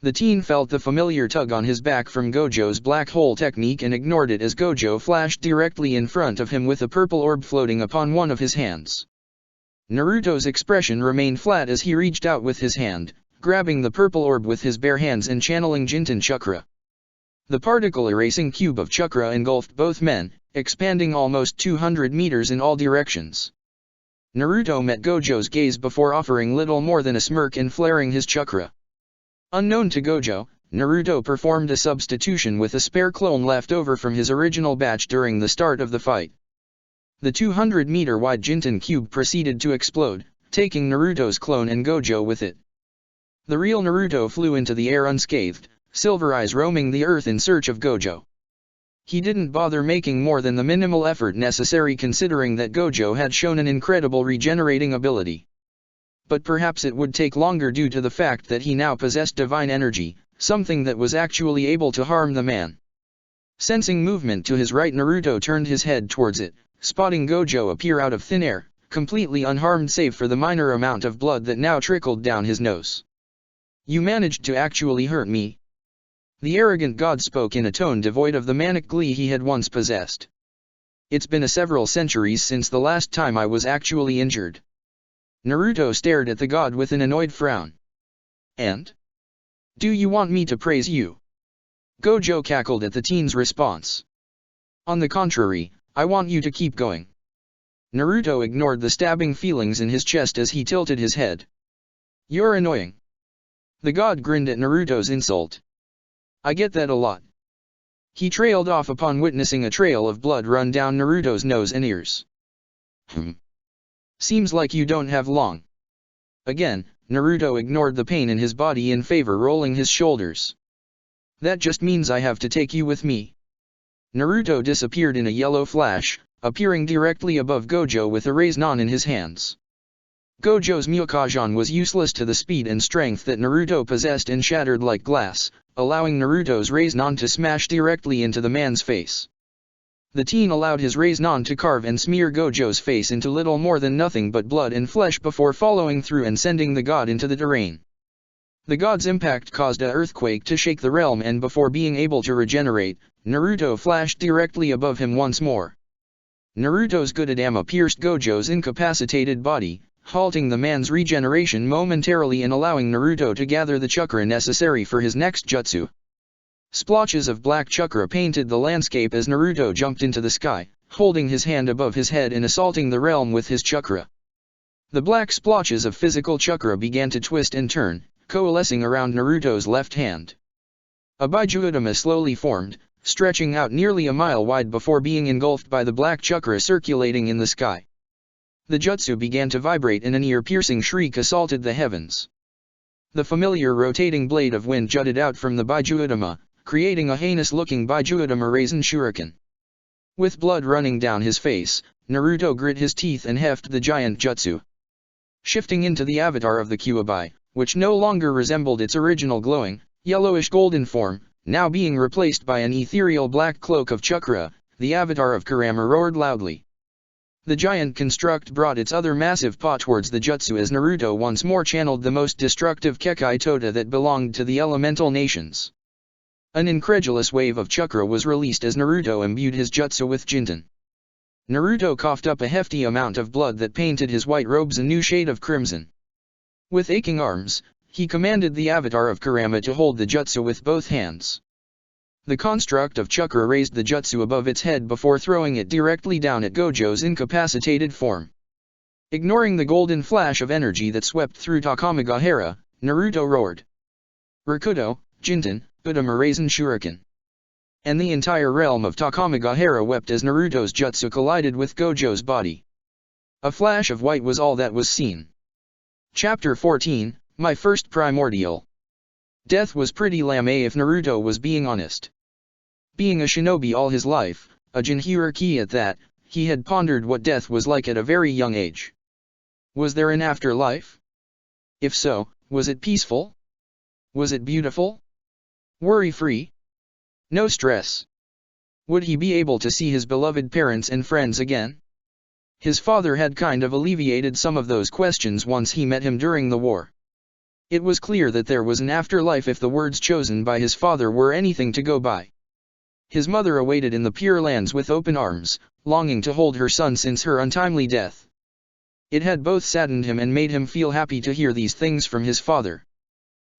The teen felt the familiar tug on his back from Gojo's black hole technique and ignored it as Gojo flashed directly in front of him with a purple orb floating upon one of his hands. Naruto's expression remained flat as he reached out with his hand, grabbing the purple orb with his bare hands and channeling Jinten chakra. The particle-erasing cube of chakra engulfed both men, expanding almost 200 meters in all directions. Naruto met Gojo's gaze before offering little more than a smirk and flaring his chakra. Unknown to Gojo, Naruto performed a substitution with a spare clone left over from his original batch during the start of the fight. The 200-meter-wide Jinten cube proceeded to explode, taking Naruto's clone and Gojo with it. The real Naruto flew into the air unscathed, Silver Eyes roaming the earth in search of Gojo. He didn't bother making more than the minimal effort necessary considering that Gojo had shown an incredible regenerating ability. But perhaps it would take longer due to the fact that he now possessed divine energy, something that was actually able to harm the man. Sensing movement to his right, Naruto turned his head towards it, spotting Gojo appear out of thin air, completely unharmed save for the minor amount of blood that now trickled down his nose. "You managed to actually hurt me." The arrogant god spoke in a tone devoid of the manic glee he had once possessed. "It's been several centuries since the last time I was actually injured." Naruto stared at the god with an annoyed frown. "And? Do you want me to praise you?" Gojo cackled at the teen's response. "On the contrary, I want you to keep going." Naruto ignored the stabbing feelings in his chest as he tilted his head. "You're annoying." The god grinned at Naruto's insult. "I get that a lot." He trailed off upon witnessing a trail of blood run down Naruto's nose and ears. "Seems like you don't have long." Again, Naruto ignored the pain in his body in favor rolling his shoulders. "That just means I have to take you with me." Naruto disappeared in a yellow flash, appearing directly above Gojo with a Rasengan in his hands. Gojo's Myokajan was useless to the speed and strength that Naruto possessed and shattered like glass, allowing Naruto's Rasengan to smash directly into the man's face. The teen allowed his Rasengan to carve and smear Gojo's face into little more than nothing but blood and flesh before following through and sending the god into the terrain. The god's impact caused an earthquake to shake the realm, and before being able to regenerate, Naruto flashed directly above him once more. Naruto's Gudadama pierced Gojo's incapacitated body, halting the man's regeneration momentarily and allowing Naruto to gather the chakra necessary for his next jutsu. Splotches of black chakra painted the landscape as Naruto jumped into the sky, holding his hand above his head and assaulting the realm with his chakra. The black splotches of physical chakra began to twist and turn, coalescing around Naruto's left hand. A Baijuutama slowly formed, stretching out nearly a mile wide before being engulfed by the black chakra circulating in the sky. The jutsu began to vibrate and an ear-piercing shriek assaulted the heavens. The familiar rotating blade of wind jutted out from the Baijuutama, creating a heinous-looking Baijuutama Rasen Shuriken. With blood running down his face, Naruto grit his teeth and heft the giant jutsu. Shifting into the avatar of the Kyuubi, which no longer resembled its original glowing, yellowish-golden form, now being replaced by an ethereal black cloak of chakra, the avatar of Kurama roared loudly. The giant construct brought its other massive paw towards the jutsu as Naruto once more channeled the most destructive Kekai Tota that belonged to the elemental nations. An incredulous wave of chakra was released as Naruto imbued his jutsu with Jinten. Naruto coughed up a hefty amount of blood that painted his white robes a new shade of crimson. With aching arms, he commanded the avatar of Kurama to hold the jutsu with both hands. The construct of chakra raised the jutsu above its head before throwing it directly down at Gojo's incapacitated form. Ignoring the golden flash of energy that swept through Takamagahara, Naruto roared. "Rakuto, Jinten, Udama Rasen Shuriken." And the entire realm of Takamagahara wept as Naruto's jutsu collided with Gojo's body. A flash of white was all that was seen. Chapter 14, My First Primordial. Death was pretty lame if Naruto was being honest. Being a shinobi all his life, a jinhuriki at that, he had pondered what death was like at a very young age. Was there an afterlife? If so, was it peaceful? Was it beautiful? Worry-free? No stress. Would he be able to see his beloved parents and friends again? His father had kind of alleviated some of those questions once he met him during the war. It was clear that there was an afterlife if the words chosen by his father were anything to go by. His mother awaited in the Pure Lands with open arms, longing to hold her son since her untimely death. It had both saddened him and made him feel happy to hear these things from his father.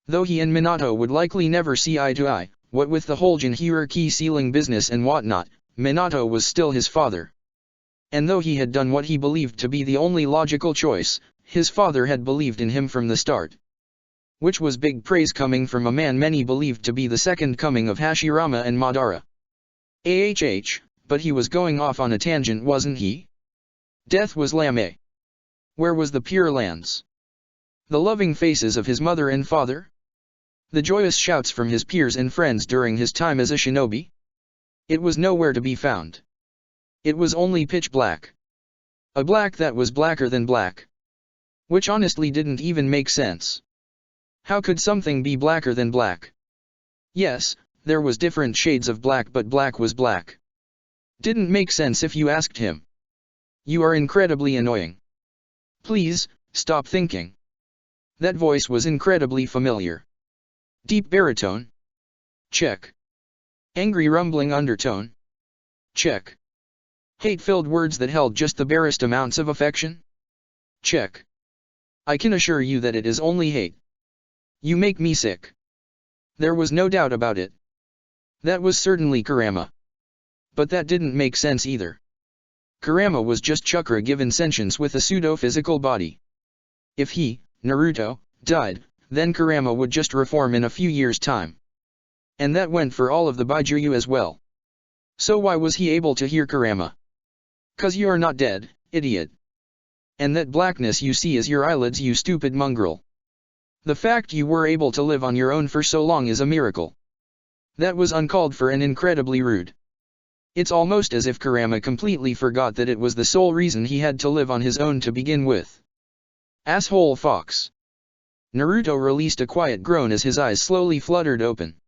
Though he and Minato would likely never see eye to eye, what with the whole jinhuriki sealing business and whatnot, Minato was still his father. And though he had done what he believed to be the only logical choice, his father had believed in him from the start. Which was big praise coming from a man many believed to be the second coming of Hashirama and Madara. But he was going off on a tangent, wasn't he? Death was lame. Where was the Pure Lands? The loving faces of his mother and father? The joyous shouts from his peers and friends during his time as a shinobi? It was nowhere to be found. It was only pitch black. A black that was blacker than black. Which honestly didn't even make sense. How could something be blacker than black? Yes, there was different shades of black, but black was black. Didn't make sense if you asked him. You are incredibly annoying. Please, stop thinking. That voice was incredibly familiar. Deep baritone? Check. Angry rumbling undertone? Check. Hate-filled words that held just the barest amounts of affection? Check. I can assure you that it is only hate. You make me sick. There was no doubt about it. That was certainly Kurama. But that didn't make sense either. Kurama was just chakra given sentience with a pseudo-physical body. If he, Naruto, died, then Kurama would just reform in a few years' time. And that went for all of the Baijuyu as well. So why was he able to hear Kurama? 'Cause you're not dead, idiot. And that blackness you see is your eyelids, you stupid mongrel. The fact you were able to live on your own for so long is a miracle. That was uncalled for and incredibly rude. It's almost as if Kurama completely forgot that it was the sole reason he had to live on his own to begin with. Asshole fox. Naruto released a quiet groan as his eyes slowly fluttered open.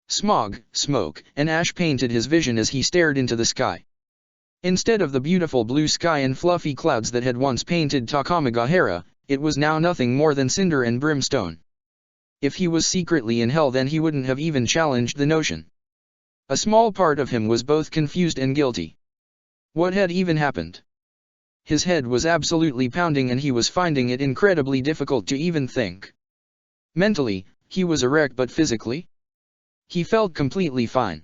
Smog, smoke, and ash painted his vision as he stared into the sky. Instead of the beautiful blue sky and fluffy clouds that had once painted Takamagahara, it was now nothing more than cinder and brimstone. If he was secretly in hell, then he wouldn't have even challenged the notion. A small part of him was both confused and guilty. What had even happened? His head was absolutely pounding and he was finding it incredibly difficult to even think. Mentally, he was a wreck, but physically? He felt completely fine.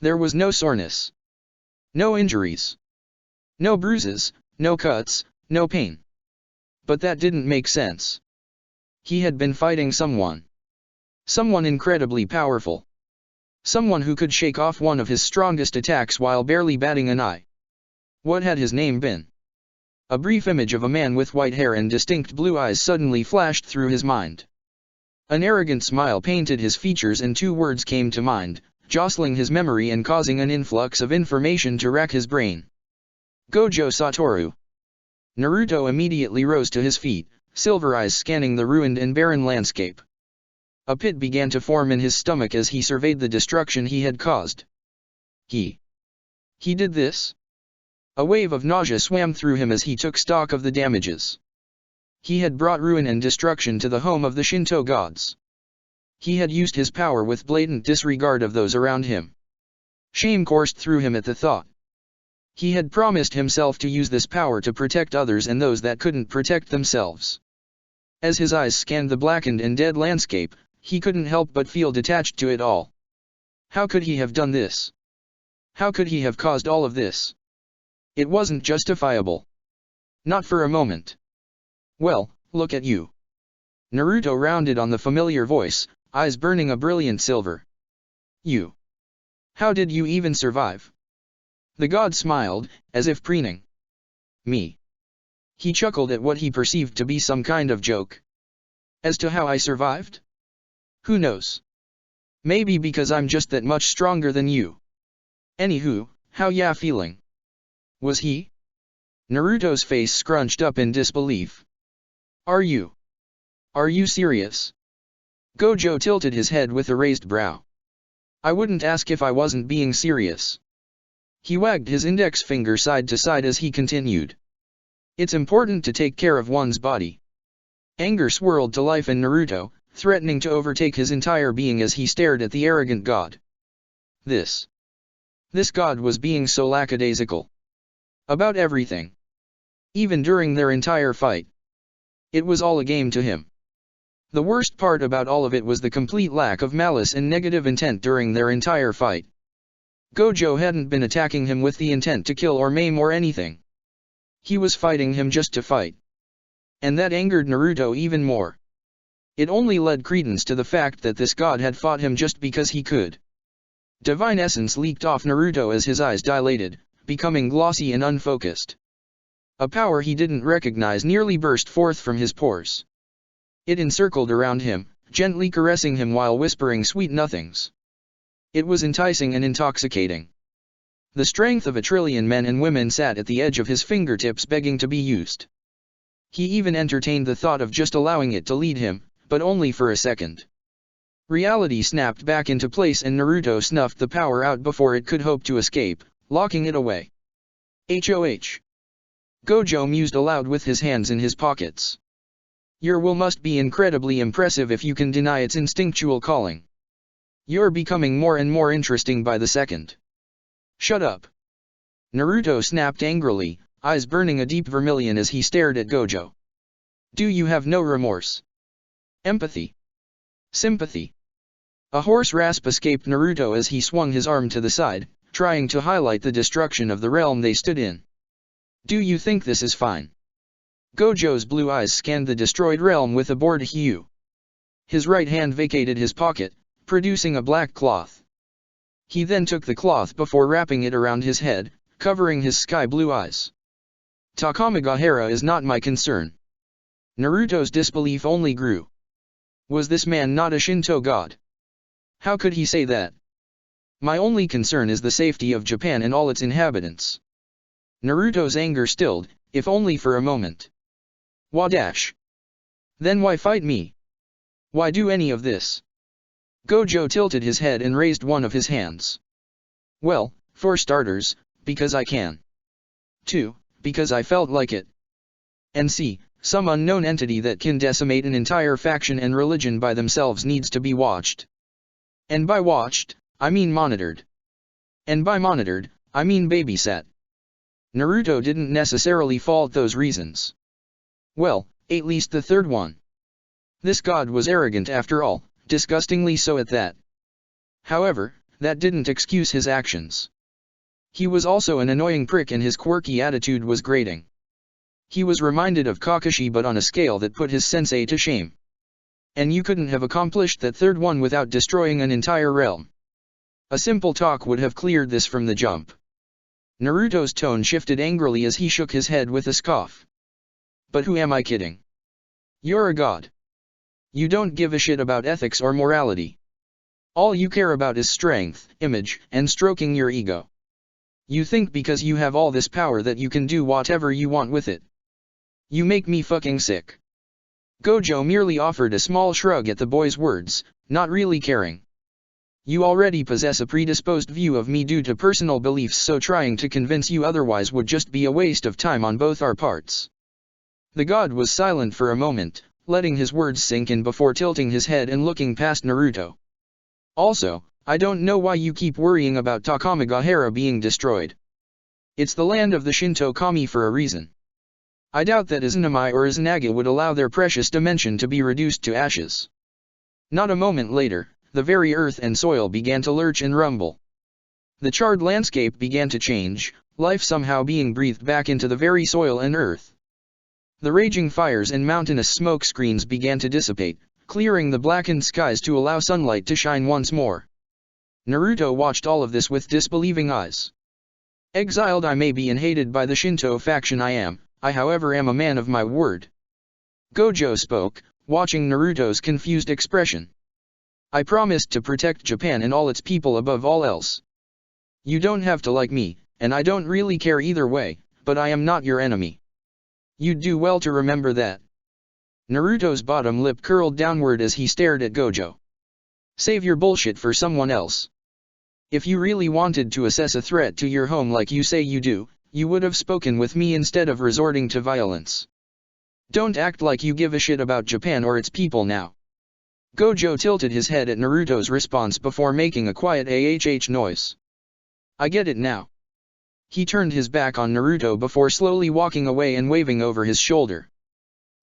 There was no soreness. No injuries. No bruises, no cuts, no pain. But that didn't make sense. He had been fighting someone. Someone incredibly powerful. Someone who could shake off one of his strongest attacks while barely batting an eye. What had his name been? A brief image of a man with white hair and distinct blue eyes suddenly flashed through his mind. An arrogant smile painted his features and two words came to mind, jostling his memory and causing an influx of information to rack his brain. Gojo Satoru. Naruto immediately rose to his feet, silver eyes scanning the ruined and barren landscape. A pit began to form in his stomach as he surveyed the destruction he had caused. He did this? A wave of nausea swam through him as he took stock of the damages. He had brought ruin and destruction to the home of the Shinto gods. He had used his power with blatant disregard of those around him. Shame coursed through him at the thought. He had promised himself to use this power to protect others and those that couldn't protect themselves. As his eyes scanned the blackened and dead landscape, he couldn't help but feel detached to it all. How could he have done this? How could he have caused all of this? It wasn't justifiable. Not for a moment. Well, look at you. Naruto rounded on the familiar voice, eyes burning a brilliant silver. You. How did you even survive? The god smiled, as if preening. Me. He chuckled at what he perceived to be some kind of joke. As to how I survived? Who knows? Maybe because I'm just that much stronger than you. Anywho, how ya feeling? Was he? Naruto's face scrunched up in disbelief. Are you serious? Gojo tilted his head with a raised brow. I wouldn't ask if I wasn't being serious. He wagged his index finger side to side as he continued. It's important to take care of one's body. Anger swirled to life in Naruto, threatening to overtake his entire being as he stared at the arrogant god. This god was being so lackadaisical. About everything. Even during their entire fight. It was all a game to him. The worst part about all of it was the complete lack of malice and negative intent during their entire fight. Gojo hadn't been attacking him with the intent to kill or maim or anything. He was fighting him just to fight. And that angered Naruto even more. It only led credence to the fact that this god had fought him just because he could. Divine essence leaked off Naruto as his eyes dilated, becoming glossy and unfocused. A power he didn't recognize nearly burst forth from his pores. It encircled around him, gently caressing him while whispering sweet nothings. It was enticing and intoxicating. The strength of 1 trillion men and women sat at the edge of his fingertips begging to be used. He even entertained the thought of just allowing it to lead him, but only for a second. Reality snapped back into place and Naruto snuffed the power out before it could hope to escape, locking it away. HOH. Gojo mused aloud with his hands in his pockets. Your will must be incredibly impressive if you can deny its instinctual calling. You're becoming more and more interesting by the second. Shut up. Naruto snapped angrily, eyes burning a deep vermilion as he stared at Gojo. Do you have no remorse? Empathy? Sympathy? A hoarse rasp escaped Naruto as he swung his arm to the side, trying to highlight the destruction of the realm they stood in. Do you think this is fine? Gojo's blue eyes scanned the destroyed realm with a bored hue. His right hand vacated his pocket, producing a black cloth. He then took the cloth before wrapping it around his head, covering his sky-blue eyes. Takamagahara is not my concern. Naruto's disbelief only grew. Was this man not a Shinto god? How could he say that? My only concern is the safety of Japan and all its inhabitants. Naruto's anger stilled, if only for a moment. Wadash. Then why fight me? Why do any of this? Gojo tilted his head and raised one of his hands. Well, for starters, because I can. 2. Because I felt like it. And C. Some unknown entity that can decimate an entire faction and religion by themselves needs to be watched. And by watched, I mean monitored. And by monitored, I mean babysat. Naruto didn't necessarily fault those reasons. Well, at least the third one. This god was arrogant after all, disgustingly so at that. However, that didn't excuse his actions. He was also an annoying prick and his quirky attitude was grating. He was reminded of Kakashi but on a scale that put his sensei to shame. And you couldn't have accomplished that third one without destroying an entire realm. A simple talk would have cleared this from the jump. Naruto's tone shifted angrily as he shook his head with a scoff. But who am I kidding? You're a god. You don't give a shit about ethics or morality. All you care about is strength, image, and stroking your ego. You think because you have all this power that you can do whatever you want with it. You make me fucking sick. Gojo merely offered a small shrug at the boy's words, not really caring. You already possess a predisposed view of me due to personal beliefs, so trying to convince you otherwise would just be a waste of time on both our parts. The god was silent for a moment, letting his words sink in before tilting his head and looking past Naruto. Also, I don't know why you keep worrying about Takamagahara being destroyed. It's the land of the Shinto kami for a reason. I doubt that Izanami or Izanaga would allow their precious dimension to be reduced to ashes. Not a moment later, the very earth and soil began to lurch and rumble. The charred landscape began to change, life somehow being breathed back into the very soil and earth. The raging fires and mountainous smoke screens began to dissipate, clearing the blackened skies to allow sunlight to shine once more. Naruto watched all of this with disbelieving eyes. Exiled I may be and hated by the Shinto faction I however am a man of my word. Gojo spoke, watching Naruto's confused expression. I promised to protect Japan and all its people above all else. You don't have to like me, and I don't really care either way, but I am not your enemy. You'd do well to remember that. Naruto's bottom lip curled downward as he stared at Gojo. Save your bullshit for someone else. If you really wanted to assess a threat to your home like you say you do, you would have spoken with me instead of resorting to violence. Don't act like you give a shit about Japan or its people now. Gojo tilted his head at Naruto's response before making a quiet ahh noise. I get it now. He turned his back on Naruto before slowly walking away and waving over his shoulder.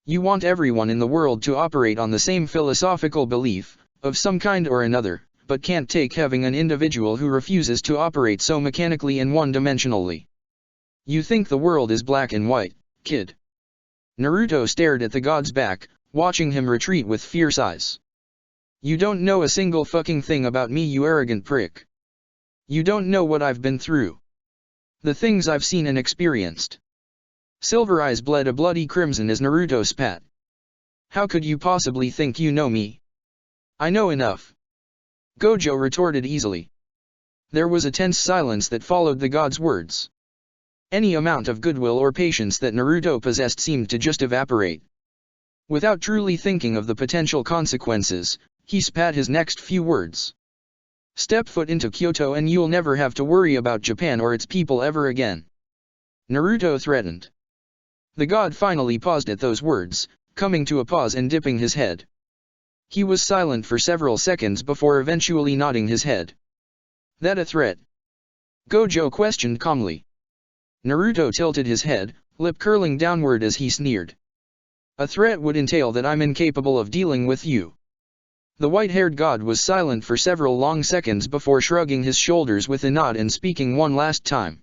You want everyone in the world to operate on the same philosophical belief, of some kind or another, but can't take having an individual who refuses to operate so mechanically and one-dimensionally. You think the world is black and white, kid. Naruto stared at the god's back, watching him retreat with fierce eyes. You don't know a single fucking thing about me, you arrogant prick. You don't know what I've been through. The things I've seen and experienced. Silver Eyes bled a bloody crimson as Naruto spat. How could you possibly think you know me? I know enough. Gojo retorted easily. There was a tense silence that followed the god's words. Any amount of goodwill or patience that Naruto possessed seemed to just evaporate. Without truly thinking of the potential consequences, he spat his next few words. Step foot into Kyoto and you'll never have to worry about Japan or its people ever again. Naruto threatened. The god finally paused at those words, coming to a pause and dipping his head. He was silent for several seconds before eventually nodding his head. That a threat? Gojo questioned calmly. Naruto tilted his head, lip curling downward as he sneered. A threat would entail that I'm incapable of dealing with you. The white-haired god was silent for several long seconds before shrugging his shoulders with a nod and speaking one last time.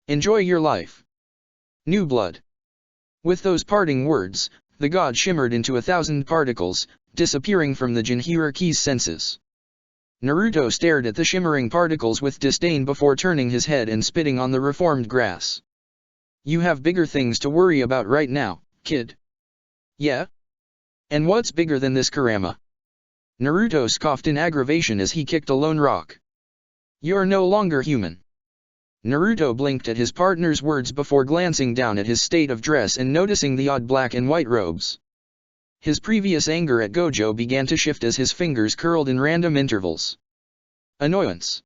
Enjoy your life. New blood. With those parting words, the god shimmered into 1,000 particles, disappearing from the Jinhiraki's senses. Naruto stared at the shimmering particles with disdain before turning his head and spitting on the reformed grass. You have bigger things to worry about right now, kid. Yeah? And what's bigger than this, Kurama? Naruto scoffed in aggravation as he kicked a lone rock. You're no longer human. Naruto blinked at his partner's words before glancing down at his state of dress and noticing the odd black and white robes. His previous anger at Gojo began to shift as his fingers curled in random intervals. Annoyance.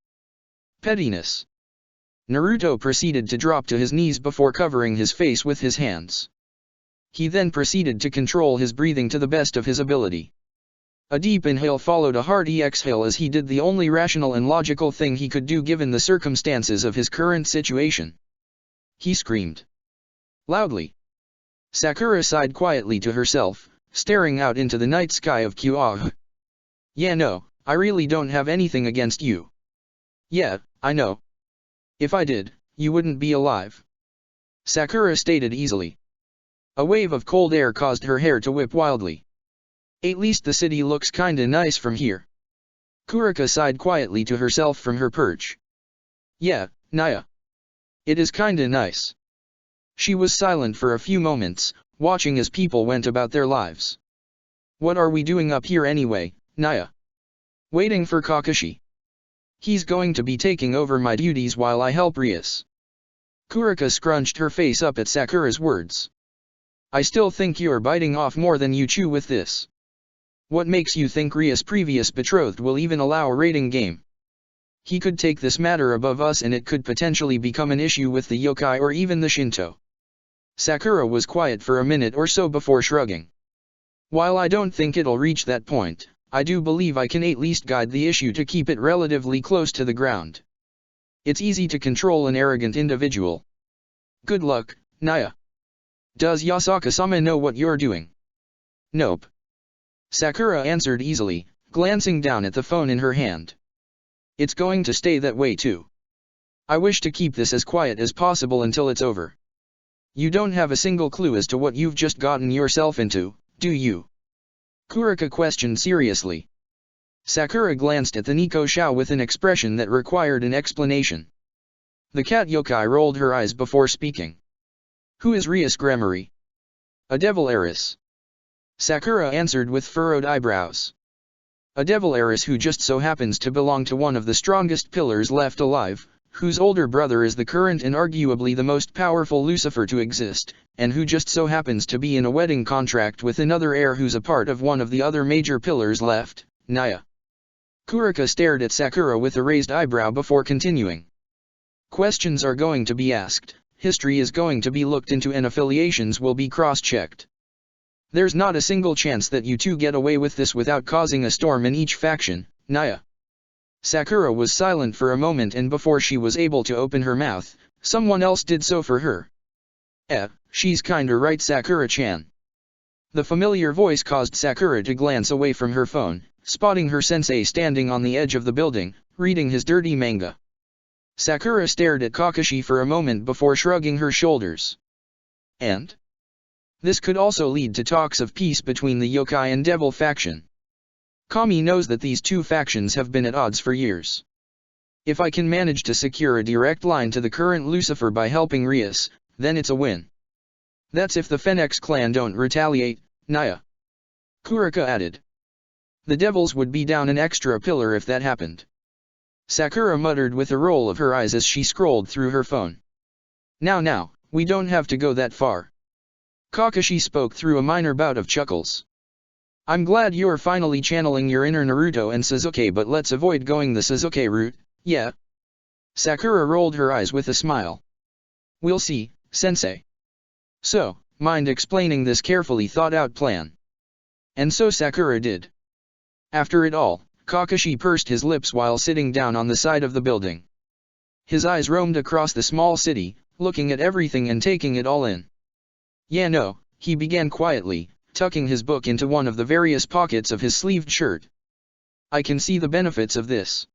Pettiness. Naruto proceeded to drop to his knees before covering his face with his hands. He then proceeded to control his breathing to the best of his ability. A deep inhale followed a hearty exhale as he did the only rational and logical thing he could do given the circumstances of his current situation. He screamed. Loudly. Sakura sighed quietly to herself, staring out into the night sky of Kyoto. Yeah, no, I really don't have anything against you. Yeah, I know. If I did, you wouldn't be alive. Sakura stated easily. A wave of cold air caused her hair to whip wildly. At least the city looks kinda nice from here. Kurika sighed quietly to herself from her perch. Yeah, Naya. It is kinda nice. She was silent for a few moments, watching as people went about their lives. What are we doing up here anyway, Naya? Waiting for Kakashi. He's going to be taking over my duties while I help Rias. Kurika scrunched her face up at Sakura's words. I still think you're biting off more than you chew with this. What makes you think Rias' previous betrothed will even allow a rating game? He could take this matter above us and it could potentially become an issue with the yokai or even the Shinto. Sakura was quiet for a minute or so before shrugging. While I don't think it'll reach that point, I do believe I can at least guide the issue to keep it relatively close to the ground. It's easy to control an arrogant individual. Good luck, Naya. Does Yasaka-sama know what you're doing? Nope. Sakura answered easily, glancing down at the phone in her hand. It's going to stay that way too. I wish to keep this as quiet as possible until it's over. You don't have a single clue as to what you've just gotten yourself into, do you? Kurika questioned seriously. Sakura glanced at the Nico Shao with an expression that required an explanation. The cat yokai rolled her eyes before speaking. Who is Rias Grammary? A devil heiress. Sakura answered with furrowed eyebrows. A devil heiress who just so happens to belong to one of the strongest pillars left alive, whose older brother is the current and arguably the most powerful Lucifer to exist, and who just so happens to be in a wedding contract with another heir who's a part of one of the other major pillars left, Naya. Kurika stared at Sakura with a raised eyebrow before continuing. Questions are going to be asked, history is going to be looked into and affiliations will be cross-checked. There's not a single chance that you two get away with this without causing a storm in each faction, Naya. Sakura was silent for a moment, and before she was able to open her mouth, someone else did so for her. She's kinda right, Sakura-chan. The familiar voice caused Sakura to glance away from her phone, spotting her sensei standing on the edge of the building, reading his dirty manga. Sakura stared at Kakashi for a moment before shrugging her shoulders. And? This could also lead to talks of peace between the yokai and devil faction. Kami knows that these two factions have been at odds for years. If I can manage to secure a direct line to the current Lucifer by helping Rias, then it's a win. That's if the Phoenix clan don't retaliate, Naya. Kurika added. The devils would be down an extra pillar if that happened. Sakura muttered with a roll of her eyes as she scrolled through her phone. Now, we don't have to go that far. Kakashi spoke through a minor bout of chuckles. I'm glad you're finally channeling your inner Naruto and Sasuke, but let's avoid going the Sasuke route, yeah? Sakura rolled her eyes with a smile. We'll see, sensei. So, mind explaining this carefully thought-out plan? And so Sakura did. After it all, Kakashi pursed his lips while sitting down on the side of the building. His eyes roamed across the small city, looking at everything and taking it all in. Yeah, no, he began quietly, tucking his book into one of the various pockets of his sleeved shirt. I can see the benefits of this.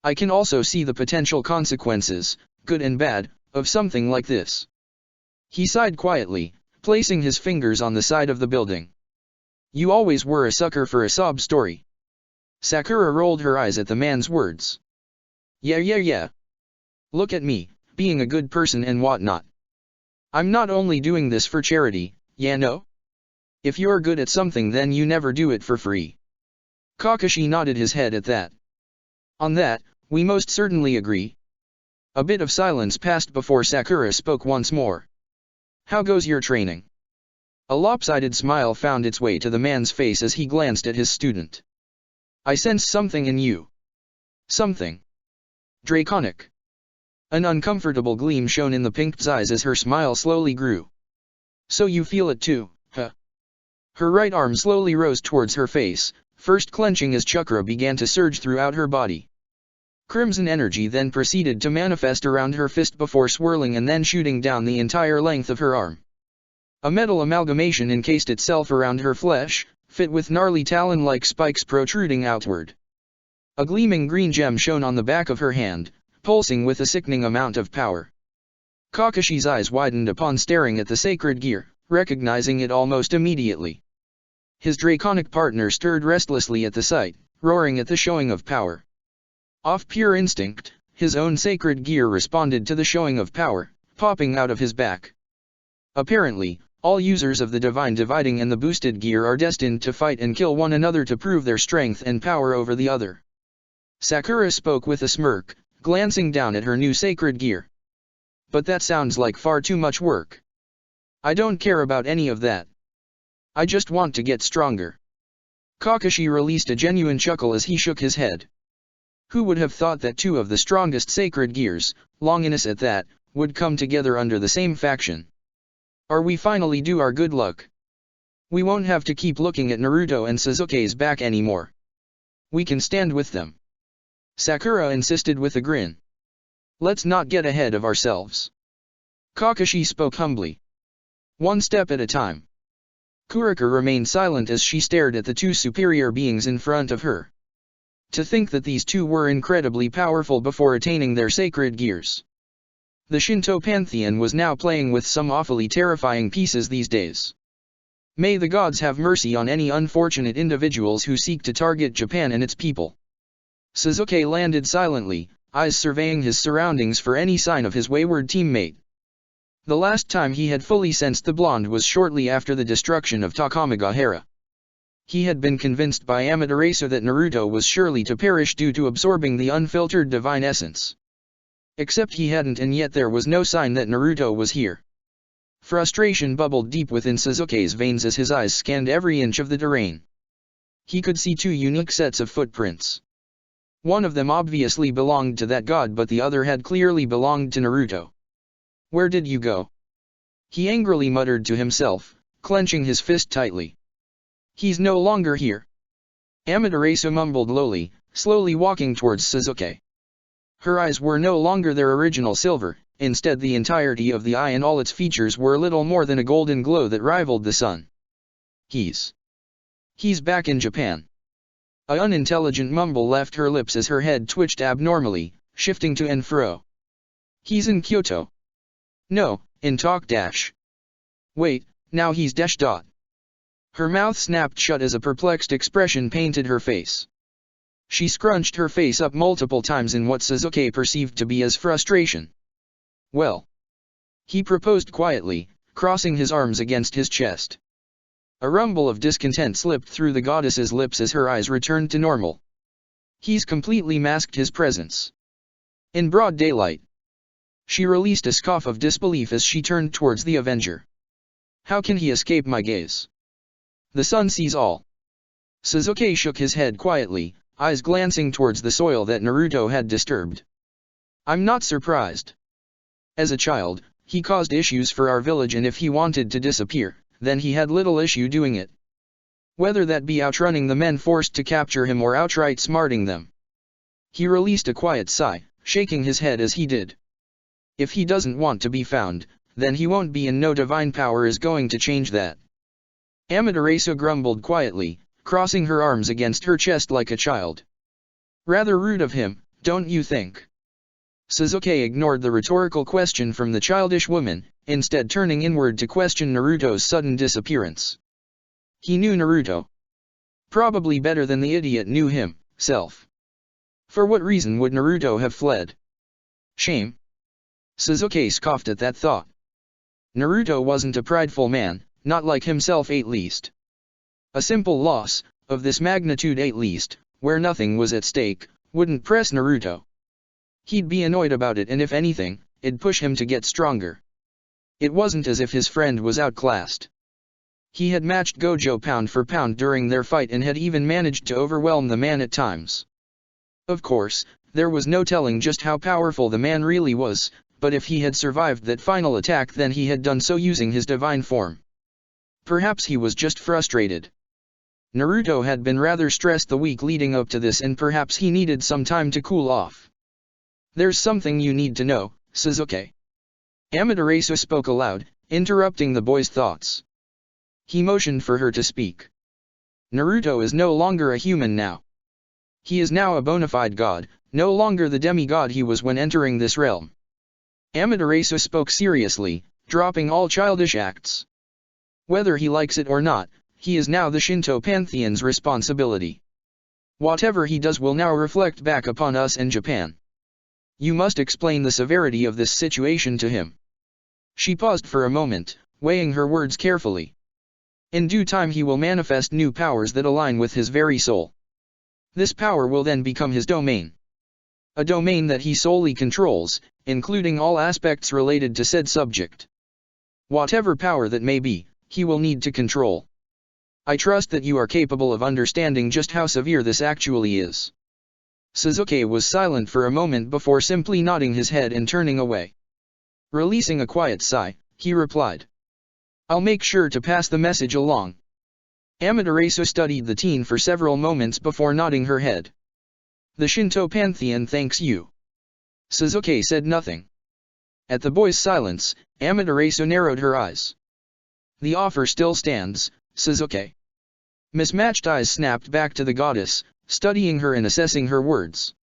I can also see the potential consequences, good and bad, of something like this. He sighed quietly, placing his fingers on the side of the building. You always were a sucker for a sob story. Sakura rolled her eyes at the man's words. Yeah. Look at me, being a good person and whatnot. I'm not only doing this for charity, yeah no? If you're good at something then you never do it for free. Kakashi nodded his head at that. On that, we most certainly agree. A bit of silence passed before Sakura spoke once more. How goes your training? A lopsided smile found its way to the man's face as he glanced at his student. I sense something in you. Something draconic. An uncomfortable gleam shone in the pink's eyes as her smile slowly grew. So you feel it too, huh? Her right arm slowly rose towards her face, first clenching as chakra began to surge throughout her body. Crimson energy then proceeded to manifest around her fist before swirling and then shooting down the entire length of her arm. A metal amalgamation encased itself around her flesh, fit with gnarly talon-like spikes protruding outward. A gleaming green gem shone on the back of her hand, pulsing with a sickening amount of power. Kakashi's eyes widened upon staring at the sacred gear, recognizing it almost immediately. His draconic partner stirred restlessly at the sight, roaring at the showing of power. Off pure instinct, his own sacred gear responded to the showing of power, popping out of his back. Apparently, all users of the Divine Dividing and the boosted gear are destined to fight and kill one another to prove their strength and power over the other. Sakura spoke with a smirk, glancing down at her new sacred gear. But that sounds like far too much work. I don't care about any of that. I just want to get stronger. Kakashi released a genuine chuckle as he shook his head. Who would have thought that two of the strongest sacred gears, Longinus at that, would come together under the same faction? Are we finally due our good luck? We won't have to keep looking at Naruto and Sasuke's back anymore. We can stand with them. Sakura insisted with a grin. Let's not get ahead of ourselves. Kakashi spoke humbly. One step at a time. Kurika remained silent as she stared at the two superior beings in front of her. To think that these two were incredibly powerful before attaining their sacred gears. The Shinto pantheon was now playing with some awfully terrifying pieces these days. May the gods have mercy on any unfortunate individuals who seek to target Japan and its people. Sasuke landed silently, eyes surveying his surroundings for any sign of his wayward teammate. The last time he had fully sensed the blonde was shortly after the destruction of Takamagahara. He had been convinced by Amaterasu that Naruto was surely to perish due to absorbing the unfiltered divine essence. Except he hadn't, and yet there was no sign that Naruto was here. Frustration bubbled deep within Sasuke's veins as his eyes scanned every inch of the terrain. He could see two unique sets of footprints. One of them obviously belonged to that god, but the other had clearly belonged to Naruto. "Where did you go?" he angrily muttered to himself, clenching his fist tightly. "He's no longer here." Amaterasu mumbled lowly, slowly walking towards Sasuke. Her eyes were no longer their original silver, instead the entirety of the eye and all its features were little more than a golden glow that rivaled the sun. He's back in Japan." An unintelligent mumble left her lips as her head twitched abnormally, shifting to and fro. "He's in Kyoto." "No, in Tok dash." "Wait, now he's dash dot." Her mouth snapped shut as a perplexed expression painted her face. She scrunched her face up multiple times in what Sasuke perceived to be as frustration. "Well," he proposed quietly, crossing his arms against his chest. A rumble of discontent slipped through the goddess's lips as her eyes returned to normal. "He's completely masked his presence. In broad daylight." She released a scoff of disbelief as she turned towards the Avenger. "How can he escape my gaze? The sun sees all." Sasuke shook his head quietly, eyes glancing towards the soil that Naruto had disturbed. "I'm not surprised. As a child, he caused issues for our village, and if he wanted to disappear, then he had little issue doing it. Whether that be outrunning the men forced to capture him or outright smarting them." He released a quiet sigh, shaking his head as he did. "If he doesn't want to be found, then he won't be, and no divine power is going to change that." Amaterasu grumbled quietly, crossing her arms against her chest like a child. "Rather rude of him, don't you think?" Sasuke ignored the rhetorical question from the childish woman, instead turning inward to question Naruto's sudden disappearance. He knew Naruto probably better than the idiot knew himself. For what reason would Naruto have fled? Shame. Sasuke scoffed at that thought. Naruto wasn't a prideful man, not like himself at least. A simple loss, of this magnitude at least, where nothing was at stake, wouldn't press Naruto. He'd be annoyed about it, and if anything, it'd push him to get stronger. It wasn't as if his friend was outclassed. He had matched Gojo pound for pound during their fight and had even managed to overwhelm the man at times. Of course, there was no telling just how powerful the man really was, but if he had survived that final attack, then he had done so using his divine form. Perhaps he was just frustrated. Naruto had been rather stressed the week leading up to this, and perhaps he needed some time to cool off. "There's something you need to know, Sasuke." Amaterasu spoke aloud, interrupting the boy's thoughts. He motioned for her to speak. "Naruto is no longer a human now. He is now a bona fide god, no longer the demigod he was when entering this realm." Amaterasu spoke seriously, dropping all childish acts. "Whether he likes it or not, he is now the Shinto pantheon's responsibility. Whatever he does will now reflect back upon us and Japan. You must explain the severity of this situation to him." She paused for a moment, weighing her words carefully. "In due time he will manifest new powers that align with his very soul. This power will then become his domain. A domain that he solely controls, including all aspects related to said subject. Whatever power that may be, he will need to control. I trust that you are capable of understanding just how severe this actually is." Sasuke was silent for a moment before simply nodding his head and turning away. Releasing a quiet sigh, he replied, "I'll make sure to pass the message along." Amaterasu studied the teen for several moments before nodding her head. "The Shinto pantheon thanks you." Sasuke said nothing. At the boy's silence, Amaterasu narrowed her eyes. "The offer still stands, Sasuke." Mismatched eyes snapped back to the goddess, studying her and assessing her words.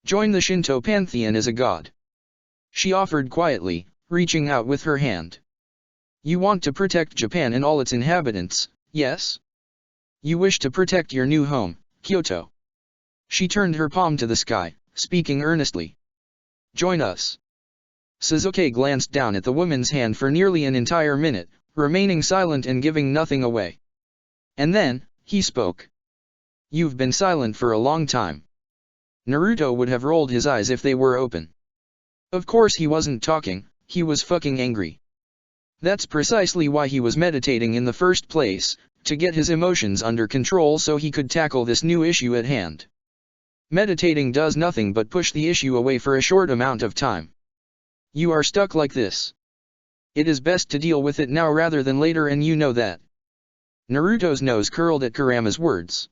"Join the Shinto pantheon as a god," she offered quietly, reaching out with her hand. You want to protect Japan and all its inhabitants, yes? You wish to protect your new home, Kyoto. She turned her palm to the sky, speaking earnestly. Join us. Suzuki glanced down at the woman's hand for nearly an entire minute, remaining silent and giving nothing away. And then, he spoke. You've been silent for a long time. Naruto would have rolled his eyes if they were open. Of course he wasn't talking, he was fucking angry. That's precisely why he was meditating in the first place, to get his emotions under control so he could tackle this new issue at hand. Meditating does nothing but push the issue away for a short amount of time. You are stuck like this. It is best to deal with it now rather than later, and you know that. Naruto's nose curled at Kurama's words.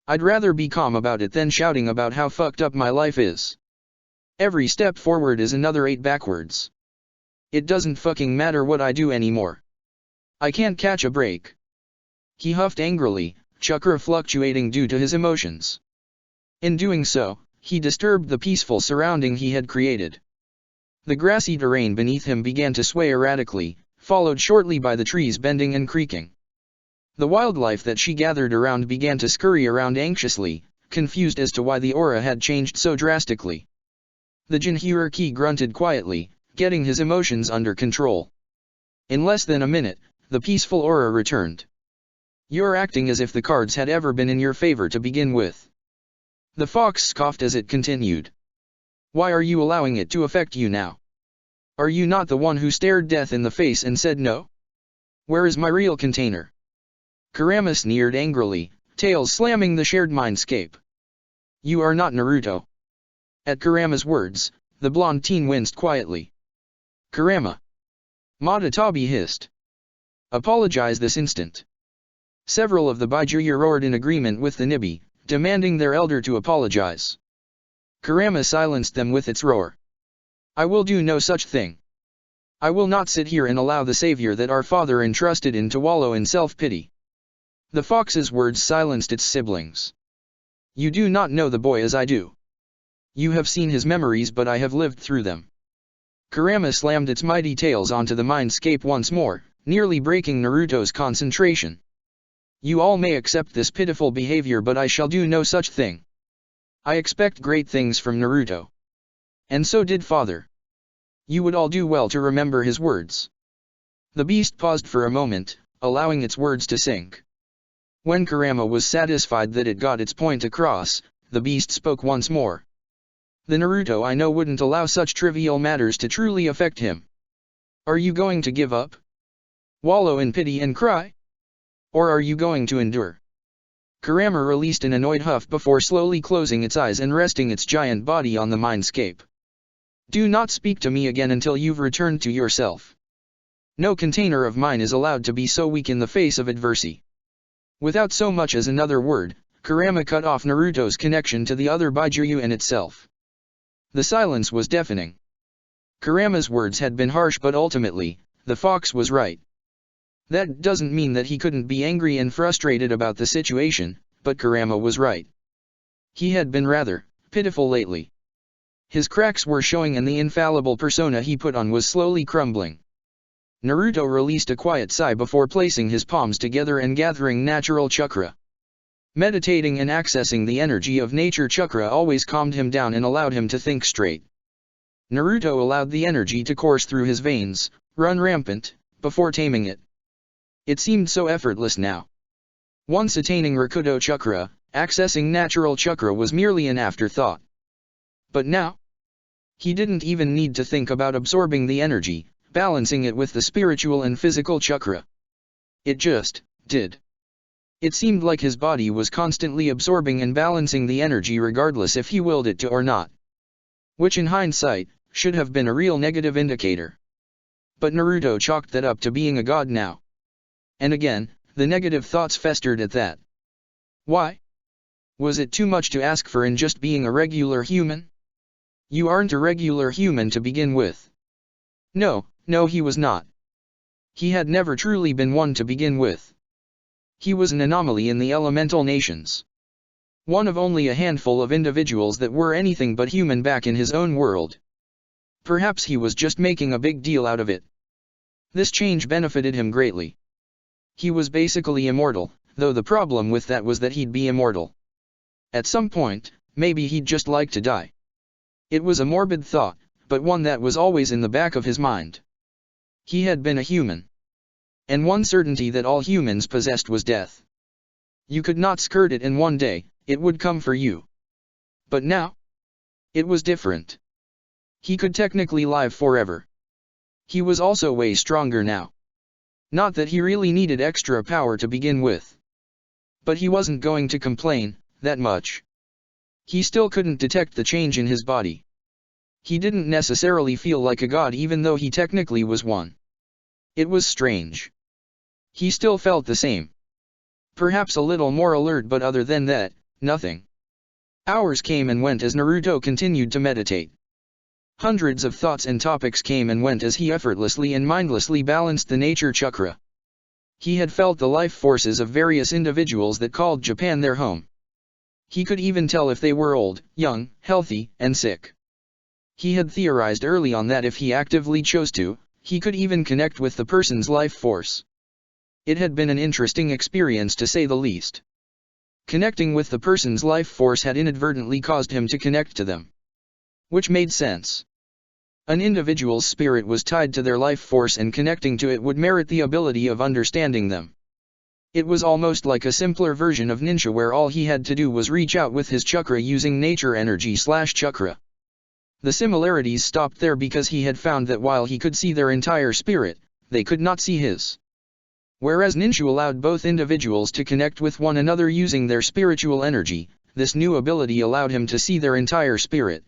I'd rather be calm about it than shouting about how fucked up my life is. Every step forward is another 8 backwards. It doesn't fucking matter what I do anymore. I can't catch a break. He huffed angrily, chakra fluctuating due to his emotions. In doing so, he disturbed the peaceful surrounding he had created. The grassy terrain beneath him began to sway erratically, followed shortly by the trees bending and creaking. The wildlife that she gathered around began to scurry around anxiously, confused as to why the aura had changed so drastically. The Jinhyuriki grunted quietly, getting his emotions under control. In less than a minute, the peaceful aura returned. You're acting as if the cards had ever been in your favor to begin with. The fox scoffed as it continued. Why are you allowing it to affect you now? Are you not the one who stared death in the face and said no? Where is my real container? Kurama sneered angrily, tails slamming the shared mindscape. You are not Naruto. At Kurama's words, the blonde teen winced quietly. Kurama. Madatabi hissed. Apologize this instant. Several of the Baijuya roared in agreement with the Nibi, demanding their elder to apologize. Kurama silenced them with its roar. I will do no such thing. I will not sit here and allow the savior that our father entrusted in to wallow in self-pity. The fox's words silenced its siblings. You do not know the boy as I do. You have seen his memories, but I have lived through them. Kurama slammed its mighty tails onto the mindscape once more, nearly breaking Naruto's concentration. You all may accept this pitiful behavior, but I shall do no such thing. I expect great things from Naruto. And so did father. You would all do well to remember his words. The beast paused for a moment, allowing its words to sink. When Kurama was satisfied that it got its point across, the beast spoke once more. The Naruto I know wouldn't allow such trivial matters to truly affect him. Are you going to give up? Wallow in pity and cry? Or are you going to endure? Kurama released an annoyed huff before slowly closing its eyes and resting its giant body on the mindscape. Do not speak to me again until you've returned to yourself. No container of mine is allowed to be so weak in the face of adversity. Without so much as another word, Kurama cut off Naruto's connection to the other Baijuyu and itself. The silence was deafening. Kurama's words had been harsh, but ultimately, the fox was right. That doesn't mean that he couldn't be angry and frustrated about the situation, but Kurama was right. He had been rather pitiful lately. His cracks were showing and the infallible persona he put on was slowly crumbling. Naruto released a quiet sigh before placing his palms together and gathering natural chakra. Meditating and accessing the energy of nature chakra always calmed him down and allowed him to think straight. Naruto allowed the energy to course through his veins, run rampant, before taming it. It seemed so effortless now. Once attaining Rakudo chakra, accessing natural chakra was merely an afterthought. But now? He didn't even need to think about absorbing the energy, balancing it with the spiritual and physical chakra. It just did. It seemed like his body was constantly absorbing and balancing the energy regardless if he willed it to or not. Which in hindsight, should have been a real negative indicator. But Naruto chalked that up to being a god now. And again, the negative thoughts festered at that. Why? Was it too much to ask for in just being a regular human? You aren't a regular human to begin with. No, he was not. He had never truly been one to begin with. He was an anomaly in the elemental nations. One of only a handful of individuals that were anything but human back in his own world. Perhaps he was just making a big deal out of it. This change benefited him greatly. He was basically immortal, though the problem with that was that he'd be immortal. At some point, maybe he'd just like to die. It was a morbid thought, but one that was always in the back of his mind. He had been a human. And one certainty that all humans possessed was death. You could not skirt it, and one day, it would come for you. But now? It was different. He could technically live forever. He was also way stronger now. Not that he really needed extra power to begin with. But he wasn't going to complain that much. He still couldn't detect the change in his body. He didn't necessarily feel like a god, even though he technically was one. It was strange. He still felt the same. Perhaps a little more alert, but other than that, nothing. Hours came and went as Naruto continued to meditate. Hundreds of thoughts and topics came and went as he effortlessly and mindlessly balanced the nature chakra. He had felt the life forces of various individuals that called Japan their home. He could even tell if they were old, young, healthy, and sick. He had theorized early on that if he actively chose to, he could even connect with the person's life force. It had been an interesting experience, to say the least. Connecting with the person's life force had inadvertently caused him to connect to them. Which made sense. An individual's spirit was tied to their life force, and connecting to it would merit the ability of understanding them. It was almost like a simpler version of ninja, where all he had to do was reach out with his chakra using nature energy/chakra. The similarities stopped there because he had found that while he could see their entire spirit, they could not see his. Whereas ninja allowed both individuals to connect with one another using their spiritual energy, this new ability allowed him to see their entire spirit.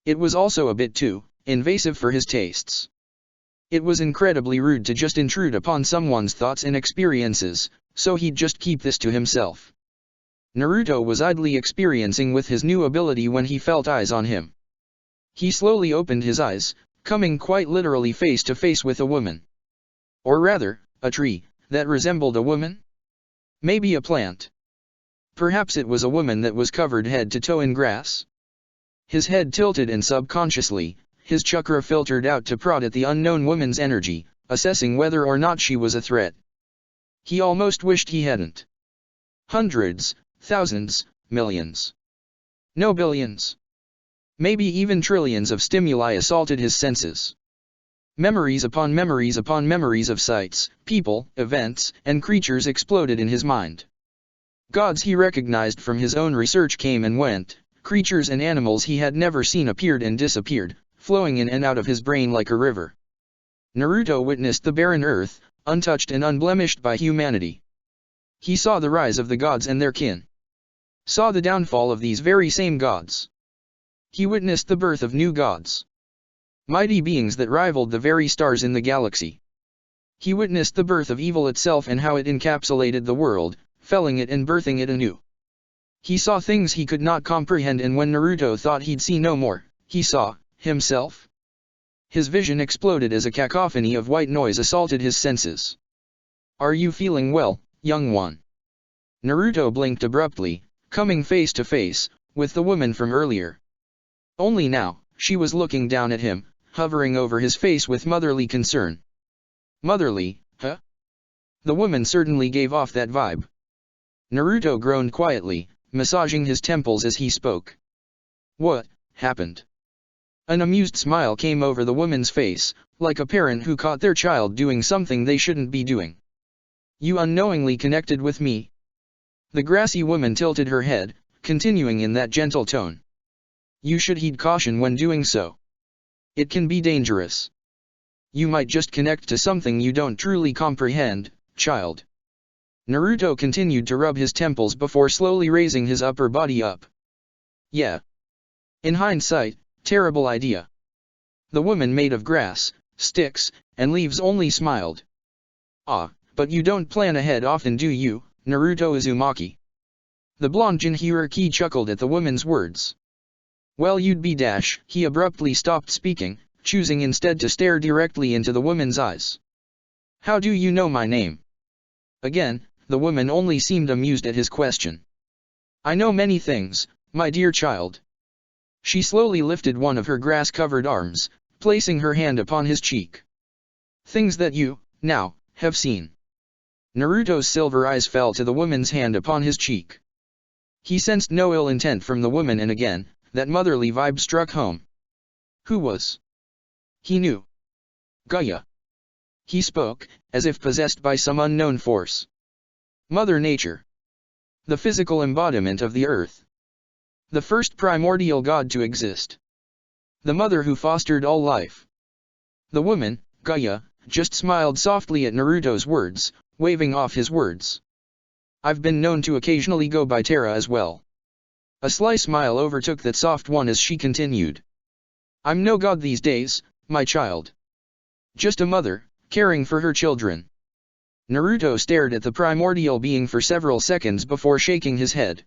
It was also a bit too invasive for his tastes. It was incredibly rude to just intrude upon someone's thoughts and experiences, so he'd just keep this to himself. Naruto was idly experiencing with his new ability when he felt eyes on him. He slowly opened his eyes, coming quite literally face to face with a woman. Or rather, a tree that resembled a woman? Maybe a plant. Perhaps it was a woman that was covered head to toe in grass. His head tilted, and subconsciously, his chakra filtered out to prod at the unknown woman's energy, assessing whether or not she was a threat. He almost wished he hadn't. Hundreds, thousands, millions. No, billions. Maybe even trillions of stimuli assaulted his senses. Memories upon memories upon memories of sights, people, events, and creatures exploded in his mind. Gods he recognized from his own research came and went, creatures and animals he had never seen appeared and disappeared, flowing in and out of his brain like a river. Naruto witnessed the barren earth, untouched and unblemished by humanity. He saw the rise of the gods and their kin. Saw the downfall of these very same gods. He witnessed the birth of new gods. Mighty beings that rivaled the very stars in the galaxy. He witnessed the birth of evil itself and how it encapsulated the world, felling it and birthing it anew. He saw things he could not comprehend, and when Naruto thought he'd see no more, he saw himself. His vision exploded as a cacophony of white noise assaulted his senses. "Are you feeling well, young one?" Naruto blinked abruptly, coming face to face with the woman from earlier. Only now, she was looking down at him, hovering over his face with motherly concern. Motherly, huh? The woman certainly gave off that vibe. Naruto groaned quietly, massaging his temples as he spoke. What happened? An amused smile came over the woman's face, like a parent who caught their child doing something they shouldn't be doing. You unknowingly connected with me? The grassy woman tilted her head, continuing in that gentle tone. You should heed caution when doing so. It can be dangerous. You might just connect to something you don't truly comprehend, child. Naruto continued to rub his temples before slowly raising his upper body up. Yeah. In hindsight, terrible idea. The woman made of grass, sticks, and leaves only smiled. Ah, but you don't plan ahead often, do you, Naruto Uzumaki? The blonde Jinhiriki chuckled at the woman's words. Well, you'd be dash. He abruptly stopped speaking, choosing instead to stare directly into the woman's eyes. How do you know my name? Again, the woman only seemed amused at his question. I know many things, my dear child. She slowly lifted one of her grass-covered arms, placing her hand upon his cheek. Things that you, now, have seen. Naruto's silver eyes fell to the woman's hand upon his cheek. He sensed no ill intent from the woman, and again, that motherly vibe struck home. Who was? He knew. Gaia. He spoke, as if possessed by some unknown force. Mother Nature. The physical embodiment of the earth. The first primordial god to exist. The mother who fostered all life. The woman, Gaia, just smiled softly at Naruto's words, waving off his words. I've been known to occasionally go by Terra as well. A sly smile overtook that soft one as she continued. I'm no god these days, my child. Just a mother, caring for her children. Naruto stared at the primordial being for several seconds before shaking his head.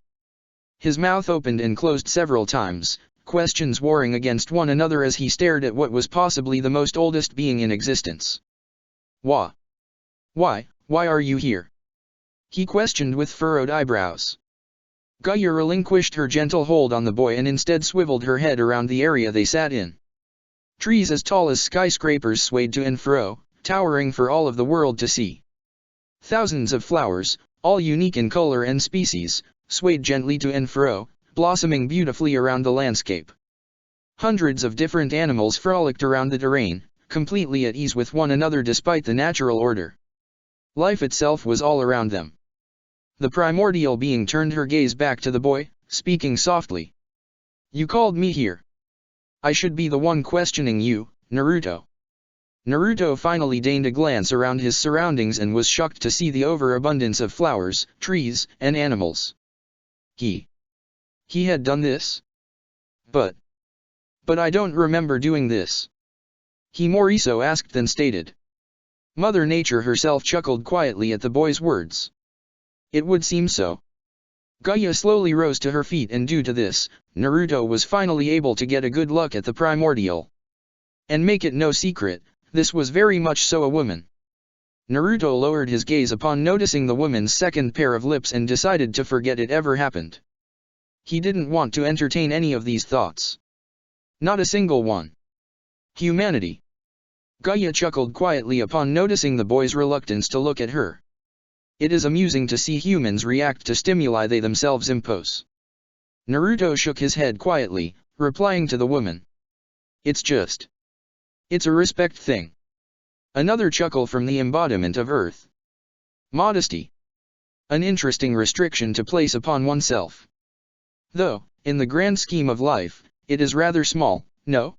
His mouth opened and closed several times, questions warring against one another as he stared at what was possibly the most oldest being in existence. Why are you here? He questioned with furrowed eyebrows. Gaia relinquished her gentle hold on the boy and instead swiveled her head around the area they sat in. Trees as tall as skyscrapers swayed to and fro, towering for all of the world to see. Thousands of flowers, all unique in color and species, swayed gently to and fro, blossoming beautifully around the landscape. Hundreds of different animals frolicked around the terrain, completely at ease with one another despite the natural order. Life itself was all around them. The primordial being turned her gaze back to the boy, speaking softly. You called me here. I should be the one questioning you, Naruto. Naruto finally deigned a glance around his surroundings and was shocked to see the overabundance of flowers, trees, and animals. He had done this? But I don't remember doing this. He more so asked than stated. Mother Nature herself chuckled quietly at the boy's words. It would seem so. Gaia slowly rose to her feet, and due to this, Naruto was finally able to get a good look at the primordial. And make it no secret, this was very much so a woman. Naruto lowered his gaze upon noticing the woman's second pair of lips and decided to forget it ever happened. He didn't want to entertain any of these thoughts. Not a single one. Humanity. Gaia chuckled quietly upon noticing the boy's reluctance to look at her. It is amusing to see humans react to stimuli they themselves impose. Naruto shook his head quietly, replying to the woman. It's a respect thing. Another chuckle from the embodiment of Earth. Modesty. An interesting restriction to place upon oneself. Though, in the grand scheme of life, it is rather small, no?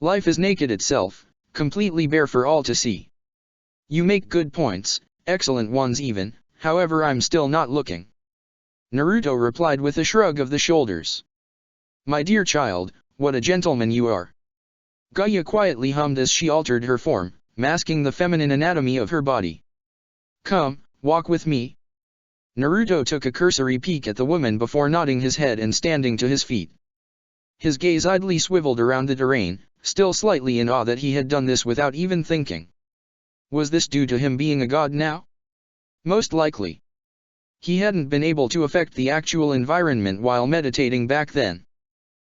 Life is naked itself, completely bare for all to see. You make good points, excellent ones even, however I'm still not looking. Naruto replied with a shrug of the shoulders. My dear child, what a gentleman you are. Gaia quietly hummed as she altered her form, masking the feminine anatomy of her body. Come, walk with me. Naruto took a cursory peek at the woman before nodding his head and standing to his feet. His gaze idly swiveled around the terrain, still slightly in awe that he had done this without even thinking. Was this due to him being a god now? Most likely. He hadn't been able to affect the actual environment while meditating back then.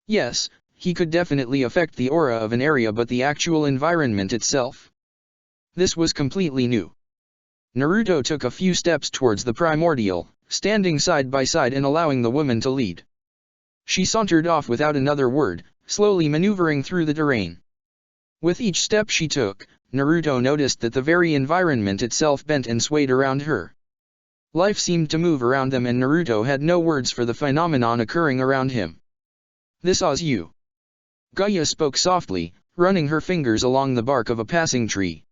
Yes, he could definitely affect the aura of an area, but the actual environment itself? This was completely new. Naruto took a few steps towards the primordial, standing side by side and allowing the woman to lead. She sauntered off without another word, slowly maneuvering through the terrain. With each step she took, Naruto noticed that the very environment itself bent and swayed around her. Life seemed to move around them, and Naruto had no words for the phenomenon occurring around him. This awes you. Gaia spoke softly, running her fingers along the bark of a passing tree.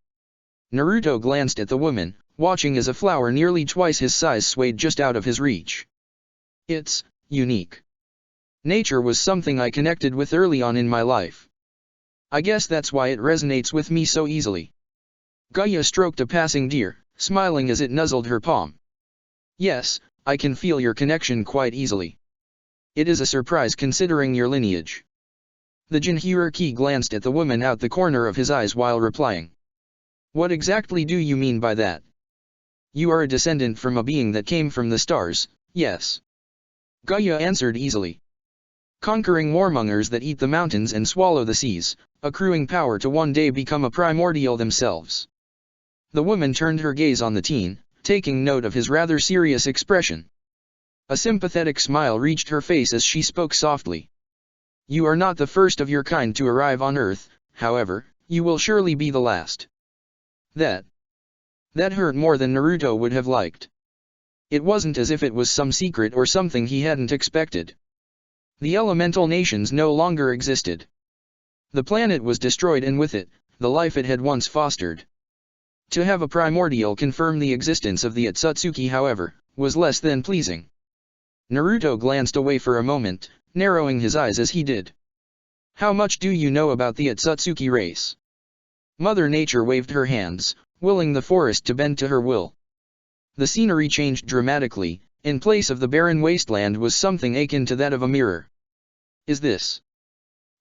Naruto glanced at the woman, watching as a flower nearly twice his size swayed just out of his reach. It's unique. Nature was something I connected with early on in my life. I guess that's why it resonates with me so easily. Gaia stroked a passing deer, smiling as it nuzzled her palm. Yes, I can feel your connection quite easily. It is a surprise considering your lineage. The Jinhyuriki glanced at the woman out the corner of his eyes while replying. What exactly do you mean by that? You are a descendant from a being that came from the stars, yes. Gaia answered easily. Conquering warmongers that eat the mountains and swallow the seas, accruing power to one day become a primordial themselves. The woman turned her gaze on the teen, taking note of his rather serious expression. A sympathetic smile reached her face as she spoke softly. You are not the first of your kind to arrive on Earth, however, you will surely be the last. That hurt more than Naruto would have liked. It wasn't as if it was some secret or something he hadn't expected. The elemental nations no longer existed. The planet was destroyed and with it, the life it had once fostered. To have a primordial confirm the existence of the Otsutsuki, however, was less than pleasing. Naruto glanced away for a moment, narrowing his eyes as he did. How much do you know about the Otsutsuki race? Mother Nature waved her hands, willing the forest to bend to her will. The scenery changed dramatically. In place of the barren wasteland was something akin to that of a mirror. Is this?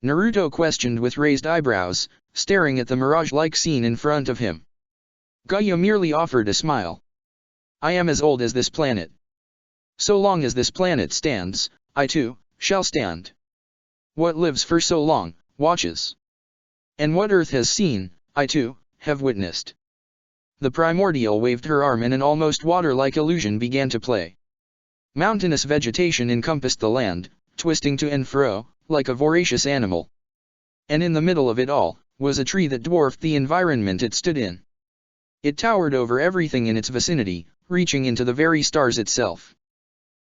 Naruto questioned with raised eyebrows, staring at the mirage-like scene in front of him. Gaia merely offered a smile. I am as old as this planet. So long as this planet stands, I too, shall stand. What lives for so long, watches. And what Earth has seen, I too, have witnessed. The primordial waved her arm and an almost water-like illusion began to play. Mountainous vegetation encompassed the land, twisting to and fro, like a voracious animal. And in the middle of it all, was a tree that dwarfed the environment it stood in. It towered over everything in its vicinity, reaching into the very stars itself.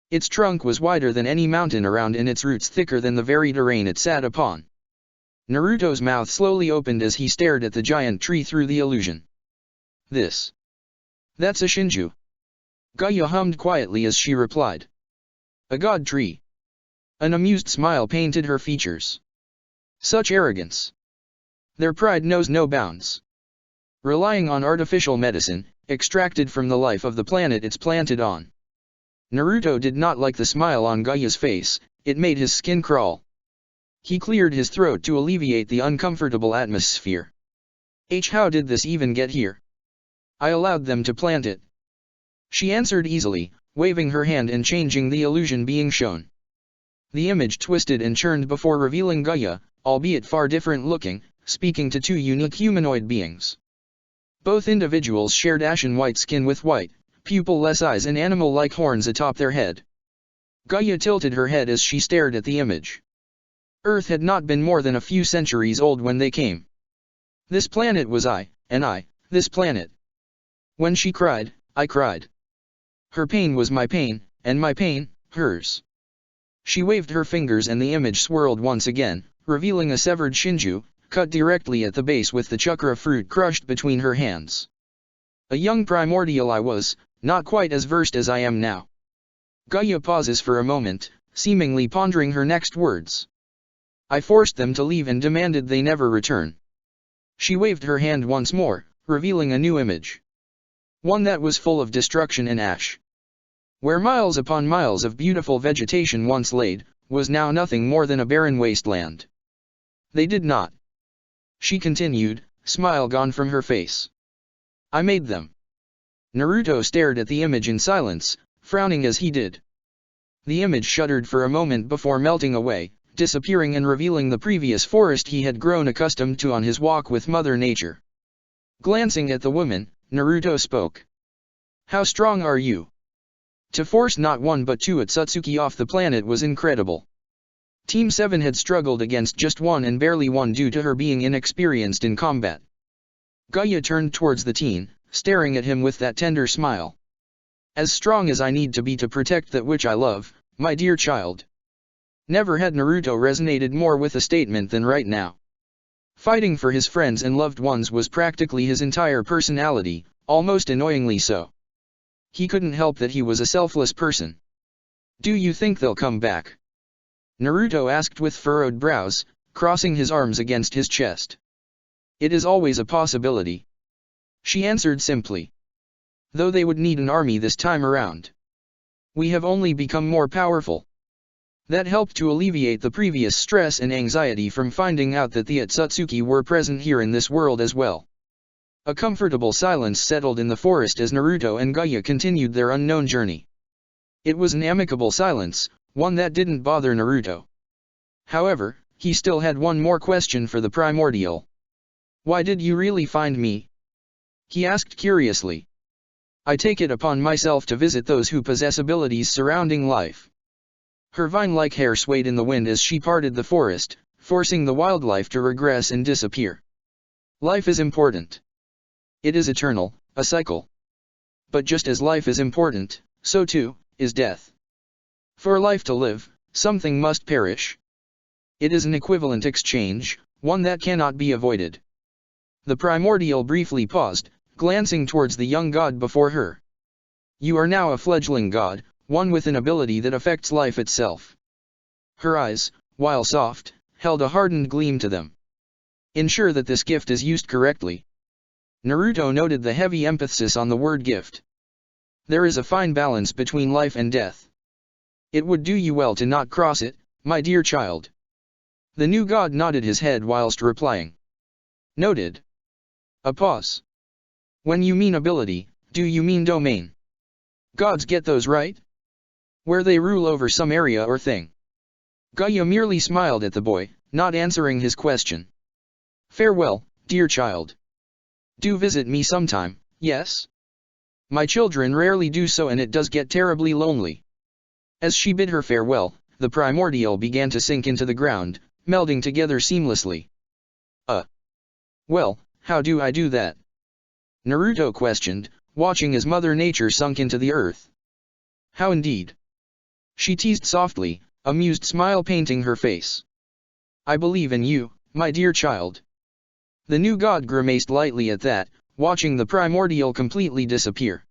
Its trunk was wider than any mountain around and its roots thicker than the very terrain it sat upon. Naruto's mouth slowly opened as he stared at the giant tree through the illusion. That's a Shinju. Gaia hummed quietly as she replied. A god tree. An amused smile painted her features. Such arrogance. Their pride knows no bounds. Relying on artificial medicine, extracted from the life of the planet it's planted on. Naruto did not like the smile on Gaia's face, it made his skin crawl. He cleared his throat to alleviate the uncomfortable atmosphere. How did this even get here? I allowed them to plant it. She answered easily, waving her hand and changing the illusion being shown. The image twisted and churned before revealing Gaia, albeit far different looking, speaking to two unique humanoid beings. Both individuals shared ashen white skin with white, pupil-less eyes and animal-like horns atop their head. Gaia tilted her head as she stared at the image. Earth had not been more than a few centuries old when they came. This planet was I, and I, this planet. When she cried, I cried. Her pain was my pain, and my pain, hers. She waved her fingers and the image swirled once again, revealing a severed Shinju, cut directly at the base with the chakra fruit crushed between her hands. A young primordial I was, not quite as versed as I am now. Gaia pauses for a moment, seemingly pondering her next words. I forced them to leave and demanded they never return. She waved her hand once more, revealing a new image. One that was full of destruction and ash. Where miles upon miles of beautiful vegetation once laid, was now nothing more than a barren wasteland. They did not. She continued, smile gone from her face. I made them. Naruto stared at the image in silence, frowning as he did. The image shuddered for a moment before melting away, disappearing and revealing the previous forest he had grown accustomed to on his walk with Mother Nature. Glancing at the woman, Naruto spoke. How strong are you? To force not one but two Otsutsuki off the planet was incredible. Team 7 had struggled against just one and barely won due to her being inexperienced in combat. Gaia turned towards the teen, staring at him with that tender smile. As strong as I need to be to protect that which I love, my dear child. Never had Naruto resonated more with a statement than right now. Fighting for his friends and loved ones was practically his entire personality, almost annoyingly so. He couldn't help that he was a selfless person. Do you think they'll come back? Naruto asked with furrowed brows, crossing his arms against his chest. It is always a possibility. She answered simply. Though they would need an army this time around. We have only become more powerful. That helped to alleviate the previous stress and anxiety from finding out that the Otsutsuki were present here in this world as well. A comfortable silence settled in the forest as Naruto and Gaia continued their unknown journey. It was an amicable silence, one that didn't bother Naruto. However, He still had one more question for the primordial. "Why did you really find me?" he asked curiously. "I take it upon myself to visit those who possess abilities surrounding life." Her vine-like hair swayed in the wind as she parted the forest, forcing the wildlife to regress and disappear. Life is important. It is eternal, a cycle. But just as life is important, so too is death. For life to live, something must perish. It is an equivalent exchange, one that cannot be avoided. The primordial briefly paused, glancing towards the young god before her. "You are now a fledgling god, one with an ability that affects life itself." Her eyes, while soft, held a hardened gleam to them. "Ensure that this gift is used correctly." Naruto noted the heavy emphasis on the word gift. "There is a fine balance between life and death. It would do you well to not cross it, my dear child." The new god nodded his head whilst replying. "Noted." A pause. "When you mean ability, do you mean domain? Gods get those right? Where they rule over some area or thing?" Gaia merely smiled at the boy, not answering his question. "Farewell, dear child. Do visit me sometime, yes? My children rarely do so and it does get terribly lonely." As she bid her farewell, the primordial began to sink into the ground, melding together seamlessly. Well, how do I do that?" Naruto questioned, watching as Mother Nature sunk into the earth. "How indeed?" she teased softly, amused smile painting her face. "I believe in you, my dear child." The new god grimaced lightly at that, watching the primordial completely disappear.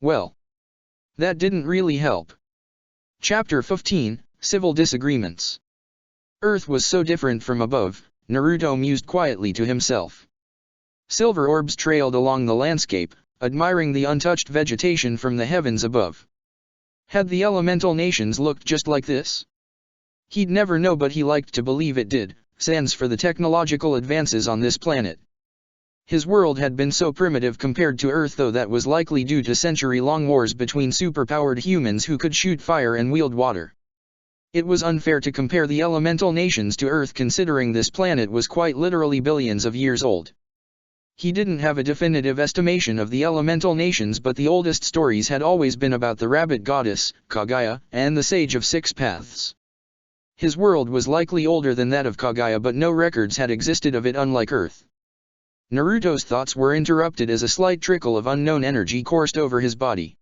Well, that didn't really help. Chapter 15, Civil Disagreements. Earth was so different from above, Naruto mused quietly to himself. Silver orbs trailed along the landscape, admiring the untouched vegetation from the heavens above. Had the elemental nations looked just like this? He'd never know, but he liked to believe it did, sans for the technological advances on this planet. His world had been so primitive compared to Earth, though that was likely due to century-long wars between superpowered humans who could shoot fire and wield water. It was unfair to compare the elemental nations to Earth, considering this planet was quite literally billions of years old. He didn't have a definitive estimation of the elemental nations, but the oldest stories had always been about the rabbit goddess, Kaguya, and the sage of six paths. His world was likely older than that of Kaguya, but no records had existed of it, unlike Earth. Naruto's thoughts were interrupted as a slight trickle of unknown energy coursed over his body.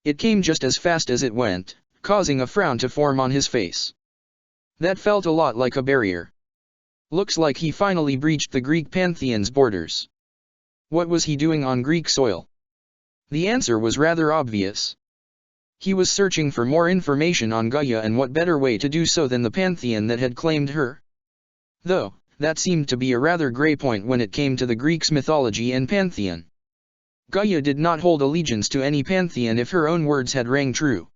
It came just as fast as it went, causing a frown to form on his face. That felt a lot like a barrier. Looks like he finally breached the Greek pantheon's borders. What was he doing on Greek soil? The answer was rather obvious. He was searching for more information on Gaia, and what better way to do so than the pantheon that had claimed her? Though, that seemed to be a rather grey point when it came to the Greeks' mythology and pantheon. Gaia did not hold allegiance to any pantheon if her own words had rang true.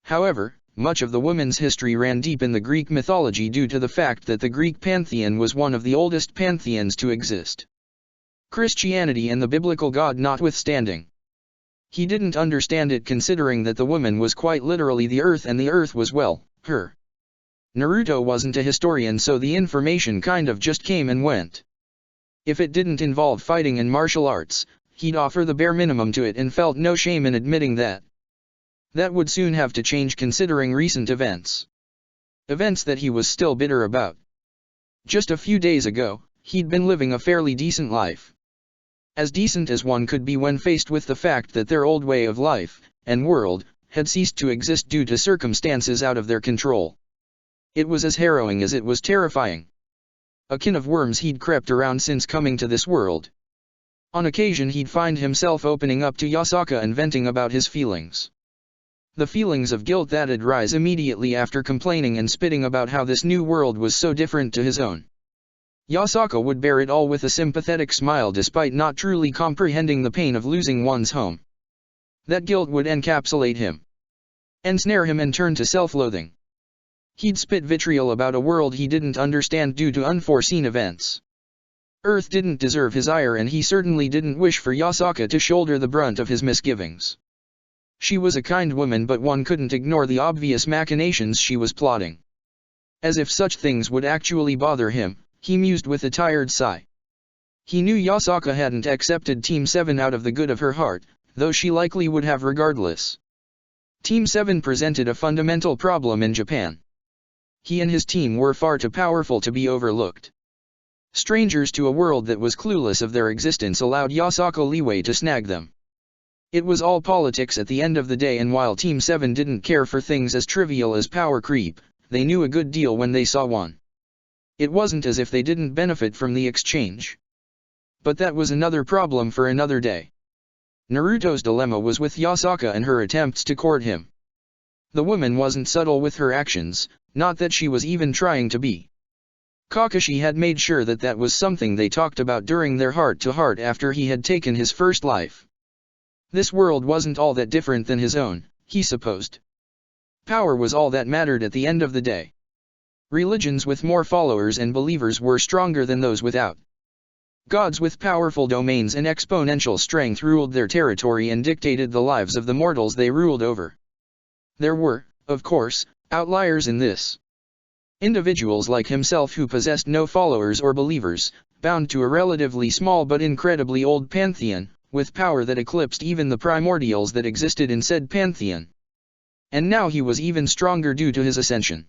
However, much of the woman's history ran deep in the Greek mythology due to the fact that the Greek pantheon was one of the oldest pantheons to exist. Christianity and the biblical God notwithstanding. He didn't understand it, considering that the woman was quite literally the earth and the earth was, well, her. Naruto wasn't a historian, so the information kind of just came and went. If it didn't involve fighting and martial arts, he'd offer the bare minimum to it and felt no shame in admitting that. That would soon have to change, considering recent events. Events that he was still bitter about. Just a few days ago, he'd been living a fairly decent life. As decent as one could be when faced with the fact that their old way of life, and world, had ceased to exist due to circumstances out of their control. It was as harrowing as it was terrifying. A kin of worms he'd crept around since coming to this world. On occasion he'd find himself opening up to Yasaka and venting about his feelings. The feelings of guilt that'd rise immediately after complaining and spitting about how this new world was so different to his own. Yasaka would bear it all with a sympathetic smile, despite not truly comprehending the pain of losing one's home. That guilt would encapsulate him, ensnare him, and turn to self-loathing. He'd spit vitriol about a world he didn't understand due to unforeseen events. Earth didn't deserve his ire, and he certainly didn't wish for Yasaka to shoulder the brunt of his misgivings. She was a kind woman, but one couldn't ignore the obvious machinations she was plotting. As if such things would actually bother him, he mused with a tired sigh. He knew Yasaka hadn't accepted Team 7 out of the good of her heart, though she likely would have regardless. Team 7 presented a fundamental problem in Japan. He and his team were far too powerful to be overlooked. Strangers to a world that was clueless of their existence allowed Yasaka leeway to snag them. It was all politics at the end of the day, and while Team 7 didn't care for things as trivial as power creep, they knew a good deal when they saw one. It wasn't as if they didn't benefit from the exchange. But that was another problem for another day. Naruto's dilemma was with Yasaka and her attempts to court him. The woman wasn't subtle with her actions, not that she was even trying to be. Kakashi had made sure that that was something they talked about during their heart-to-heart after he had taken his first life. This world wasn't all that different than his own, he supposed. Power was all that mattered at the end of the day. Religions with more followers and believers were stronger than those without. Gods with powerful domains and exponential strength ruled their territory and dictated the lives of the mortals they ruled over. There were, of course, outliers in this. Individuals like himself who possessed no followers or believers, bound to a relatively small but incredibly old pantheon, with power that eclipsed even the primordials that existed in said pantheon. And now he was even stronger due to his ascension.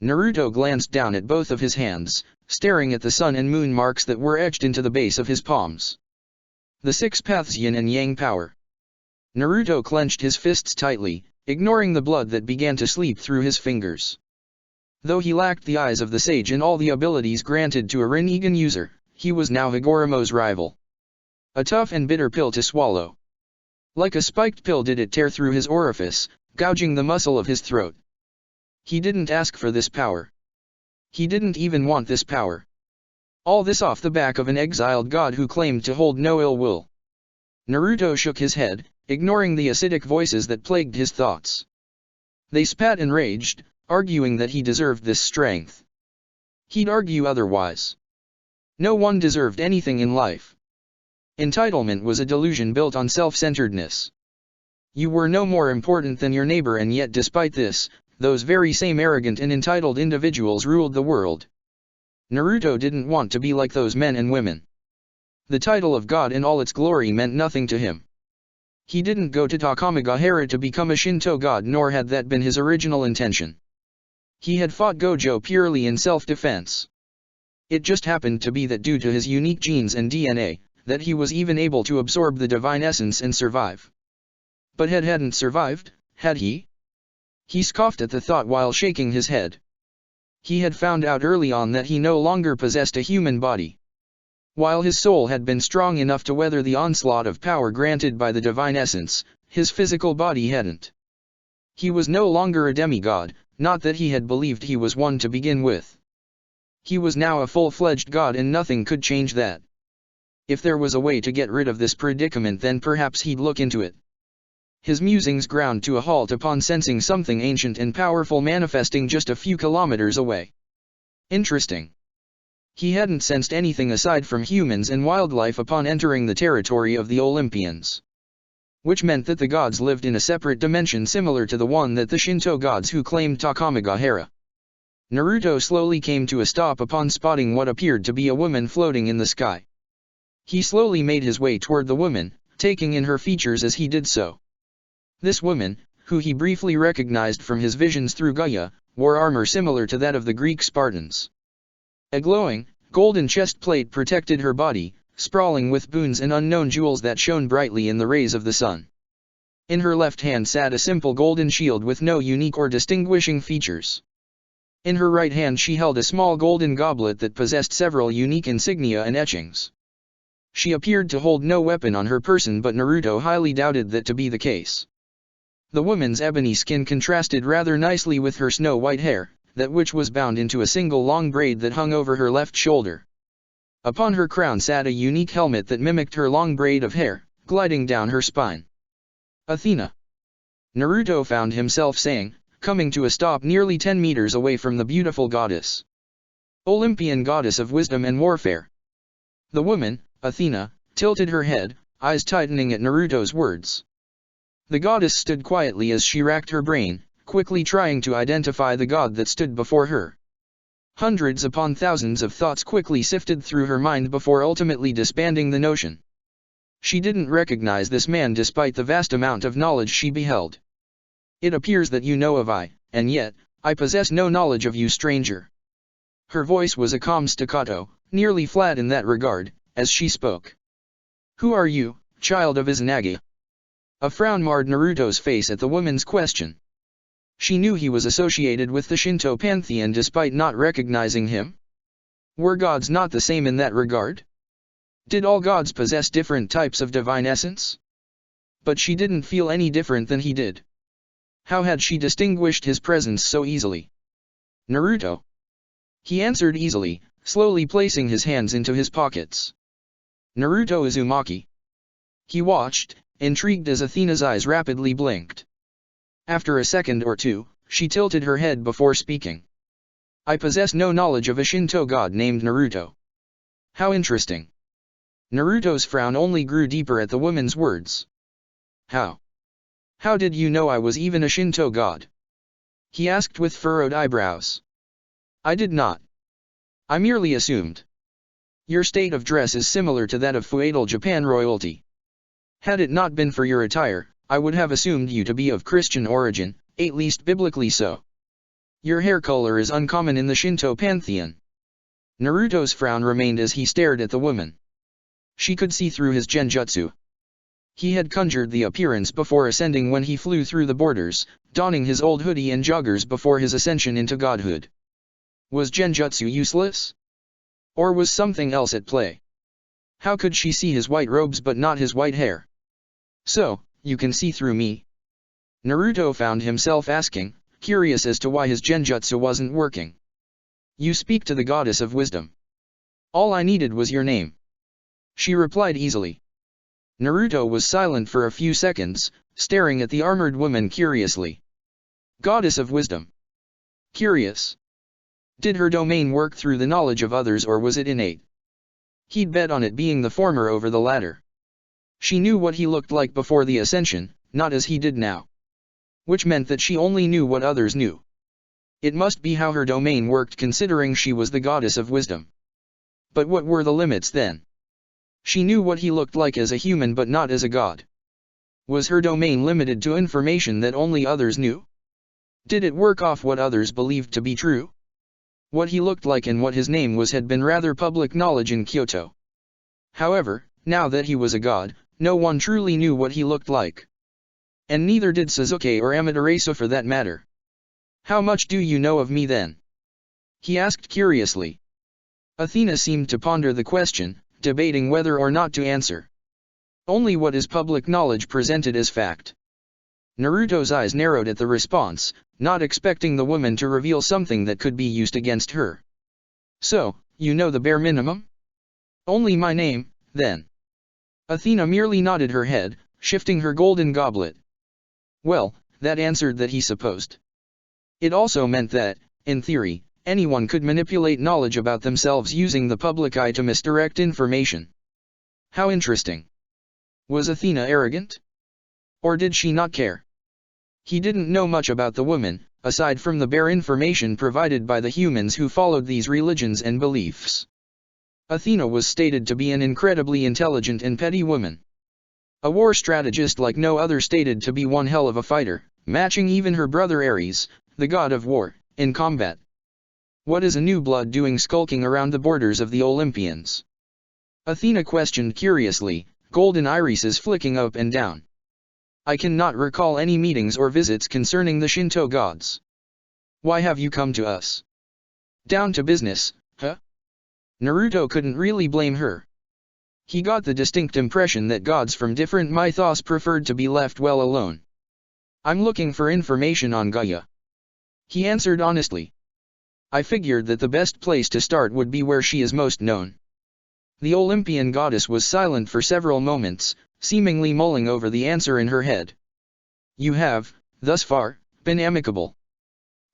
Naruto glanced down at both of his hands, staring at the sun and moon marks that were etched into the base of his palms. The 6 paths yin and yang power. Naruto clenched his fists tightly, ignoring the blood that began to sleep through his fingers. Though he lacked the eyes of the sage and all the abilities granted to a Rinnegan user, he was now Higoromo's rival. A tough and bitter pill to swallow. Like a spiked pill did it tear through his orifice, gouging the muscle of his throat. He didn't ask for this power. He didn't even want this power. All this off the back of an exiled god who claimed to hold no ill will. Naruto shook his head, ignoring the acidic voices that plagued his thoughts. They spat and raged, arguing that he deserved this strength. He'd argue otherwise. No one deserved anything in life. Entitlement was a delusion built on self-centeredness. You were no more important than your neighbor, and yet despite this, those very same arrogant and entitled individuals ruled the world. Naruto didn't want to be like those men and women. The title of God in all its glory meant nothing to him. He didn't go to Takamagahara to become a Shinto god, nor had that been his original intention. He had fought Gojo purely in self-defense. It just happened to be that due to his unique genes and DNA, that he was even able to absorb the divine essence and survive. But hadn't survived, had he? He scoffed at the thought while shaking his head. He had found out early on that he no longer possessed a human body. While his soul had been strong enough to weather the onslaught of power granted by the divine essence, his physical body hadn't. He was no longer a demigod, not that he had believed he was one to begin with. He was now a full-fledged god, and nothing could change that. If there was a way to get rid of this predicament, then perhaps he'd look into it. His musings ground to a halt upon sensing something ancient and powerful manifesting just a few kilometers away. Interesting. He hadn't sensed anything aside from humans and wildlife upon entering the territory of the Olympians. Which meant that the gods lived in a separate dimension similar to the one that the Shinto gods who claimed Takamagahara. Naruto slowly came to a stop upon spotting what appeared to be a woman floating in the sky. He slowly made his way toward the woman, taking in her features as he did so. This woman, who he briefly recognized from his visions through Gaia, wore armor similar to that of the Greek Spartans. A glowing, golden chest plate protected her body, sprawling with boons and unknown jewels that shone brightly in the rays of the sun. In her left hand sat a simple golden shield with no unique or distinguishing features. In her right hand she held a small golden goblet that possessed several unique insignia and etchings. She appeared to hold no weapon on her person, but Naruto highly doubted that to be the case. The woman's ebony skin contrasted rather nicely with her snow-white hair, that which was bound into a single long braid that hung over her left shoulder. Upon her crown sat a unique helmet that mimicked her long braid of hair, gliding down her spine. Athena. Naruto found himself saying, coming to a stop nearly 10 meters away from the beautiful goddess. Olympian goddess of wisdom and warfare. The woman, Athena, tilted her head, eyes tightening at Naruto's words. The goddess stood quietly as she racked her brain, quickly trying to identify the god that stood before her. Hundreds upon thousands of thoughts quickly sifted through her mind before ultimately disbanding the notion. She didn't recognize this man despite the vast amount of knowledge she beheld. It appears that you know of I, and yet, I possess no knowledge of you, stranger. Her voice was a calm staccato, nearly flat in that regard, as she spoke. Who are you, child of Izanagi? A frown marred Naruto's face at the woman's question. She knew he was associated with the Shinto pantheon despite not recognizing him. Were gods not the same in that regard? Did all gods possess different types of divine essence? But she didn't feel any different than he did. How had she distinguished his presence so easily? Naruto. He answered easily, slowly placing his hands into his pockets. Naruto Uzumaki. He watched, intrigued as Athena's eyes rapidly blinked. After a second or two, she tilted her head before speaking. I possess no knowledge of a Shinto god named Naruto. How interesting. Naruto's frown only grew deeper at the woman's words. How? How did you know I was even a Shinto god? He asked with furrowed eyebrows. I did not. I merely assumed. Your state of dress is similar to that of feudal Japan royalty. Had it not been for your attire, I would have assumed you to be of Christian origin, at least biblically so. Your hair color is uncommon in the Shinto pantheon. Naruto's frown remained as he stared at the woman. She could see through his genjutsu. He had conjured the appearance before ascending when he flew through the borders, donning his old hoodie and joggers before his ascension into godhood. Was genjutsu useless? Or was something else at play? How could she see his white robes but not his white hair? So, you can see through me? Naruto found himself asking, curious as to why his genjutsu wasn't working. You speak to the goddess of wisdom. All I needed was your name. She replied easily. Naruto was silent for a few seconds, staring at the armored woman curiously. Goddess of wisdom. Curious. Did her domain work through the knowledge of others or was it innate? He'd bet on it being the former over the latter. She knew what he looked like before the ascension, not as he did now. Which meant that she only knew what others knew. It must be how her domain worked considering she was the goddess of wisdom. But what were the limits then? She knew what he looked like as a human but not as a god. Was her domain limited to information that only others knew? Did it work off what others believed to be true? What he looked like and what his name was had been rather public knowledge in Kyoto. However, now that he was a god, no one truly knew what he looked like. And neither did Sasuke or Amaterasu for that matter. How much do you know of me then? He asked curiously. Athena seemed to ponder the question, debating whether or not to answer. Only what is public knowledge presented as fact. Naruto's eyes narrowed at the response, not expecting the woman to reveal something that could be used against her. So, you know the bare minimum? Only my name, then. Athena merely nodded her head, shifting her golden goblet. Well, that answered that he supposed. It also meant that, in theory, anyone could manipulate knowledge about themselves using the public eye to misdirect information. How interesting. Was Athena arrogant? Or did she not care? He didn't know much about the woman, aside from the bare information provided by the humans who followed these religions and beliefs. Athena was stated to be an incredibly intelligent and petty woman. A war strategist like no other, stated to be one hell of a fighter, matching even her brother Ares, the god of war, in combat. What is a new blood doing skulking around the borders of the Olympians? Athena questioned curiously, golden irises flicking up and down. I cannot recall any meetings or visits concerning the Shinto gods. Why have you come to us? Down to business, huh? Naruto couldn't really blame her. He got the distinct impression that gods from different mythos preferred to be left well alone. I'm looking for information on Gaia. He answered honestly. I figured that the best place to start would be where she is most known. The Olympian goddess was silent for several moments, seemingly mulling over the answer in her head. You have, thus far, been amicable.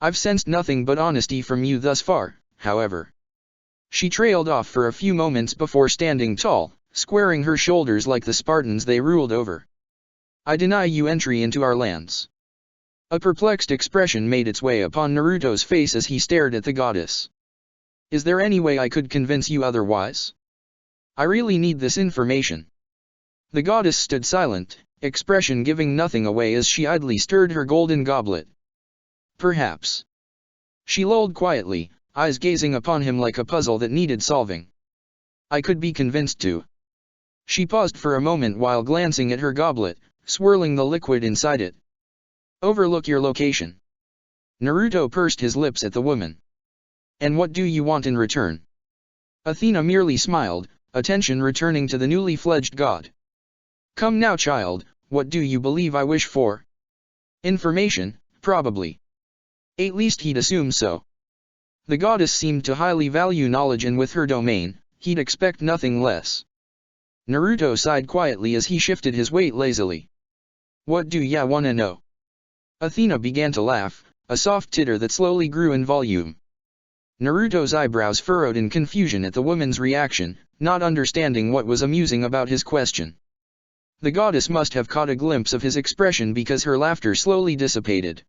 I've sensed nothing but honesty from you thus far, however. She trailed off for a few moments before standing tall, squaring her shoulders like the Spartans they ruled over. I deny you entry into our lands. A perplexed expression made its way upon Naruto's face as he stared at the goddess. Is there any way I could convince you otherwise? I really need this information. The goddess stood silent, expression giving nothing away as she idly stirred her golden goblet. Perhaps. She lolled quietly, eyes gazing upon him like a puzzle that needed solving. I could be convinced to. She paused for a moment while glancing at her goblet, swirling the liquid inside it. Overlook your location. Naruto pursed his lips at the woman. And what do you want in return? Athena merely smiled, attention returning to the newly fledged god. Come now, child, what do you believe I wish for? Information, probably. At least he'd assume so. The goddess seemed to highly value knowledge, and with her domain, he'd expect nothing less. Naruto sighed quietly as he shifted his weight lazily. What do ya wanna know? Athena began to laugh, a soft titter that slowly grew in volume. Naruto's eyebrows furrowed in confusion at the woman's reaction, not understanding what was amusing about his question. The goddess must have caught a glimpse of his expression because her laughter slowly dissipated.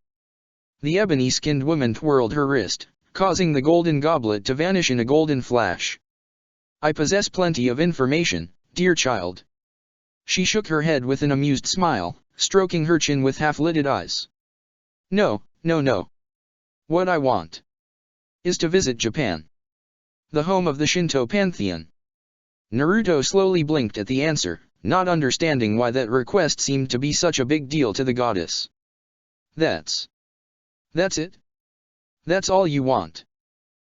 The ebony-skinned woman twirled her wrist, causing the golden goblet to vanish in a golden flash. I possess plenty of information, dear child. She shook her head with an amused smile, stroking her chin with half-lidded eyes. No. What I want is to visit Japan, the home of the Shinto pantheon. Naruto slowly blinked at the answer, not understanding why that request seemed to be such a big deal to the goddess. That's it? That's all you want?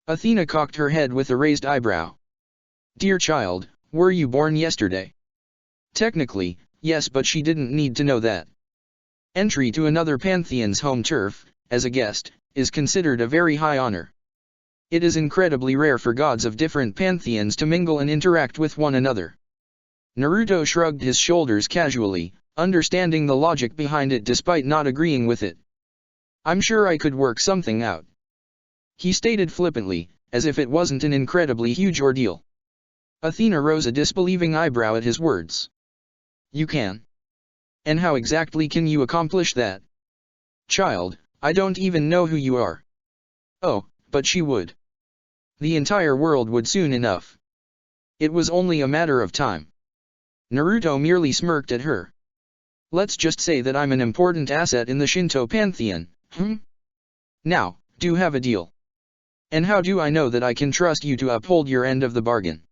Athena cocked her head with a raised eyebrow. Dear child, were you born yesterday? Technically, yes, but she didn't need to know that. Entry to another pantheon's home turf, as a guest, is considered a very high honor. It is incredibly rare for gods of different pantheons to mingle and interact with one another. Naruto shrugged his shoulders casually, understanding the logic behind it despite not agreeing with it. I'm sure I could work something out. He stated flippantly, as if it wasn't an incredibly huge ordeal. Athena rose a disbelieving eyebrow at his words. You can? And how exactly can you accomplish that? Child, I don't even know who you are. Oh, but she would. The entire world would soon enough. It was only a matter of time. Naruto merely smirked at her. Let's just say that I'm an important asset in the Shinto pantheon, Now, do have a deal. And how do I know that I can trust you to uphold your end of the bargain?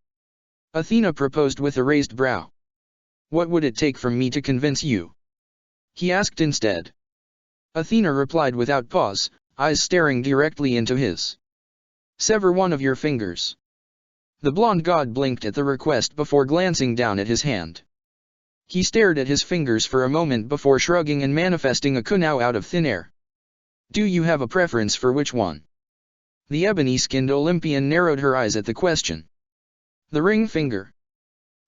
Athena proposed with a raised brow. What would it take from me to convince you? He asked instead. Athena replied without pause, eyes staring directly into his. Sever one of your fingers. The blonde god blinked at the request before glancing down at his hand. He stared at his fingers for a moment before shrugging and manifesting a kunao out of thin air. Do you have a preference for which one? The ebony-skinned Olympian narrowed her eyes at the question. The ring finger.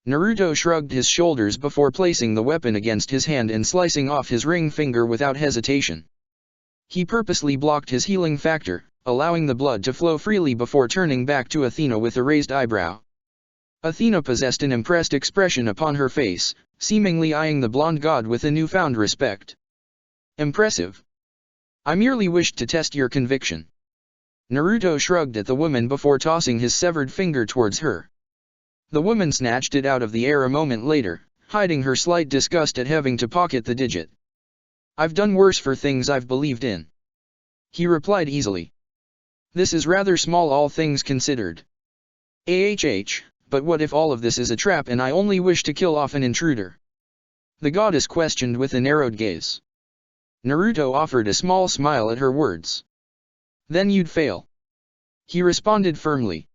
Naruto shrugged his shoulders before placing the weapon against his hand and slicing off his ring finger without hesitation. He purposely blocked his healing factor, allowing the blood to flow freely before turning back to Athena with a raised eyebrow. Athena possessed an impressed expression upon her face, seemingly eyeing the blonde god with a newfound respect. Impressive. I merely wished to test your conviction. Naruto shrugged at the woman before tossing his severed finger towards her. The woman snatched it out of the air a moment later, hiding her slight disgust at having to pocket the digit. I've done worse for things I've believed in. He replied easily. This is rather small, all things considered. But what if all of this is a trap and I only wish to kill off an intruder? The goddess questioned with a narrowed gaze. Naruto offered a small smile at her words. Then you'd fail. He responded firmly.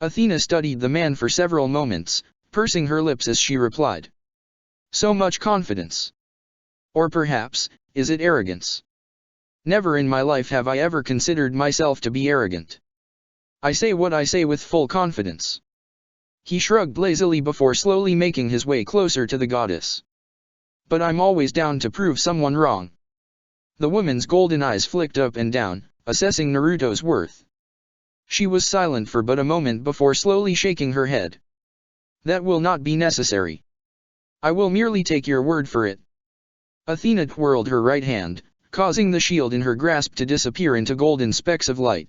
Athena studied the man for several moments, pursing her lips as she replied. So much confidence. Or perhaps, is it arrogance? Never in my life have I ever considered myself to be arrogant. I say what I say with full confidence. He shrugged lazily before slowly making his way closer to the goddess. But I'm always down to prove someone wrong. The woman's golden eyes flicked up and down, assessing Naruto's worth. She was silent for but a moment before slowly shaking her head. That will not be necessary. I will merely take your word for it. Athena twirled her right hand, causing the shield in her grasp to disappear into golden specks of light.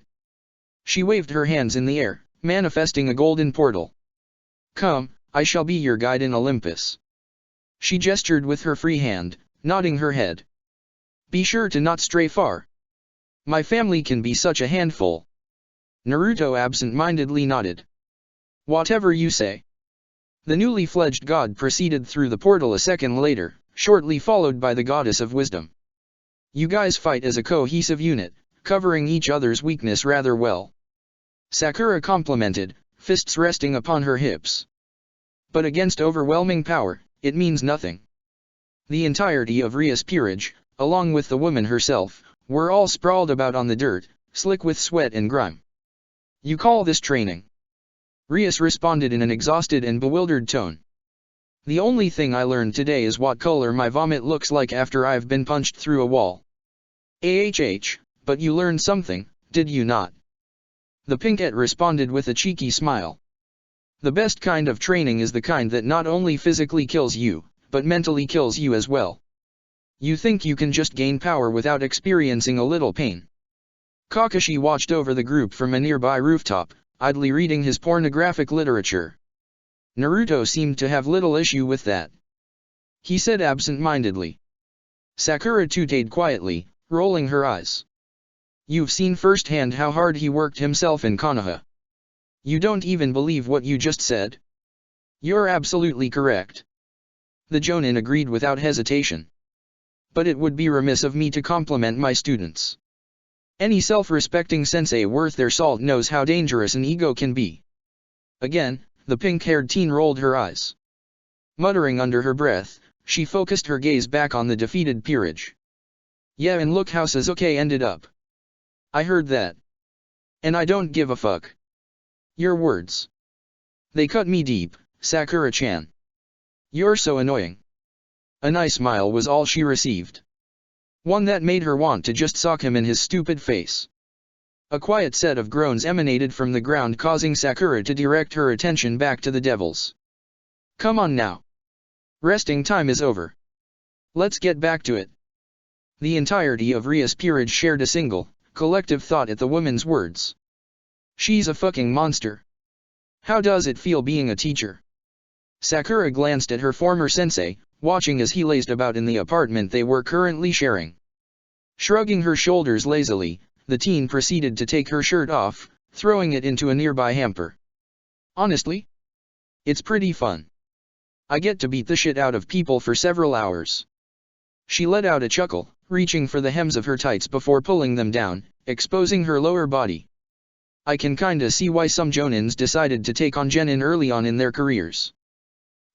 She waved her hands in the air, manifesting a golden portal. Come, I shall be your guide in Olympus. She gestured with her free hand, nodding her head. Be sure to not stray far. My family can be such a handful. Naruto absent-mindedly nodded. Whatever you say. The newly fledged god proceeded through the portal a second later, shortly followed by the goddess of wisdom. You guys fight as a cohesive unit, covering each other's weakness rather well. Sakura complimented, fists resting upon her hips. But against overwhelming power, it means nothing. The entirety of Ria's peerage, along with the woman herself, were all sprawled about on the dirt, slick with sweat and grime. You call this training? Rias responded in an exhausted and bewildered tone. The only thing I learned today is what color my vomit looks like after I've been punched through a wall. But you learned something, did you not? The pinkette responded with a cheeky smile. The best kind of training is the kind that not only physically kills you, but mentally kills you as well. You think you can just gain power without experiencing a little pain. Kakashi watched over the group from a nearby rooftop, idly reading his pornographic literature. Naruto seemed to have little issue with that. He said absent-mindedly. Sakura tooted quietly, rolling her eyes. You've seen firsthand how hard he worked himself in Konoha. You don't even believe what you just said? You're absolutely correct. The Jonin agreed without hesitation. But it would be remiss of me to compliment my students. Any self-respecting sensei worth their salt knows how dangerous an ego can be. Again, the pink-haired teen rolled her eyes. Muttering under her breath, she focused her gaze back on the defeated peerage. Yeah, and look how Sasuke ended up. I heard that. And I don't give a fuck. Your words. They cut me deep, Sakura-chan. You're so annoying. A nice smile was all she received. One that made her want to just sock him in his stupid face. A quiet set of groans emanated from the ground, causing Sakura to direct her attention back to the devils. Come on now. Resting time is over. Let's get back to it. The entirety of Ria's peerage shared a single, collective thought at the woman's words. She's a fucking monster. How does it feel being a teacher? Sakura glanced at her former sensei, watching as he lazed about in the apartment they were currently sharing. Shrugging her shoulders lazily, the teen proceeded to take her shirt off, throwing it into a nearby hamper. Honestly? It's pretty fun. I get to beat the shit out of people for several hours. She let out a chuckle, reaching for the hems of her tights before pulling them down, exposing her lower body. I can kinda see why some jonins decided to take on genin early on in their careers.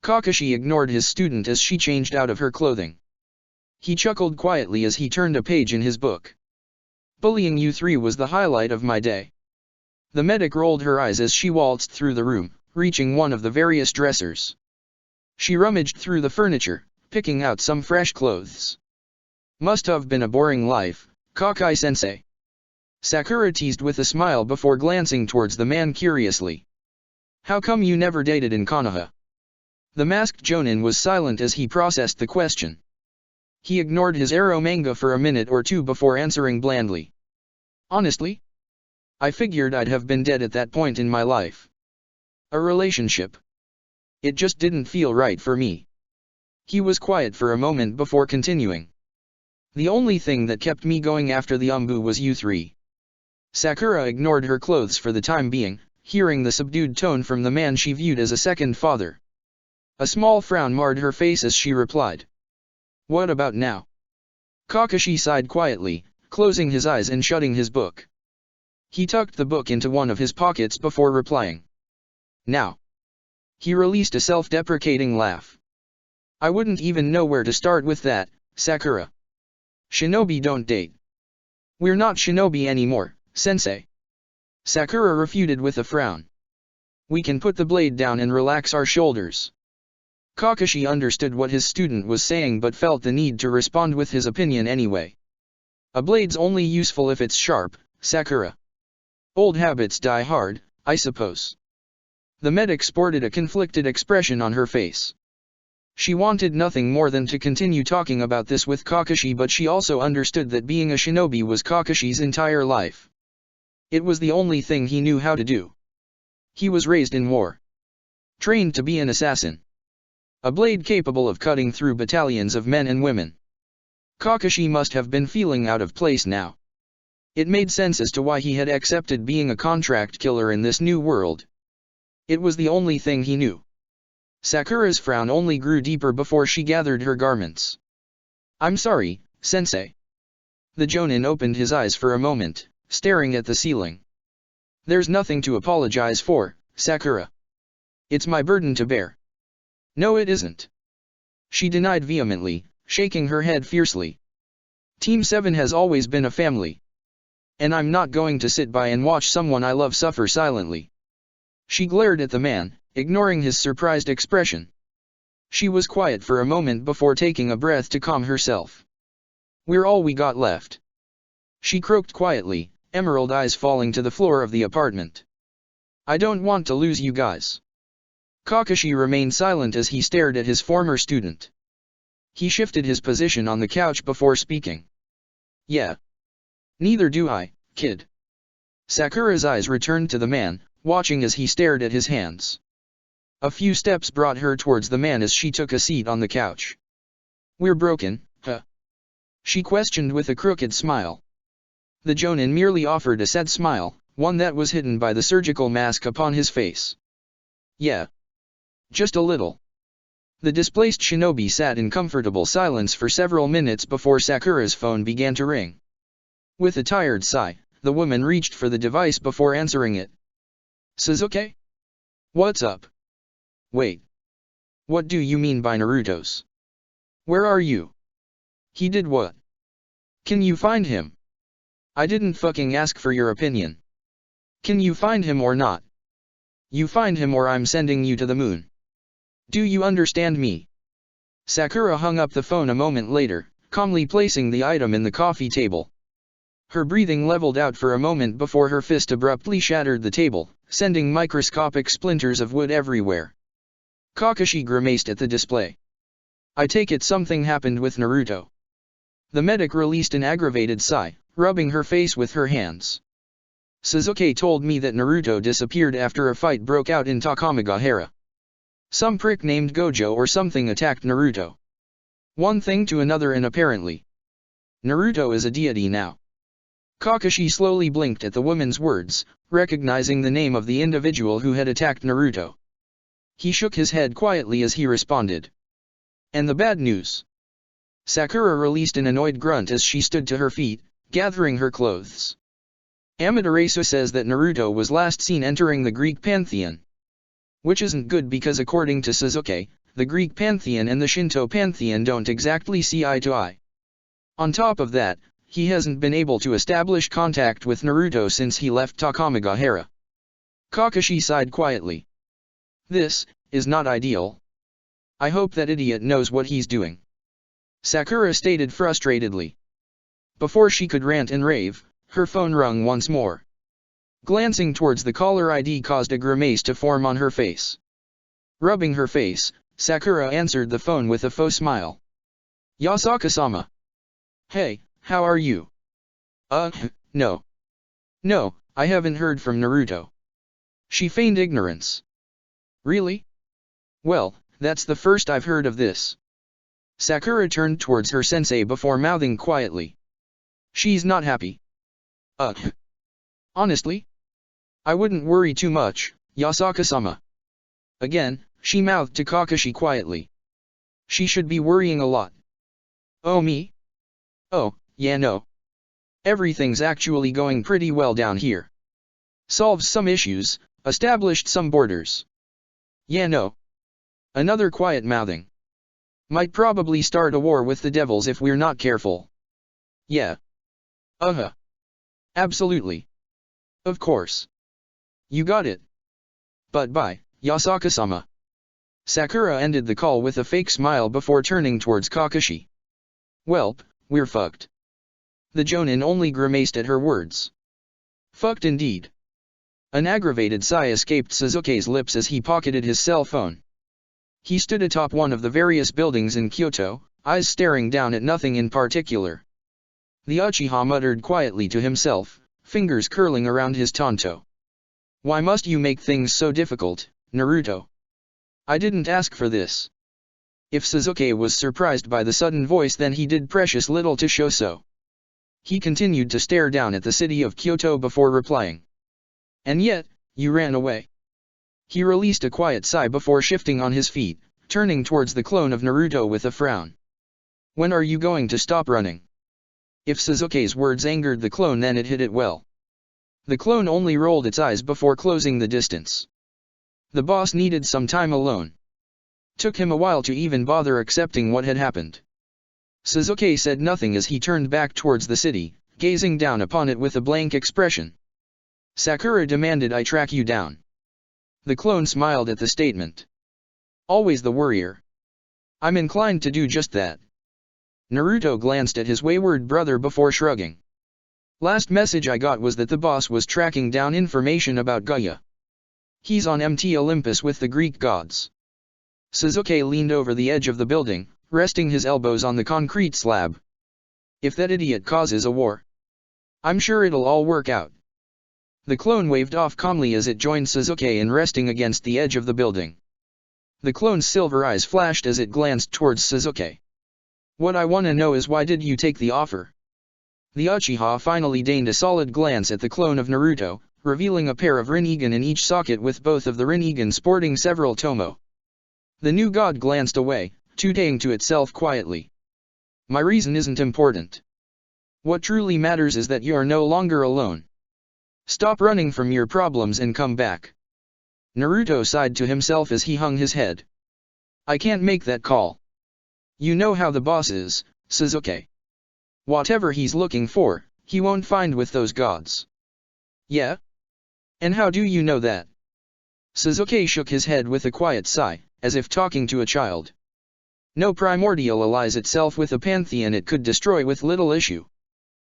Kakashi ignored his student as she changed out of her clothing. He chuckled quietly as he turned a page in his book. Bullying you three was the highlight of my day. The medic rolled her eyes as she waltzed through the room, reaching one of the various dressers. She rummaged through the furniture, picking out some fresh clothes. Must have been a boring life, Kakai-sensei. Sakura teased with a smile before glancing towards the man curiously. How come you never dated in Konoha? The masked jonin was silent as he processed the question. He ignored his arrow manga for a minute or two before answering blandly. Honestly? I figured I'd have been dead at that point in my life. A relationship. It just didn't feel right for me. He was quiet for a moment before continuing. The only thing that kept me going after the umbu was you three. Sakura ignored her clothes for the time being, hearing the subdued tone from the man she viewed as a second father. A small frown marred her face as she replied. What about now? Kakashi sighed quietly, closing his eyes and shutting his book. He tucked the book into one of his pockets before replying. Now. He released a self-deprecating laugh. I wouldn't even know where to start with that, Sakura. Shinobi don't date. We're not shinobi anymore, sensei. Sakura refuted with a frown. We can put the blade down and relax our shoulders. Kakashi understood what his student was saying but felt the need to respond with his opinion anyway. A blade's only useful if it's sharp, Sakura. Old habits die hard, I suppose. The medic sported a conflicted expression on her face. She wanted nothing more than to continue talking about this with Kakashi, but she also understood that being a shinobi was Kakashi's entire life. It was the only thing he knew how to do. He was raised in war. Trained to be an assassin. A blade capable of cutting through battalions of men and women. Kakashi must have been feeling out of place now. It made sense as to why he had accepted being a contract killer in this new world. It was the only thing he knew. Sakura's frown only grew deeper before she gathered her garments. "I'm sorry, sensei." The Jonin opened his eyes for a moment, staring at the ceiling. "There's nothing to apologize for, Sakura. It's my burden to bear." "No, it isn't," she denied vehemently, shaking her head fiercely. "Team 7 has always been a family. And I'm not going to sit by and watch someone I love suffer silently." She glared at the man, ignoring his surprised expression. She was quiet for a moment before taking a breath to calm herself. "We're all we got left," she croaked quietly, emerald eyes falling to the floor of the apartment. "I don't want to lose you guys." Kakashi remained silent as he stared at his former student. He shifted his position on the couch before speaking. "Yeah. Neither do I, kid." Sakura's eyes returned to the man, watching as he stared at his hands. A few steps brought her towards the man as she took a seat on the couch. "We're broken, huh?" she questioned with a crooked smile. The Jonin merely offered a sad smile, one that was hidden by the surgical mask upon his face. "Yeah. Just a little." The displaced shinobi sat in comfortable silence for several minutes before Sakura's phone began to ring. With a tired sigh, the woman reached for the device before answering it. "Sasuke? What's up?" "Wait. What do you mean by Naruto's? Where are you? He did what? Can you find him? I didn't fucking ask for your opinion. Can you find him or not? You find him or I'm sending you to the moon. Do you understand me?" Sakura hung up the phone a moment later, calmly placing the item in the coffee table. Her breathing leveled out for a moment before her fist abruptly shattered the table, sending microscopic splinters of wood everywhere. Kakashi grimaced at the display. "I take it something happened with Naruto." The medic released an aggravated sigh, rubbing her face with her hands. "Sasuke told me that Naruto disappeared after a fight broke out in Takamagahara. Some prick named Gojo or something attacked Naruto. One thing to another and apparently Naruto is a deity now." Kakashi slowly blinked at the woman's words, recognizing the name of the individual who had attacked Naruto. He shook his head quietly as he responded. "And the bad news?" Sakura released an annoyed grunt as she stood to her feet, gathering her clothes. "Amaterasu says that Naruto was last seen entering the Greek pantheon. Which isn't good because according to Sasuke, the Greek pantheon and the Shinto pantheon don't exactly see eye to eye. On top of that, he hasn't been able to establish contact with Naruto since he left Takamagahara." Kakashi sighed quietly. "This is not ideal. I hope that idiot knows what he's doing," Sakura stated frustratedly. Before she could rant and rave, her phone rung once more. Glancing towards the caller ID caused a grimace to form on her face. Rubbing her face, Sakura answered the phone with a faux smile. "Yasaka-sama. Hey, how are you?" No. No, I haven't heard from Naruto." She feigned ignorance. "Really? Well, that's the first I've heard of this." Sakura turned towards her sensei before mouthing quietly. "She's not happy." Honestly? I wouldn't worry too much, Yasaka-sama." Again, she mouthed to Kakashi quietly. "She should be worrying a lot." "Oh, me? Oh, yeah, no. Everything's actually going pretty well down here. Solved some issues, established some borders. Yeah, no." Another quiet mouthing. "Might probably start a war with the devils if we're not careful." "Yeah. Absolutely. Of course. You got it. But bye, Yasaka-sama." Sakura ended the call with a fake smile before turning towards Kakashi. "Welp, we're fucked." The Jonin only grimaced at her words. Fucked indeed. An aggravated sigh escaped Sasuke's lips as he pocketed his cell phone. He stood atop one of the various buildings in Kyoto, eyes staring down at nothing in particular. The Uchiha muttered quietly to himself, fingers curling around his tanto. Why must you make things so difficult, Naruto? I didn't ask for this. If Sasuke was surprised by the sudden voice, then he did precious little to show so. He continued to stare down at the city of Kyoto before replying. And yet, you ran away. He released a quiet sigh before shifting on his feet, turning towards the clone of Naruto with a frown. When are you going to stop running? If Sasuke's words angered the clone, then it hit it well. The clone only rolled its eyes before closing the distance. The boss needed some time alone. Took him a while to even bother accepting what had happened. Sasuke said nothing as he turned back towards the city, gazing down upon it with a blank expression. Sakura demanded I track you down. The clone smiled at the statement. Always the worrier. I'm inclined to do just that. Naruto glanced at his wayward brother before shrugging. Last message I got was that the boss was tracking down information about Gaia. He's on MT Olympus with the Greek gods. Sasuke leaned over the edge of the building, resting his elbows on the concrete slab. If that idiot causes a war, I'm sure it'll all work out. The clone waved off calmly as it joined Sasuke in resting against the edge of the building. The clone's silver eyes flashed as it glanced towards Sasuke. What I wanna know is, why did you take the offer? The Uchiha finally deigned a solid glance at the clone of Naruto, revealing a pair of Rinnegan in each socket with both of the Rinnegan sporting several tomo. The new god glanced away, tooting to itself quietly. My reason isn't important. What truly matters is that you are no longer alone. Stop running from your problems and come back. Naruto sighed to himself as he hung his head. I can't make that call. You know how the boss is, Sasuke. Whatever he's looking for, he won't find with those gods. Yeah? And how do you know that? Sasuke shook his head with a quiet sigh, as if talking to a child. No primordial allies itself with a pantheon it could destroy with little issue.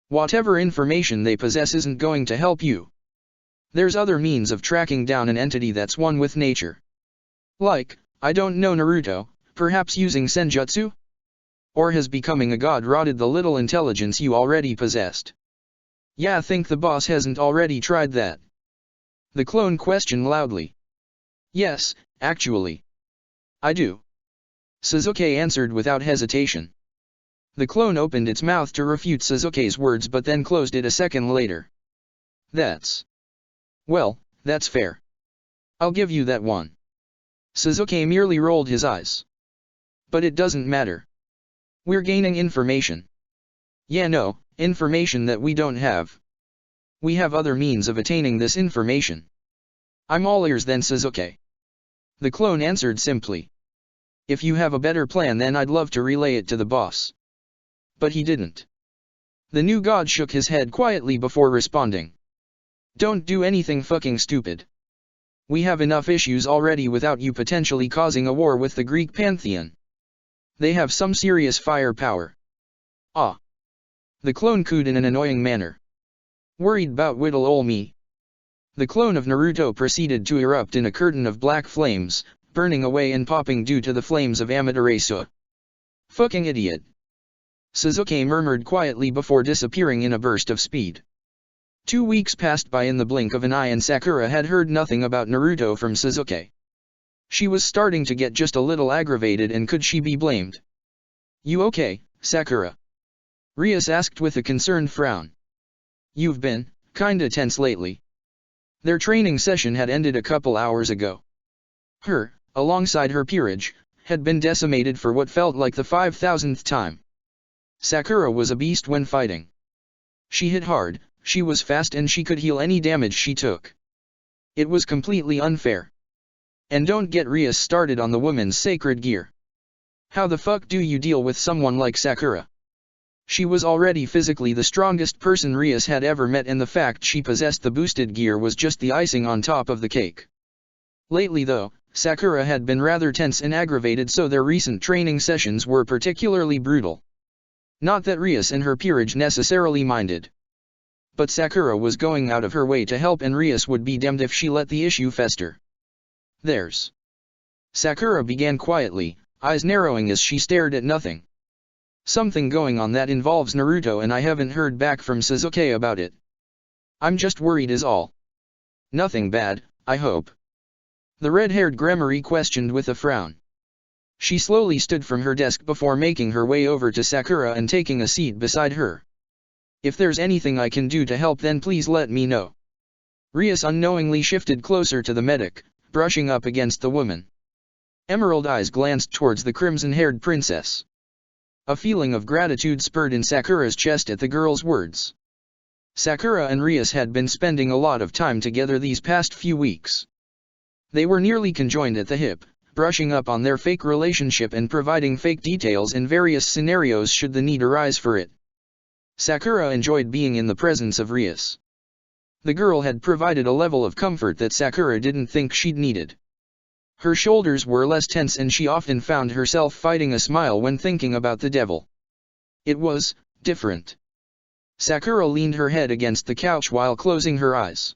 Whatever information they possess isn't going to help you. There's other means of tracking down an entity that's one with nature. Like, I don't know, Naruto, perhaps using senjutsu? Or has becoming a god rotted the little intelligence you already possessed? Yeah, think the boss hasn't already tried that? The clone questioned loudly. Yes, actually. I do. Sasuke answered without hesitation. The clone opened its mouth to refute Sasuke's words but then closed it a second later. Well, that's fair. I'll give you that one. Sasuke merely rolled his eyes. But it doesn't matter. We're gaining information. Yeah, no, information that we don't have. We have other means of attaining this information. I'm all ears then, Sasuke. The clone answered simply. If you have a better plan, then I'd love to relay it to the boss. But he didn't. The new god shook his head quietly before responding. Don't do anything fucking stupid. We have enough issues already without you potentially causing a war with the Greek pantheon. They have some serious firepower. Ah. The clone cooed in an annoying manner. Worried 'bout whittle ol' me. The clone of Naruto proceeded to erupt in a curtain of black flames, burning away and popping due to the flames of Amaterasu. Fucking idiot. Sasuke murmured quietly before disappearing in a burst of speed. 2 weeks passed by in the blink of an eye and Sakura had heard nothing about Naruto from Sasuke. She was starting to get just a little aggravated, and could she be blamed? You okay, Sakura? Rias asked with a concerned frown. You've been kinda tense lately. Their training session had ended a couple hours ago. Her, alongside her peerage, had been decimated for what felt like the 5,000th time. Sakura was a beast when fighting. She hit hard, she was fast, and she could heal any damage she took. It was completely unfair. And don't get Rias started on the woman's sacred gear. How the fuck do you deal with someone like Sakura? She was already physically the strongest person Rias had ever met, and the fact she possessed the boosted gear was just the icing on top of the cake. Lately though, Sakura had been rather tense and aggravated, so their recent training sessions were particularly brutal. Not that Rias and her peerage necessarily minded. But Sakura was going out of her way to help, and Rias would be damned if she let the issue fester. There's. Sakura began quietly, eyes narrowing as she stared at nothing. Something going on that involves Naruto, and I haven't heard back from Sasuke about it. I'm just worried is all. Nothing bad, I hope. The red-haired Gremory questioned with a frown. She slowly stood from her desk before making her way over to Sakura and taking a seat beside her. If there's anything I can do to help, then please let me know. Rias unknowingly shifted closer to the medic, brushing up against the woman. Emerald eyes glanced towards the crimson-haired princess. A feeling of gratitude spurred in Sakura's chest at the girl's words. Sakura and Rias had been spending a lot of time together these past few weeks. They were nearly conjoined at the hip, brushing up on their fake relationship and providing fake details in various scenarios should the need arise for it. Sakura enjoyed being in the presence of Rias. The girl had provided a level of comfort that Sakura didn't think she'd needed. Her shoulders were less tense and she often found herself fighting a smile when thinking about the devil. It was different. Sakura leaned her head against the couch while closing her eyes.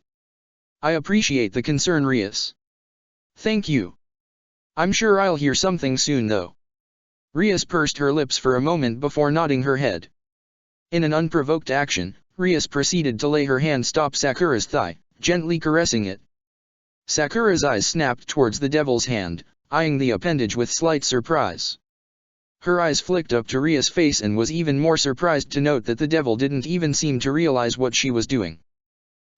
I appreciate the concern, Rias. Thank you. I'm sure I'll hear something soon though. Rias pursed her lips for a moment before nodding her head. In an unprovoked action, Rias proceeded to lay her hand atop Sakura's thigh, gently caressing it. Sakura's eyes snapped towards the devil's hand, eyeing the appendage with slight surprise. Her eyes flicked up to Rias' face and was even more surprised to note that the devil didn't even seem to realize what she was doing.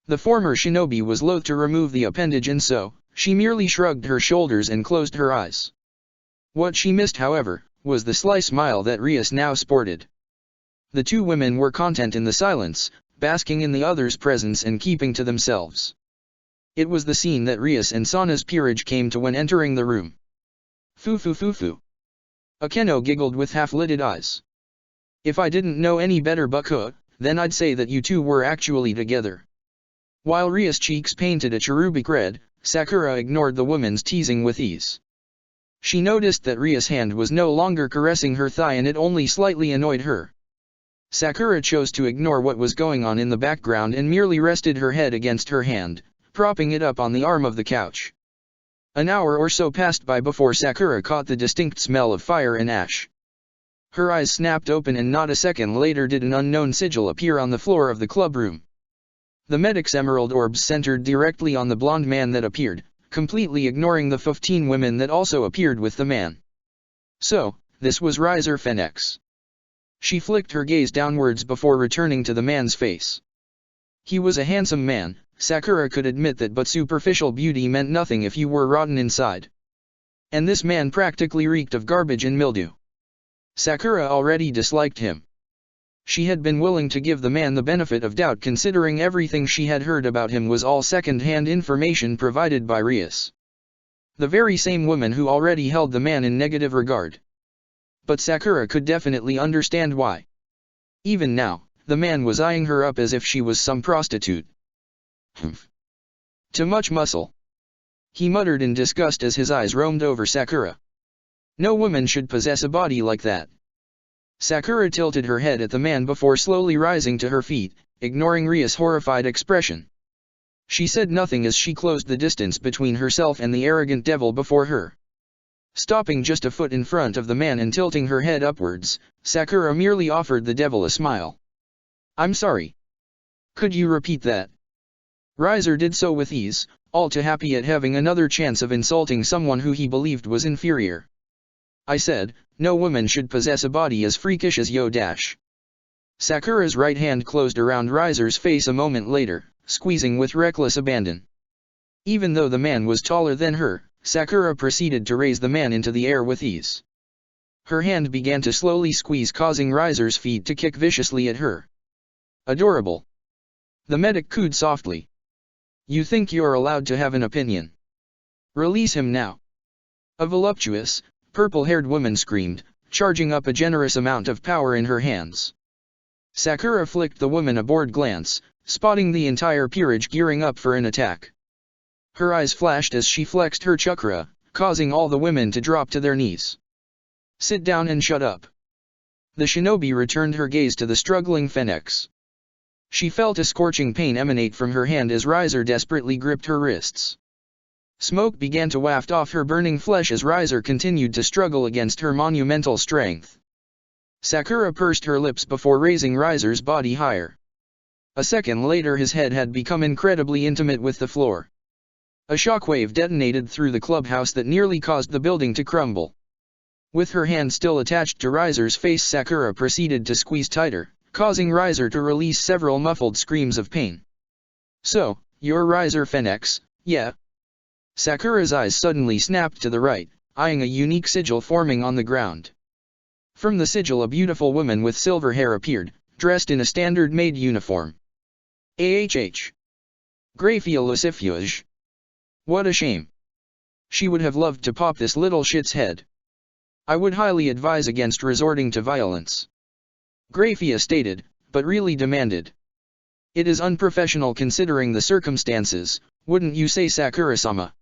The former shinobi was loath to remove the appendage and so, she merely shrugged her shoulders and closed her eyes. What she missed, however, was the sly smile that Rias now sported. The two women were content in the silence, basking in the other's presence and keeping to themselves. It was the scene that Rias and Sana's peerage came to when entering the room. Foo. Akeno giggled with half-lidded eyes. If I didn't know any better, Bucko, then I'd say that you two were actually together. While Rias' cheeks painted a cherubic red, Sakura ignored the woman's teasing with ease. She noticed that Rias' hand was no longer caressing her thigh and it only slightly annoyed her. Sakura chose to ignore what was going on in the background and merely rested her head against her hand, propping it up on the arm of the couch. An hour or so passed by before Sakura caught the distinct smell of fire and ash. Her eyes snapped open and not a second later did an unknown sigil appear on the floor of the clubroom. The medic's emerald orbs centered directly on the blonde man that appeared, completely ignoring the 15 women that also appeared with the man. So, this was Riser Phoenix. She flicked her gaze downwards before returning to the man's face. He was a handsome man. Sakura could admit that, but superficial beauty meant nothing if you were rotten inside. And this man practically reeked of garbage and mildew. Sakura already disliked him. She had been willing to give the man the benefit of doubt considering everything she had heard about him was all second-hand information provided by Rias. The very same woman who already held the man in negative regard. But Sakura could definitely understand why. Even now, the man was eyeing her up as if she was some prostitute. Humph. Too much muscle. He muttered in disgust as his eyes roamed over Sakura. No woman should possess a body like that. Sakura tilted her head at the man before slowly rising to her feet, ignoring Rias' horrified expression. She said nothing as she closed the distance between herself and the arrogant devil before her. Stopping just a foot in front of the man and tilting her head upwards, Sakura merely offered the devil a smile. I'm sorry. Could you repeat that? Riser did so with ease, all too happy at having another chance of insulting someone who he believed was inferior. I said, no woman should possess a body as freakish as yo. Sakura's right hand closed around Riser's face a moment later, squeezing with reckless abandon. Even though the man was taller than her, Sakura proceeded to raise the man into the air with ease. Her hand began to slowly squeeze, causing Riser's feet to kick viciously at her. Adorable. The medic cooed softly. You think you're allowed to have an opinion? Release him now. A voluptuous, purple-haired woman screamed, charging up a generous amount of power in her hands. Sakura flicked the woman a bored glance, spotting the entire peerage gearing up for an attack. Her eyes flashed as she flexed her chakra, causing all the women to drop to their knees. Sit down and shut up. The shinobi returned her gaze to the struggling Phoenix. She felt a scorching pain emanate from her hand as Riser desperately gripped her wrists. Smoke began to waft off her burning flesh as Riser continued to struggle against her monumental strength. Sakura pursed her lips before raising Riser's body higher. A second later his head had become incredibly intimate with the floor. A shockwave detonated through the clubhouse that nearly caused the building to crumble. With her hand still attached to Riser's face, Sakura proceeded to squeeze tighter, causing Riser to release several muffled screams of pain. "So, you're Riser Phoenix, yeah?" Sakura's eyes suddenly snapped to the right, eyeing a unique sigil forming on the ground. From the sigil a beautiful woman with silver hair appeared, dressed in a standard maid uniform. Graphia Lucifuge. What a shame. She would have loved to pop this little shit's head. I would highly advise against resorting to violence. Graphia stated, but really demanded. It is unprofessional considering the circumstances, wouldn't you say, Sakura-sama?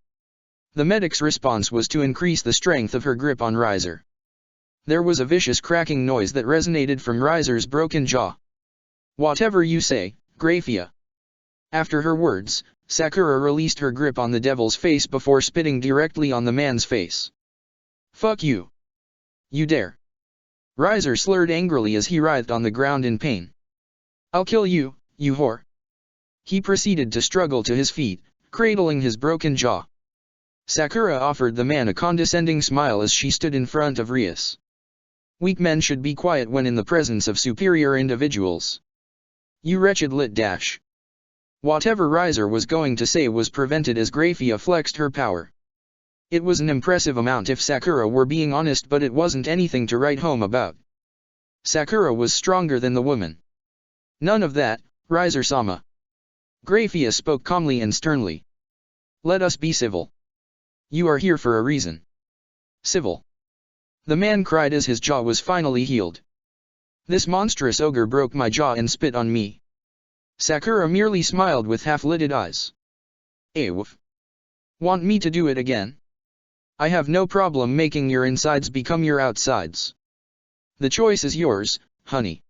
The medic's response was to increase the strength of her grip on Riser. There was a vicious cracking noise that resonated from Riser's broken jaw. Whatever you say, Graphia. After her words, Sakura released her grip on the devil's face before spitting directly on the man's face. Fuck you. You dare. Riser slurred angrily as he writhed on the ground in pain. I'll kill you, you whore. He proceeded to struggle to his feet, cradling his broken jaw. Sakura offered the man a condescending smile as she stood in front of Rias. Weak men should be quiet when in the presence of superior individuals. You wretched lit dash. Whatever Riser was going to say was prevented as Graphia flexed her power. It was an impressive amount if Sakura were being honest, but it wasn't anything to write home about. Sakura was stronger than the woman. None of that, Riser-sama. Graphia spoke calmly and sternly. Let us be civil. You are here for a reason. Civil. The man cried as his jaw was finally healed. This monstrous ogre broke my jaw and spit on me. Sakura merely smiled with half-lidded eyes. Woof. Want me to do it again? I have no problem making your insides become your outsides. The choice is yours, honey.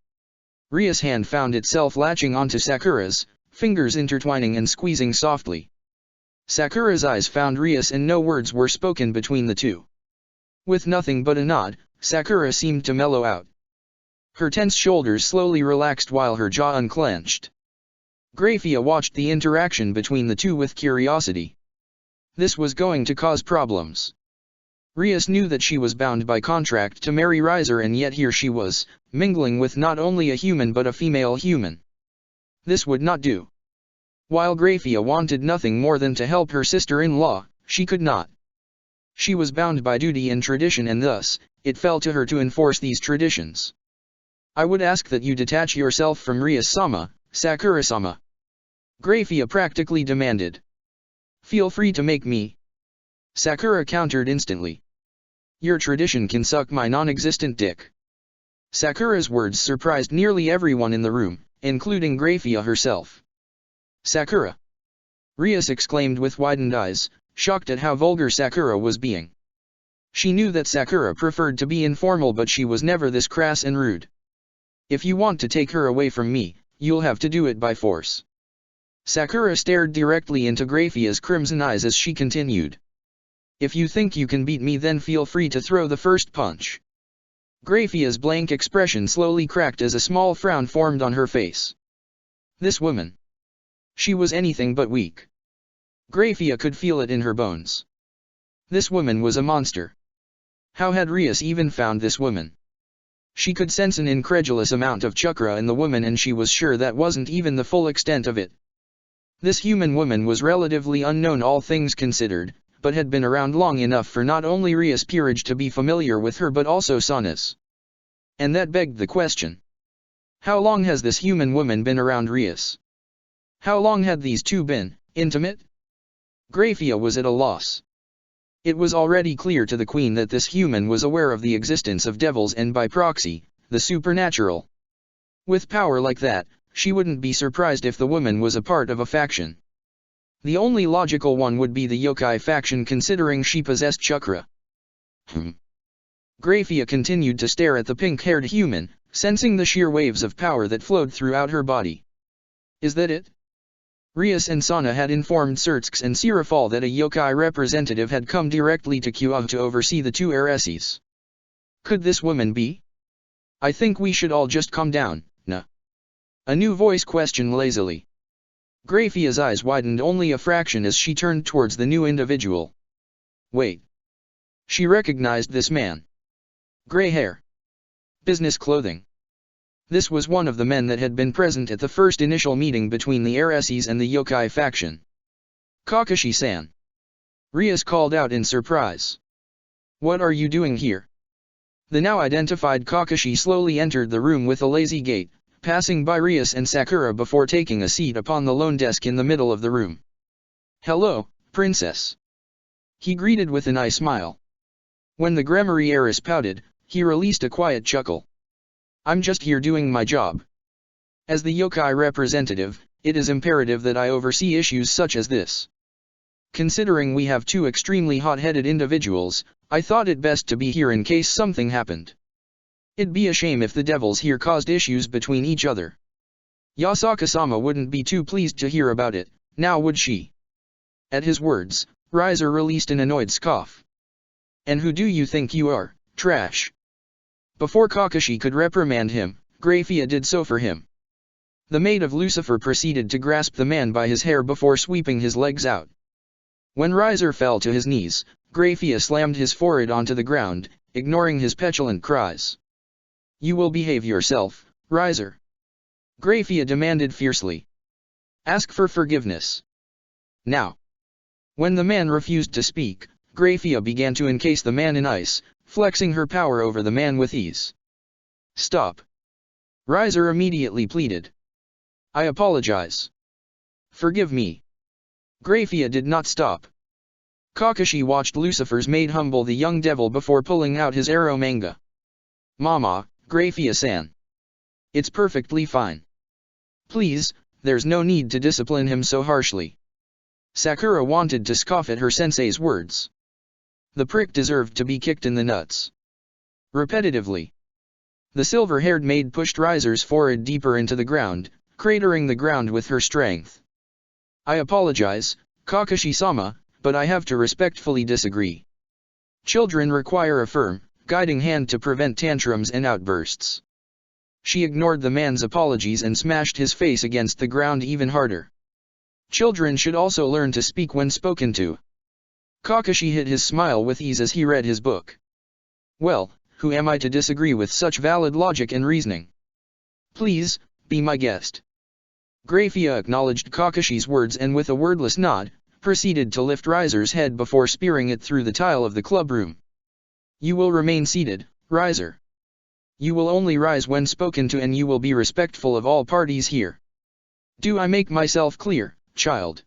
Ria's hand found itself latching onto Sakura's, fingers intertwining and squeezing softly. Sakura's eyes found Rias and no words were spoken between the two. With nothing but a nod, Sakura seemed to mellow out. Her tense shoulders slowly relaxed while her jaw unclenched. Graphia watched the interaction between the two with curiosity. This was going to cause problems. Rias knew that she was bound by contract to marry Riser, and yet here she was, mingling with not only a human but a female human. This would not do. While Graphia wanted nothing more than to help her sister-in-law, she could not. She was bound by duty and tradition, and thus, it fell to her to enforce these traditions. I would ask that you detach yourself from Rias-sama, Sakura-sama. Graphia practically demanded. Feel free to make me. Sakura countered instantly. Your tradition can suck my non-existent dick. Sakura's words surprised nearly everyone in the room, including Graphia herself. Sakura! Rias exclaimed with widened eyes, shocked at how vulgar Sakura was being. She knew that Sakura preferred to be informal, but she was never this crass and rude. If you want to take her away from me, you'll have to do it by force. Sakura stared directly into Graphia's crimson eyes as she continued. If you think you can beat me, then feel free to throw the first punch. Graphia's blank expression slowly cracked as a small frown formed on her face. This woman. She was anything but weak. Graphia could feel it in her bones. This woman was a monster. How had Rias even found this woman? She could sense an incredulous amount of chakra in the woman, and she was sure that wasn't even the full extent of it. This human woman was relatively unknown, all things considered, but had been around long enough for not only Rias peerage to be familiar with her but also Sana's. And that begged the question. How long has this human woman been around Rias? How long had these two been intimate? Graphia was at a loss. It was already clear to the queen that this human was aware of the existence of devils and by proxy, the supernatural. With power like that, she wouldn't be surprised if the woman was a part of a faction. The only logical one would be the yokai faction, considering she possessed chakra. Graphia continued to stare at the pink-haired human, sensing the sheer waves of power that flowed throughout her body. Is that it? Rias and Sana had informed Surtsk and Sirafal that a yokai representative had come directly to Kyiv to oversee the two heiresses. Could this woman be? I think we should all just calm down, nah. A new voice questioned lazily. Graphia's eyes widened only a fraction as she turned towards the new individual. Wait. She recognized this man. Gray hair. Business clothing. This was one of the men that had been present at the first initial meeting between the Areses and the Yokai faction. Kakashi-san. Rias called out in surprise. What are you doing here? The now identified Kakashi slowly entered the room with a lazy gait, passing by Rias and Sakura before taking a seat upon the lone desk in the middle of the room. Hello, princess. He greeted with a nice smile. When the Gremory heiress pouted, he released a quiet chuckle. I'm just here doing my job. As the yokai representative, it is imperative that I oversee issues such as this. Considering we have two extremely hot-headed individuals, I thought it best to be here in case something happened. It'd be a shame if the devils here caused issues between each other. Yasaka-sama wouldn't be too pleased to hear about it, now would she? At his words, Riser released an annoyed scoff. And who do you think you are, trash? Before Kakashi could reprimand him, Graphia did so for him. The maid of Lucifer proceeded to grasp the man by his hair before sweeping his legs out. When Riser fell to his knees, Graphia slammed his forehead onto the ground, ignoring his petulant cries. You will behave yourself, Riser. Graphia demanded fiercely. Ask for forgiveness. Now. When the man refused to speak, Graphia began to encase the man in ice, flexing her power over the man with ease. Stop. Riser immediately pleaded. I apologize. Forgive me. Graphia did not stop. Kakashi watched Lucifer's maid humble the young devil before pulling out his arrow manga. Mama, Graphia-san. It's perfectly fine. Please, there's no need to discipline him so harshly. Sakura wanted to scoff at her sensei's words. The prick deserved to be kicked in the nuts. Repetitively. The silver-haired maid pushed Riser's forehead deeper into the ground, cratering the ground with her strength. I apologize, Kakashi-sama, but I have to respectfully disagree. Children require a firm, guiding hand to prevent tantrums and outbursts. She ignored the man's apologies and smashed his face against the ground even harder. Children should also learn to speak when spoken to. Kakashi hid his smile with ease as he read his book. Well, who am I to disagree with such valid logic and reasoning? Please, be my guest. Graphia acknowledged Kakashi's words and with a wordless nod, proceeded to lift Riser's head before spearing it through the tile of the clubroom. You will remain seated, Riser. You will only rise when spoken to and you will be respectful of all parties here. Do I make myself clear, child?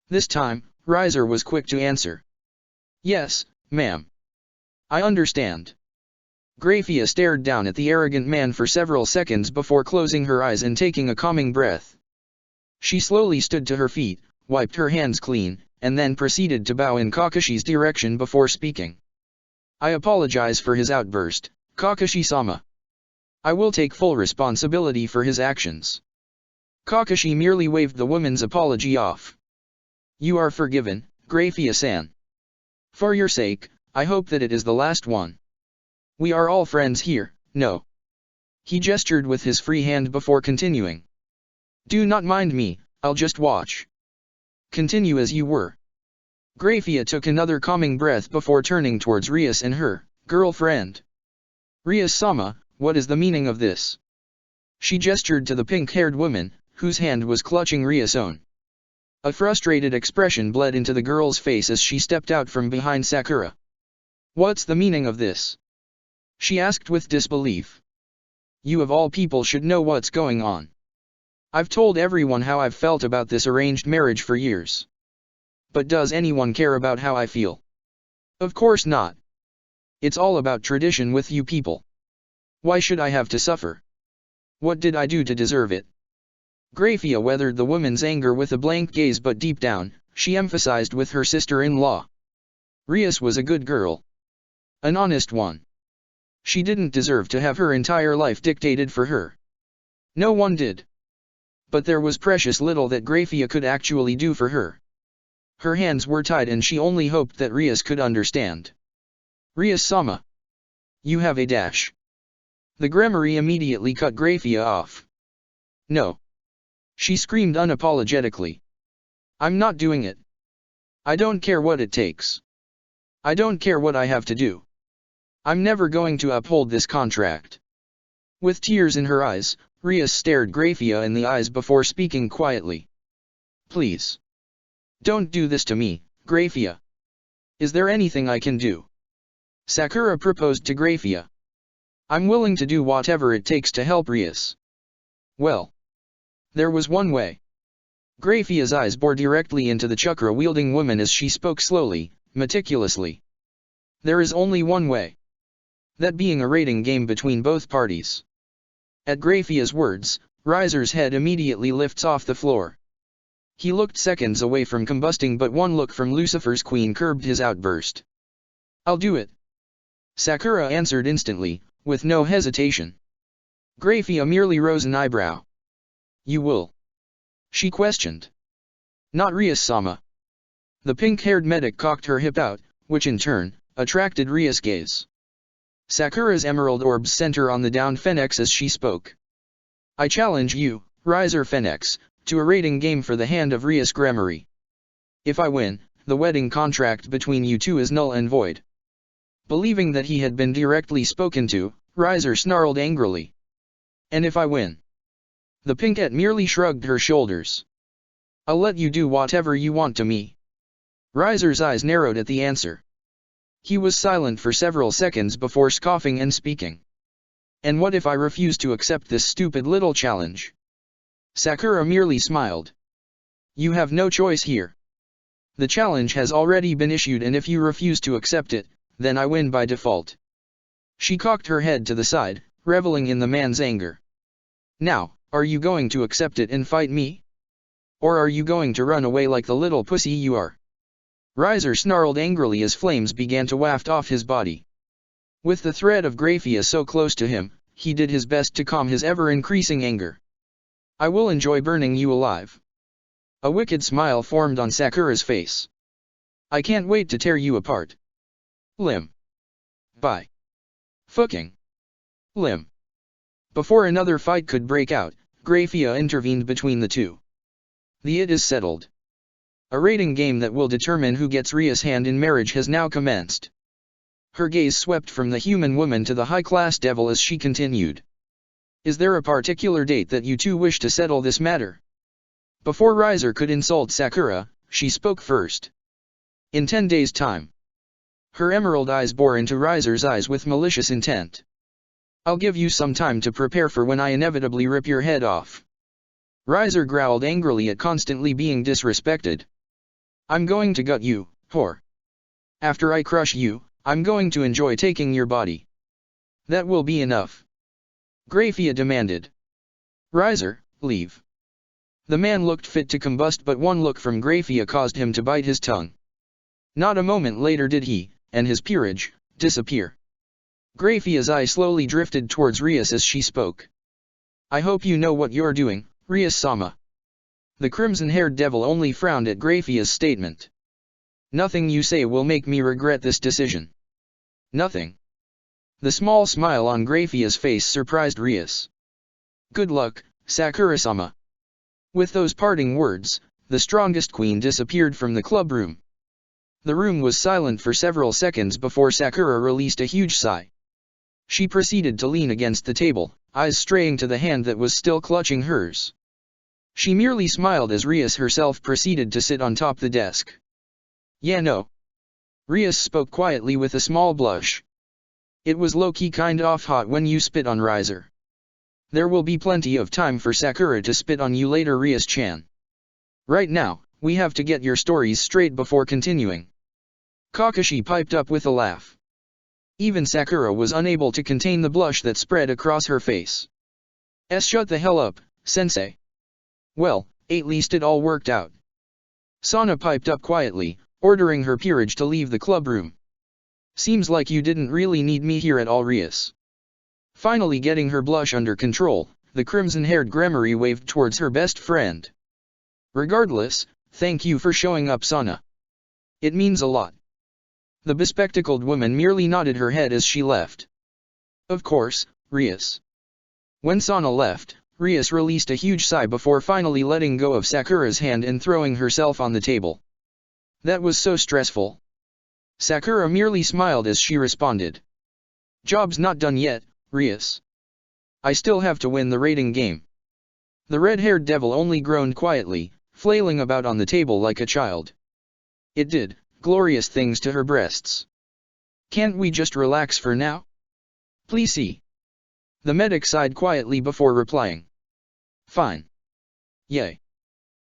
This time, Riser was quick to answer. Yes, ma'am. I understand. Graphia stared down at the arrogant man for several seconds before closing her eyes and taking a calming breath. She slowly stood to her feet, wiped her hands clean, and then proceeded to bow in Kakashi's direction before speaking. I apologize for his outburst, Kakashi-sama. I will take full responsibility for his actions. Kakashi merely waved the woman's apology off. You are forgiven, Graphia-san. For your sake, I hope that it is the last one. We are all friends here, no? He gestured with his free hand before continuing. Do not mind me, I'll just watch. Continue as you were. Graphia took another calming breath before turning towards Rias and her girlfriend. Rias-sama, what is the meaning of this? She gestured to the pink-haired woman, whose hand was clutching Rias' own. A frustrated expression bled into the girl's face as she stepped out from behind Sakura. What's the meaning of this? She asked with disbelief. You of all people should know what's going on. I've told everyone how I've felt about this arranged marriage for years. But does anyone care about how I feel? Of course not. It's all about tradition with you people. Why should I have to suffer? What did I do to deserve it? Graphia weathered the woman's anger with a blank gaze, but deep down, she emphasized with her sister-in-law. Rias was a good girl. An honest one. She didn't deserve to have her entire life dictated for her. No one did. But there was precious little that Graphia could actually do for her. Her hands were tied and she only hoped that Rias could understand. Rias-sama. You have a dash. The Gremory immediately cut Graphia off. No. She screamed unapologetically. I'm not doing it. I don't care what it takes. I don't care what I have to do. I'm never going to uphold this contract. With tears in her eyes, Rias stared Grafia in the eyes before speaking quietly. Please. Don't do this to me, Grafia. Is there anything I can do? Sakura proposed to Grafia. I'm willing to do whatever it takes to help Rias. Well. There was one way. Grafia's eyes bore directly into the chakra-wielding woman as she spoke slowly, meticulously. There is only one way. That being a rating game between both parties. At Grafia's words, Riser's head immediately lifts off the floor. He looked seconds away from combusting, but one look from Lucifer's queen curbed his outburst. I'll do it. Sakura answered instantly, with no hesitation. Grafia merely rose an eyebrow. You will? She questioned. Not Rias-sama. The pink-haired medic cocked her hip out, which in turn, attracted Rias' gaze. Sakura's emerald orbs center on the downed Phoenix as she spoke. I challenge you, Riser Phoenix, to a rating game for the hand of Rias Gramarye. If I win, the wedding contract between you two is null and void. Believing that he had been directly spoken to, Riser snarled angrily. And if I win? The pinkette merely shrugged her shoulders. I'll let you do whatever you want to me. Riser's eyes narrowed at the answer. He was silent for several seconds before scoffing and speaking. And what if I refuse to accept this stupid little challenge? Sakura merely smiled. You have no choice here. The challenge has already been issued, and if you refuse to accept it, then I win by default. She cocked her head to the side, reveling in the man's anger. Now, are you going to accept it and fight me? Or are you going to run away like the little pussy you are? Riser snarled angrily as flames began to waft off his body. With the threat of Grafia so close to him, he did his best to calm his ever-increasing anger. I will enjoy burning you alive. A wicked smile formed on Sakura's face. I can't wait to tear you apart. Limb. By. Fucking. Limb. Before another fight could break out, Grafia intervened between the two. It is settled. A rating game that will determine who gets Rias' hand in marriage has now commenced. Her gaze swept from the human woman to the high-class devil as she continued. Is there a particular date that you two wish to settle this matter? Before Riser could insult Sakura, she spoke first. In 10 days' time. Her emerald eyes bore into Riser's eyes with malicious intent. I'll give you some time to prepare for when I inevitably rip your head off. Riser growled angrily at constantly being disrespected. I'm going to gut you, whore. After I crush you, I'm going to enjoy taking your body. That will be enough. Grafia demanded. Riser, leave. The man looked fit to combust, but one look from Grafia caused him to bite his tongue. Not a moment later did he, and his peerage, disappear. Grafia's eye slowly drifted towards Rias as she spoke. I hope you know what you're doing, Rias-sama. The crimson-haired devil only frowned at Grafia's statement. Nothing you say will make me regret this decision. Nothing. The small smile on Grafia's face surprised Rias. Good luck, Sakura-sama. With those parting words, the strongest queen disappeared from the club room. The room was silent for several seconds before Sakura released a huge sigh. She proceeded to lean against the table, eyes straying to the hand that was still clutching hers. She merely smiled as Rias herself proceeded to sit on top the desk. Yeah, no. Rias spoke quietly with a small blush. It was low-key kind of hot when you spit on Riser. There will be plenty of time for Sakura to spit on you later, Rias-chan. Right now, we have to get your stories straight before continuing. Kakashi piped up with a laugh. Even Sakura was unable to contain the blush that spread across her face. Shut the hell up, sensei. Well, at least it all worked out. Sana piped up quietly, ordering her peerage to leave the club room. Seems like you didn't really need me here at all, Rias. Finally getting her blush under control, the crimson-haired Gramarye waved towards her best friend. Regardless, thank you for showing up, Sana. It means a lot. The bespectacled woman merely nodded her head as she left. Of course, Rias. When Sana left, Rias released a huge sigh before finally letting go of Sakura's hand and throwing herself on the table. That was so stressful. Sakura merely smiled as she responded. Job's not done yet, Rias. I still have to win the rating game. The red-haired devil only groaned quietly, flailing about on the table like a child. It did glorious things to her breasts. Can't we just relax for now? Please see. The medic sighed quietly before replying. Fine. Yay.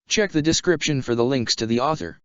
Check the description for the links to the author.